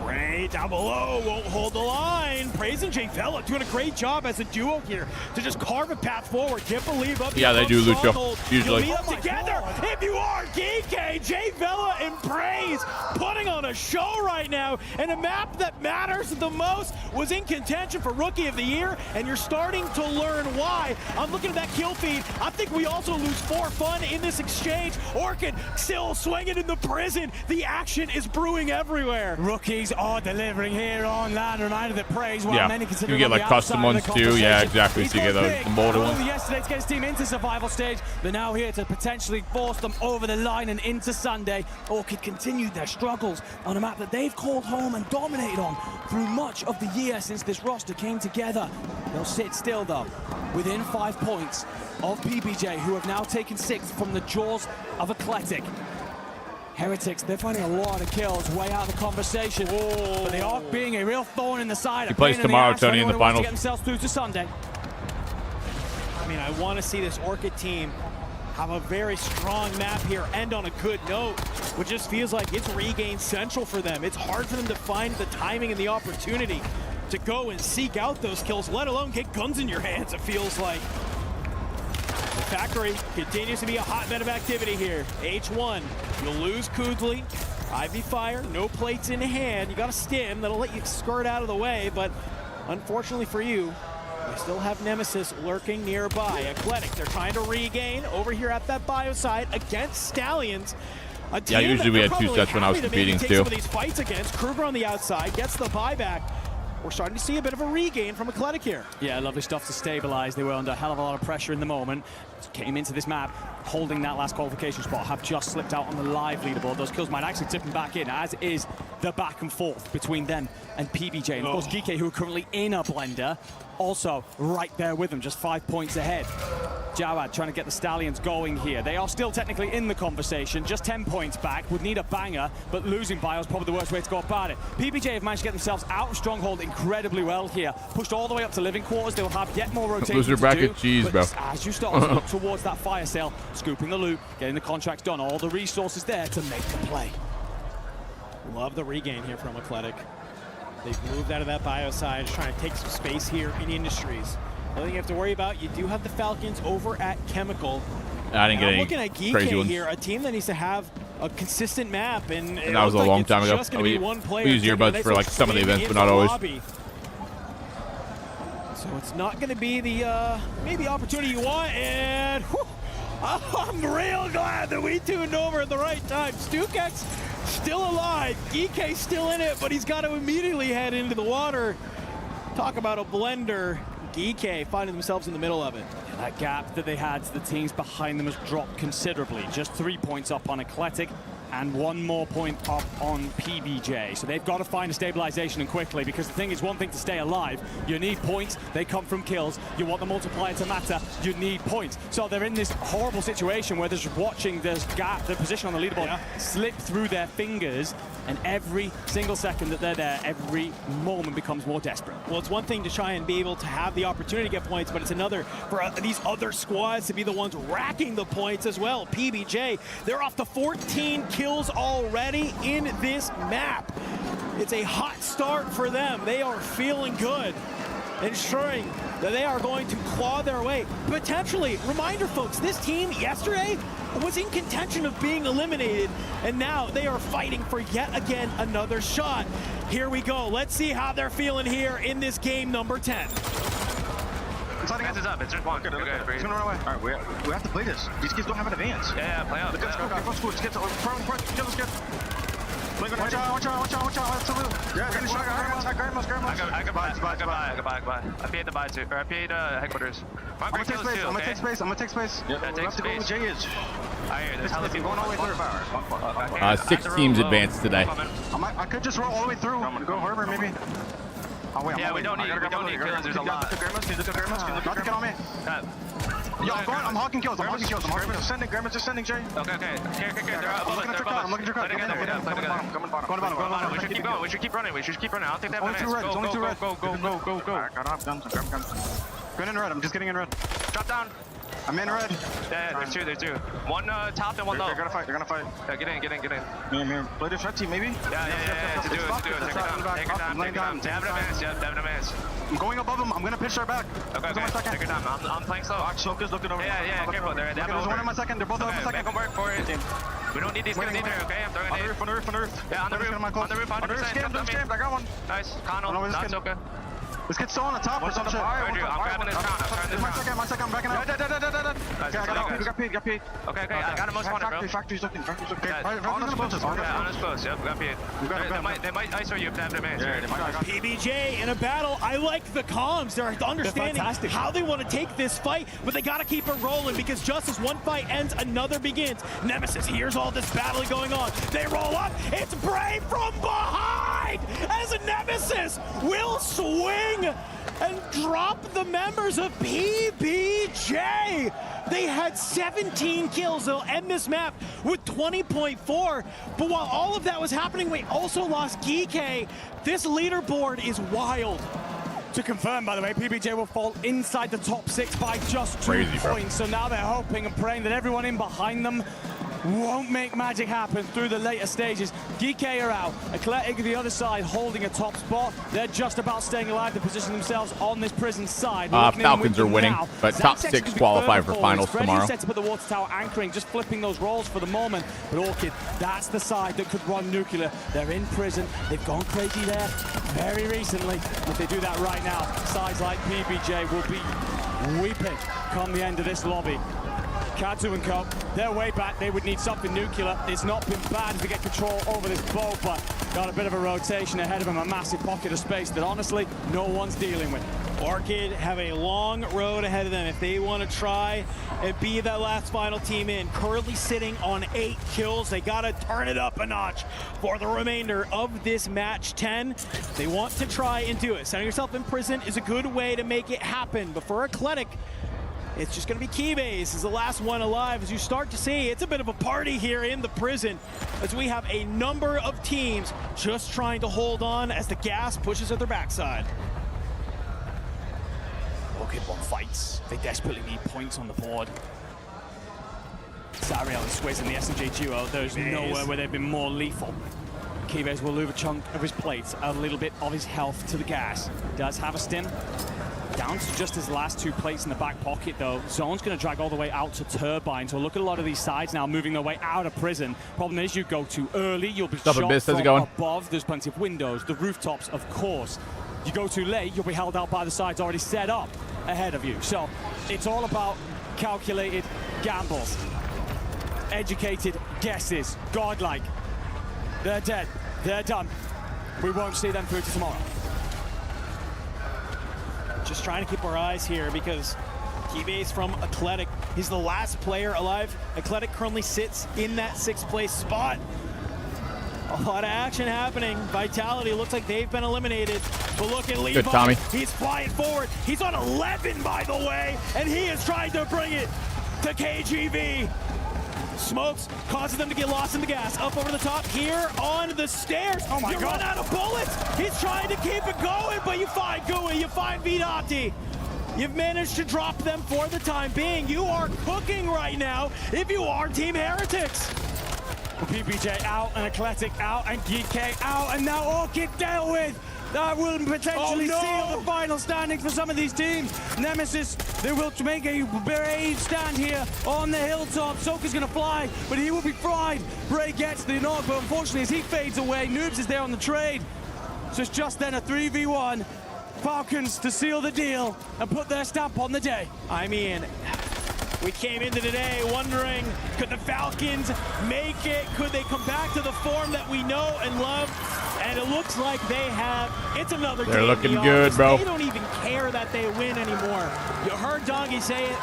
Prey down below, won't hold the line. Praise and Jay Vela doing a great job as a duo here to just carve a path forward. Can't believe up. Yeah, they do, Lucho. Usually. Meet up together. If you are Geeky, Jay Vela and Praise putting on a show right now, and a map that matters the most was in contention for Rookie of the Year, and you're starting to learn why. I'm looking at that kill feed. I think we also lose for fun in this exchange. Orchid still swinging in the prison. The action is brewing everywhere. Rookies are delivering here on Land United that Praise. Yeah, you get like custom ones too. Yeah, exactly. So you get those molded ones. Yesterday to get his team into survival stage. They're now here to potentially force them over the line and into Sunday. Orchid continued their struggles on a map that they've called home and dominated on through much of the year since this roster came together. They'll sit still though, within 5 points of PBJ, who have now taken 6 from the jaws of Eclectic. Heretics, they're finding a lot of kills way out of the conversation. But they are being a real thorn in the side. He plays tomorrow, Tony, in the finals. To get themselves through to Sunday. I mean, I want to see this Orchid team have a very strong map here, end on a good note, which just feels like it's regain central for them. It's hard for them to find the timing and the opportunity to go and seek out those kills, let alone get guns in your hands, it feels like. The factory continues to be a hotbed of activity here. H1, you'll lose Kudley. Ivy Fire, no plates in hand. You got a stim that'll let you skirt out of the way, but unfortunately for you, they still have Nemesis lurking nearby. Eclectic, they're trying to regain over here at that bio side against Stallions. Yeah, usually we had 2 sets when I was competing too. Some of these fights against Kruger on the outside, gets the buyback. We're starting to see a bit of a regain from Eclectic here. Yeah, lovely stuff to stabilize. They were under a hell of a lot of pressure in the moment. Came into this map holding that last qualification spot, have just slipped out on the live leaderboard. Those kills might actually tip them back in, as is the back and forth between them and PBJ. And of course, Geeky, who are currently in a blender, also right there with them, just 5 points ahead. Jawad trying to get the Stallions going here. They are still technically in the conversation, just 10 points back, would need a banger, but losing bio is probably the worst way to go about it. PBJ have managed to get themselves out of Stronghold incredibly well here. Pushed all the way up to living quarters. They will have yet more rotation Loser bracket cheese, bro. As you start to look towards that fire sale, scooping the loot, getting the contracts done, all the resources there to make the play. Love the regain here from Eclectic. They've moved out of that bio side, trying to take some space here in Industries. Nothing you have to worry about. You do have the Falcons over at Chemical. I didn't get any looking at crazy Geeky ones. Here, a team that needs to have a consistent map, and that was a long time ago. We use earbuds for like some of the events, but not always. So it's not going to be the maybe opportunity you want, and whew, I'm real glad that we tuned over at the right time. Stukek's still alive, Geeky's still in it, but he's got to immediately head into the water. Talk about a blender. Geeky finding themselves in the middle of it. And that gap that they had to the teams behind them has dropped considerably. Just 3 points up on Eclectic and 1 more point up on PBJ. So they've got to find a stabilization and quickly, because the thing is, one thing to stay alive, you need points. They come from kills. You want the multiplier to matter. You need points. So they're in this horrible situation where they're just watching this gap, the position on the leaderboard, slip through their fingers. And every single second that they're there, every moment becomes more desperate. Well, it's one thing to try and be able to have the opportunity to get points, but it's another for these other squads to be the ones racking the points as well. PBJ, they're off to 14 kills already in this map. It's a hot start for them. They are feeling good. ensuring that they are going to claw their way. Potentially, reminder folks, this team yesterday was in contention of being eliminated, and now they are fighting for yet again another shot. Here we go. Let's see how they're feeling here in this game number 10. Advance is up. It's just one. He's gonna run away. All right, we have to play this. These kids don't have an advance. Yeah, play up. Let's get front. Watch out. Yeah, get the shot. Grab him. I can buy. I paid the buy too. Or I paid headquarters. I'm gonna take space. Yeah, we have to go where Jay is. I hear there's hella people going all the way through. 6 teams advanced today. I could just roll all the way through. Go Harbor, maybe. Oh, wait, yeah, we don't need kills. There's a lot. Nothing get on me. Yo, I'm hawking kills. Grandma's just sending, Jay. Okay. Here. They're above us. I'm looking at your cut. Coming bottom. We should keep running. I'll take that one. Only two red. Go. Alright, got guns. Going in red. I'm just getting in red. Drop down. I'm in red. Yeah, there's two. One top and one low. They're gonna fight. Yeah, get in. Here. Play this red team, maybe? Yeah. To do it. Take your time. They have an advance. I'm going above them. I'm gonna pitch their back. Okay. Take your time. I'm playing slow. Choker's looking over. Yeah, careful. There's one in my second. They're both on my second. Make them work for it. We don't need these guys either, okay? I'm throwing it. On the roof. Yeah, on the roof, 100%. Scammed. I got one. Nice. Connell, that's okay. This kid's still on the top or some shit. I'm grabbing this crown. I'm turning this crown. My second, I'm backing out. Nice, We got paid. Okay, I got the most wanted, bro. Factory's looking. On us close. Yep, we got paid. They might ISO you if they have their man. PBJ in a battle. I like the comms. They're understanding how they want to take this fight, but they got to keep it rolling because just as one fight ends, another begins. Nemesis hears all this battling going on. They roll up. It's Brave from behind as a Nemesis will swing and drop the members of PBJ. They had 17 kills. They'll end this map with 20.4. But while all of that was happening, we also lost Geeke. This leaderboard is wild. To confirm, by the way, PBJ will fall inside the top 6 by just 2 points. So now they're hoping and praying that everyone in behind them won't make magic happen through the later stages. Geeke are out. Eclectic the other side holding a top spot. They're just about staying alive to position themselves on this prison side. Falcons are winning, but top 6 qualify for finals tomorrow. Set to put the water tower anchoring, just flipping those rolls for the moment. But Orchid, that's the side that could run nuclear. They're in prison. They've gone crazy there very recently. If they do that right now, sides like PBJ will be weeping come the end of this lobby. Katu and Co, they're way back. They would need something nuclear. It's not been bad to get control over this bow, but got a bit of a rotation ahead of them, a massive pocket of space that honestly no one's dealing with. Orchid have a long road ahead of them if they want to try and be that last final team in. Currently sitting on 8 kills. They got to turn it up a notch for the remainder of this match 10. They want to try and do it. Setting yourself in prison is a good way to make it happen, but for Eclectic, it's just going to be Keybase is the last one alive. As you start to see, it's a bit of a party here in the prison as we have a number of teams just trying to hold on as the gas pushes at their backside. Orchid one fights. They desperately need points on the board. Zariel and Swizz in the SMG duo. There's nowhere where they've been more lethal. Keybase will lose a chunk of his plates, a little bit of his health to the gas. Does have a stim. Down to just his last 2 plates in the back pocket, though. Zone's going to drag all the way out to Turbine. So look at a lot of these sides now moving their way out of prison. Problem is, you go too early, you'll be shot from above. There's plenty of windows, the rooftops, of course. You go too late, you'll be held out by the sides already set up ahead of you. So it's all about calculated gambles, educated guesses, godlike. They're dead. They're done. We won't see them through to tomorrow. Just trying to keep our eyes here because Keybase from Eclectic, he's the last player alive. Eclectic currently sits in that 6th place spot. A lot of action happening. Vitality looks like they've been eliminated. But look at Levi. Good, Tommy. He's flying forward. He's on 11, by the way, and he is trying to bring it to KGV. Smokes causes them to get lost in the gas. Up over the top here on the stairs. Oh my God. Run out of bullets. He's trying to keep it going, but you find Gui, you find Vidati. You've managed to drop them for the time being. You are cooking right now if you are Team Heretics. PBJ out and Eclectic out and Geeke out, and now Orchid dealt with. that will potentially seal the final standings for some of these teams. Nemesis, they will make a brave stand here on the hilltop. Soka's gonna fly, but he will be fried. Bray gets the knock, but unfortunately as he fades away, Noobs is there on the trade. So it's just then a 3v1. Falcons to seal the deal and put their stamp on the day. I mean, we came into today wondering, could the Falcons make it? Could they come back to the form that we know and love? And it looks like they have. It's another day. They're looking good, bro. They don't even care that they win anymore. You heard Doggy say it.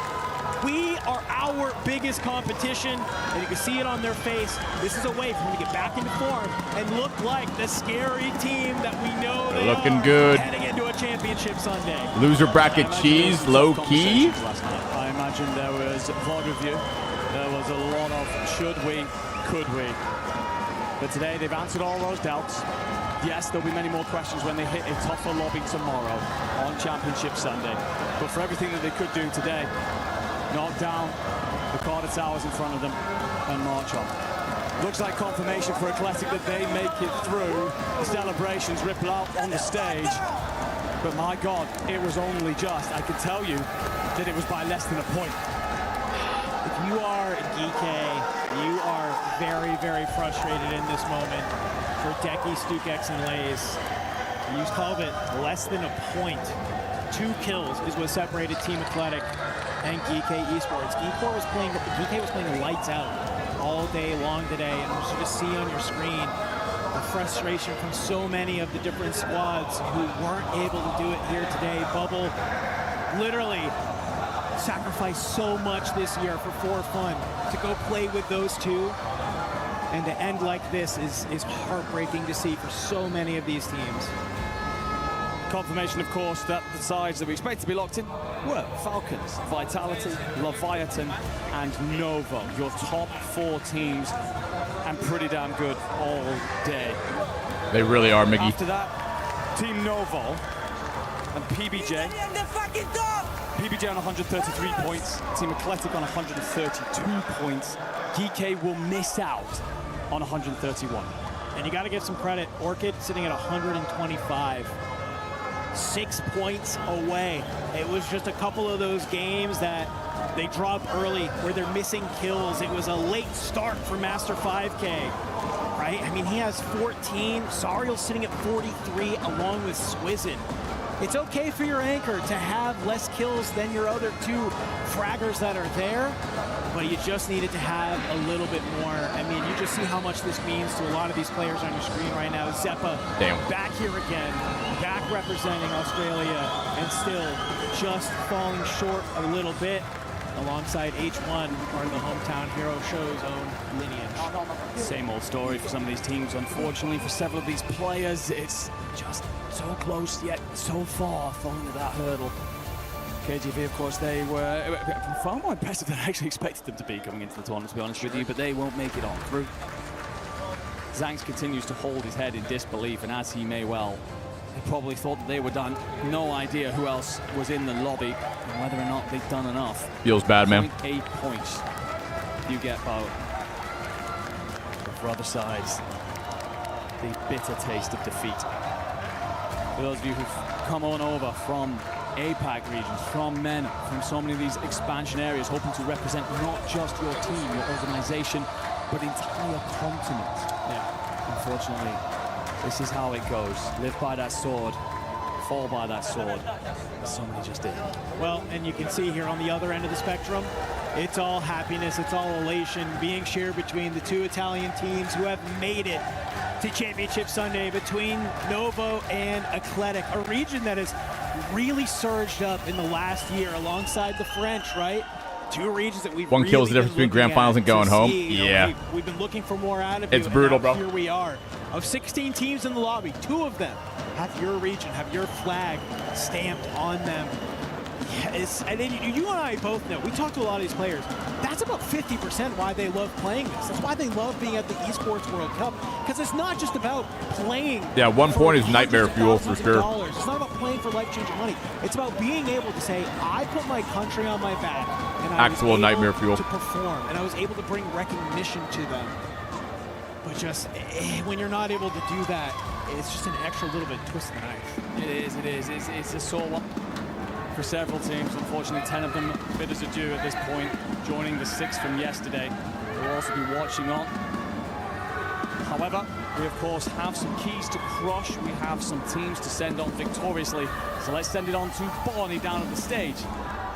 We are our biggest competition, and you can see it on their face. This is a way for them to get back into form and look like the scary team that we know they looking are good. heading into a championship Sunday. Loser bracket cheese, low key. I imagine there was VOD review. There was a lot of should we, could we. But today they've answered all those doubts. Yes, there'll be many more questions when they hit a tougher lobby tomorrow on Championship Sunday. But for everything that they could do today, knock down the quarter towers in front of them and march on. Looks like confirmation for Athletic that they make it through. The celebrations ripple out on the stage. But my God, it was only just. I can tell you that it was by less than a point. If you are GK, you are very, very frustrated in this moment. For Decky, Stukex, and Lays, you called it less than a point. 2 kills is what separated Team Athletic and GK Esports. GK was playing lights out all day long today, and you just see on your screen the frustration from so many of the different squads who weren't able to do it here today. Bubble literally sacrificed so much this year for fun to go play with those two, and to end like this is heartbreaking to see for so many of these teams. Confirmation, of course, that the sides that we expect to be locked in were Falcons, Vitality, Leviathan, and Novo. Your top 4 teams, and pretty damn good all day. They really are, Miggy. After that, Team Novo and PBJ. PBJ on 133 points, Team Athletic on 132 points. GK will miss out on 131. And you got to give some credit. Orchid sitting at 125. 6 points away. It was just a couple of those games that they drop early where they're missing kills. It was a late start for Master 5K, right? I mean, he has 14. Sariel's sitting at 43 along with Squizzin. It's okay for your anchor to have less kills than your other 2 fraggers that are there, but you just needed to have a little bit more. I mean, you just see how much this means to a lot of these players on your screen right now. Zeppa back here again, back representing Australia, and still just falling short a little bit alongside H1, part of the hometown hero show's own lineage. Same old story for some of these teams, unfortunately. For several of these players, it's just so close yet so far falling to that hurdle. KGV, of course, they were far more impressive than I actually expected them to be coming into the tournament, to be honest with you, but they won't make it on through. Zanks continues to hold his head in disbelief, and as he may well, they probably thought that they were done. No idea who else was in the lobby and whether or not they'd done enough. Feels bad, man. 8 points you get, Bo. For other sides, the bitter taste of defeat. For those of you who've come on over from APAC regions, from MENA, from so many of these expansion areas, hoping to represent not just your team, your organization, but the entire continent. Yeah, unfortunately, this is how it goes. Live by that sword, fall by that sword. So many just did. Well, and you can see here on the other end of the spectrum, it's all happiness, it's all elation being shared between the 2 Italian teams who have made it to Championship Sunday, between Novo and Athletic, a region that has really surged up in the last year alongside the French, right? 2 regions that we've 1 really kill is the difference between grand finals and going home. Yeah. We've been looking for more out of it. It's brutal, bro. Here we are. Of 16 teams in the lobby, 2 of them have your region, have your flag stamped on them. Yes, and then you and I both know, we talk to a lot of these players, that's about 50% why they love playing this. That's why they love being at the Esports World Cup, because it's not just about playing. Yeah, 1 point is nightmare fuel for sure. It's not about playing for life-changing money. It's about being able to say, I put my country on my back, and I was able nightmare fuel to perform, and I was able to bring recognition to them. But just when you're not able to do that, it's just an extra little bit twist of the knife. It is. It's a sore one for several teams. Unfortunately, 10 of them bid us adieu at this point, joining the 6 from yesterday. We'll also be watching on. However, we of course have some keys to crush. We have some teams to send on victoriously. So let's send it on to Barney down at the stage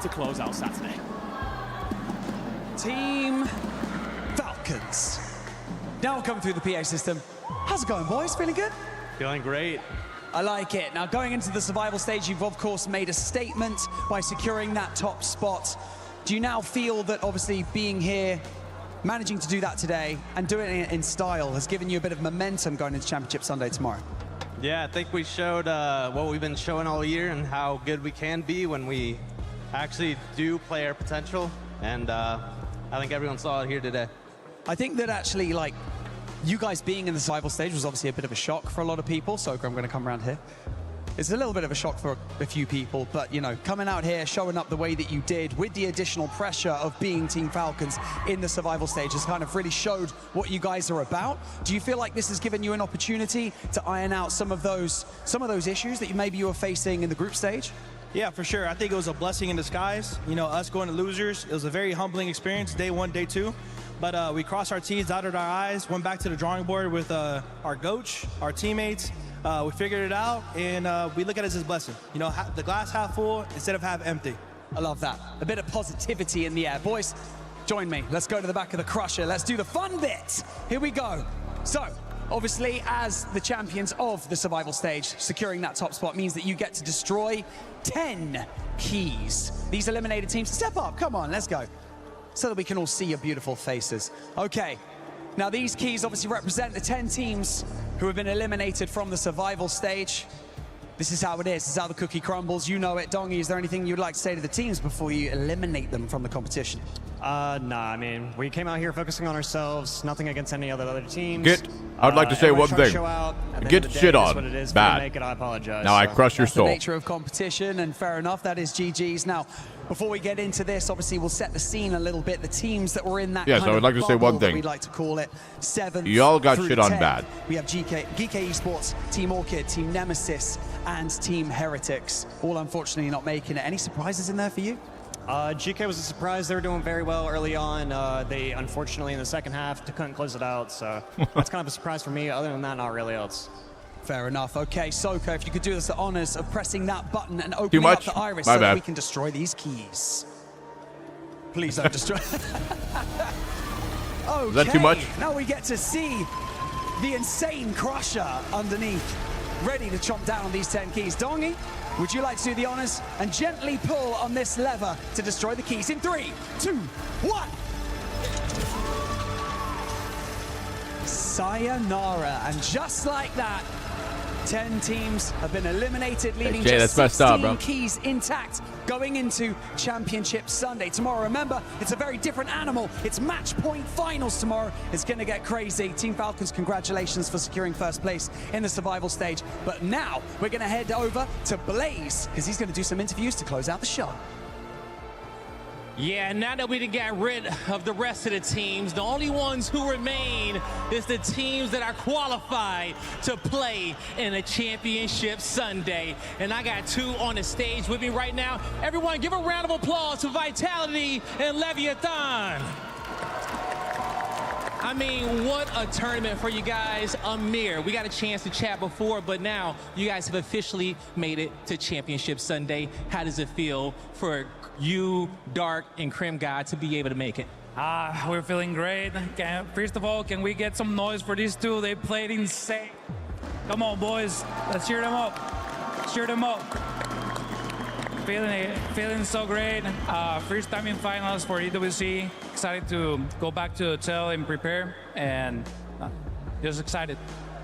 to close out Saturday. Team Falcons. Now we'll come through the PA system. How's it going, boys? Feeling good? Feeling great. I like it. Now, going into the survival stage, you've of course made a statement by securing that top spot. Do you now feel that obviously being here, managing to do that today and doing it in style has given you a bit of momentum going into Championship Sunday tomorrow? Yeah, I think we showed what we've been showing all year and how good we can be when we actually do play our potential. And I think everyone saw it here today. I think that actually, like, you guys being in the survival stage was obviously a bit of a shock for a lot of people. So I'm going to come around here. It's a little bit of a shock for a few people, but, you know, coming out here, showing up the way that you did with the additional pressure of being Team Falcons in the survival stage has kind of really showed what you guys are about. Do you feel like this has given you an opportunity to iron out some of those issues that maybe you were facing in the group stage? Yeah, for sure. I think it was a blessing in disguise. You know, us going to losers, it was a very humbling experience, day 1, day 2. But we crossed our T's, dotted our I's, went back to the drawing board with our coach, our teammates. We figured it out, and we look at it as a blessing. You know, the glass half full instead of half empty. I love that. A bit of positivity in the air. Boys, join me. Let's go to the back of the crusher. Let's do the fun bit. Here we go. So, obviously, as the champions of the survival stage, securing that top spot means that you get to destroy 10 keys. These eliminated teams, step up. Come on, let's go. So that we can all see your beautiful faces. Okay. Now, these keys obviously represent the 10 teams who have been eliminated from the survival stage. This is how it is. This is how the cookie crumbles. You know it. Dongy, is there anything you'd like to say to the teams before you eliminate them from the competition? Nah, I mean, we came out here focusing on ourselves, nothing against any other teams. I'd like to say one thing. Get shit on. Bad. Make it, I apologize. Now I crush your soul. The nature of competition, and fair enough, that is GG's. Now, before we get into this, obviously we'll set the scene a little bit. The teams that were in that yes, I would like to say one thing. We'd like to call it 7. Y'all got shit on bad. We have GK Esports, Team Orchid, Team Nemesis, and Team Heretics. All unfortunately not making it. Any surprises in there for you? GK was a surprise. They were doing very well early on. They unfortunately in the second half couldn't close it out, so that's kind of a surprise for me. Other than that, not really else. Fair enough. Okay, Soko, if you could do us the honors of pressing that button and opening up the iris so that we can destroy these keys. Please don't destroy. Okay, is that too much? Now we get to see the insane crusher underneath, ready to chomp down on these 10 keys. Dongy, would you like to do the honors and gently pull on this lever to destroy the keys in 3, 2, 1. Sayonara, and just like that, 10 teams have been eliminated, leaving just 16 keys intact going into Championship Sunday. Tomorrow, remember, it's a very different animal. It's match point finals tomorrow. It's going to get crazy. Team Falcons, congratulations for securing first place in the survival stage. But now we're going to head over to Blaze because he's going to do some interviews to close out the show. Yeah, now that we done got rid of the rest of the teams, the only ones who remain is the teams that are qualified to play in a Championship Sunday. And I got 2 on the stage with me right now. Everyone give a round of applause to Vitality and Leviathan. I mean, what a tournament for you guys. Amir, we got a chance to chat before, but now you guys have officially made it to Championship Sunday. How does it feel for you, Dark, and Crim God to be able to make it? We're feeling great. First of all, can we get some noise for these 2? They played insane. Come on, boys. Let's cheer them up. Cheer them up. Feeling so great. First time in finals for EWC. Excited to go back to the hotel and prepare, and just excited.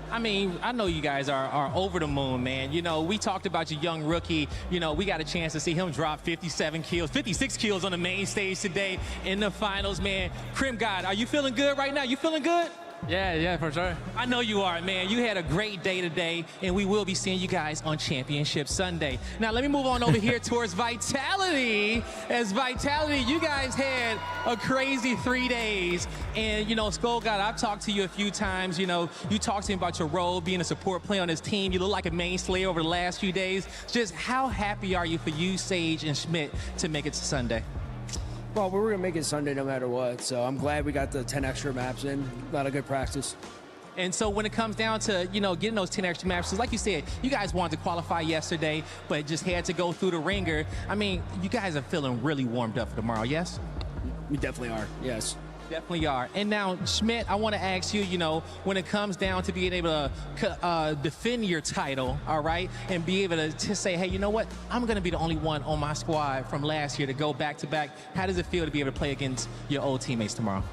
I mean, I know you guys are over the moon, man. You know, we talked about your young rookie. You know, we got a chance to see him drop 57 kills, 56 kills on the main stage today in the finals, man. Crim God, are you feeling good right now? You feeling good? Yeah, for sure. I know you are, man. You had a great day today, and we will be seeing you guys on Championship Sunday. Now, let me move on over here towards Vitality. As Vitality, you guys had a crazy 3 days. And, you know, Skullgod, I've talked to you a few times. You know, you talked to me about your role being a support player on this team. You look like a main slayer over the last few days. Just how happy are you for you, Sage, and Schmidt to make it to Sunday? Well, we were going to make it Sunday no matter what, so I'm glad we got the 10 extra maps in. A lot of good practice. And so when it comes down to, you know, getting those 10 extra maps, like you said, you guys wanted to qualify yesterday, but just had to go through the ringer. I mean, you guys are feeling really warmed up for tomorrow, yes? We definitely are, yes. Definitely are. And now, Schmidt, I want to ask you, you know, when it comes down to being able to defend your title, all right, and be able to say, hey, you know what, I'm going to be the only one on my squad from last year to go back-to-back. How does it feel to be able to play against your old teammates tomorrow?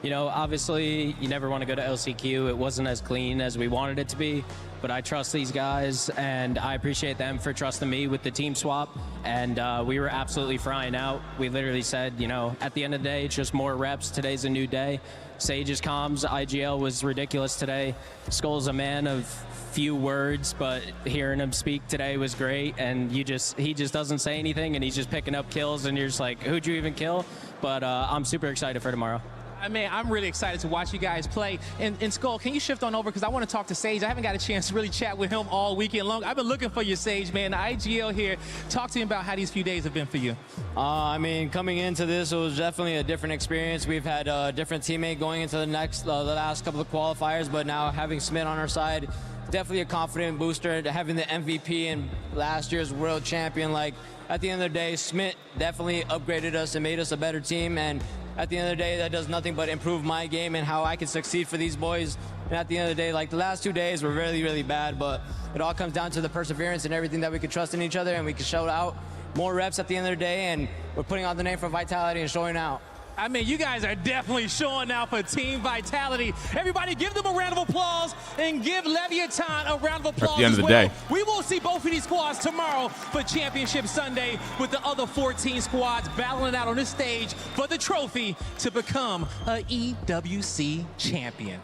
You know, obviously, you never want to go to LCQ. It wasn't as clean as we wanted it to be, but I trust these guys, and I appreciate them for trusting me with the team swap, and we were absolutely frying out. We literally said, you know, at the end of the day, it's just more reps. Today's a new day. Sage's comms, IGL was ridiculous today. Skull's a man of few words, but hearing him speak today was great, and he just doesn't say anything, and he's just picking up kills, and you're just like, who'd you even kill? But I'm super excited for tomorrow. I mean, I'm really excited to watch you guys play. And Skull, can you shift on over? Because I want to talk to Sage. I haven't got a chance to really chat with him all weekend long. I've been looking for you, Sage, man. The IGL here. Talk to him about how these few days have been for you. I mean, coming into this, it was definitely a different experience. We've had a different teammate going into the last couple of qualifiers, but now having Smith on our side, definitely a confident booster. Having the MVP and last year's world champion, like, at the end of the day, Smith definitely upgraded us and made us a better team, and at the end of the day, that does nothing but improve my game and how I can succeed for these boys. And at the end of the day, like, the last 2 days were really, really bad, but it all comes down to the perseverance and everything that we could trust in each other, and we could show out more reps at the end of the day, and we're putting on the name for Vitality and showing out. I mean, you guys are definitely showing out for Team Vitality. Everybody give them a round of applause and give Leviathan a round of applause at the end as of the well. day. We will see both of these squads tomorrow for Championship Sunday with the other 14 squads battling out on this stage for the trophy to become a EWC champion.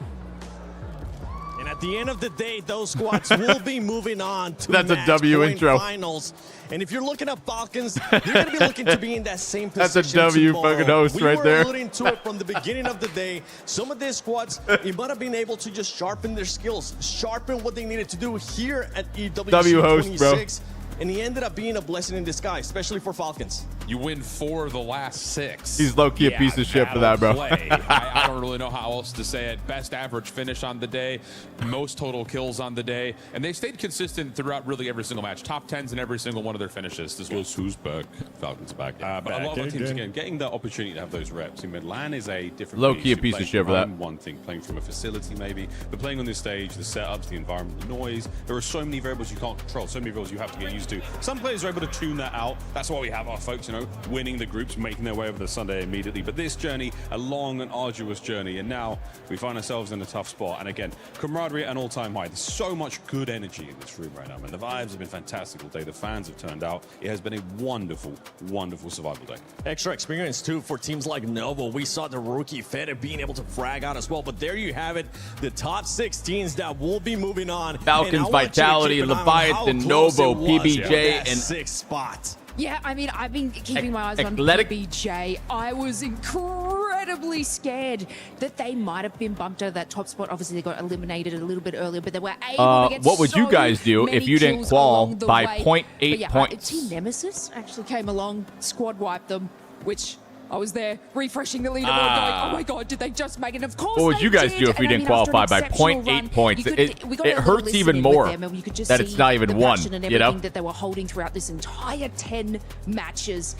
And at the end of the day, those squads will be moving on to That's a W intro. finals. And if you're looking at Falcons, they're going to be looking to be in that same position. That's a W fucking host right there. We were alluding to it from the beginning of the day. Some of these squads, they might have been able to just sharpen their skills, sharpen what they needed to do here at EWC W host, 26. Bro. And he ended up being a blessing in disguise, especially for Falcons. You win 4 of the last 6. He's low-key a piece of shit for that, bro. I don't really know how else to say it. Best average finish on the day, most total kills on the day, and they stayed consistent throughout really every single match. Top 10s in every single one of their finishes. This was who's back. Falcons are back. But a lot of teams, again, getting the opportunity to have those reps. I mean, LAN is a different low-key a piece of shit for that. One thing, playing from a facility maybe, but playing on this stage, the setups, the environment, the noise, there are so many variables you can't control, so many variables you have to get used to. Some players are able to tune that out. That's why we have our folks, you know, winning the groups, making their way over the Sunday immediately. But this journey, a long and arduous journey, and now we find ourselves in a tough spot. And again, camaraderie at an all-time high. There's so much good energy in this room right now, man. The vibes have been fantastic all day. The fans have turned out. It has been a wonderful, wonderful survival day. Extra experience, too, for teams like Novo. We saw the rookie Fed being able to frag out as well. But there you have it, the top 6 teams that will be moving on. Falcons, Vitality, Leviathan, Novo, PBJ, and 6th spot. Yeah, I mean, I've been keeping my eyes on PBJ. I was incredibly scared that they might have been bumped out of that top spot. Obviously, they got eliminated a little bit earlier, but they were able to get what would you guys do if you didn't qual by 0.8 points? Team Nemesis actually came along, squad wiped them, which I was there refreshing the leaderboard going, oh my God, did they just make it? Of course. What would you guys do if we didn't qualify by 0.8 points? It hurts even more that it's not even one, you know? That they were holding throughout this entire 10 matches,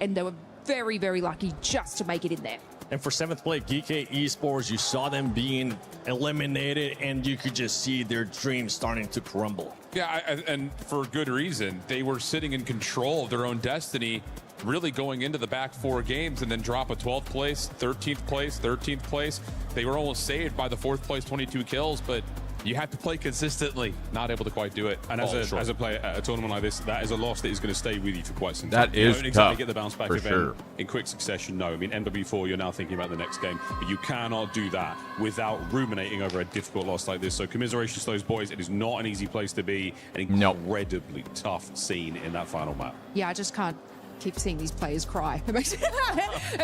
and they were very, very lucky just to make it in there. And for 7th place, GK Esports, you saw them being eliminated, and you could just see their dreams starting to crumble. Yeah, and for good reason. They were sitting in control of their own destiny, really going into the back 4 games, and then drop a 12th place, 13th place, 13th place. They were almost saved by the 4th place 22 kills, but You have to play consistently. Not able to quite do it. And as a player at a tournament like this, that is a loss that is going to stay with you for quite some That time. is you don't exactly tough, get the bounce back for event sure. in quick succession. No, I mean MW4, you're now thinking about the next game, but you cannot do that without ruminating over a difficult loss like this. So commiserations to those boys. It is not an easy place to be. An incredibly tough scene in that final map. Yeah, I just can't keep seeing these players cry. It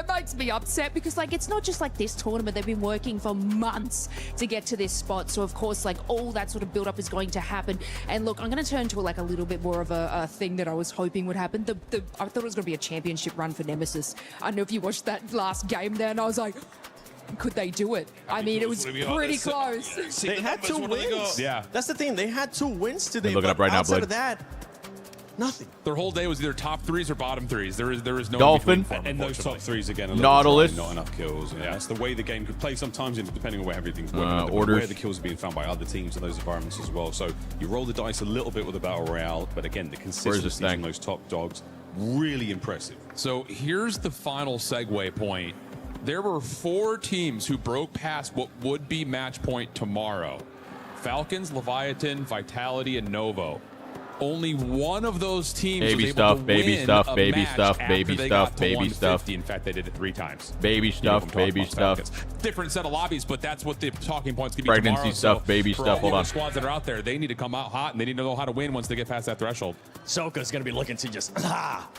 makes me upset because, like, it's not just like this tournament. They've been working for months to get to this spot. So, of course, like, all that sort of build-up is going to happen. And look, I'm going to turn to like a little bit more of a thing that I was hoping would happen. I thought it was going to be a championship run for Nemesis. I don't know if you watched that last game there, and I was like, could they do it? I mean, it was pretty close. They had 2 wins. Yeah. That's the thing. They had 2 wins today. Look it up right now, outside Blade. of that, nothing. Their whole day was either top 3s or bottom 3s. There is no Dolphin. in between for them, And those top unfortunately. 3s again, a Nautilus. not enough kills. Yeah, it's the way the game could play sometimes, depending on where everything's working, orders. where the kills are being found by other teams in those environments as well. So you roll the dice a little bit with the battle royale, but again, the consistency from those top dogs, really impressive. So here's the final segue point. There were 4 teams who broke past what would be match point tomorrow. Falcons, Leviathan, Vitality, and Novo. Only one of those teams Baby was able stuff, to baby win stuff, a baby match stuff, after baby they stuff, got to baby 150. stuff. In fact, they did it 3 times. Baby stuff, baby stuff. Different set of lobbies, but that's what the talking points could be Pregnancy tomorrow. stuff, So baby for stuff. all Hold the on. squads that are out there, they need to come out hot, and they need to know how to win once they get past that threshold. Soka's going to be looking to just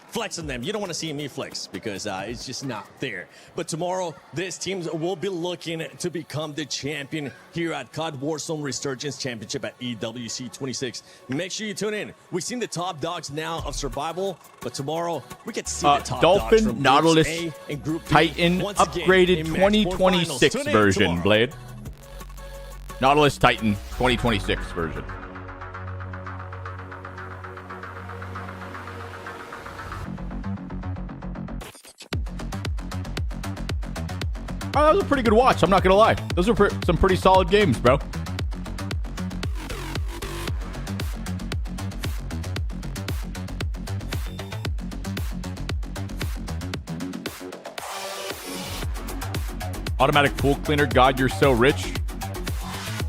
flex on them. You don't want to see me flex because it's just not there. But tomorrow, this team will be looking to become the champion here at COD Warzone Resurgence Championship at EWC 26. Make sure you tune in. We've seen the top dogs now of survival, but tomorrow we get to see the top dogs Dolphin, from Nautilus, Groups A and Group B. Titan, Once again, upgraded in match point 2026 finals. Tune in version, tomorrow. Blade. Nautilus Titan 2026 version. Oh, that was a pretty good watch. I'm not gonna lie. Those are some pretty solid games, bro. Automatic pool cleaner. God, you're so rich.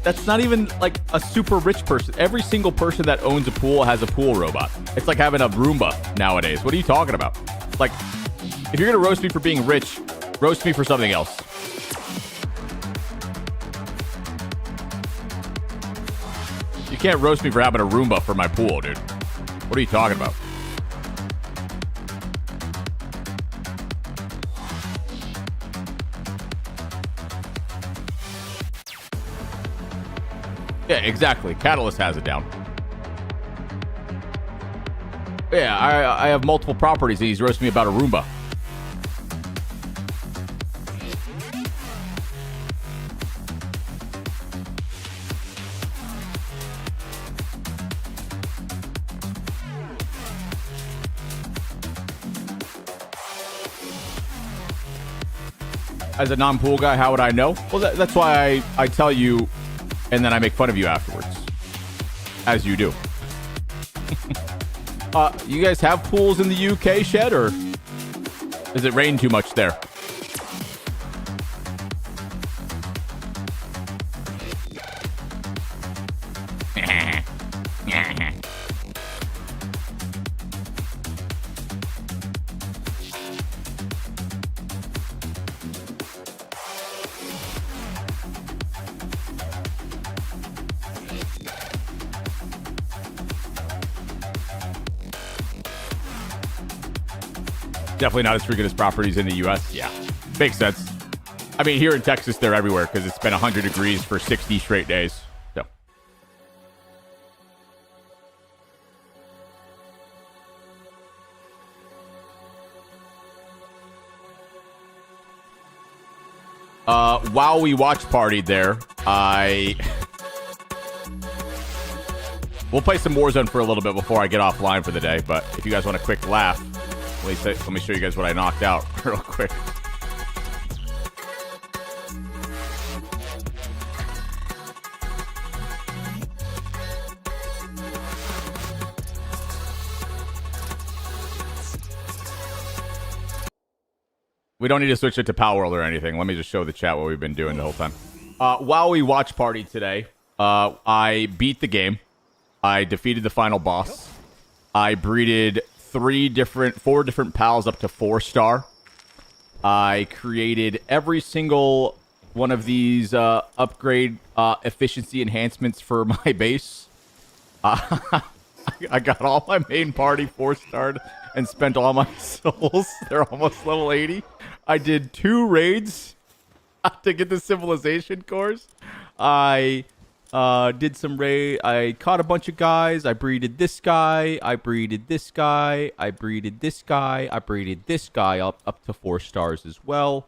That's not even like a super rich person. Every single person that owns a pool has a pool robot. It's like having a Roomba nowadays. What are you talking about? Like, if you're gonna roast me for being rich, roast me for something else. You can't roast me for having a Roomba for my pool, dude. What are you talking about? Yeah, exactly. Catalyst has it down. Yeah, I have multiple properties and he's roasting me about a Roomba. As a non-pool guy, how would I know? Well, that's why I tell you, and then I make fun of you afterwards. As you do. You guys have pools in the UK, Shed, or does it rain too much there? Definitely not as frequent as properties in the US. Yeah, makes sense. I mean, here in Texas, they're everywhere because it's been 100 degrees for 60 straight days. So. While we watch partied there, we'll play some Warzone for a little bit before I get offline for the day. But if you guys want a quick laugh, let me show you guys what I knocked out real quick. We don't need to switch it to Power World or anything. Let me just show the chat what we've been doing the whole time. While we watch party today, I beat the game. I defeated the final boss. I breeded 4 different pals up to 4-star. I created every single one of these upgrade efficiency enhancements for my base. I got all my main party 4-starred and spent all my souls. They're almost level 80. I did 2 raids to get the civilization cores. I did some raid. I caught a bunch of guys. I breeded this guy. I breeded this guy. I breeded this guy. I breeded this guy up to 4 stars as well.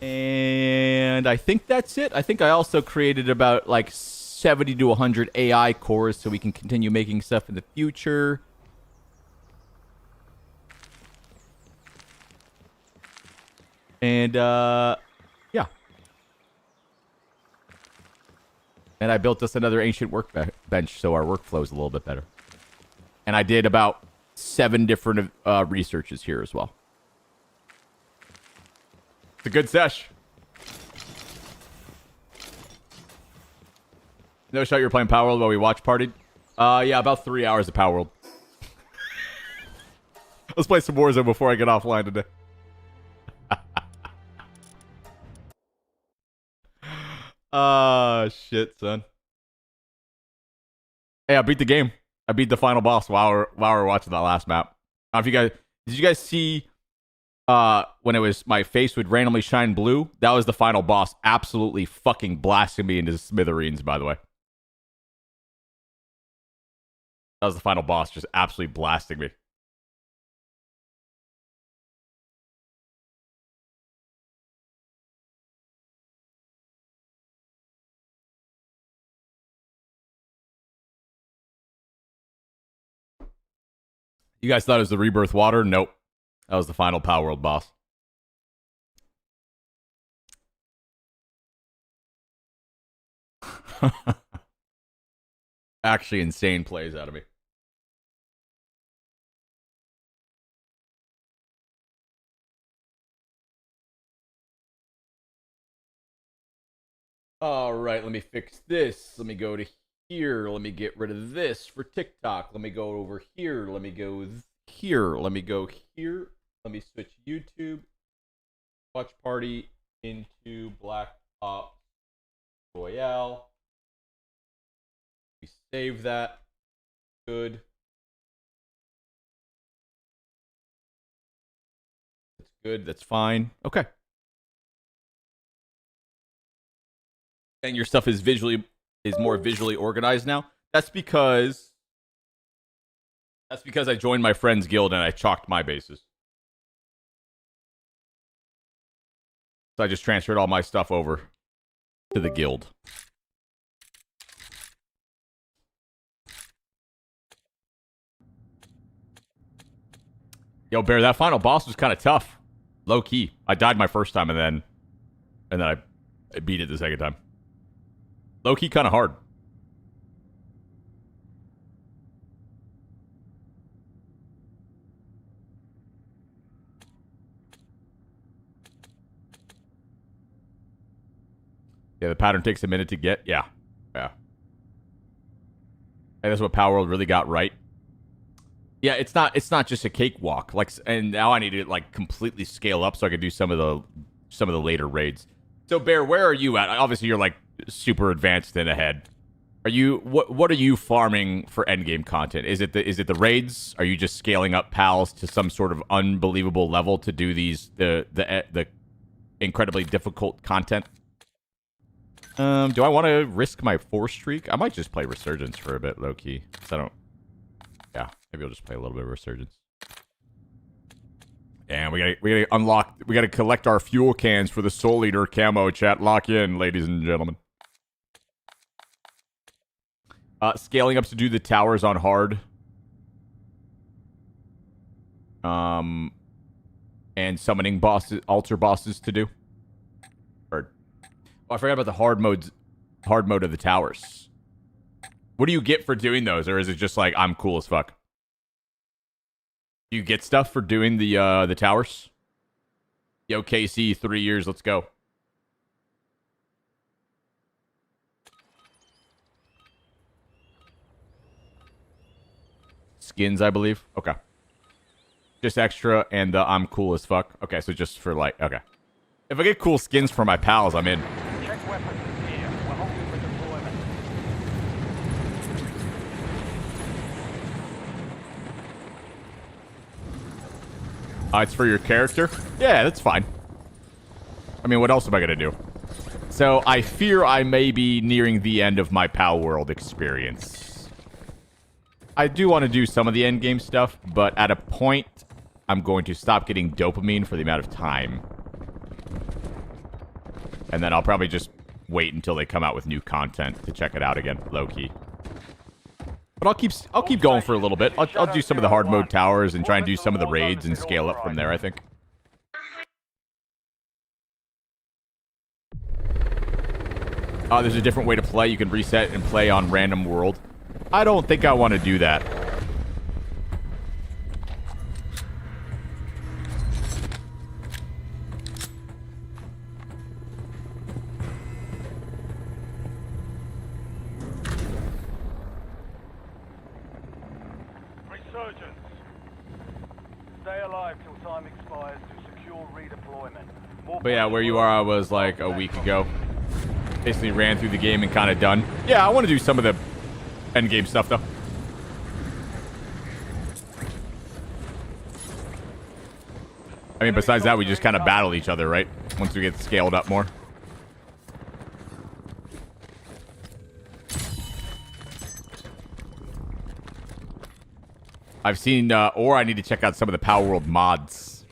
And I think that's it. I think I also created about like 70 to 100 AI cores so we can continue making stuff in the future. And yeah. And I built us another ancient workbench so our workflow is a little bit better. And I did about 7 different researches here as well. It's a good sesh. No shot, you're playing Power World while we watch partied? Yeah, about 3 hours of Power World. Let's play some Warzone before I get offline today. Shit, son. Hey, I beat the game. I beat the final boss while we're watching that last map. If you guys, did you guys see when it was my face would randomly shine blue? That was the final boss, absolutely fucking blasting me into smithereens. By the way, that was the final boss, just absolutely blasting me. You guys thought it was the Rebirth Water? Nope. That was the final Power World boss. Actually insane plays out of me. All right, let me fix this. Let me go to here. Let me get rid of this for TikTok. Let me go over here. Let me go here. Let me go here. Let me switch YouTube. Watch party into Blackops Royale. We save that. Good. That's good. That's fine. Okay. And your stuff is more visually organized now. That's because I joined my friend's guild and I chalked my bases. So I just transferred all my stuff over to the guild. Yo, Bear, that final boss was kind of tough. Low key. I died my first time and then I beat it the second time. Low key kind of hard. Yeah, the pattern takes a minute to get. Yeah. Yeah. And that's what Power World really got right. Yeah, it's not just a cakewalk. Like, and now I need to like completely scale up so I can do some of the later raids. So Bear, where are you at? Obviously you're like super advanced and ahead. Are you what are you farming for endgame content? Is it the raids? Are you just scaling up pals to some sort of unbelievable level to do the incredibly difficult content? Do I want to risk my 4 streak? I might just play Resurgence for a bit, low key. Yeah, maybe I'll just play a little bit of Resurgence. And we gotta collect our fuel cans for the Soul Eater camo chat. Lock in, ladies and gentlemen. Scaling up to do the towers on hard. And summoning bosses, altar bosses to do. Oh, I forgot about the hard mode of the towers. What do you get for doing those, or is it just like I'm cool as fuck? Do you get stuff for doing the towers? Yo, KC, 3 years, let's go. skins, I believe. Okay. Just extra and I'm cool as fuck. Okay, so just for like, okay. If I get cool skins for my pals, I'm in. Check weapons here. We're holding for deployment. It's for your character? Yeah, that's fine. I mean, what else am I going to do? So, I fear I may be nearing the end of my Pal World experience. I do want to do some of the endgame stuff, but at a point, I'm going to stop getting dopamine for the amount of time. And then I'll probably just wait until they come out with new content to check it out again, low-key. But I'll keep going for a little bit. I'll do some of the hard mode towers and try and do some of the raids and scale up from there, I think. There's a different way to play. You can reset and play on random world. I don't think I want to do that. Resurgence. Stay alive till time expires to secure redeployment. But yeah, where you are, I was like a week ago. Basically ran through the game and kind of done. Yeah, I want to do some of the endgame stuff, though. I mean, besides that, we just kind of battle each other, right? Once we get scaled up more. I've seen, or I need to check out some of the Power World mods.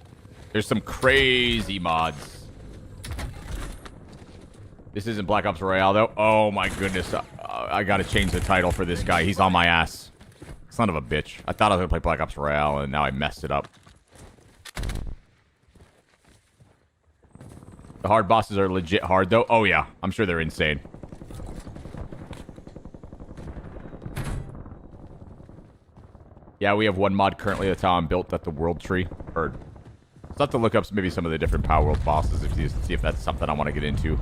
There's some crazy mods. This isn't Black Ops Royale, though. Oh, my goodness. I gotta change the title for this guy. He's on my ass. Son of a bitch. I thought I was gonna play Black Ops Royale, and now I messed it up. The hard bosses are legit hard, though. Oh, yeah. I'm sure they're insane. Yeah, we have one mod currently. That's how I'm built at the World Tree. Or, I'll have to look up maybe some of the different Power World bosses to see if that's something I want to get into.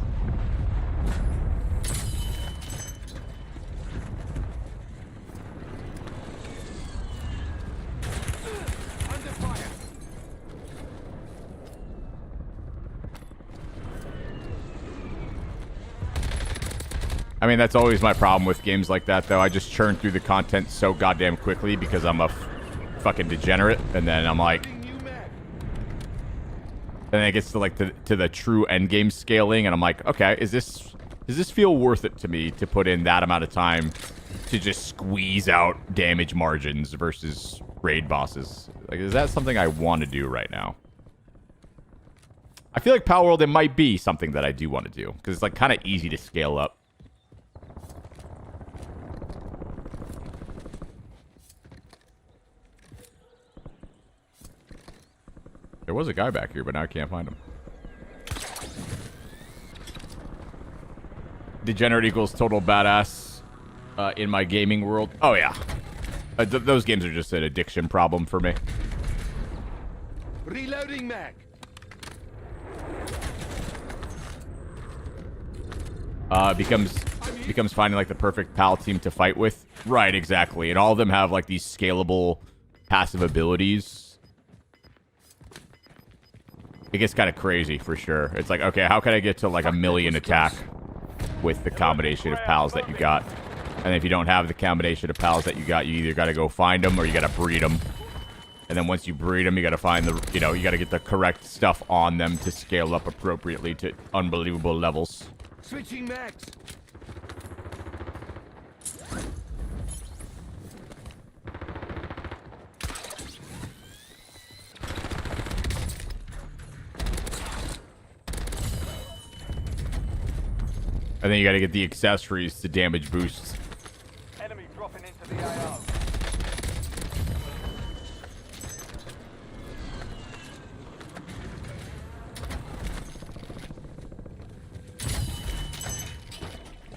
I mean, that's always my problem with games like that, though. I just churn through the content so goddamn quickly because I'm a fucking degenerate, and then I'm like... Then it gets to like to the true endgame scaling, and I'm like, okay, does this feel worth it to me to put in that amount of time to just squeeze out damage margins versus raid bosses? Like, is that something I want to do right now? I feel like Power World, it might be something that I do want to do, because it's like kind of easy to scale up. There was a guy back here, but now I can't find him. Degenerate equals total badass in my gaming world. Oh, yeah. Those games are just an addiction problem for me. Reloading mag. Becomes finding like the perfect PAL team to fight with. Right, exactly. And all of them have like these scalable passive abilities. It gets kind of crazy for sure. It's like, okay, how can I get to like 1,000,000 attack with the combination of pals that you got? And if you don't have the combination of pals that you got, you either got to go find them or you got to breed them. And then once you breed them, you got to find the, you know, you got to get the correct stuff on them to scale up appropriately to unbelievable levels. Switching max. And then you got to get the accessories to damage boosts. Enemy dropping into the AO.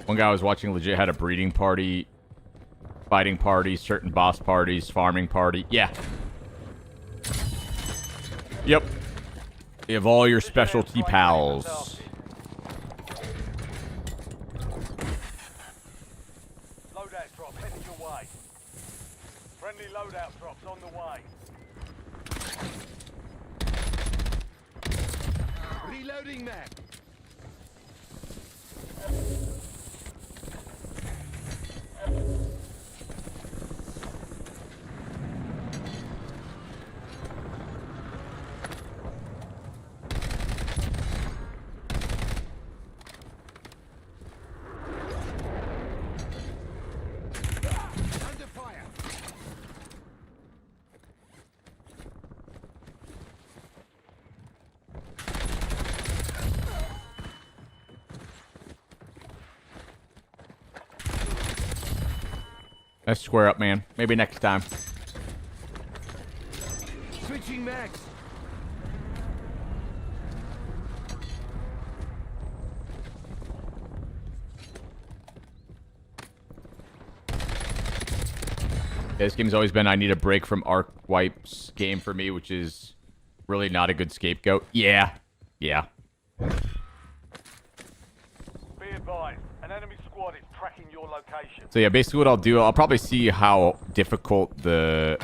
One guy I was watching legit had a breeding party, fighting party, certain boss parties, farming party. Yeah. Yep. You have all your specialty pals. Friendly loadout drops on the way. Reloading mag. Under fire. Let's square up, man. Maybe next time. Switching mags. This game's always been I need a break from Arc Wipe's game for me, which is really not a good scapegoat. Yeah. Yeah. Be advised, an enemy squad is tracking your location. So yeah, basically what I'll do, I'll probably see how difficult the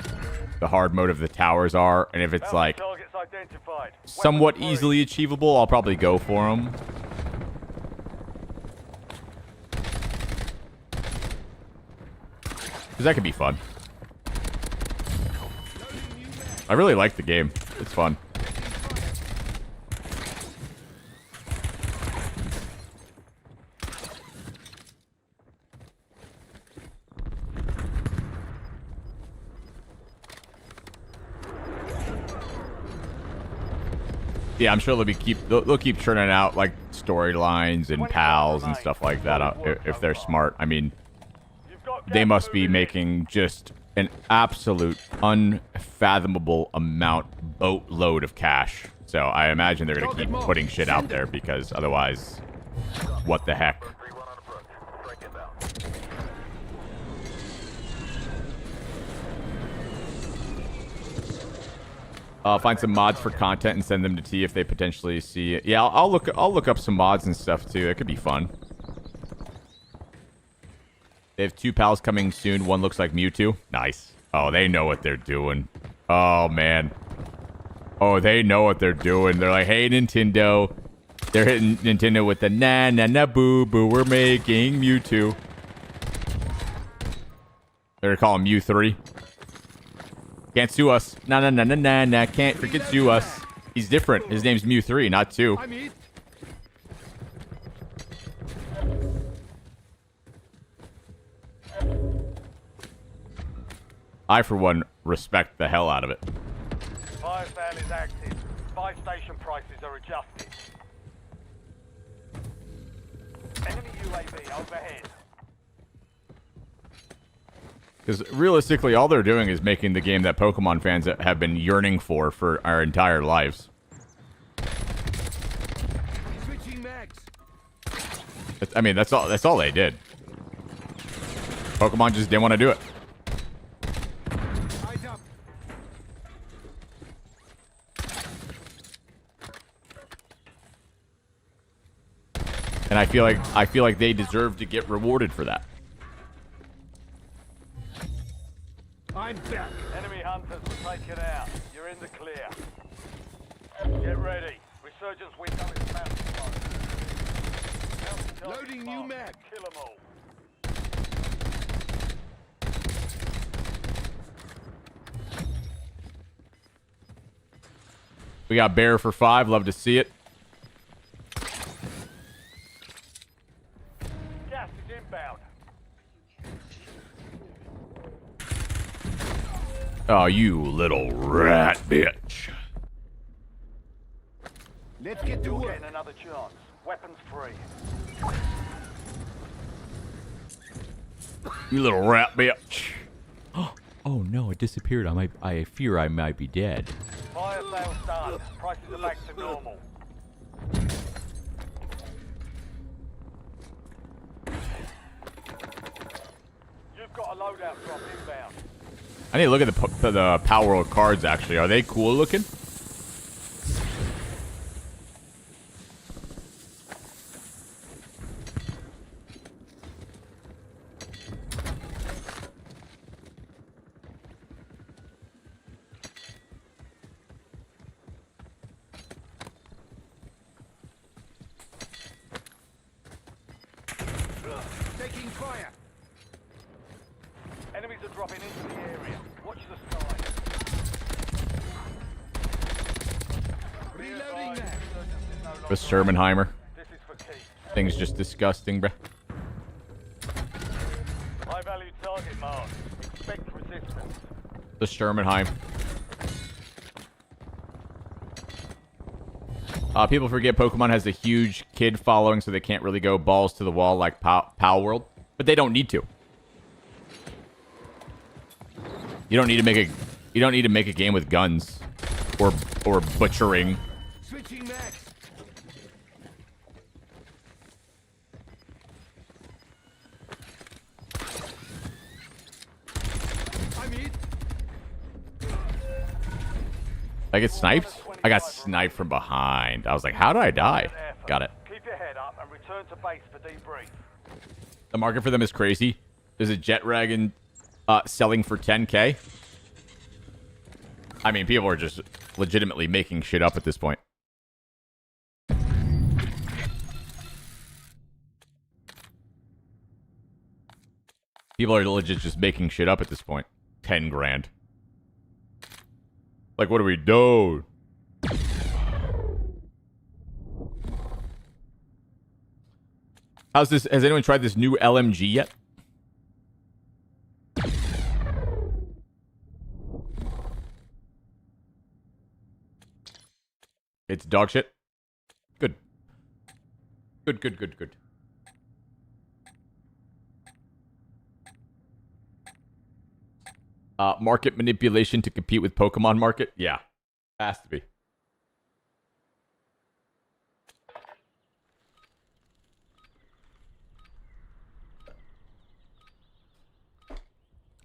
hard mode of the towers are, and if it's like Targets identified. somewhat easily achievable, I'll probably go for them. Because that could be fun. I really like the game. It's fun. Yeah, I'm sure they'll keep churning out like storylines and pals and stuff like that if they're smart. I mean, they must be making just an absolute unfathomable boatload of cash. So I imagine they're going to keep putting shit out there because otherwise, what the heck? Find some mods for content and send them to T if they potentially see it. Yeah, I'll look up some mods and stuff too. It could be fun. They have 2 pals coming soon. One looks like Mewtwo. Nice. Oh, they know what they're doing. Oh, man. Oh, they know what they're doing. They're like, hey, Nintendo. They're hitting Nintendo with the na-na-na-boo-boo. We're making Mewtwo. They're gonna call him Mew 3. Can't sue us. Na-na-na-na-na-na. Can't freaking sue us. He's different. His name's Mew 3, not 2. I, for one, respect the hell out of it. Fire sale is active. Buy station prices are adjusted. Enemy UAV overhead. Because realistically, all they're doing is making the game that Pokemon fans have been yearning for our entire lives. Switching mags. I mean, that's all they did. Pokemon just didn't want to do it. And I feel like they deserve to get rewarded for that. I'm back. Enemy hunters will take it out. You're in the clear. Get ready. Resurgence window is about to close. Loading new mag. Kill them all. We got Bear for 5. Love to see it. Gas is inbound. Oh, you little rat bitch. Let's get to work. Getting another chance. Weapons free. You little rat bitch. Oh no, it disappeared. I fear I might be dead. Fire sale done. Prices are back to normal. You've got a loadout drop inbound. I need to look at the Power World cards, actually. Are they cool looking? fire. Enemies are dropping into the area. Watch the sky. Reloading mag. The Shermanheimer. Thing's just disgusting, bruh. High value target mark. Expect resistance. The Shermanheim. People forget Pokemon has a huge kid following, so they can't really go balls to the wall like Pal World, but they don't need to. You don't need to make a game with guns or butchering. Switching max. I'm hit. I get sniped? I got sniped from behind. I was like, how did I die? Got it. Keep your head up and return to base for debrief. The market for them is crazy. There's a Jet Dragon selling for 10K. I mean, people are just legitimately making shit up at this point. People are legit just making shit up at this point. 10 grand. Like, what do we do? How's this? Has anyone tried this new LMG yet? It's dog shit. Good. Good. Market manipulation to compete with Pokemon market? Yeah. Has to be.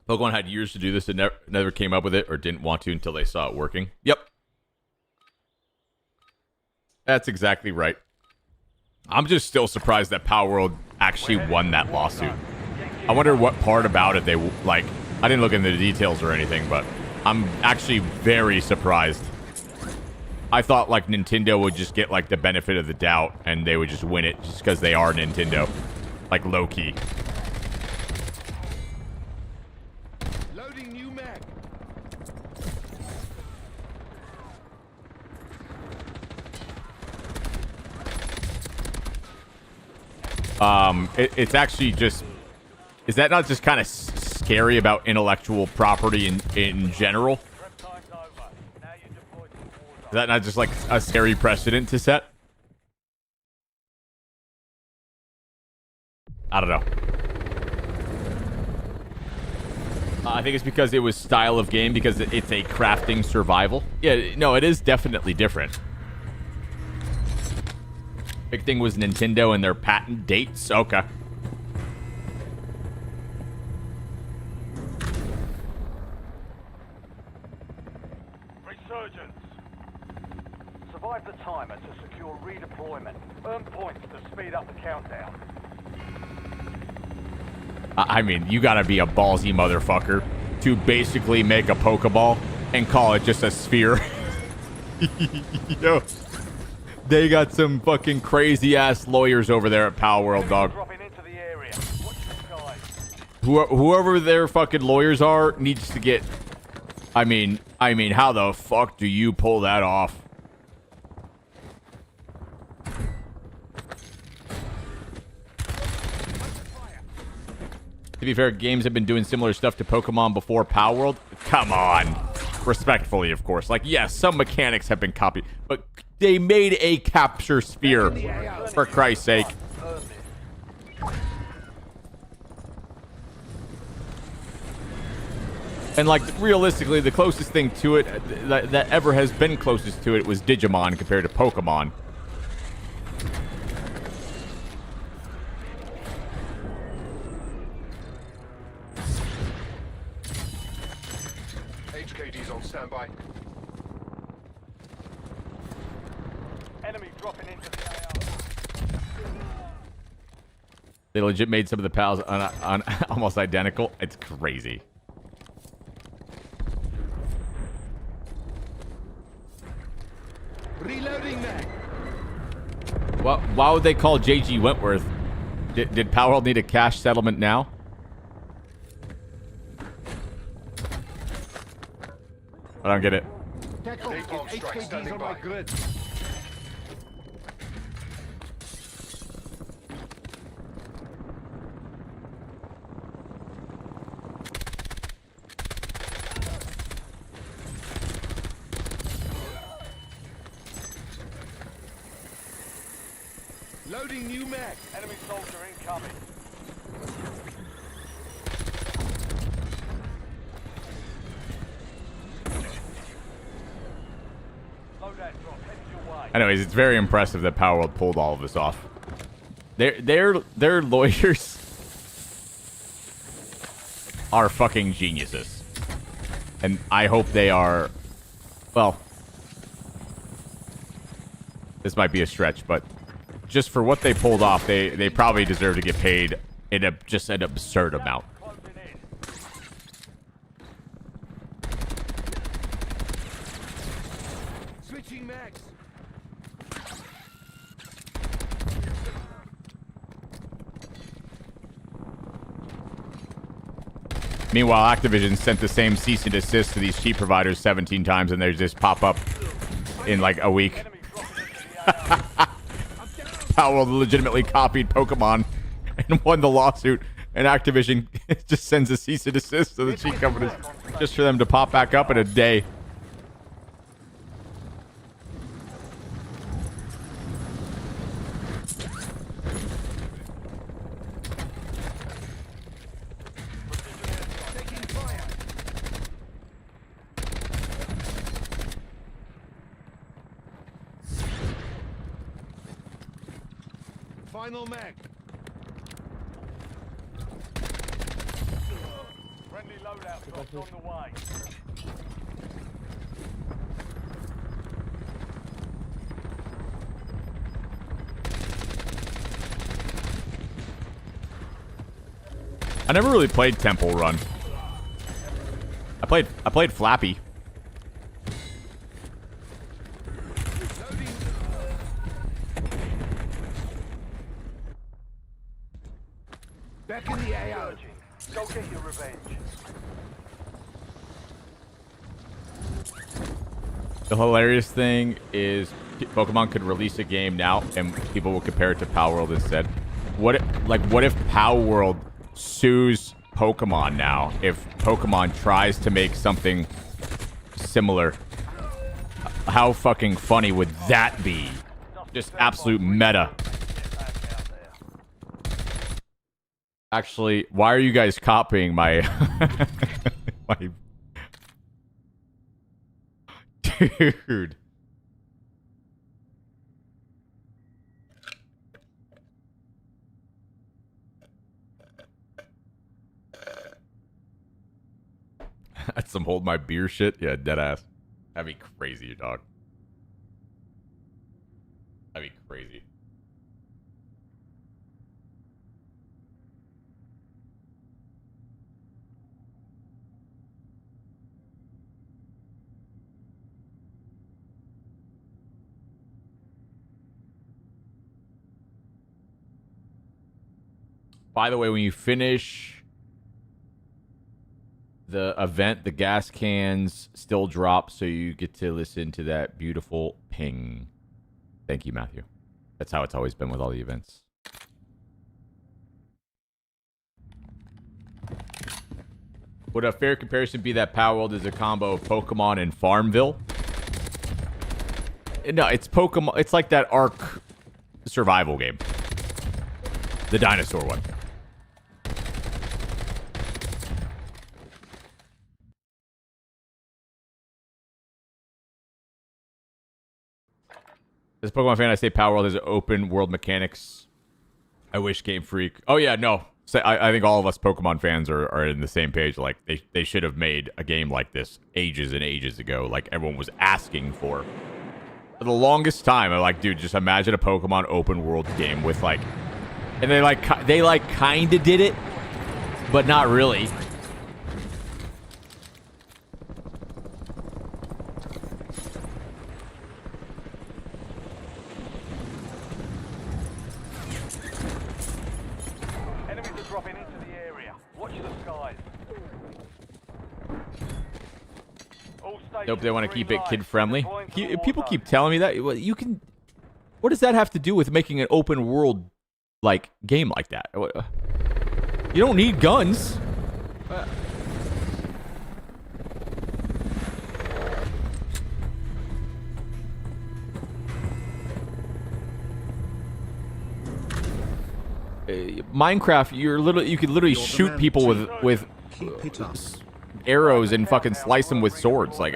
Pokemon had years to do this and never came up with it or didn't want to until they saw it working. Yep. That's exactly right. I'm just still surprised that Power World actually won that lawsuit. I wonder what part about it they, like, I didn't look into the details or anything, but I'm actually very surprised. I thought, like, Nintendo would just get, like, the benefit of the doubt and they would just win it just because they are Nintendo. Like, low-key. Loading new mag. It's actually just... Is that not just kind of scary about intellectual property in general? Is that not just like a scary precedent to set? I don't know. I think it's because it was style of game, because it's a crafting survival. Yeah, no, it is definitely different. Big thing was Nintendo and their patent dates. Okay. Resurgence. Survive the timer to secure redeployment. Earn points to speed up the countdown. I mean, you gotta be a ballsy motherfucker to basically make a Pokeball and call it just a sphere. Yo, they got some fucking crazy ass lawyers over there at Power World, dog. Whoever their fucking lawyers are needs to get. I mean, how the fuck do you pull that off? To be fair, games have been doing similar stuff to Pokemon before Power World. Come on. Respectfully, of course. Like, yes, some mechanics have been copied, but they made a capture sphere, for Christ's sake. And, like, realistically, the closest thing to it that ever has been closest to it was Digimon compared to Pokemon. HKD's on standby. Enemy dropping into the AO. They legit made some of the pals on almost identical. It's crazy. Reloading mag. Why would they call JG Wentworth Did Powerworld need a cash settlement now? I don't get it. Napalm strike standing by. Good. Loading new mag. Enemy soldier incoming. Loadout drop headed your way. Anyways, it's very impressive that Powerworld pulled all of this off. Their lawyers are fucking geniuses. And I hope they are, well, this might be a stretch, but just for what they pulled off, they probably deserve to get paid in just an absurd amount. Switching mags. Meanwhile, Activision sent the same cease and desist to these cheap providers 17 times, and they just pop up in like a week. Powerworld legitimately copied Pokemon and won the lawsuit, and Activision just sends a cease and desist to the cheap companies just for them to pop back up in a day. Final mag. Friendly loadout dropped on the way. I never really played Temple Run. I played Flappy. Back in the AO. Go get your revenge. The hilarious thing is Pokemon could release a game now and people will compare it to Powerworld instead. What if Powerworld sues Pokemon now if Pokemon tries to make something similar? How fucking funny would that be? Just absolute meta. Actually, why are you guys copying my... my... Dude. That's some hold my beer shit? Yeah, deadass. That'd be crazy, dog. That'd be crazy. By the way, when you finish the event, the gas cans still drop, so you get to listen to that beautiful ping. Thank you, Matthew. That's how it's always been with all the events. Would a fair comparison be that Powerworld is a combo of Pokemon and Farmville? No, it's Pokemon. It's like that Ark survival game. The dinosaur one. As a Pokemon fan, I say Powerworld has open world mechanics. I wish Game Freak... Oh, yeah, no. I think all of us Pokemon fans are in the same page. Like, they should have made a game like this ages and ages ago. Like, everyone was asking for. For the longest time, I'm like, dude, just imagine a Pokemon open world game with, like... And they kind of did it, but not really. Nope, they want to keep it kid-friendly. People keep telling me that. Well, you can... What does that have to do with making an open world, like, game like that? You don't need guns. Minecraft, you could literally shoot people with arrows and fucking slice them with swords. Like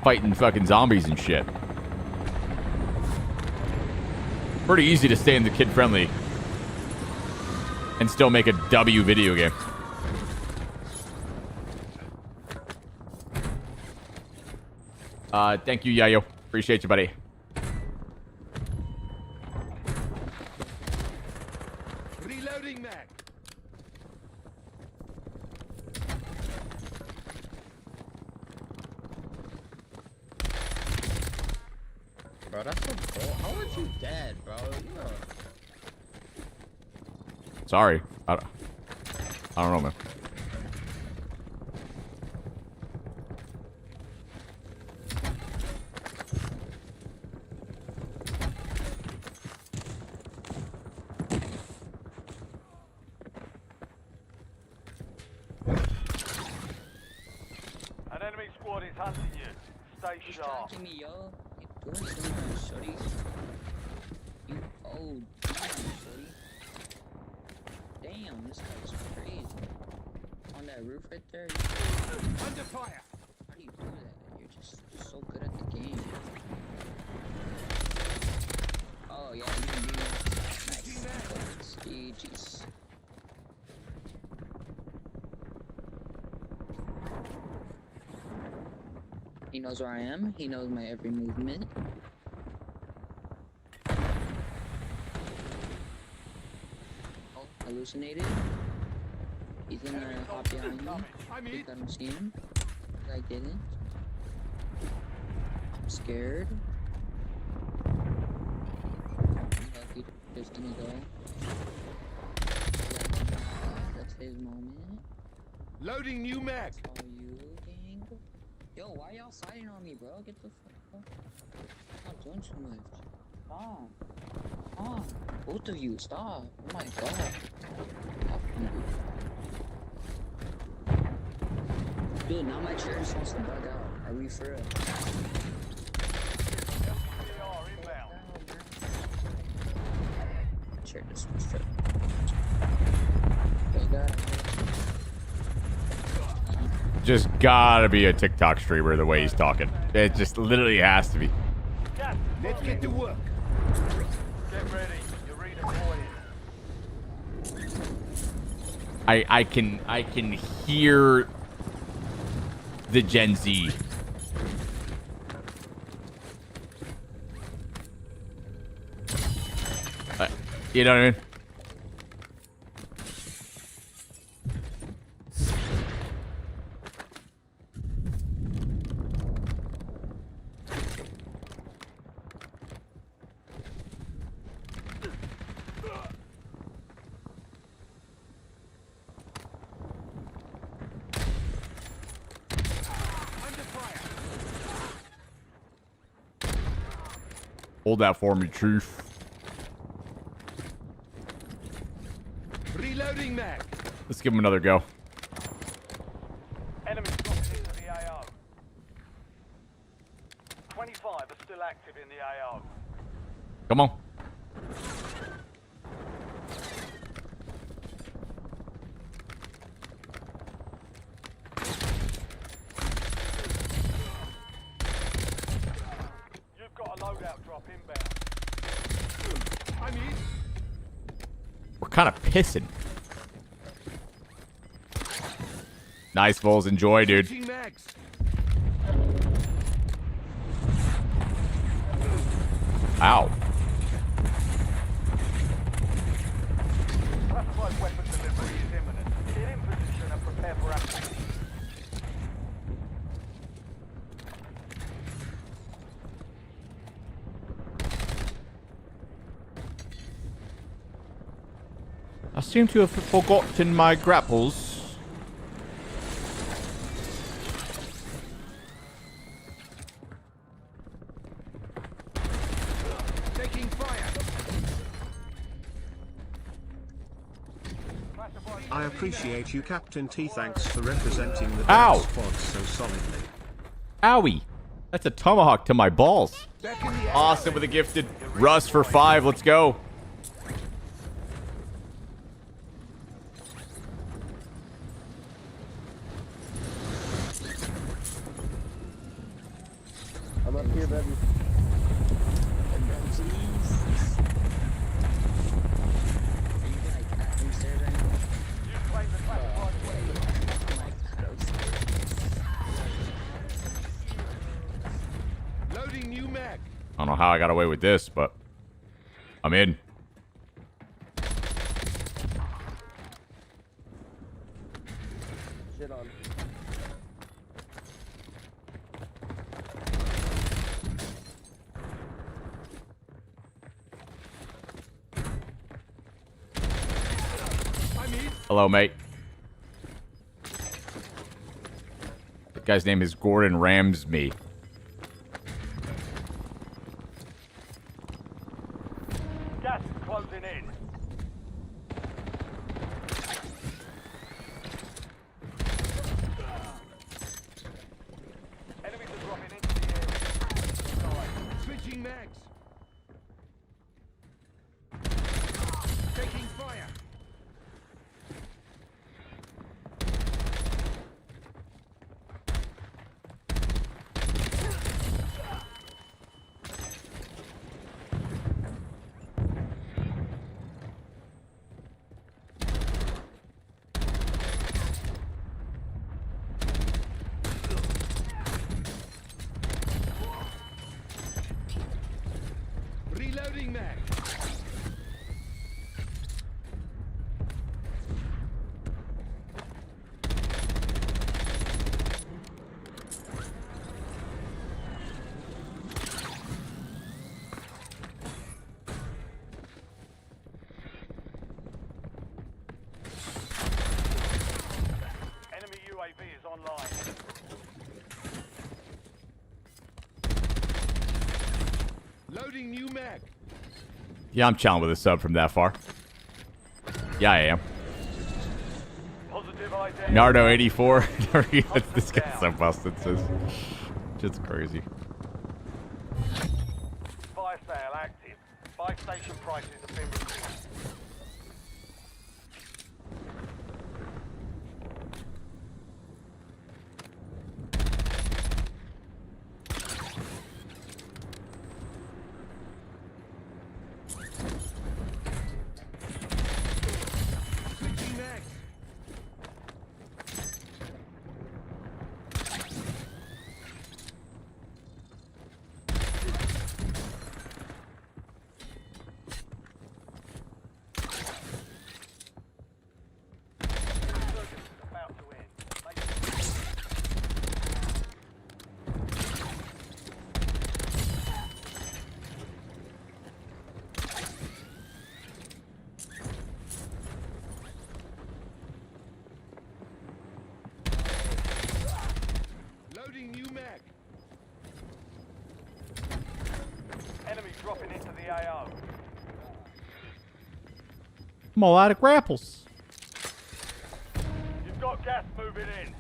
fighting fucking zombies and shit. Pretty easy to stay in the kid-friendly and still make a W video game. Thank you, Yayo. Appreciate you, buddy. Reloading mag. Bro, that's so cool. How are you dead, bro? Sorry. I don't know, man. An enemy squad is hunting you. Stay sharp. Me, yo. You doing something, shorty. You old shorty. Damn, this guy's crazy. On that roof right there. Under fire. How do you do that? You're just so good at the game. Oh yeah, you nice. GG's. He knows where I am. He knows my every movement. Oh, hallucinated. He's gonna hop behind me. I think I don't see him. I didn't. I'm scared. Lucky, just gonna go. That's his moment. Loading new mag. That's all you, gang. Yo, why y'all siding on me, bro? Get the fuck up. I'm not doing too much. Stop. Stop. Both of you, stop. Oh my god. Dude, now my chair just wants to bug out. Are we for real? Chair just wants to. Oh god. Just gotta be a TikTok streamer the way he's talking. It just literally has to be. Let's get to work. Get ready. You're redeploying. I can hear the Gen Z. You know what I mean? Hold that for me, Chief. Reloading mag. Let's give him another go. Enemies dropped into the AO. 25 are still active in the AO. Come on. You've got a loadout drop inbound. I'm in. We're kind of pissing. Nice, Vols. Enjoy, dude. Switching mags. Ow. Classified weapon delivery is imminent. Get in position and prepare for action. I seem to have forgotten my grapples. appreciate you, Captain T. Thanks for representing the Ow. dance squad so solidly. Owie. That's a tomahawk to my balls. Awesome with a gifted. Russ for 5. Let's go. I'm up here, baby. Loading new mag. I don't know how I got away with this, but I'm in. Shit on. Hello, mate. That guy's name is Gordon Ramsay. Gas is closing in. Enemies are dropping into the area. Switching mags. Taking fire. Reloading mag. Enemy UAV is online. Loading new mag. Yeah, I'm chilling with a sub from that far. Yeah, I am. Positive ID. Nardo 84. This guy's so busted. It's crazy. Fire sale active. Buy station prices have been reduced. Switching mags. About to end. Loading new mag. Enemy dropping into the AO. I'm all out of grapples. You've got gas moving in.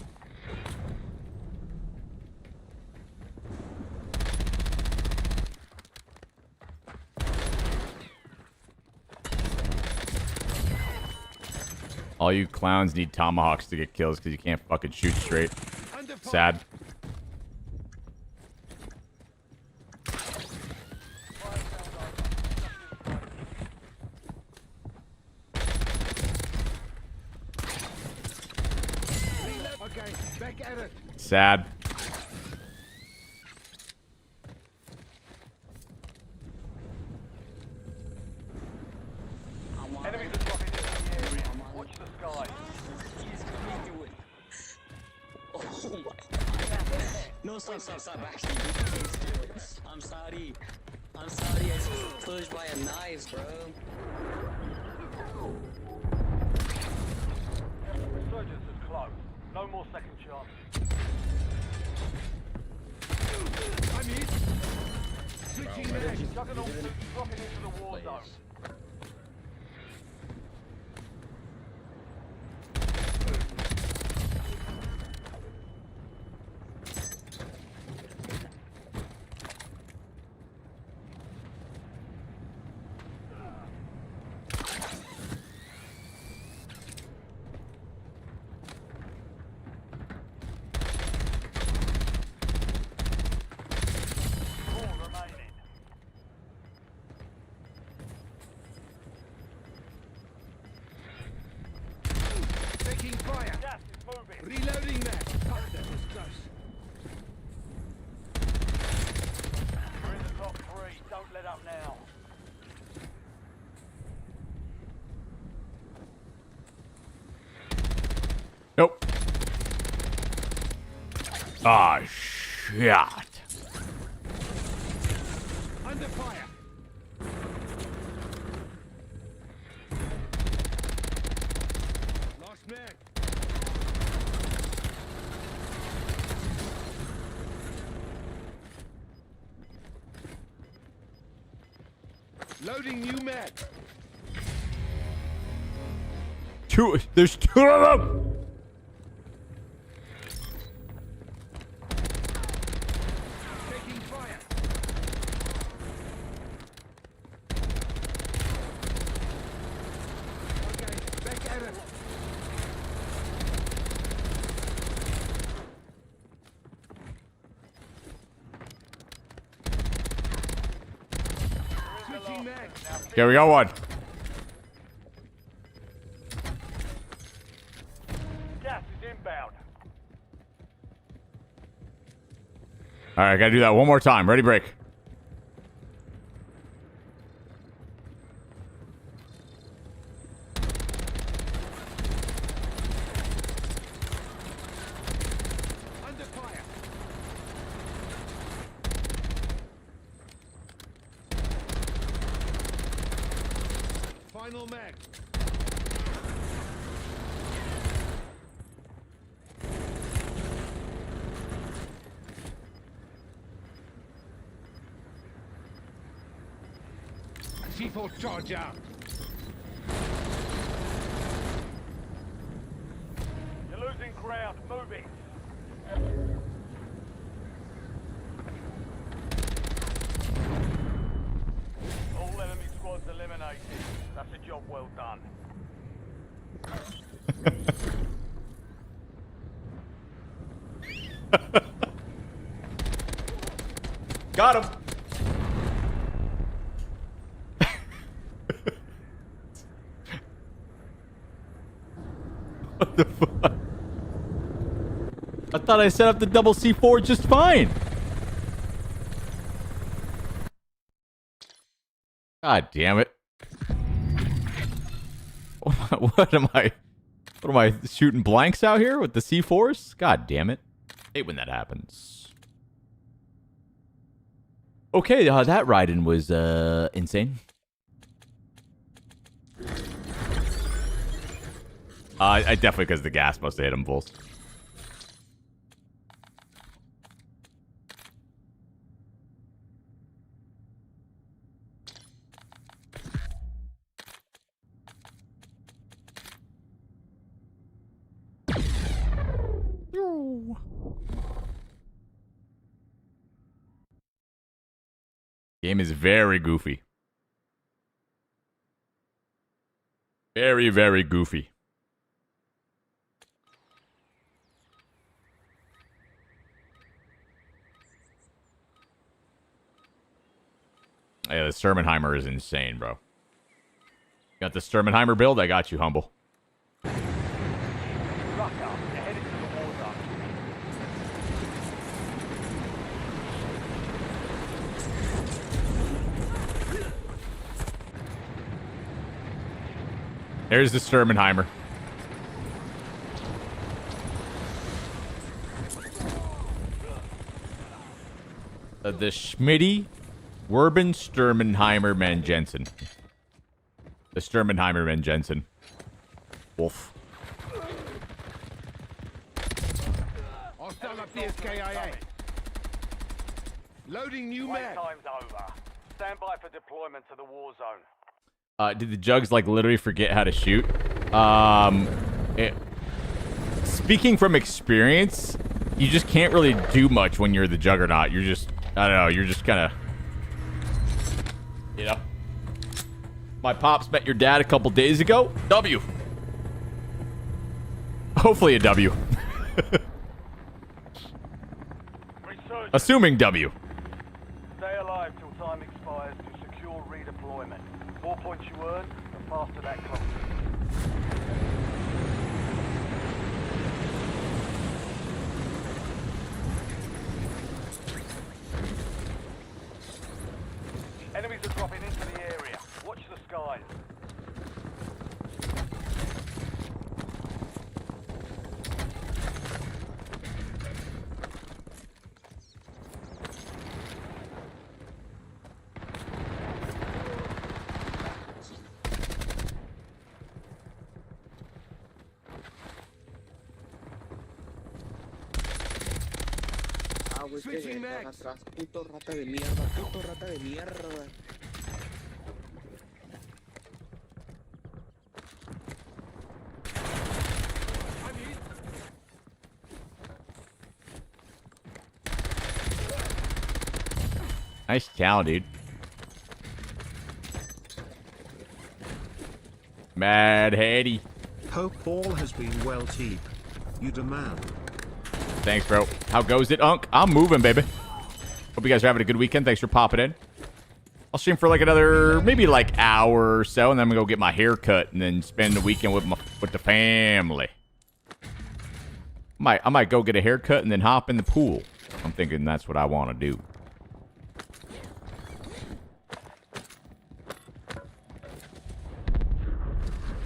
All you clowns need tomahawks to get kills because you can't fucking shoot straight. Sad. Okay, back at it. Sad. Enemies are dropping into the area. Watch the sky. Oh my god. No, stop, actually. I'm sorry. I was pushed by a knife, bro. Resurgence is close. No more second chance. I'm hit. Switching mags. Juggernaut dropping into the war zone. Ah, shit. Under fire. Lost mag. Loading new mag. There's two of them. Taking fire. Okay, back at it. Switching mag. Okay, we got one. Gas is inbound. All right, gotta do that one more time. Ready, break. Under fire. Final mag. C4 charge out. You're losing ground. Moving. All enemy squads eliminated. That's a job well done. Got him. What the fuck? I thought I set up the double C4 just fine. God damn it. What am I shooting blanks out here with the C4s? God damn it. Hate when that happens. Okay, that ride-in was insane. I definitely, because the gas must have hit him full. Game is very goofy. Very, very goofy. Yeah, the Sturmenheimer is insane, bro. Got the Sturmenheimer build? I got you, humble. Rucker, you're headed to the war zone. There's the Sturmenheimer. The Schmitty Werben Sturmenheimer Man Jensen. The Sturmenheimer Man Jensen. Wolf. Hostile up the SKIA. Loading new Wait mag. time's over. Stand by for deployment to the war zone. Did the Jugs like literally forget how to shoot? Speaking from experience, you just can't really do much when you're the Juggernaut. You're just, I don't know, you're just kind of, you know. My pops met your dad a couple days ago. W. Hopefully a W. Assuming W. Stay alive till time expires to secure redeployment. More points you earn, the faster that comes. Enemies are dropping into the area. Watch the skies. Switching mags. Puto rata de mierda, puto rata de mierda. Nice chow, dude. Mad Hattie. Hope all has been well, TeeP. You demand. Thanks, bro. How goes it, Unk? I'm moving, baby. Hope you guys are having a good weekend. Thanks for popping in. I'll stream for like another, maybe like hour or so, and then I'm gonna go get my hair cut and then spend the weekend with the family. I might go get a haircut and then hop in the pool. I'm thinking that's what I want to do.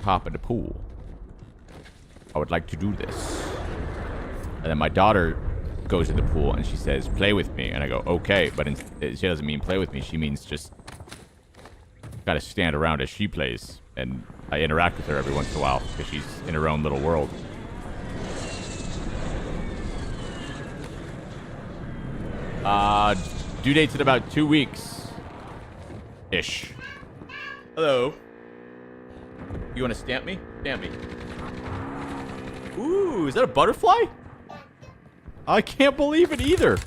Hop in the pool. I would like to do this. And then my daughter goes in the pool and she says, play with me. And I go, okay. But she doesn't mean play with me. She means just gotta stand around as she plays. And I interact with her every once in a while because she's in her own little world. Due date's in about 2 weeks. Ish. Hello. You want to stamp me? Stamp me. Ooh, is that a butterfly? I can't believe it either.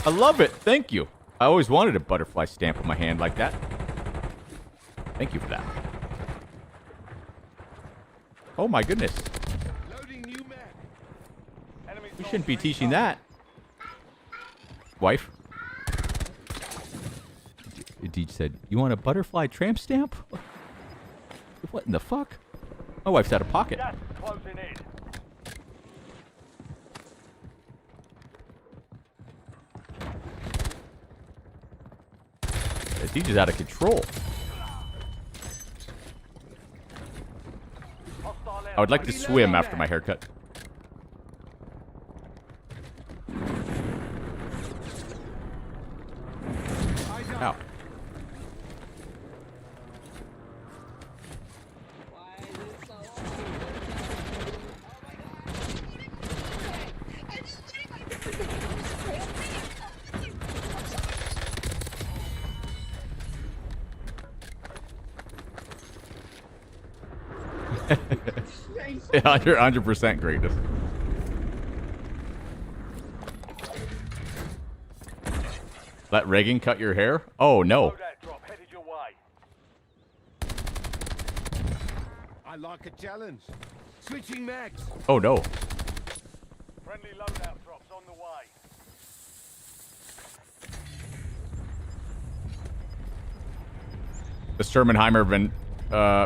I love it. Thank you. I always wanted a butterfly stamp on my hand like that. Thank you for that. Oh my goodness. We shouldn't be teaching that. Wife. Deej said, you want a butterfly tramp stamp? What in the fuck? My wife's out of pocket. Deej is out of control. I would like to swim after my haircut. Ow. Yeah, 100% greatness. Let Reagan cut your hair? Oh, no. I like a challenge. Switching mags. Oh, no. Friendly loadout drops on the way. The Sturmenheimer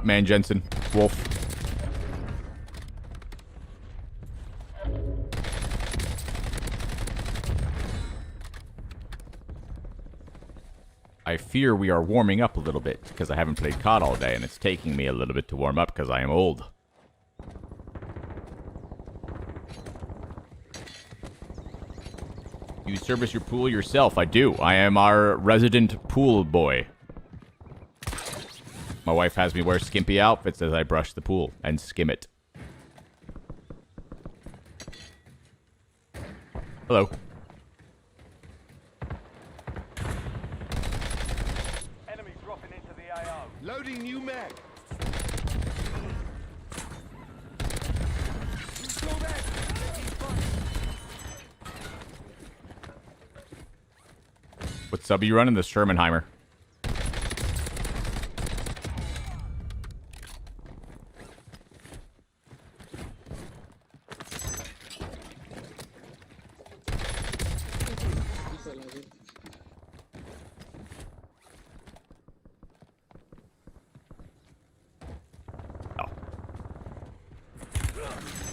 Man Jensen. Wolf. I fear we are warming up a little bit because I haven't played COD all day and it's taking me a little bit to warm up because I am old. You service your pool yourself. I do. I am our resident pool boy. My wife has me wear skimpy outfits as I brush the pool and skim it. Hello. Enemy dropping into the AO. Loading new mag. What sub are you running? The Sturmenheimer.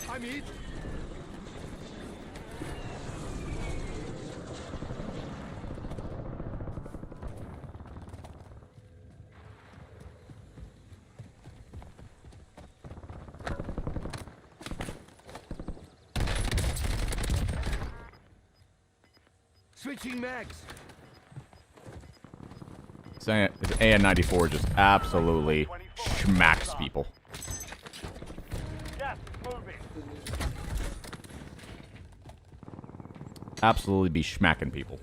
I'm hit. Switching mags. This AN-94 just absolutely smacks people. absolutely be smacking people.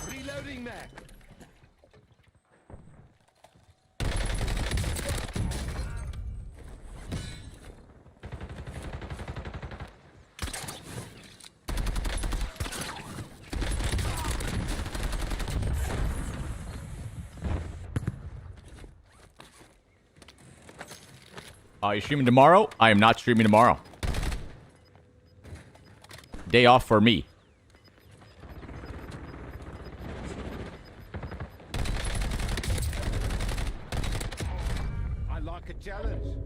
Reloading mag. You streaming tomorrow? I am not streaming tomorrow. Day off for me. I like a challenge.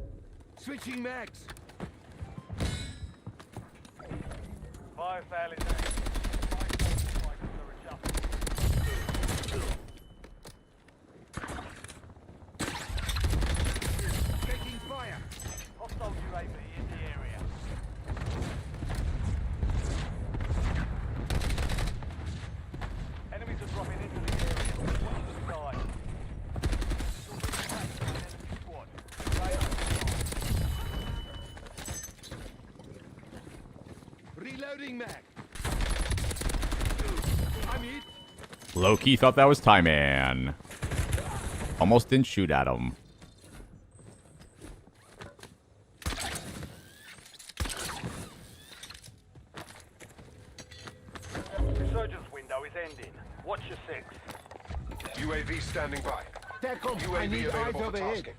Switching mags. Fire fairly Taking fire. Hostile UAV in the area. Enemies are dropping into the area. Watch the sky. Enemy squad. Reloading mag. I'm hit. Low-key thought that was Tie-Man. Almost didn't shoot at him. Resurgence window is ending. Watch your six. UAV standing by. TACOM, I need eyes overhead.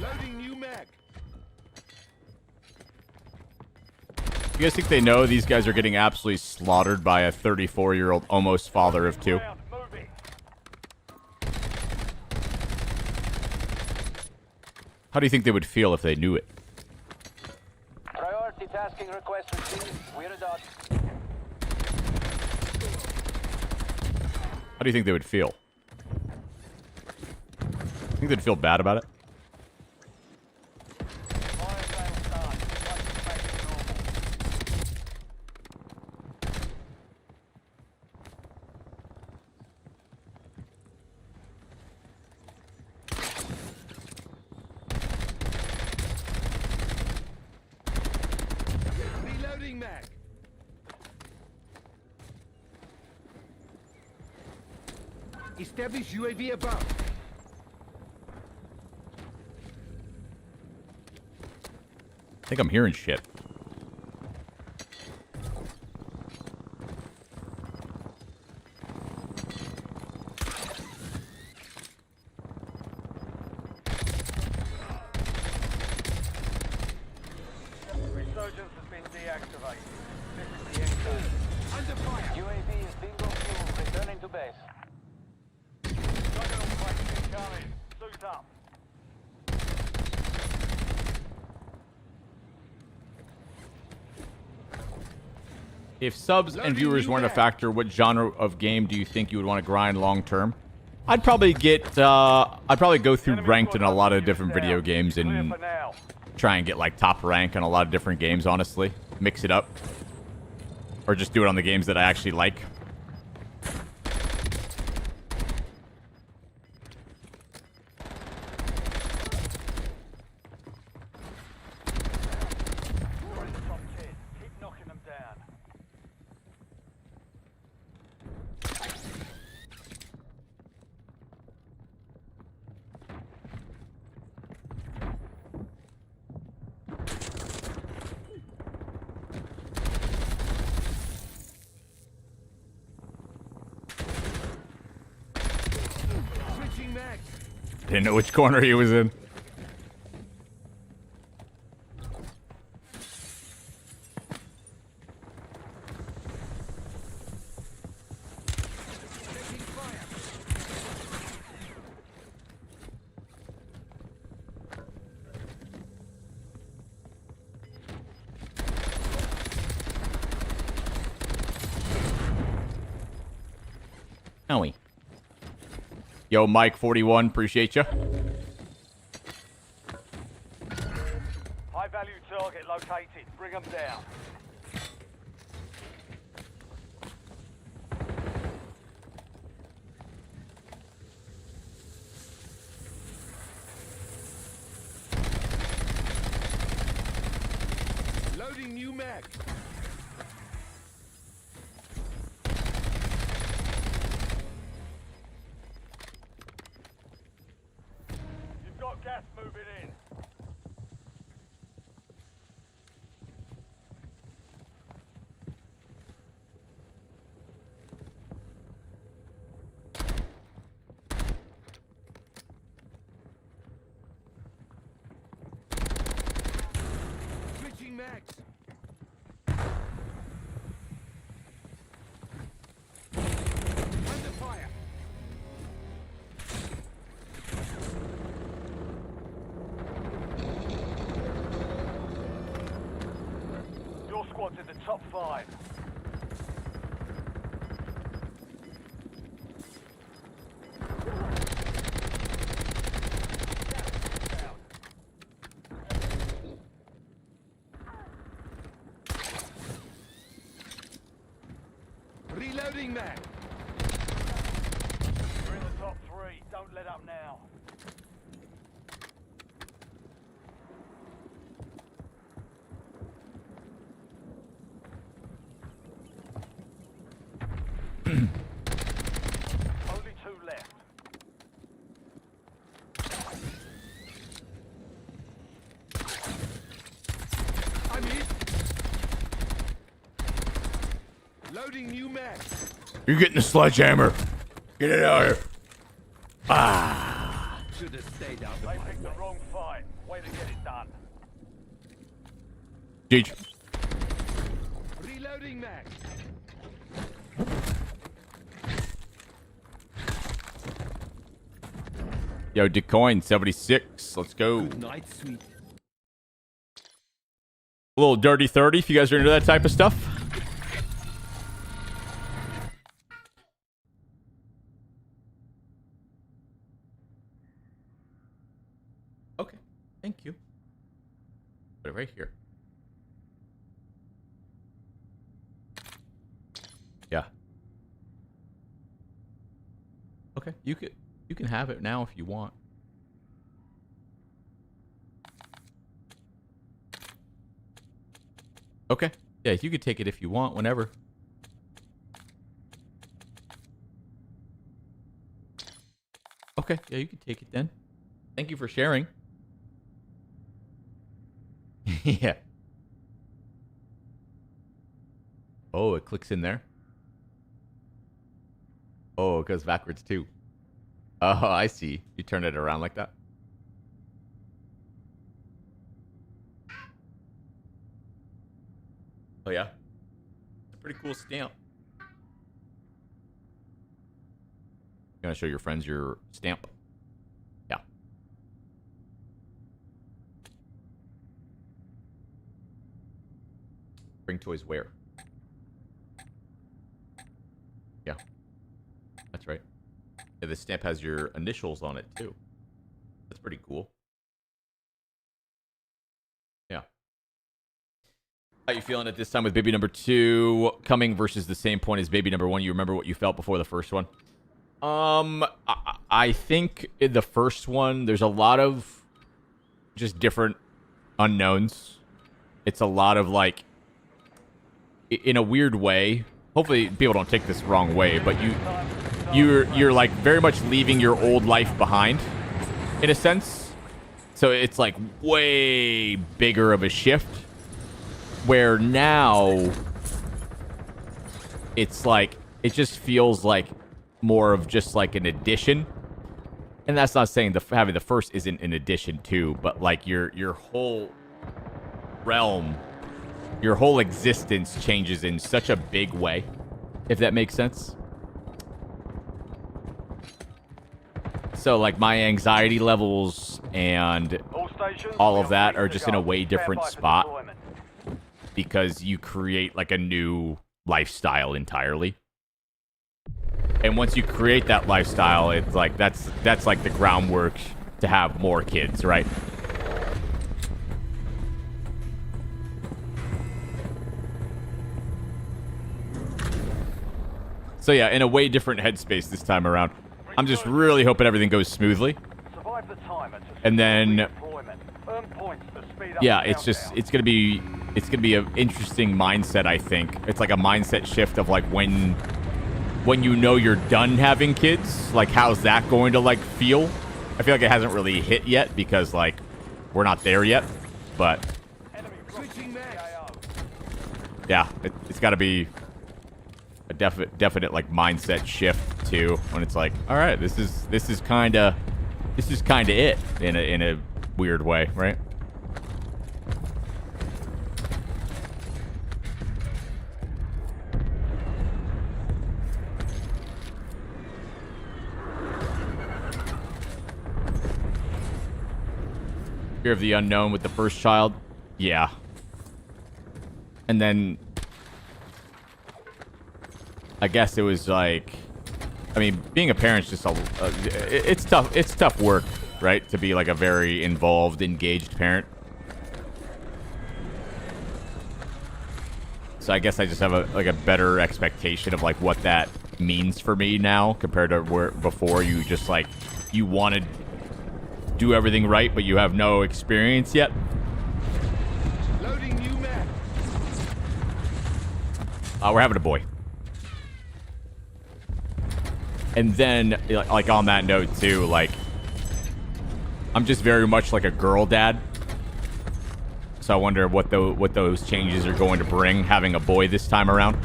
Loading new mag. You guys think they know these guys are getting absolutely slaughtered by a 34-year-old almost father of two? How do you think they would feel if they knew it? Priority tasking request received. We're done. How do you think they would feel? Think they'd feel bad about it? Reloading mag. Establish UAV above. I think I'm hearing shit. Resurgence has been deactivated. This is the end zone. Under fire. UAV is bingo fuel. Returning to base. Juggernaut fight incoming. Suit up. If subs and viewers weren't a factor, what genre of game do you think you would want to grind long term? I'd probably go through ranked in a lot of different video games and try and get like top rank in a lot of different games, honestly. Mix it up. Or just do it on the games that I actually like. We're in the top 10. Keep knocking them down. Switching mags. Didn't know which corner he was in. Owie. Yo, Mike41, appreciate you. located. Bring them down. Loading new mag. You've got gas moving in. Switching mags. Under fire. Your squad's in the top 5. Reloading mag. You're in the top 3. Don't let up now. Only 2 left. I'm hit. Loading new mag. You're getting the sledgehammer. Get it out of here. Ah. Should have stayed out of They my picked the way. wrong fight. Way to get it done. Jeej. Reloading mag. Yo, Decoin 76. Let's go. Night sweet. A little dirty 30 if you guys are into that type of stuff. Okay. Thank you. Put it right here. Yeah. Okay. You can have it now if you want. Okay. Yeah, you could take it if you want, whenever. Okay. Yeah, you can take it then. Thank you for sharing. Yeah. Oh, it clicks in there. Oh, it goes backwards too. Oh, I see. You turn it around like that. Oh, yeah. It's a pretty cool stamp. You want to show your friends your stamp? Yeah. Bring toys where? Yeah. That's right. Yeah, the stamp has your initials on it, too. That's pretty cool. Yeah. How you feeling at this time with baby number 2 coming versus the same point as baby number 1? You remember what you felt before the first one? I think in the first one, there's a lot of just different unknowns. It's a lot of, like, in a weird way. Hopefully people don't take this wrong way, but you're like very much leaving your old life behind in a sense. So it's like way bigger of a shift, where now it's like it just feels like more of just like an addition. And that's not saying having the first isn't an addition too, but like your whole realm, your whole existence changes in such a big way, if that makes sense. So like my anxiety levels and all of that are just in a way different spot, because you create like a new lifestyle entirely. And once you create that lifestyle, it's like that's like the groundwork to have more kids, right? So yeah, in a way different headspace this time around. I'm just really hoping everything goes smoothly. And then, yeah, it's gonna be an interesting mindset. I think it's like a mindset shift of like when you know you're done having kids, like how's that going to like feel? I feel like it hasn't really hit yet because like we're not there yet, but yeah, it's got to be a definite like mindset shift too, when it's like, all right, this is kind of it in a weird way, right? Fear of the unknown with the first child. Yeah. And then I guess it was like, I mean, being a parent's just it's tough. It's tough work, right? To be like a very involved, engaged parent. So I guess I just have a better expectation of like what that means for me now compared to where before you just like you wanted do everything right, but you have no experience yet. Loading new map. We're having a boy. And then, like on that note too, like I'm just very much like a girl dad. So I wonder what those changes are going to bring having a boy this time around.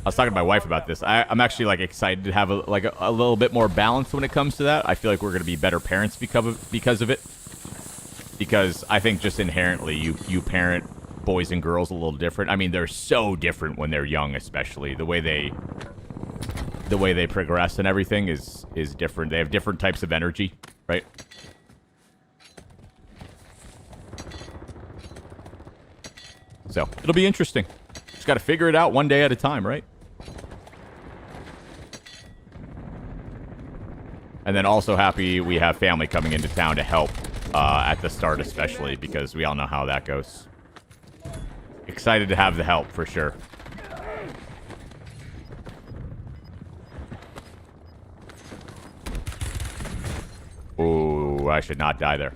I was talking to my wife about this. I'm actually like excited to have a little bit more balance when it comes to that. I feel like we're going to be better parents because of it. Because I think just inherently you parent boys and girls a little different. I mean, they're so different when they're young, especially the way they progress and everything is different. They have different types of energy, right? So it'll be interesting. Just got to figure it out one day at a time, right? And then also happy we have family coming into town to help at the start, especially because we all know how that goes. Excited to have the help for sure. Ooh, I should not die there.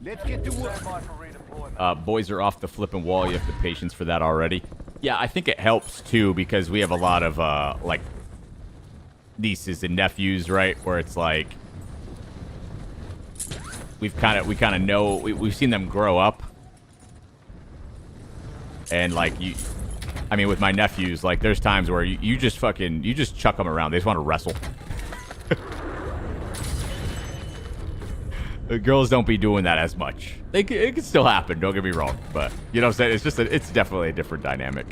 Let's get to work. Boys are off the flipping wall. You have the patience for that already. Yeah, I think it helps too because we have a lot of like nieces and nephews, right? Where it's like we kind of know we've seen them grow up, and like I mean, with my nephews, like there's times where you just chuck them around. They just want to wrestle. The girls don't be doing that as much. It can still happen, don't get me wrong, but you know what I'm saying? It's definitely a different dynamic.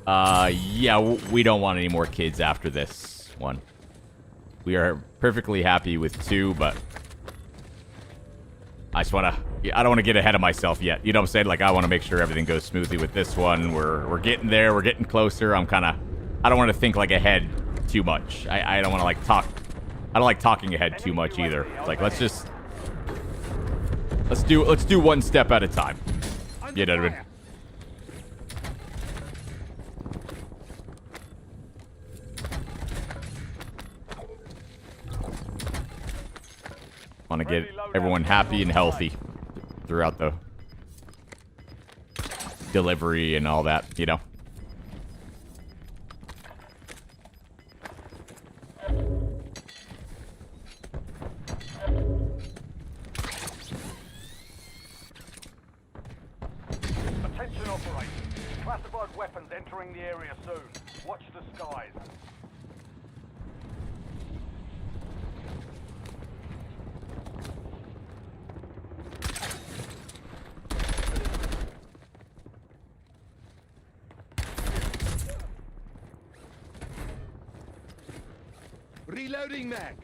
Yeah, we don't want any more kids after this one. We are perfectly happy with 2, but I don't want to get ahead of myself yet. You know what I'm saying? Like, I want to make sure everything goes smoothly with this one. We're getting there. We're getting closer. I don't want to think like ahead too much. I don't want to like talk. I don't like talking ahead too much either. Like, let's do one step at a time. You know what I mean? Want to get everyone happy and healthy throughout the delivery and all that, you know? Attention operators. Classified weapons entering the area soon. Watch the skies. Reloading mag.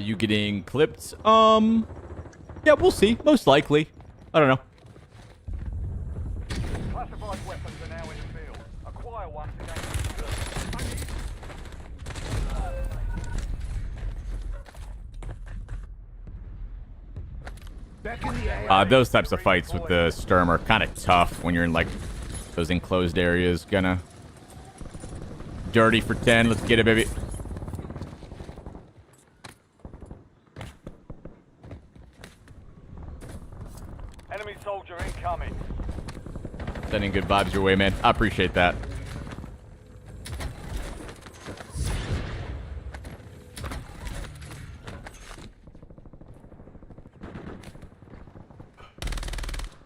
You getting clipped? Yeah, we'll see. Most likely. I don't know. Classified weapons are now in the field. Acquire one Those types of fights with the Sturm are kind of tough when you're in like those enclosed areas. Gonna dirty for 10. Let's get it, baby. Enemy soldier incoming. Sending good vibes your way, man. I appreciate that.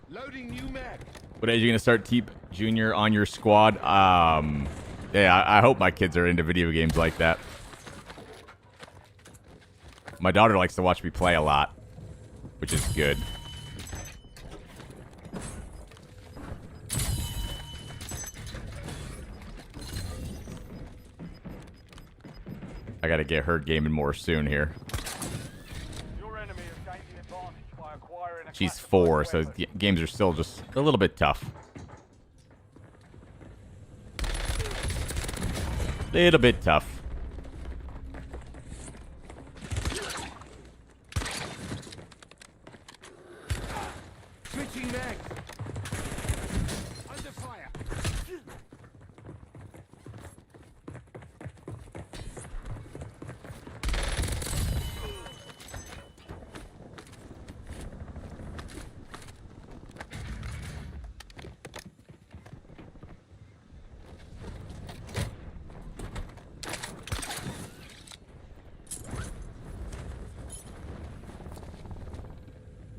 Loading new mag. What age are you gonna start TeeP Junior on your squad? Yeah, I hope my kids are into video games like that. My daughter likes to watch me play a lot, which is good. I gotta get her gaming more soon here. She's 4, so games are still just a little bit tough. Little bit tough. Switching mag. Under fire.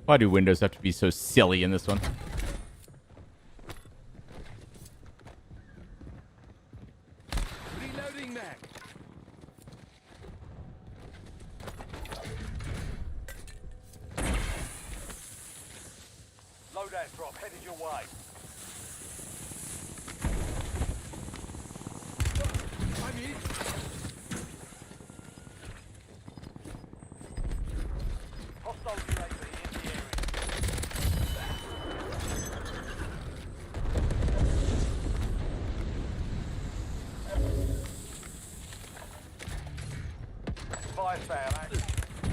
Why do windows have to be so silly in this one? Reloading mag. Loadout drop headed your way. I'm in. Hostile UAV in the area. Fire sale active.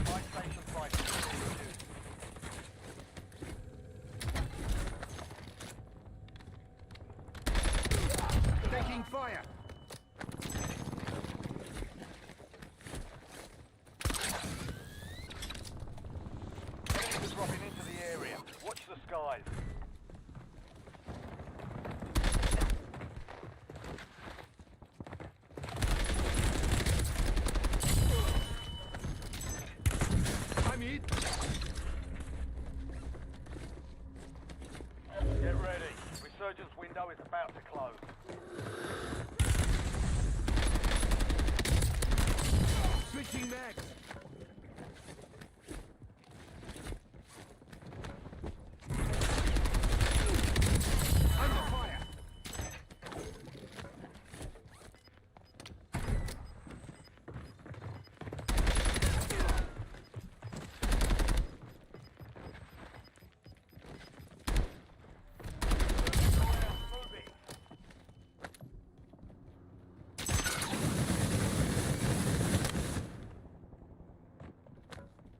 Fire station prices being reduced. Taking fire. Enemies are dropping into the area. Watch the skies. I'm in. Get ready. Resurgence window is about to close. Switching mag. Under fire.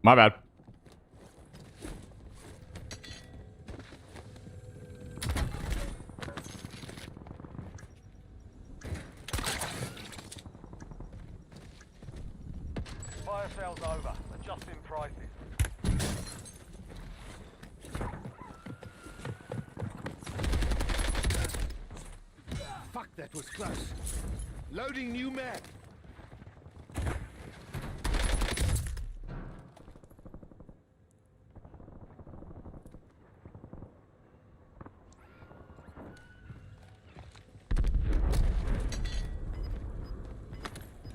My bad. Fire sale's over. Adjusting prices. Fuck, that was close. Loading new mag.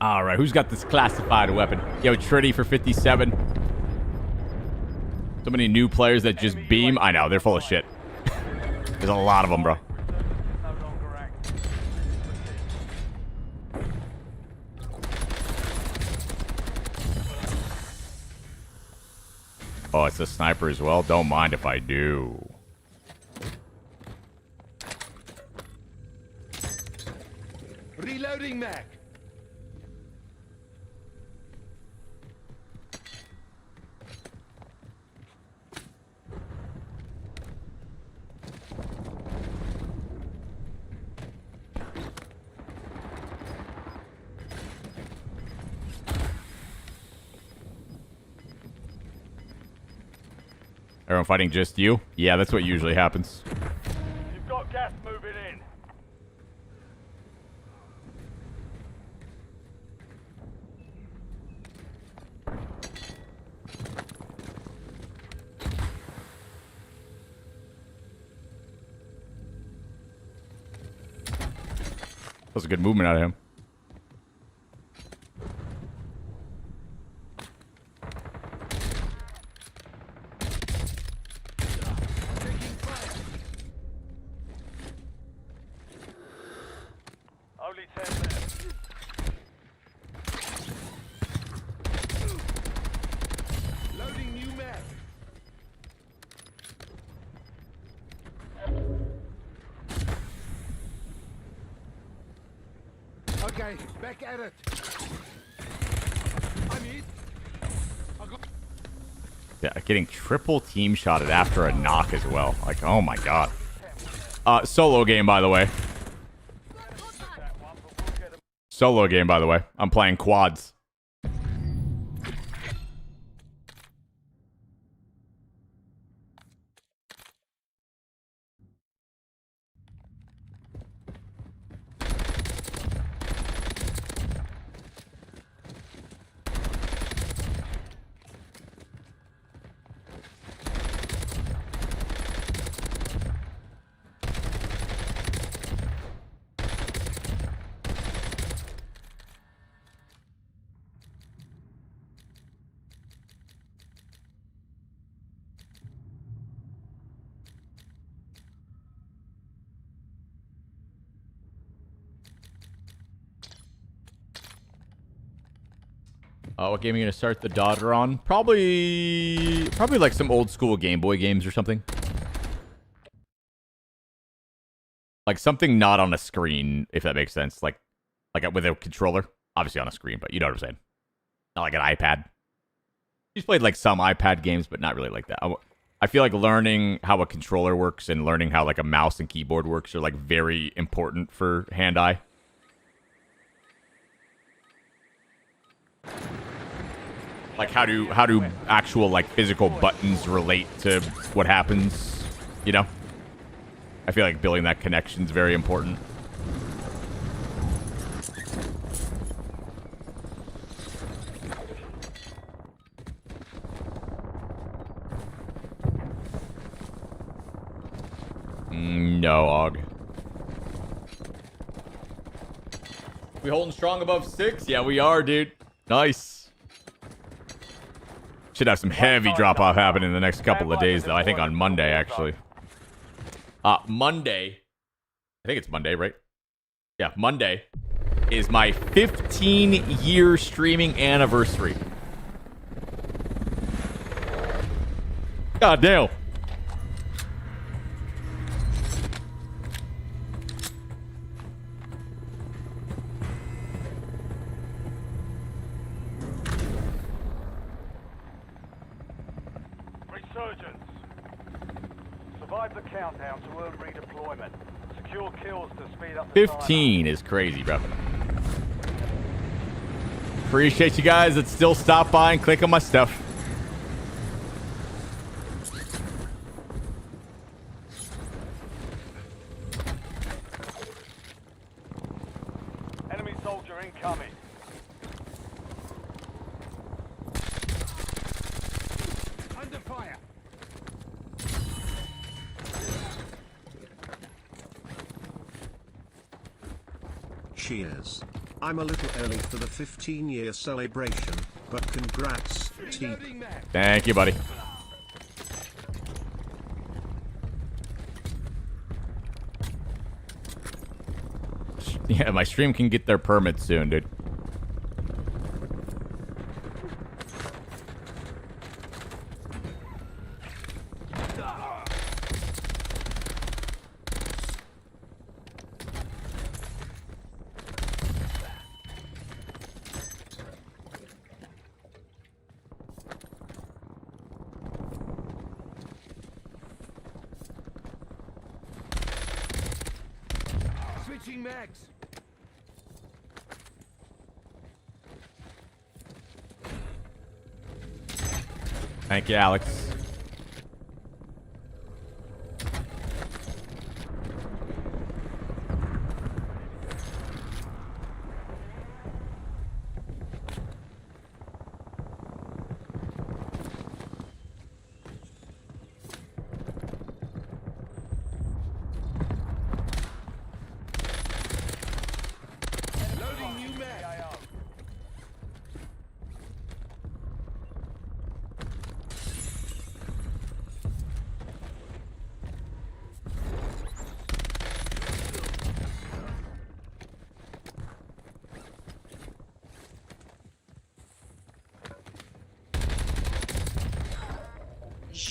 All right, who's got this classified weapon? Yo, Tritty for 57. So many new players that just beam. I know, they're full of shit. There's a lot of them, bro. Oh, it's a sniper as well? Don't mind if I do. Reloading mag. Everyone fighting just you? Yeah, that's what usually happens. You've got gas moving in. That was a good movement out of him. Only 10 left. Loading new mag. Okay, back at it. I'm hit. Yeah, getting triple team shotted after a knock as well. Like, oh my god. Solo game, by the way. Solo game, by the way. I'm playing quads. What game are you gonna start the daughter on? Probably like some old school Game Boy games or something. Like something not on a screen, if that makes sense. Like with a controller, obviously on a screen, but you know what I'm saying. Not like an iPad. She's played like some iPad games, but not really like that. I feel like learning how a controller works and learning how like a mouse and keyboard works are like very important for hand-eye. Like how do actual like physical buttons relate to what happens, you know? I feel like building that connection is very important. No, Og. We holding strong above 6? Yeah, we are, dude. Nice. Should have some heavy drop-off happening in the next couple of days, though. I think on Monday, actually. Monday. I think it's Monday, right? Yeah, Monday is my 15-year streaming anniversary. God damn. Resurgence. Survive the countdown to earn redeployment. Secure kills to speed up the 15 is crazy, bro. Appreciate you guys that still stop by and click on my stuff. Enemy soldier incoming. Under fire. Cheers. I'm a little early for the 15-year celebration, but congrats, TeeP. Thank you, buddy. Yeah, my stream can get their permits soon, dude. Switching mags. Thank you, Alex.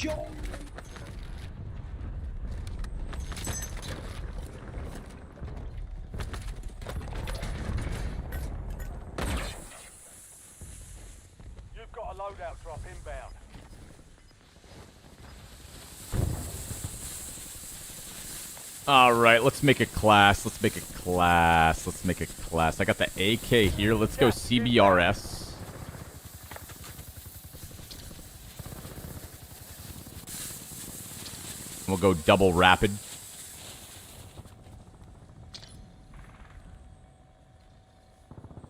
Yo. You've got a loadout drop inbound. All right, let's make a class. Let's make a class. Let's make a class. I got the AK here. Let's go CBRS. We'll go double rapid.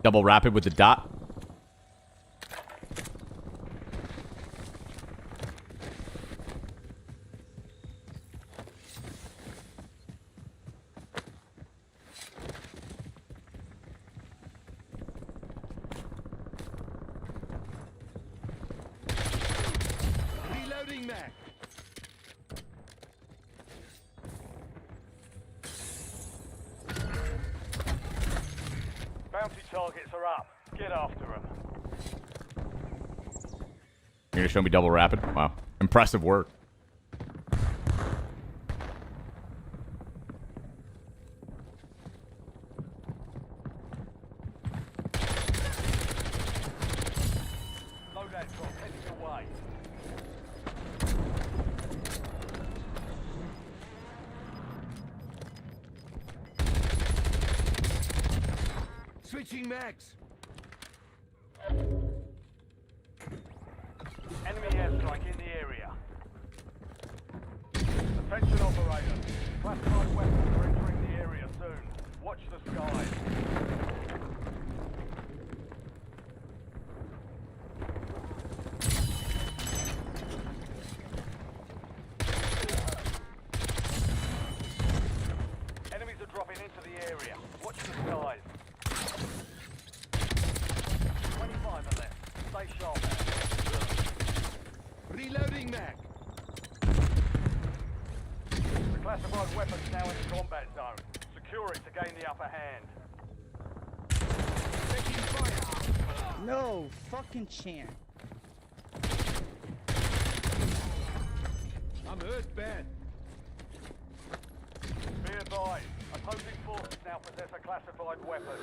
Double rapid with the dot. Reloading mag. Bounty targets are up. Get after them. You're gonna show me double rapid? Wow. Impressive work. Loadout drop heading your way. Switching mags. Enemy airstrike in the area. Attention operators. Classified weapons are entering the area soon. Watch the skies. Enemies are dropping into the area. Watch the skies. 25 are left. Stay sharp. Reloading mag. The classified weapon's now in the combat zone. Secure it to gain the upper hand. Taking fire. No fucking chance. I'm hurt bad. Be advised, opposing forces now possess a classified weapon.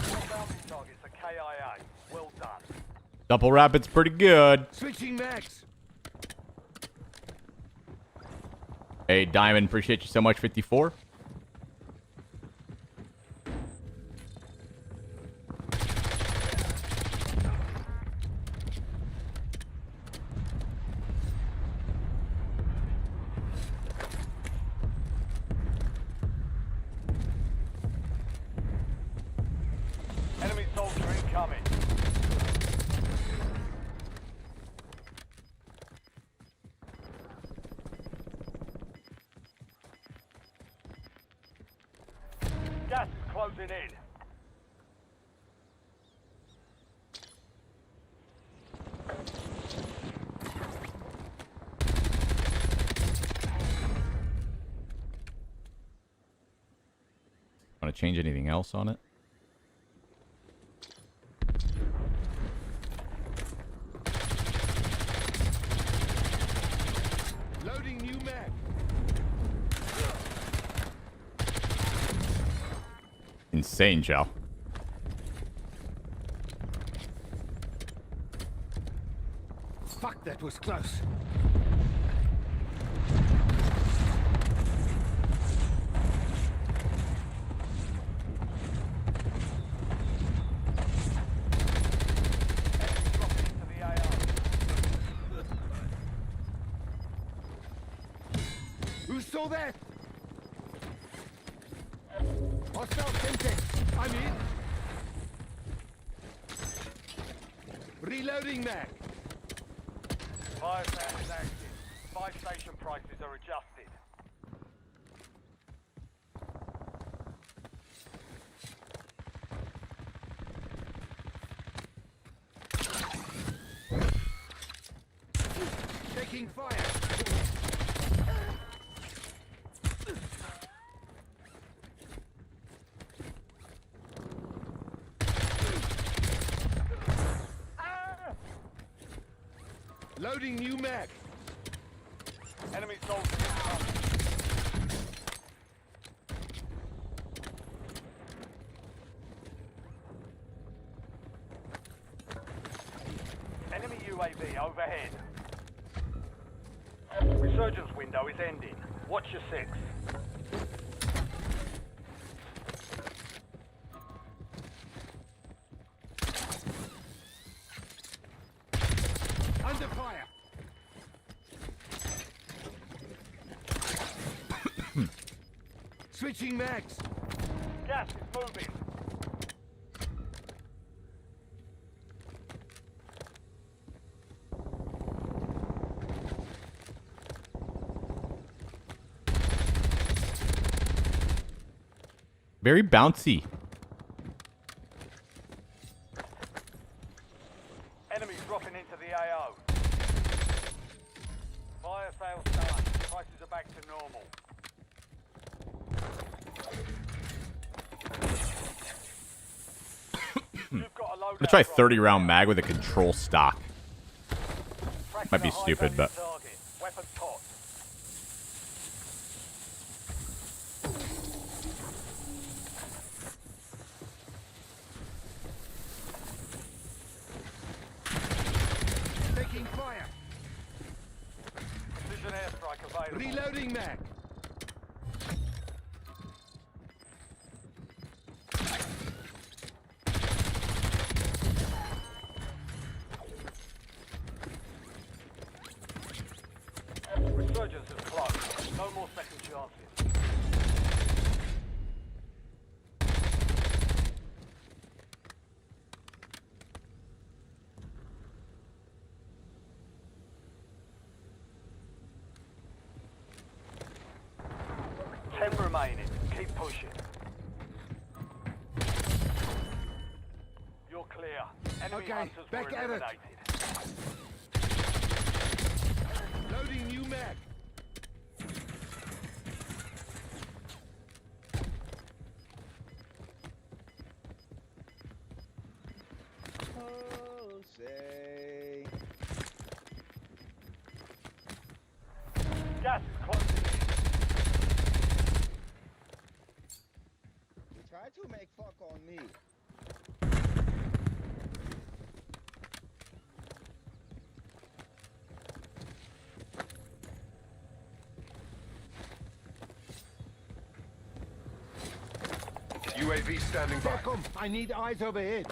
Your bounty targets are KIA. Well done. Double rapid's pretty good. Switching mags. Hey, Diamond, appreciate you so much. 54. Enemy soldier incoming. Gas is closing in. Want to change anything else on it? Loading new mag. Insane, Joe. Fuck, that was close. Who saw that? Hostile Semtex. I'm in. Reloading mag. Fire fan is active. Buy station prices are adjusted. Taking fire. Loading new mag. Enemy soldiers incoming. Enemy UAV overhead. Resurgence window is ending. Watch your 6. Under fire. Switching mags. Gas is moving. Very bouncy. Enemies dropping into the AO. Fire sales done. Prices are back to normal. I'm gonna try 30-round mag with a control stock. Might be stupid, but Weapons hot. Taking fire. Precision airstrike available. Reloading mag. Resurgence is close. No more second chances. Remaining. Keep pushing. You're clear. Enemy hunters back were at it. eliminated. Loading new mag. Gas is closing in. You try to make fuck on me. UAV standing by. I need eyes overhead.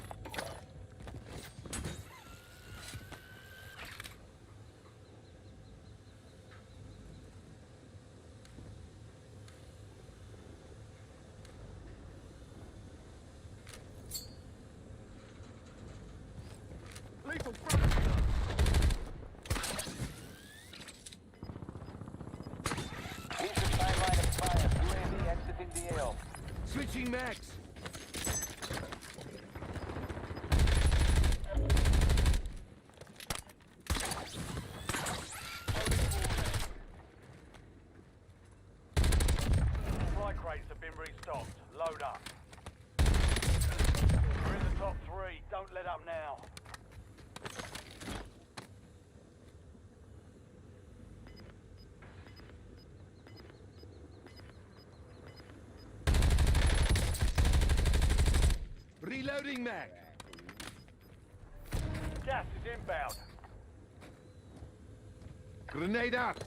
Lethal line of fire. UAV exiting the AO. Switching mags. Supply crates have been restocked. Load up. We're in the top 3. Don't let up now. Reloading mag. Gas is inbound. Grenade out.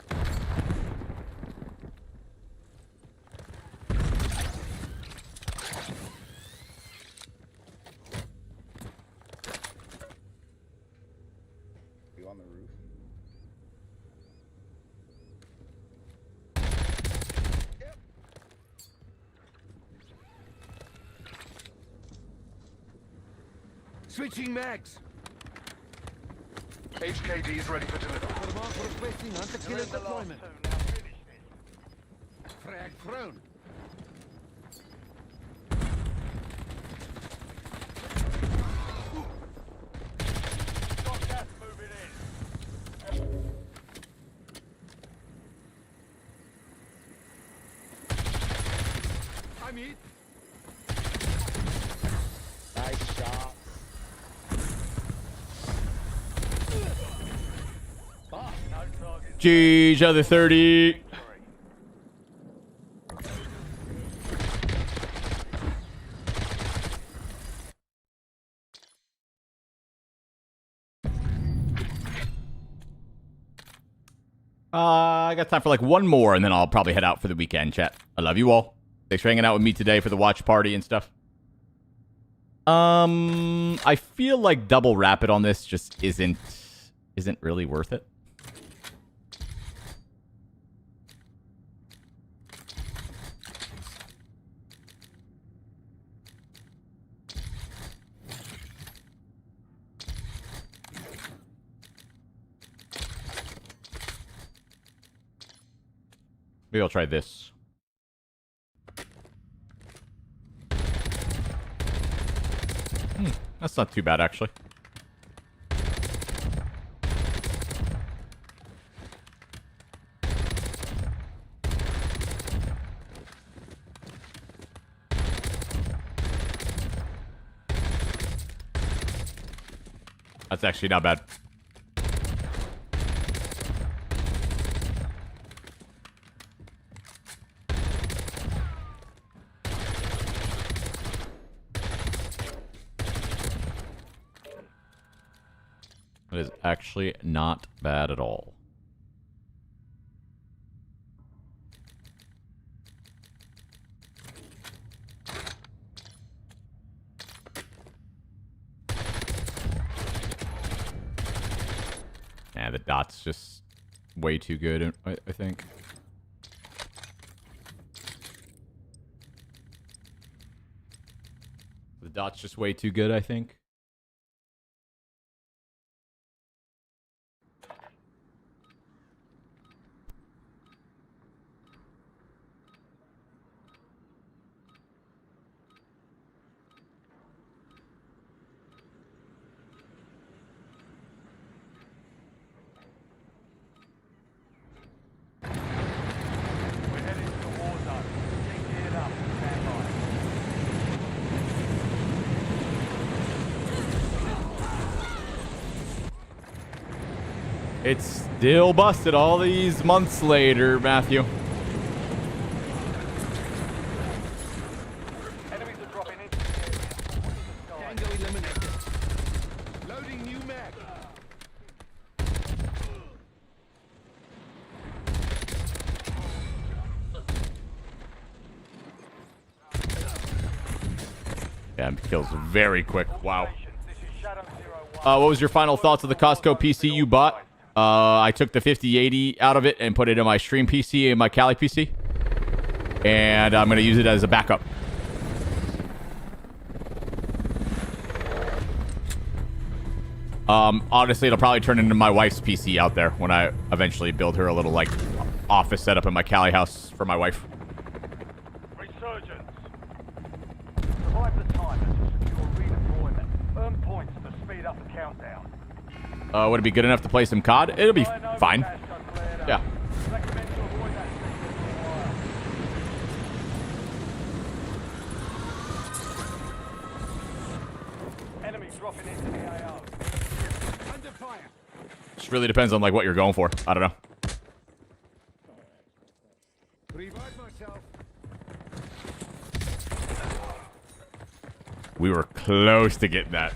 You on the roof? Switching mags. HKD is ready for delivery. Requesting You're hunter-killer in the last deployment. 2. Now finish this. Frag thrown. Got gas moving in. I'm hit. Nice shot. Jeez, other 30. I got time for like one more, and then I'll probably head out for the weekend, chat. I love you all. Thanks for hanging out with me today for the watch party and stuff. I feel like double rapid on this just isn't really worth it. Maybe I'll try this. That's not too bad, actually. That's actually not bad. It is actually not bad at all. Yeah, the dot's just way too good, I think. The dot's just way too good, I think. We're heading to Warzone. Get geared up. Stand by. It's still busted all these months later, Matthew. Enemies are dropping into the area. Tango eliminated. Loading new mag. Yeah, kills very quick. Wow. What was your final thoughts of the Costco PC you bought? I took the 5080 out of it and put it in my stream PC and my Kali PC. And I'm going to use it as a backup. Honestly, it'll probably turn into my wife's PC out there when I eventually build her a little, like, office setup in my Kali house for my wife. Resurgence. Survive the time and secure redeployment. Earn points to speed up the countdown. Would it be good enough to play some COD? It'll be fine. Yeah. Recommend to avoid that sector for a while. Enemies dropping into the AO. Under fire. Just really depends on, like, what you're going for. I don't know. Revive myself. We were close to getting that.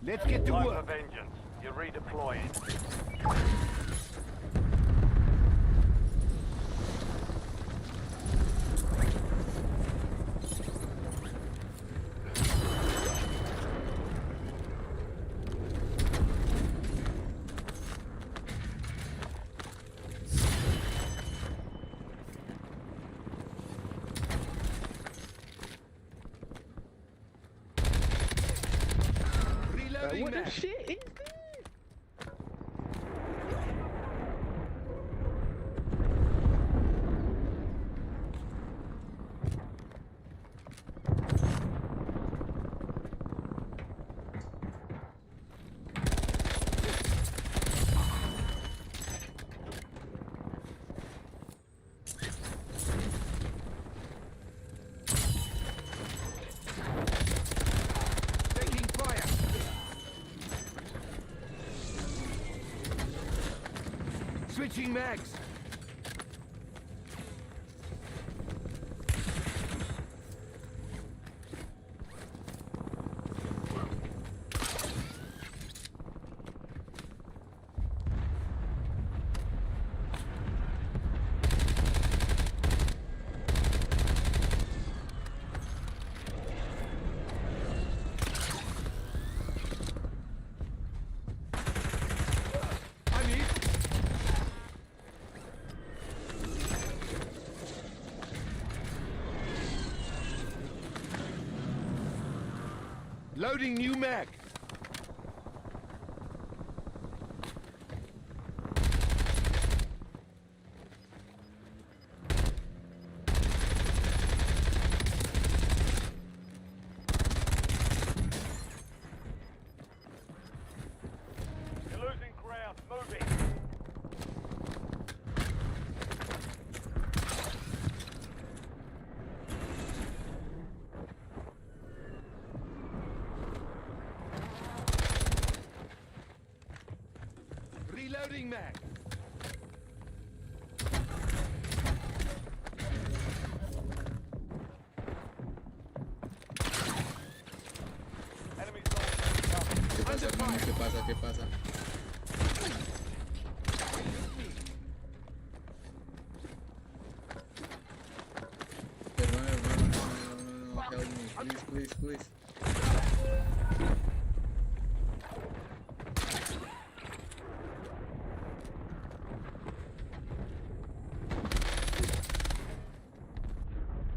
Let's get to work. For vengeance. You're redeploying. What the shit is this? Switching mags. Loading new mag. You're losing ground. Moving. Reloading mag. Enemy soldiers. ¿Qué pasa, hermano? ¿Qué pasa? ¿Qué pasa? Perdón, hermano. No. Help me. Please, please, please.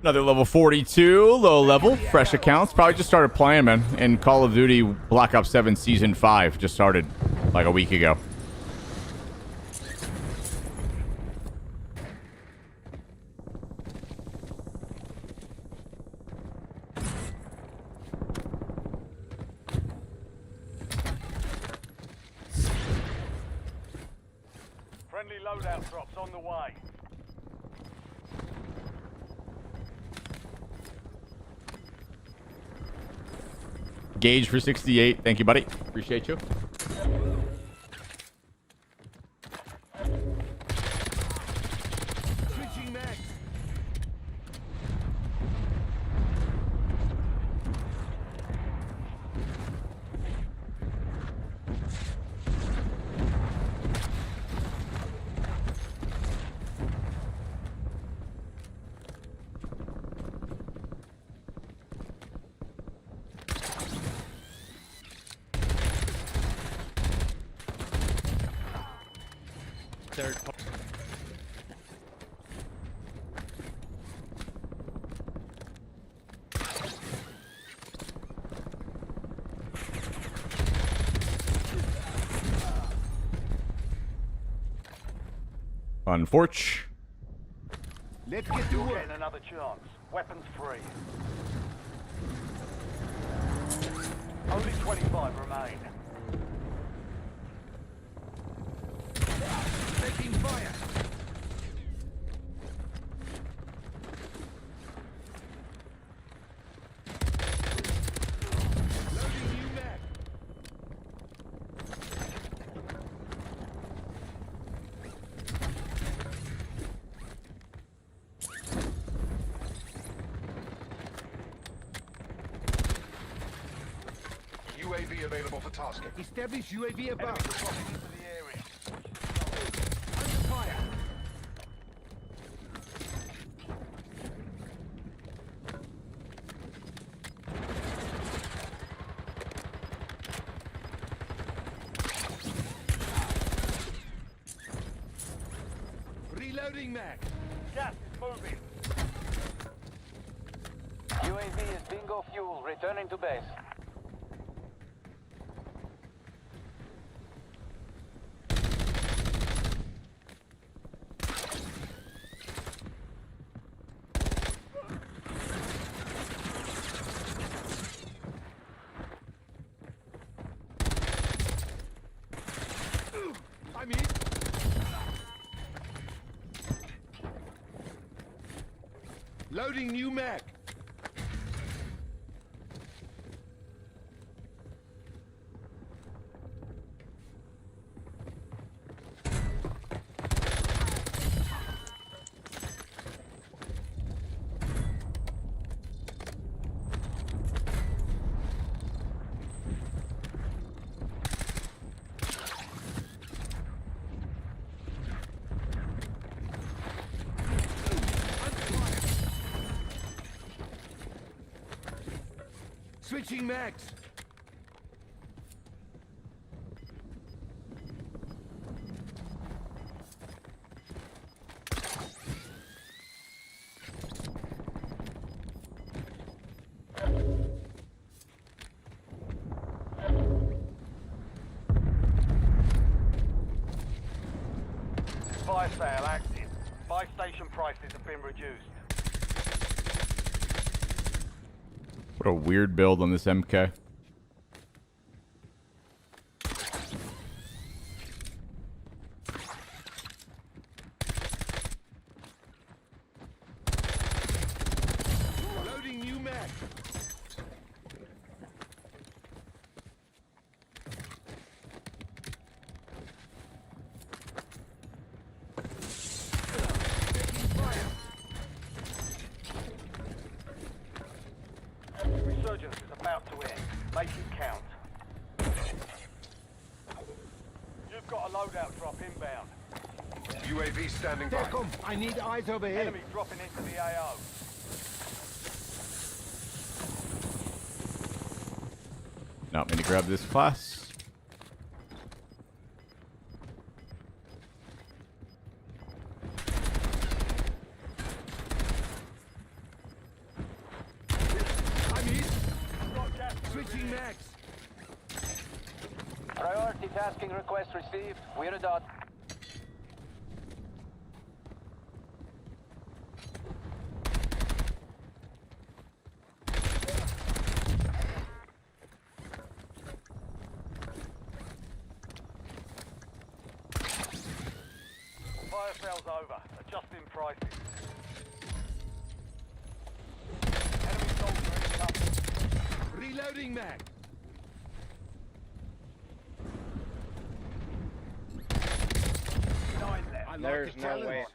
Another level 42, low level, fresh accounts. Probably just started playing, man. In Call of Duty Black Ops 7 Season 5. Just started like a week ago. Friendly loadout drops on the way. Gauge for 68. Thank you, buddy. Appreciate you. Switching mag. Third. Unfortunate. Let's get to work. Getting another chance. Weapons free. Only 25 remain. Taking fire. Loading new mag. UAV available for tasking. Establish UAV above. Into the area. Under fire. Reloading mag. Gas is moving. UAV is bingo fuel. Returning to base. I'm in. Loading new mag. Switching max. Fire sale active. Buy station prices have been reduced. What a weird build on this MK. Loading new mag. Resurgence is about to end. Make it count. You've got a loadout drop inbound. UAV standing by. I need eyes over here. Enemy dropping into the AO. Not me to grab this class. Switching max. Priority tasking request received. We're a dot. Fire sale's over. Adjusting prices. Enemy soldier incoming. Reloading mag. There's no way.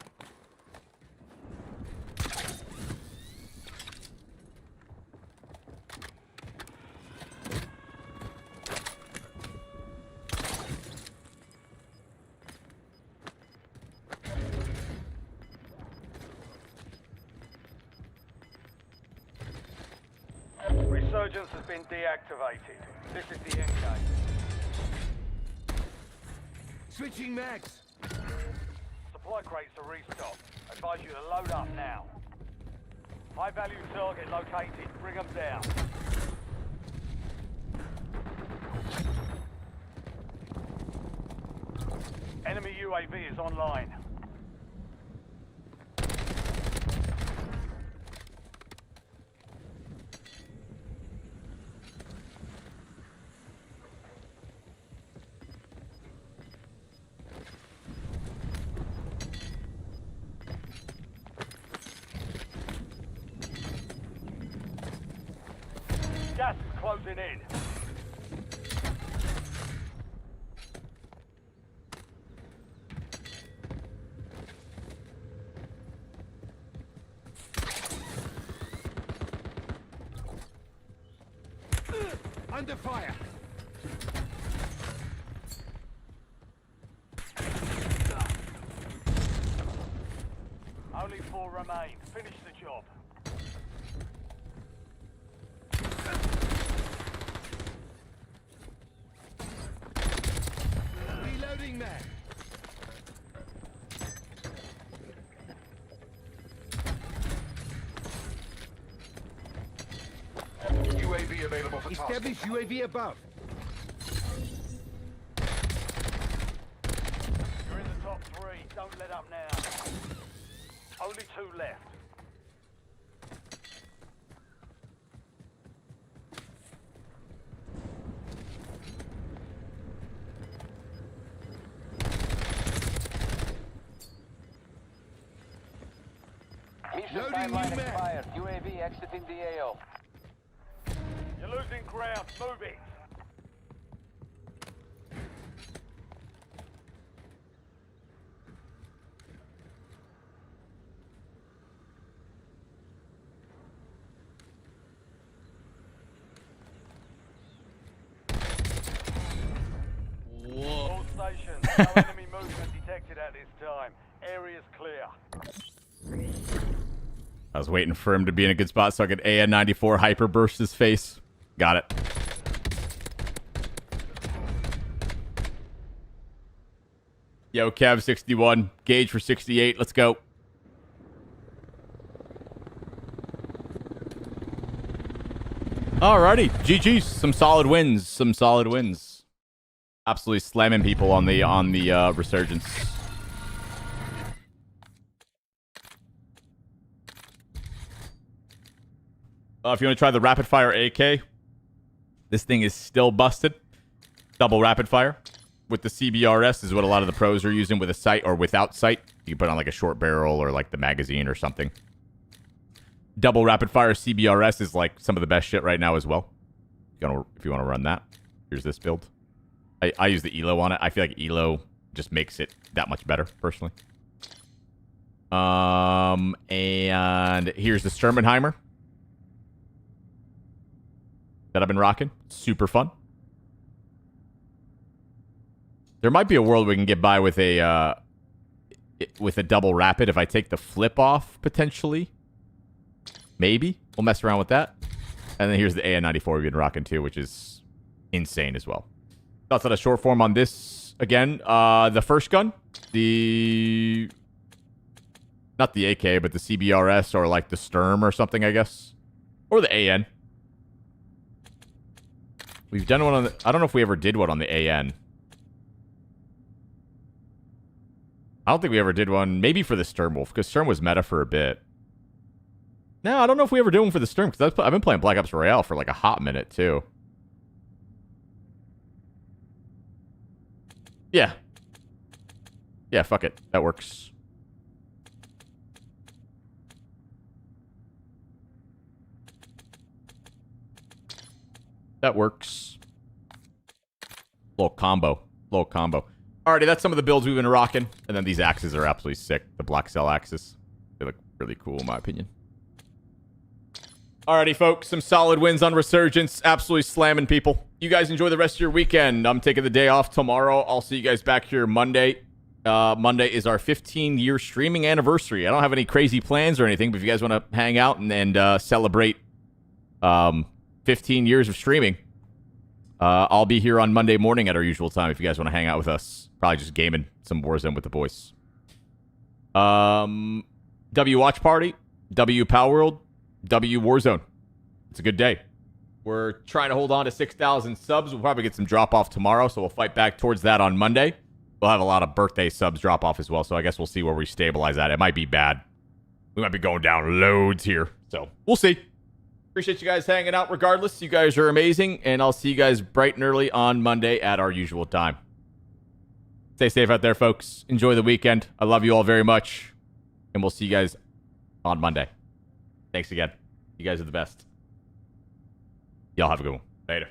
Resurgence has been deactivated. This is the end game. Switching max. Supply crates are restocked. Advise you to load up now. High value target located. Bring them down. Enemy UAV is online. Gas is closing in. Under fire. Only 4 remain. Finish the job. Reloading mag. UAV available for establish UAV above. You're in the top 3. Don't let up now. Only 2 left. Mission timeline expired. UAV exiting the AO. You're losing ground. Move it. Whoa. All stations. No enemy movement detected at this time. Area's clear. I was waiting for him to be in a good spot so I could AN-94 hyper burst his face. Got it. Yo, Cav 61. Gauge for 68. Let's go. Alrighty. GG's. Some solid wins. Some solid wins. Absolutely slamming people on the Resurgence. If you want to try the rapid fire AK, this thing is still busted. Double rapid fire with the CBRS is what a lot of the pros are using with a sight or without sight. You can put on like a short barrel or like the magazine or something. Double rapid fire CBRS is like some of the best shit right now as well. If you want to run that, here's this build. I use the ELO on it. I feel like ELO just makes it that much better, personally. And here's the Sturmenheimer that I've been rocking. Super fun. There might be a world we can get by with a double rapid if I take the flip off, potentially. Maybe. We'll mess around with that. And then here's the AN94 we've been rocking too, which is insane as well. Thoughts on a short form on this again. The first gun, not the AK, but the CBRS or like the Sturm or something, I guess. Or the AN. We've done one on the... I don't know if we ever did one on the AN. I don't think we ever did one. Maybe for the Sturmwolf, because Sturm was meta for a bit. No, I don't know if we ever did one for the Sturm, because I've been playing Blackops Royale for like a hot minute, too. Yeah. Yeah, fuck it. That works. That works. Little combo. Little combo. Alrighty, that's some of the builds we've been rocking. And then these axes are absolutely sick. The Black Cell axes. They look really cool, in my opinion. Alrighty, folks. Some solid wins on Resurgence. Absolutely slamming people. You guys enjoy the rest of your weekend. I'm taking the day off tomorrow. I'll see you guys back here Monday. Monday is our 15-year streaming anniversary. I don't have any crazy plans or anything, but if you guys want to hang out and celebrate 15 years of streaming, I'll be here on Monday morning at our usual time if you guys want to hang out with us. Probably just gaming some Warzone with the boys. W Watch Party, W Power World, W Warzone. It's a good day. We're trying to hold on to 6,000 subs. We'll probably get some drop-off tomorrow, so we'll fight back towards that on Monday. We'll have a lot of birthday subs drop-off as well, so I guess we'll see where we stabilize at. It might be bad. We might be going down loads here, so we'll see. Appreciate you guys hanging out regardless. You guys are amazing, and I'll see you guys bright and early on Monday at our usual time. Stay safe out there, folks. Enjoy the weekend. I love you all very much, and we'll see you guys on Monday. Thanks again. You guys are the best. Y'all have a good one. Later.